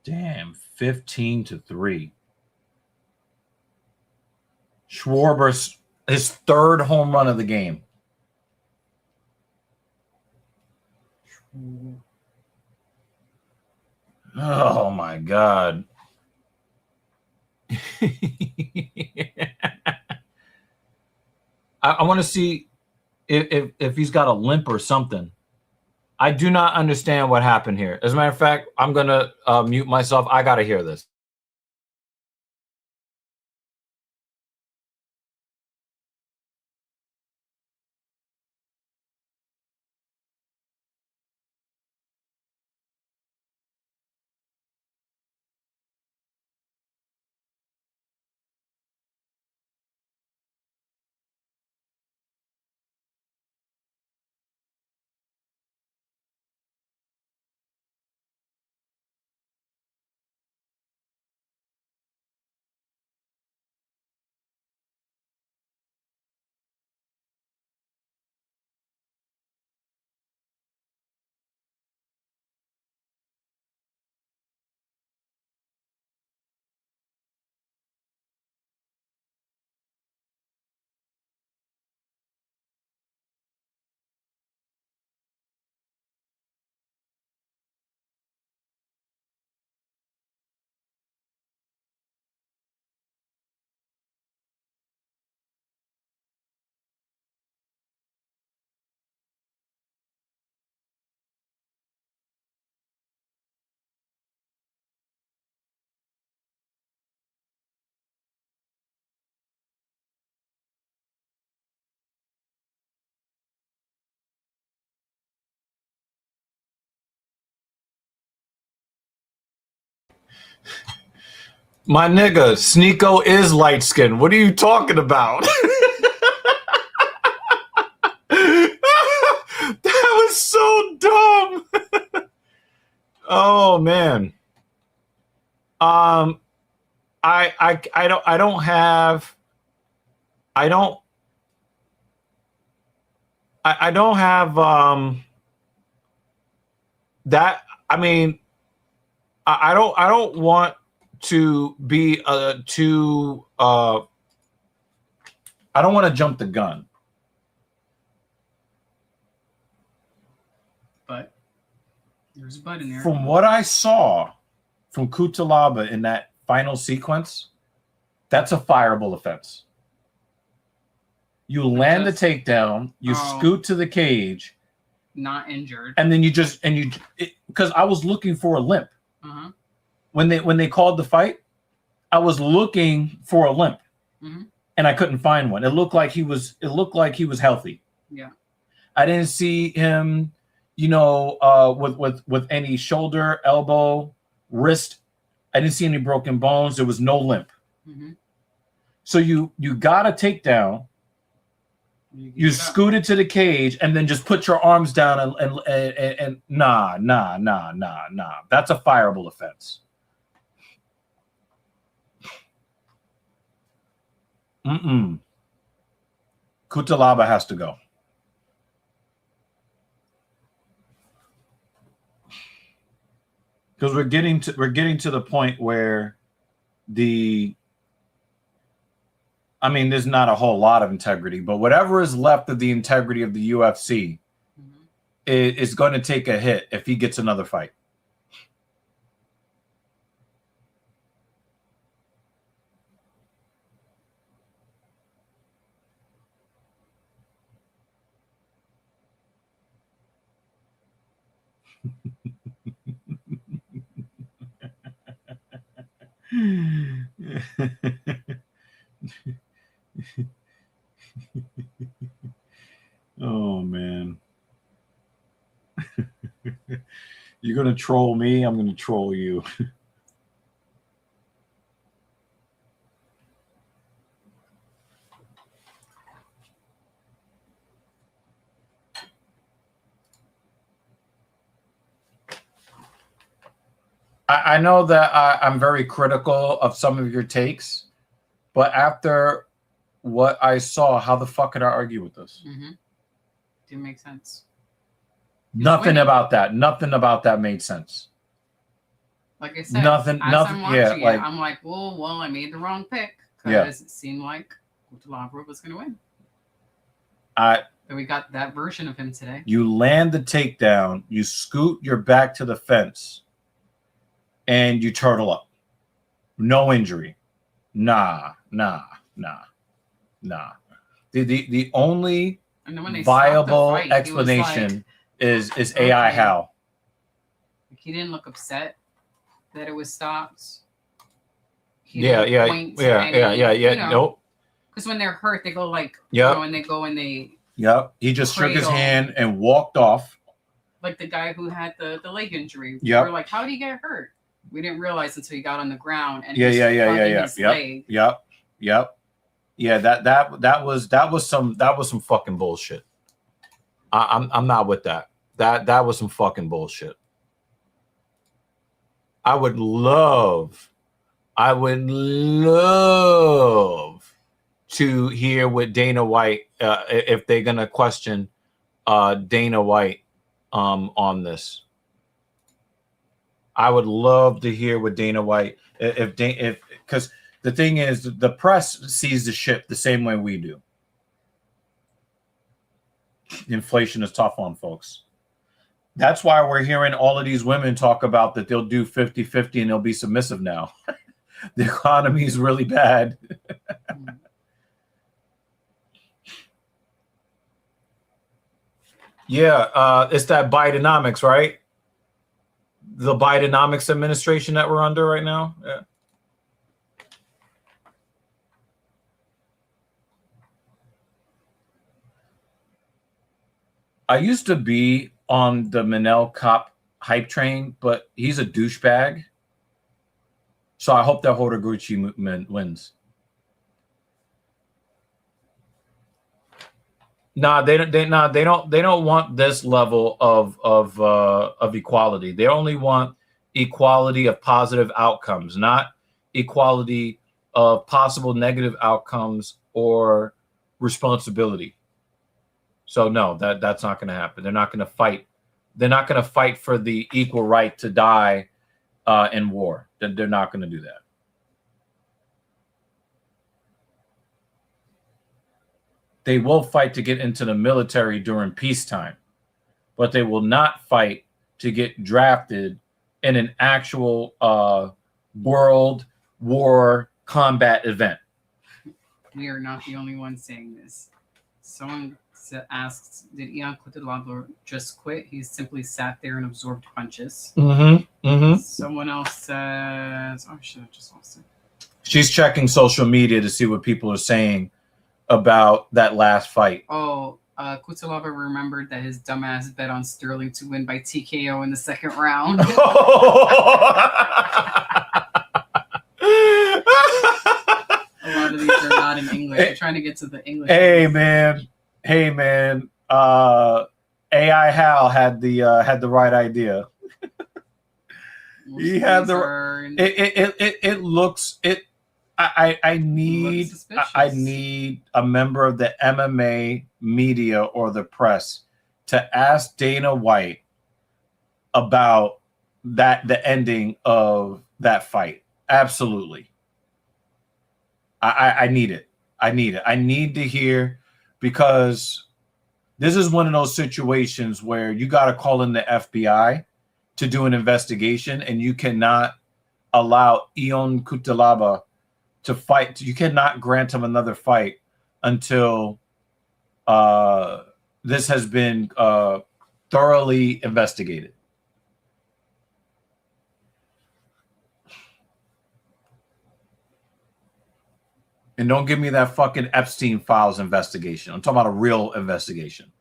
Damn, 15-3. Schwarber's his third home run of the game. Oh my God. I want to see if he's got a limp or something. I do not understand what happened here. As a matter of fact, I'm going to mute myself. I got to hear this. My nigga, Sneeko is light skinned. What are you talking about? That was so dumb. Oh man. I don't have that. I mean, I don't want to be I don't want to jump the gun. But there's a but in there. From what I saw from Kutalaba in that final sequence, that's a fireable offense. You land the takedown, you scoot to the cage, not injured, and then because I was looking for a limp. Uh-huh. When they called the fight, I was looking for a limp, and I couldn't find one. It looked like he was healthy. Yeah, I didn't see him, with any shoulder, elbow, wrist. I didn't see any broken bones. There was no limp. So you got a takedown. You scooted to the cage and then just put your arms down and nah. That's a fireable offense. Kutalaba has to go. Because we're getting to the point where there's not a whole lot of integrity, but whatever is left of the integrity of the UFC is going to take a hit if he gets another fight. Oh man. You're gonna troll me, I'm gonna troll you. I know that I'm very critical of some of your takes, but after what I saw, how the fuck could I argue with this? Didn't make sense. Nothing about that made sense. Like I said, nothing. I'm watching like I'm like, well, I made the wrong pick Yeah. because it seemed like Cutelaba was going to win. I And we got that version of him today. you land the takedown, you scoot your back to the fence, and you turtle up. No injury. Nah. The only And then when they viable stopped the fight, explanation is okay. AI how. Like, he didn't look upset that it was stopped. Yeah. You know, Nope. Because when they're hurt, they go like, Yep. you know, and they go and they. Yep. He just shook his cradle. hand and walked off. Like the guy who had the leg injury. Yep. We're like, how did he get hurt? We didn't realize until he got on the ground and Yeah. his leg. Yep. Yeah, that was some fucking bullshit. I'm not with that. That was some fucking bullshit. I would love to hear what Dana White, if they're gonna question Dana White on this. I would love to hear what Dana White, if because the thing is, the press sees the shit the same way we do. Inflation is tough on folks. That's why we're hearing all of these women talk about that they'll do 50-50 and they'll be submissive now. The economy is really bad. Yeah, it's that Bidenomics, right? The Bidenomics administration that we're under right now. Yeah. I used to be on the Manel Kape hype train, but he's a douchebag. So I hope that Horiguchi wins. Nah, they don't want this level of equality. They only want equality of positive outcomes, not equality of possible negative outcomes or responsibility. So no, that's not going to happen. They're not going to fight. They're not going to fight for the equal right to die in war. They're not going to do that. They will fight to get into the military during peacetime, but they will not fight to get drafted in an actual world war combat event. We are not the only ones saying this. Someone asks, did Ian Cutelaba just quit? He simply sat there and absorbed punches. Someone else says, oh shit, I just lost it. She's checking social media to see what people are saying about that last fight. Oh, Cutelaba remembered that his dumbass bet on Sterling to win by TKO in the second round. A lot of these are not in English. They're trying to get to the English. Hey man. AI Hal had the right idea. He had it looks it. I need a member of the MMA media or the press to ask Dana White about the ending of that fight. Absolutely. I need it. I need to hear, because this is one of those situations where you got to call in the FBI to do an investigation, and you cannot allow Ion Cutelaba to fight. You cannot grant him another fight until this has been thoroughly investigated. And don't give me that fucking Epstein Files investigation. I'm talking about a real investigation.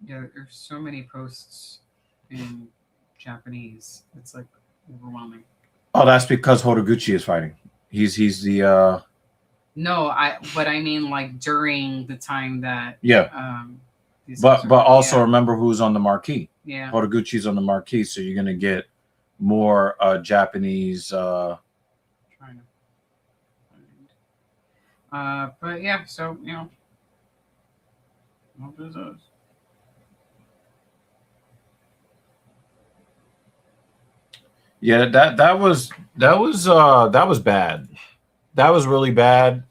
Yeah, there's so many posts in Japanese. It's like overwhelming. Oh, that's because Horiguchi is fighting. He's the No, but I mean like during the time that but also remember who's on the marquee. Yeah. Horiguchi's on the marquee, so you're gonna get more Japanese. Trying to find. But yeah, so what is those? Yeah, that was bad. That was really bad,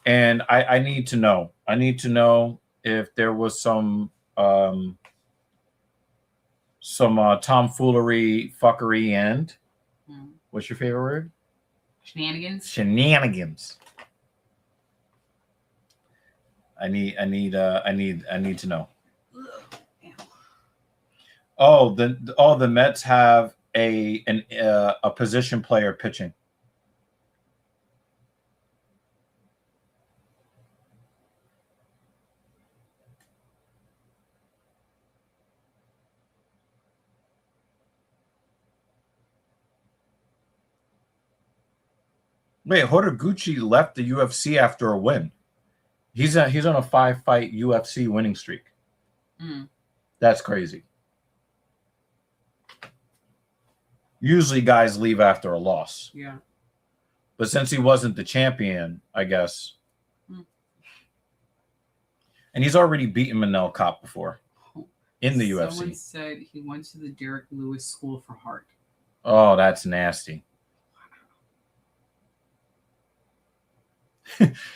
and I need to know. I need to know if there was some tomfoolery, fuckery, and what's your favorite word? Shenanigans. Shenanigans. I need to know. Oh, the Mets have a position player pitching. Wait, Horiguchi left the UFC after a win. He's on a 5-fight UFC winning streak. That's crazy. Usually guys leave after a loss. Yeah. But since he wasn't the champion, I guess. And he's already beaten Manel Kape before in the UFC. Someone said he went to the Derek Lewis School for Heart. Oh, that's nasty.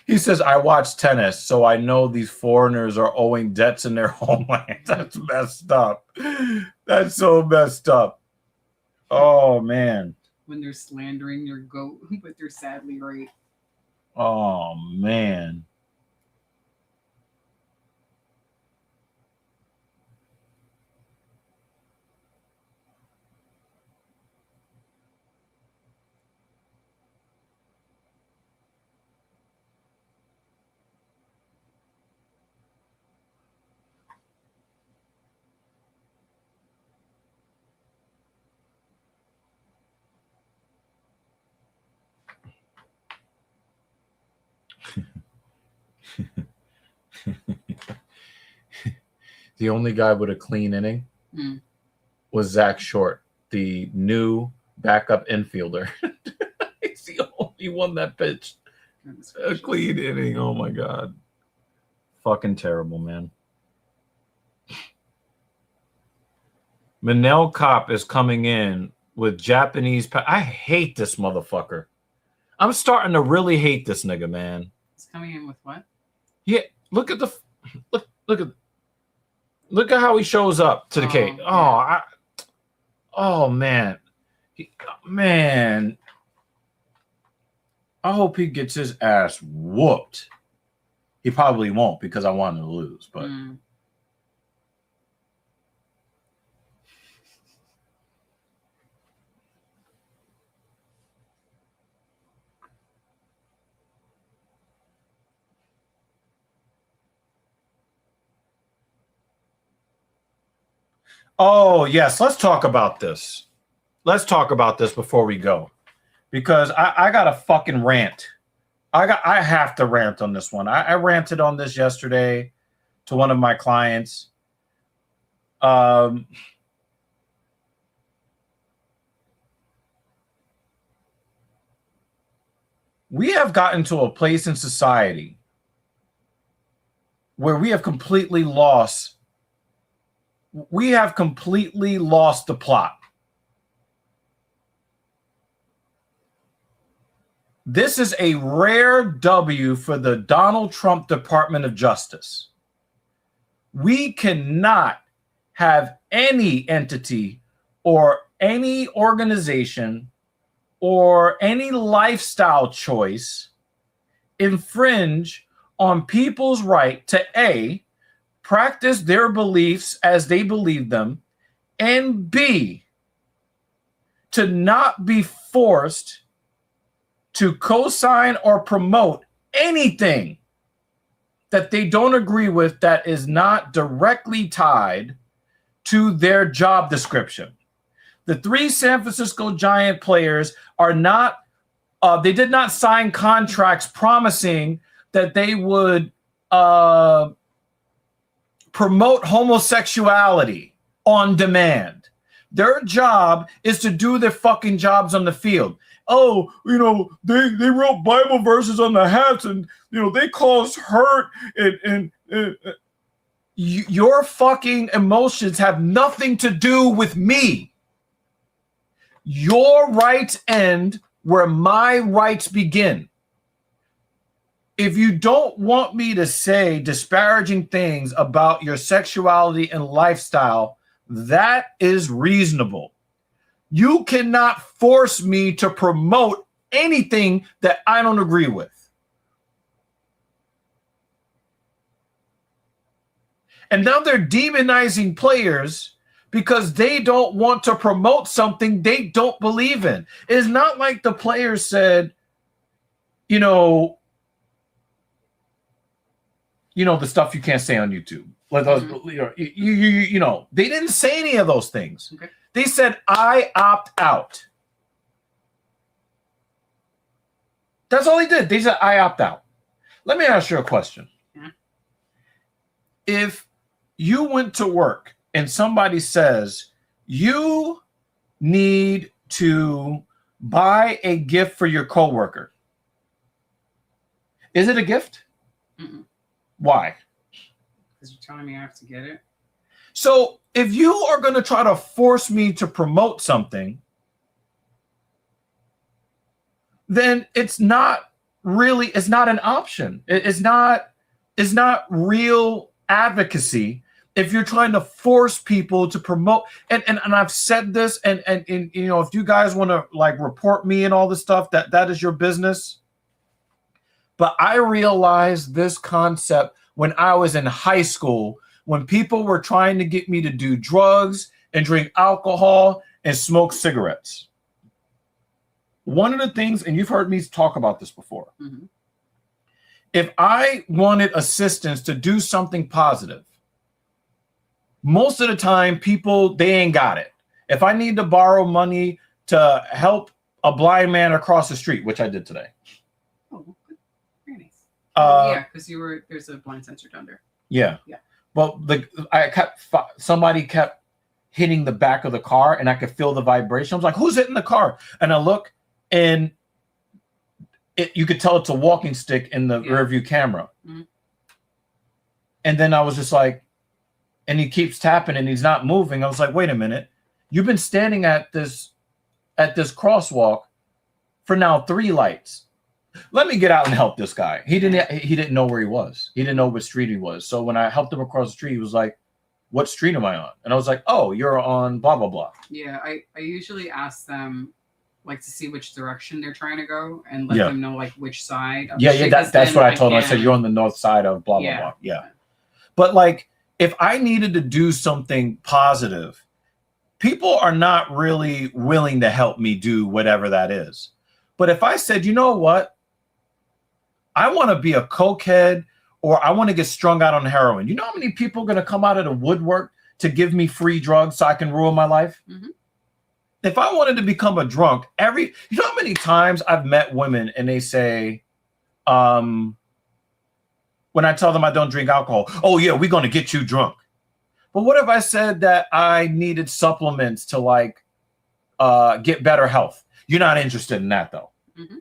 He says, I watch tennis, so I know these foreigners are owing debts in their homeland. That's messed up. That's so messed up. Oh, man. When they're slandering your goat, but they're sadly right. Oh, man. The only guy with a clean inning was Zach Short, the new backup infielder. He's the only one that pitched a clean inning. Oh, my God. Fucking terrible, man. Manel Kape is coming in with Japanese. I hate this motherfucker. I'm starting to really hate this nigga, man. He's coming in with what? Yeah, look at look at how he shows up to the cage. Yeah. Oh man, man. I hope he gets his ass whooped. He probably won't because I want him to lose, but. Oh, yes. Let's talk about this. Let's talk about this before we go. Because I got a fucking rant. I have to rant on this one. I ranted on this yesterday to one of my clients. We have gotten to a place in society where we have completely lost the plot. This is a rare W for the Donald Trump Department of Justice. We cannot have any entity or any organization or any lifestyle choice infringe on people's right to A, practice their beliefs as they believe them, and B, to not be forced to co-sign or promote anything that they don't agree with that is not directly tied to their job description. The 3 San Francisco Giant players are not, they did not sign contracts promising that they would promote homosexuality on demand. Their job is to do their fucking jobs on the field. Oh, they wrote Bible verses on the hats, and they cause hurt, and your fucking emotions have nothing to do with me. Your rights end where my rights begin. If you don't want me to say disparaging things about your sexuality and lifestyle, that is reasonable. You cannot force me to promote anything that I don't agree with. And now they're demonizing players because they don't want to promote something they don't believe in. It's not like the players said, the stuff you can't say on YouTube. They didn't say any of those things. Okay. They said, I opt out. That's all they did. They said, I opt out. Let me ask you a question. Yeah. If you went to work and somebody says, you need to buy a gift for your coworker, is it a gift? Mm-mm. Why? Because you're telling me I have to get it. So if you are going to try to force me to promote something, then it's not an option. It's not real advocacy if you're trying to force people to promote. And I've said this, and if you guys want to report me and all this stuff, that is your business. But I realized this concept when I was in high school, when people were trying to get me to do drugs and drink alcohol and smoke cigarettes. One of the things, and you've heard me talk about this before, Mm-hmm. if I wanted assistance to do something positive, most of the time people, they ain't got it. If I need to borrow money to help a blind man across the street, which I did today. Oh, very nice. Because there's a blind sensor down there. Yeah. Yeah. Well, somebody kept hitting the back of the car, and I could feel the vibration. I was like, who's hitting the car? And I look, and you could tell it's a walking stick in the rear view camera. Mm-hmm. And then I was just like, and he keeps tapping and he's not moving. I was like, wait a minute. You've been standing at this crosswalk for now 3 lights. Let me get out and help this guy. He didn't know where he was. He didn't know what street he was. So when I helped him across the street, he was like, what street am I on? And I was like, oh, you're on blah, blah, blah. Yeah, I usually ask them to see which direction they're trying to go and let them know which side. That's what I told him. I said, you're on the north side of blah, blah, blah. Yeah. But if I needed to do something positive, people are not really willing to help me do whatever that is. But if I said, you know what? I want to be a cokehead, or I want to get strung out on heroin. You know how many people are going to come out of the woodwork to give me free drugs so I can ruin my life? Mm-hmm. If I wanted to become a drunk, you know how many times I've met women and they say, when I tell them I don't drink alcohol, oh yeah, we're going to get you drunk. But what if I said that I needed supplements to get better health? You're not interested in that though. Mm-hmm.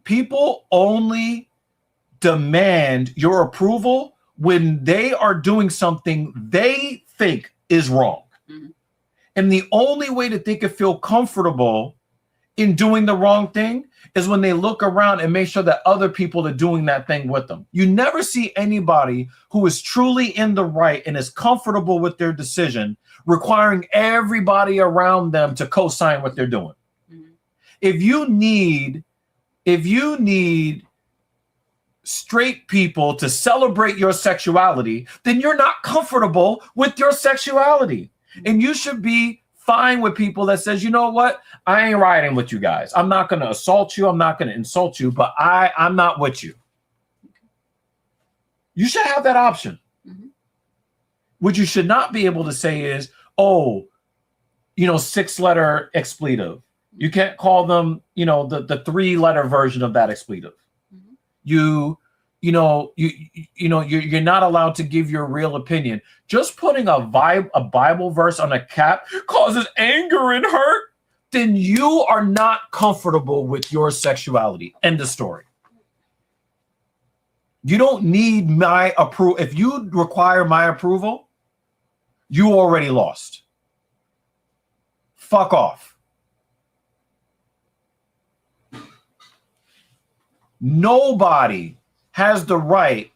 People only demand your approval when they are doing something they think is wrong. Mm-hmm. And the only way that they can feel comfortable in doing the wrong thing is when they look around and make sure that other people are doing that thing with them. You never see anybody who is truly in the right and is comfortable with their decision requiring everybody around them to co-sign what they're doing. Mm-hmm. If you need straight people to celebrate your sexuality, then you're not comfortable with your sexuality. And you should be fine with people that says, you know what? I ain't riding with you guys. I'm not going to assault you. I'm not going to insult you, but I'm not with you. You should have that option. Mm-hmm. What you should not be able to say is, 6-letter expletive. You can't call them, the 3-letter version of that expletive. Mm-hmm. you're not allowed to give your real opinion. Just putting a Bible verse on a cap causes anger and hurt, then you are not comfortable with your sexuality. End of story. You don't need my approval. If you require my approval, you already lost. Fuck off. Nobody has the right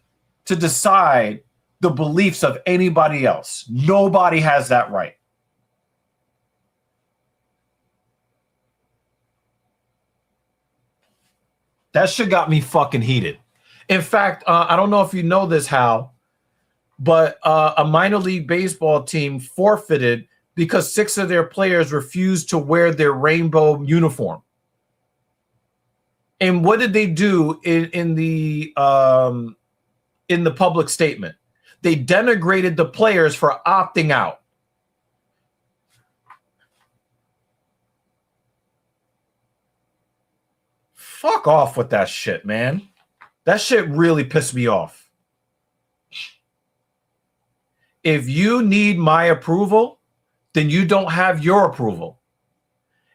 to decide the beliefs of anybody else. Nobody has that right. That shit got me fucking heated. In fact, I don't know if you know this, Hal, but a minor league baseball team forfeited because 6 of their players refused to wear their rainbow uniform. And what did they do in the public statement? They denigrated the players for opting out. Fuck off with that shit, man. That shit really pissed me off. If you need my approval, then you don't have your approval.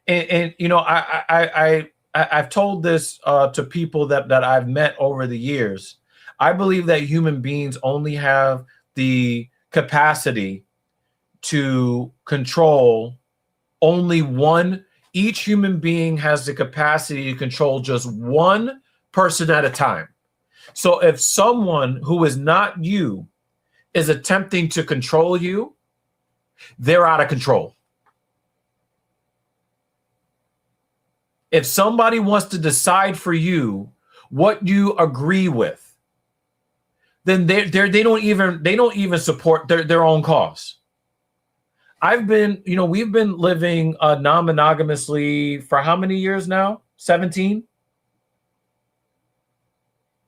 And I've told this to people that I've met over the years. I believe that human beings only have the capacity to control only one. Each human being has the capacity to control just one person at a time. So if someone who is not you is attempting to control you, they're out of control. If somebody wants to decide for you what you agree with, then they don't even support their own cause. We've been living non-monogamously for how many years now? 17?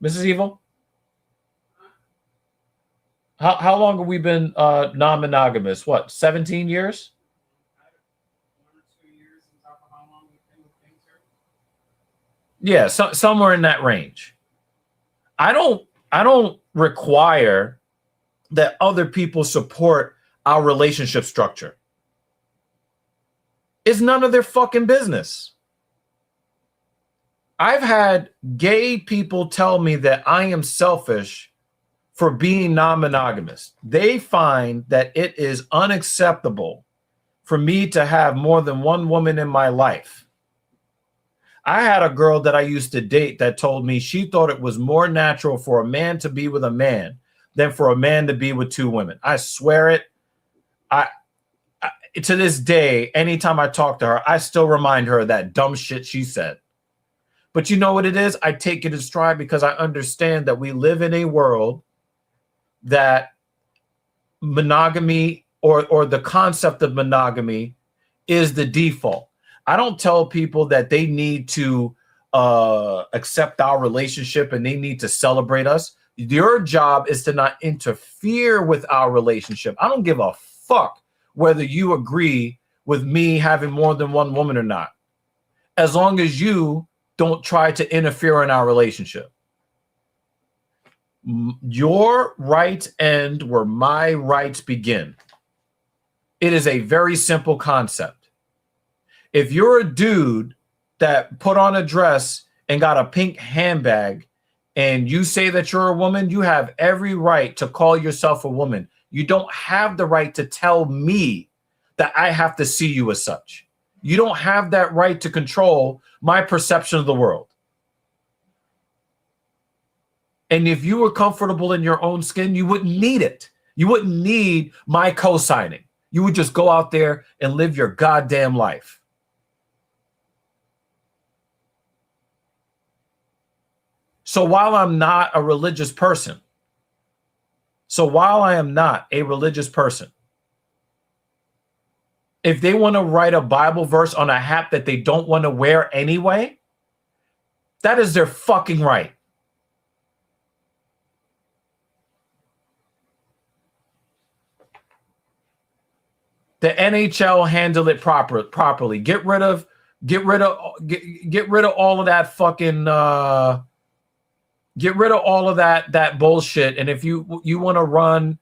Mrs. Evil? How long have we been non-monogamous? What, 17 years? Yeah, somewhere in that range. I don't require that other people support our relationship structure. It's none of their fucking business. I've had gay people tell me that I am selfish for being non-monogamous. They find that it is unacceptable for me to have more than one woman in my life. I had a girl that I used to date that told me she thought it was more natural for a man to be with a man than for a man to be with 2 women. I swear it. I to this day, anytime I talk to her, I still remind her of that dumb shit she said. But you know what it is? I take it in stride because I understand that we live in a world that monogamy or the concept of monogamy is the default. I don't tell people that they need to accept our relationship and they need to celebrate us. Your job is to not interfere with our relationship. I don't give a fuck whether you agree with me having more than one woman or not, as long as you don't try to interfere in our relationship. Your rights end where my rights begin. It is a very simple concept. If you're a dude that put on a dress and got a pink handbag and you say that you're a woman, you have every right to call yourself a woman. You don't have the right to tell me that I have to see you as such. You don't have that right to control my perception of the world. And if you were comfortable in your own skin, you wouldn't need it. You wouldn't need my co-signing. You would just go out there and live your goddamn life. So while I'm not a religious person, if they want to write a Bible verse on a hat that they don't want to wear anyway, that is their fucking right. The NHL handled it properly. Get rid of all of that fucking Get rid of all of that bullshit. And if you want to run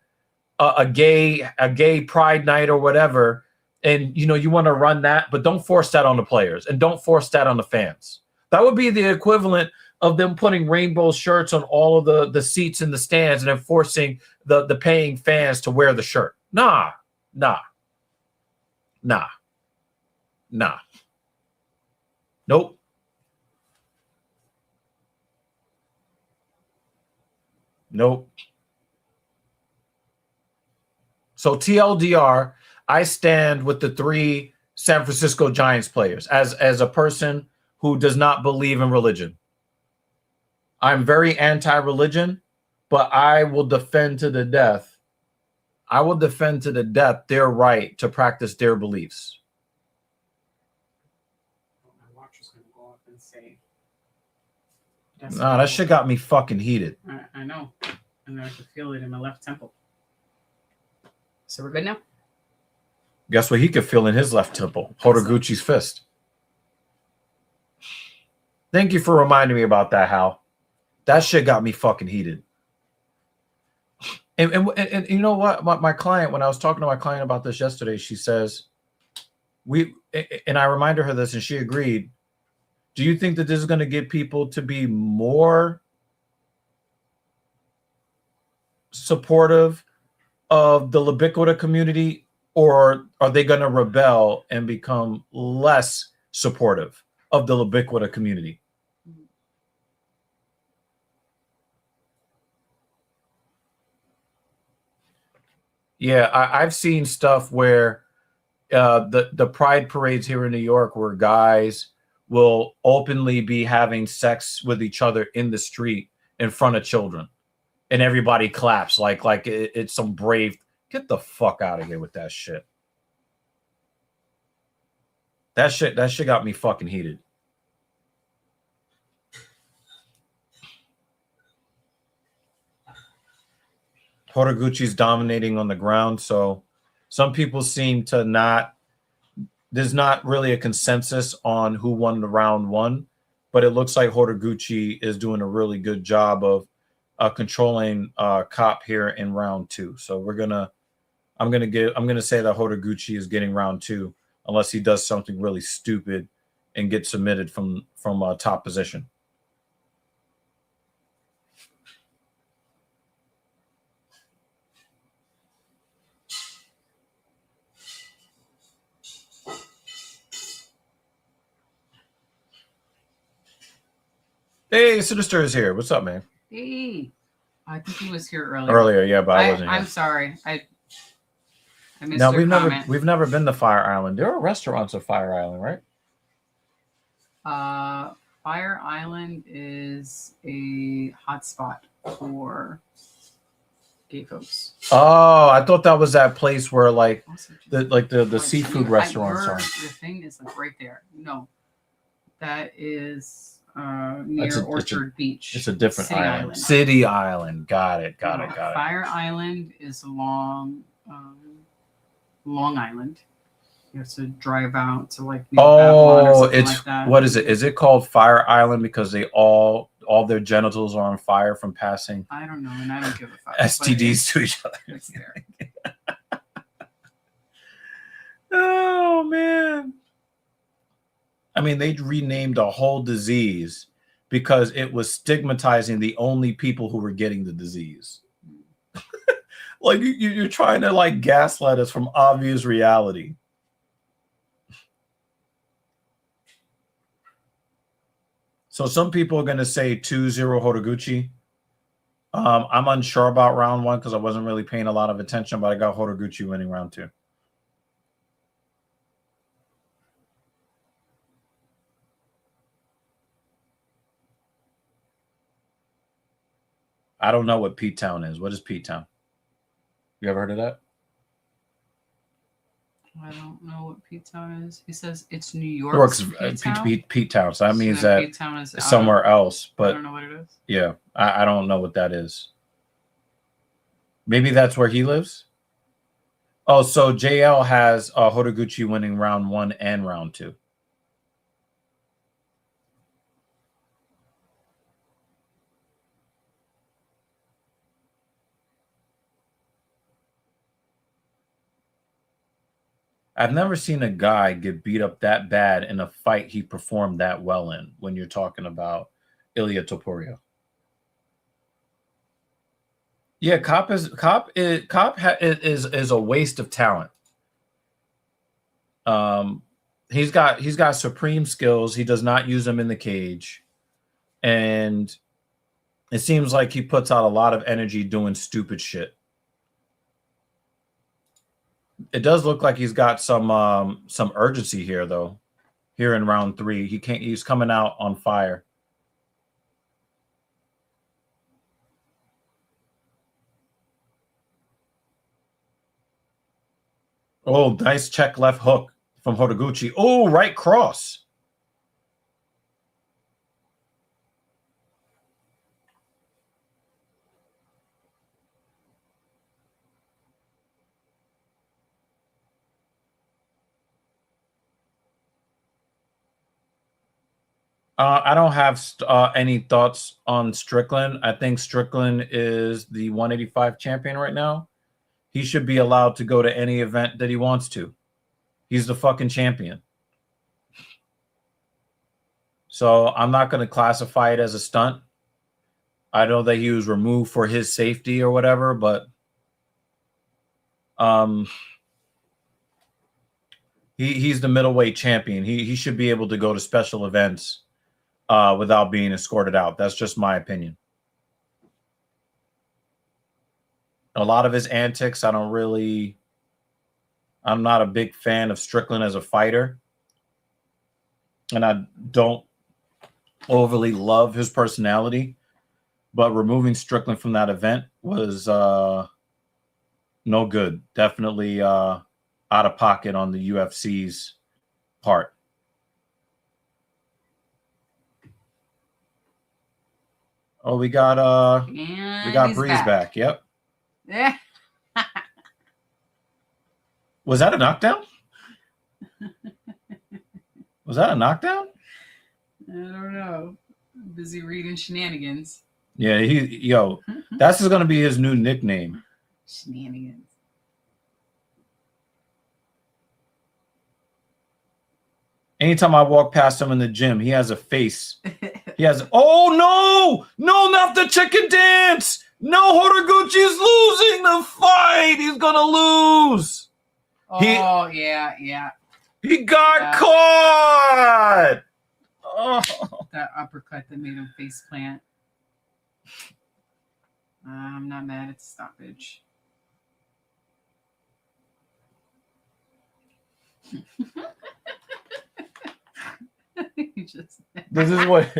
a gay pride night or whatever, and you want to run that, but don't force that on the players and don't force that on the fans. That would be the equivalent of them putting rainbow shirts on all of the seats in the stands and then forcing the paying fans to wear the shirt. Nah. Nope. So TLDR, I stand with the 3 San Francisco Giants players as a person who does not believe in religion. I'm very anti-religion, but I will defend to the death. I will defend to the death their right to practice their beliefs. My watch is going to go up and say. Nah, that shit got me fucking heated. I know. And I can feel it in my left temple. So we're good now? Guess what he could feel in his left temple? Horiguchi's fist. Thank you for reminding me about that, Hal. That shit got me fucking heated. And you know what? My client, when I was talking to my client about this yesterday, she says, and I reminded her this and she agreed. Do you think that this is going to get people to be more supportive of the Libiquita community, or are they going to rebel and become less supportive of the Libiquita community? Yeah, I've seen stuff where the pride parades here in New York where guys will openly be having sex with each other in the street in front of children, and everybody claps like it's some brave. Get the fuck out of here with that shit. That shit got me fucking heated. Horiguchi's dominating on the ground, so some people seem to not. There's not really a consensus on who won the round 1, but it looks like Horiguchi is doing a really good job of controlling Kape here in round 2. So I'm gonna say that Horiguchi is getting round 2 unless he does something really stupid and gets submitted from top position. Hey, Sinister is here. What's up, man? Hey. I think he was here earlier. Earlier, yeah, but I wasn't here. I'm sorry. I missed No, your comment. we've never been to Fire Island. There are restaurants at Fire Island, right? Fire Island is a hotspot for gay folks. Oh, I thought that was that place where the seafood restaurants are. The thing is like right there. No, that is near Orchard Beach. It's a different City island. City Island. Got it. Fire Island is along Long Island. You have to drive out to like. It's like that. What is it? Is it called Fire Island because they all their genitals are on fire from passing? I don't know, and I don't give a fuck. STDs to each other. It's there. Oh man. I mean, they renamed a whole disease because it was stigmatizing the only people who were getting the disease. Like you're trying to like gaslight us from obvious reality. So some people are going to say 2-0 Horiguchi. I'm unsure about round 1 because I wasn't really paying a lot of attention, but I got Horiguchi winning round 2. I don't know what P-Town is. What is P-Town? You ever heard of that? I don't know what P-Town is. He says it's New York's P-Town. So that means that P-Town is somewhere else. But I don't know what it is. Yeah, I don't know what that is. Maybe that's where he lives? Oh, so JL has Horiguchi winning round 1 and round 2. I've never seen a guy get beat up that bad in a fight he performed that well in. When you're talking about Ilia Topuria. Yeah, Cop is a waste of talent. He's got supreme skills. He does not use them in the cage, and it seems like he puts out a lot of energy doing stupid shit. It does look like he's got some urgency here, though. Here in round 3, he's coming out on fire. Oh, nice check left hook from Horiguchi. Oh, right cross. I don't have any thoughts on Strickland. I think Strickland is the 185 champion right now. He should be allowed to go to any event that he wants to. He's the fucking champion. So I'm not going to classify it as a stunt. I know that he was removed for his safety or whatever, but he's the middleweight champion. He should be able to go to special events without being escorted out. That's just my opinion. A lot of his antics, I'm not a big fan of Strickland as a fighter. And I don't overly love his personality. But removing Strickland from that event was no good. Definitely out of pocket on the UFC's part. Oh, we got Breeze back. Yep. Yeah. Was that a knockdown? Was that a knockdown? I don't know. I'm busy reading shenanigans. Yeah, that's going to be his new nickname. Shenanigans. Anytime I walk past him in the gym, he has a face. Oh, no, not the chicken dance. No, Horiguchi's losing the fight. He's going to lose. Oh, yeah. He got caught. Oh. That uppercut that made him face plant. I'm not mad at stoppage. This is what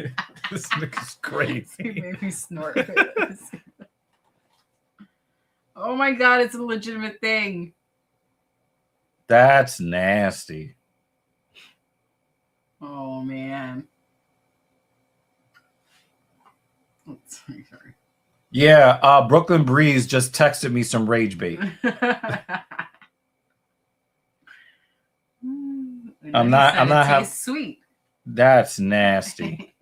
this nigga's crazy. He made me snort. Oh my god, it's a legitimate thing. That's nasty. Oh man. Sorry. Yeah, Brooklyn Breeze just texted me some rage bait. I'm not having sweet. That's nasty.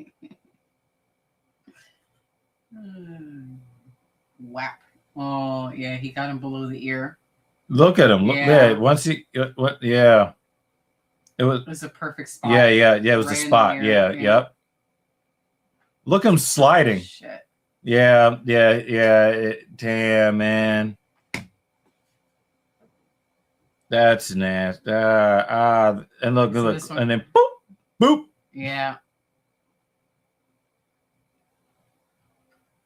Whap. Oh yeah, he got him below the ear. Look at him. Look, yeah. Once he, it was a perfect spot. Yeah. It was the spot. Yeah. Yep. Look him sliding. Shit. Yeah. Damn, man. That's nasty. And look, and then boop. Yeah.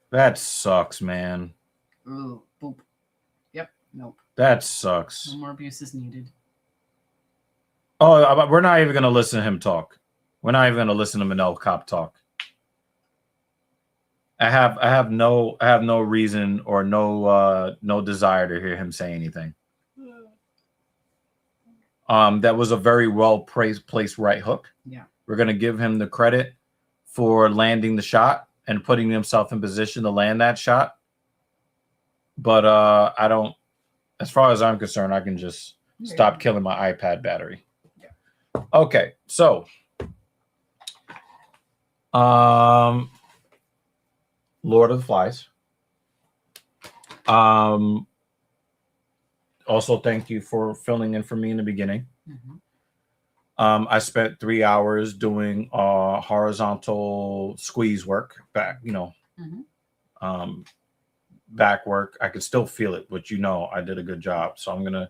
That sucks, man. Ooh, boop. Yep. Nope. That sucks. No more abuse is needed. Oh, we're not even going to listen to him talk. We're not even going to listen to Manel Kape talk. I have no reason or no desire to hear him say anything. That was a very well placed right hook. Yeah. We're going to give him the credit for landing the shot and putting himself in position to land that shot. But I don't, as far as I'm concerned, I can just stop killing my iPad battery. Yeah. Okay, so Lord of the Flies. Also, thank you for filling in for me in the beginning. Mm-hmm. I spent 3 hours doing horizontal squeeze work back, Mm-hmm. Back work. I could still feel it, but I did a good job. So I'm gonna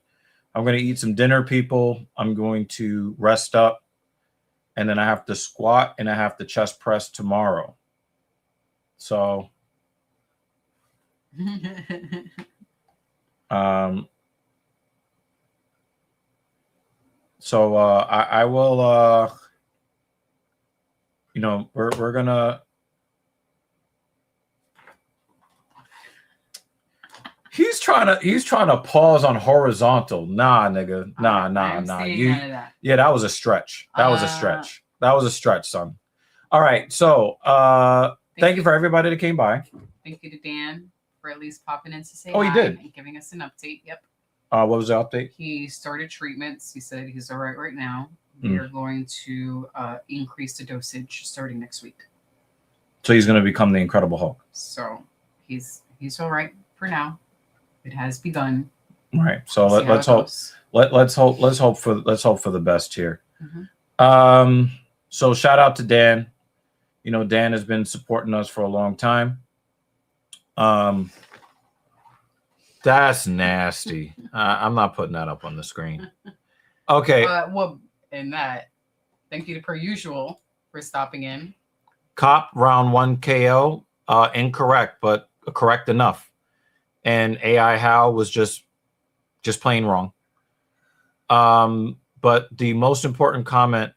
eat some dinner, people. I'm going to rest up, and then I have to squat and I have to chest press tomorrow. So I will we're gonna he's trying to pause on horizontal. Nah, nigga. Nah. Yeah, that was a stretch. That was a stretch, son. All right. So thank you for everybody that came by. Thank you to Dan for at least popping in to say he hi did. and giving us an update. Yep. What was the update? He started treatments. He said he's all right now. We are going to increase the dosage starting next week. So he's going to become the Incredible Hulk. So he's all right for now. It has begun. Right. So let's hope. Let's hope for the best here. Mm-hmm. So shout out to Dan. Dan has been supporting us for a long time. That's nasty. I'm not putting that up on the screen. Okay. And that, thank you to per usual for stopping in. Cop round 1 KO. Incorrect, but correct enough. And AI Hal was just plain wrong. But the most important comment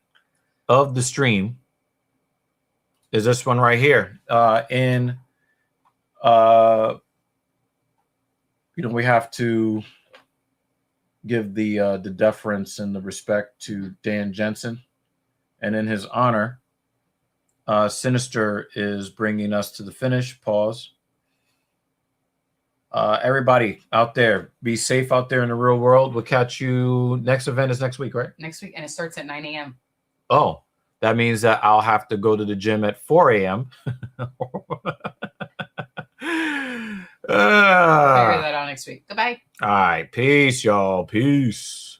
of the stream is this one right here. We have to give the deference and the respect to Dan Jensen, and in his honor, Sinister is bringing us to the finish. Pause. Everybody out there, be safe out there in the real world. We'll catch you. Next event is next week, right? Next week, and it starts at 9 a.m. Oh, that means that I'll have to go to the gym at 4 a.m. Figure that out next week. Goodbye. All right. Peace, y'all. Peace.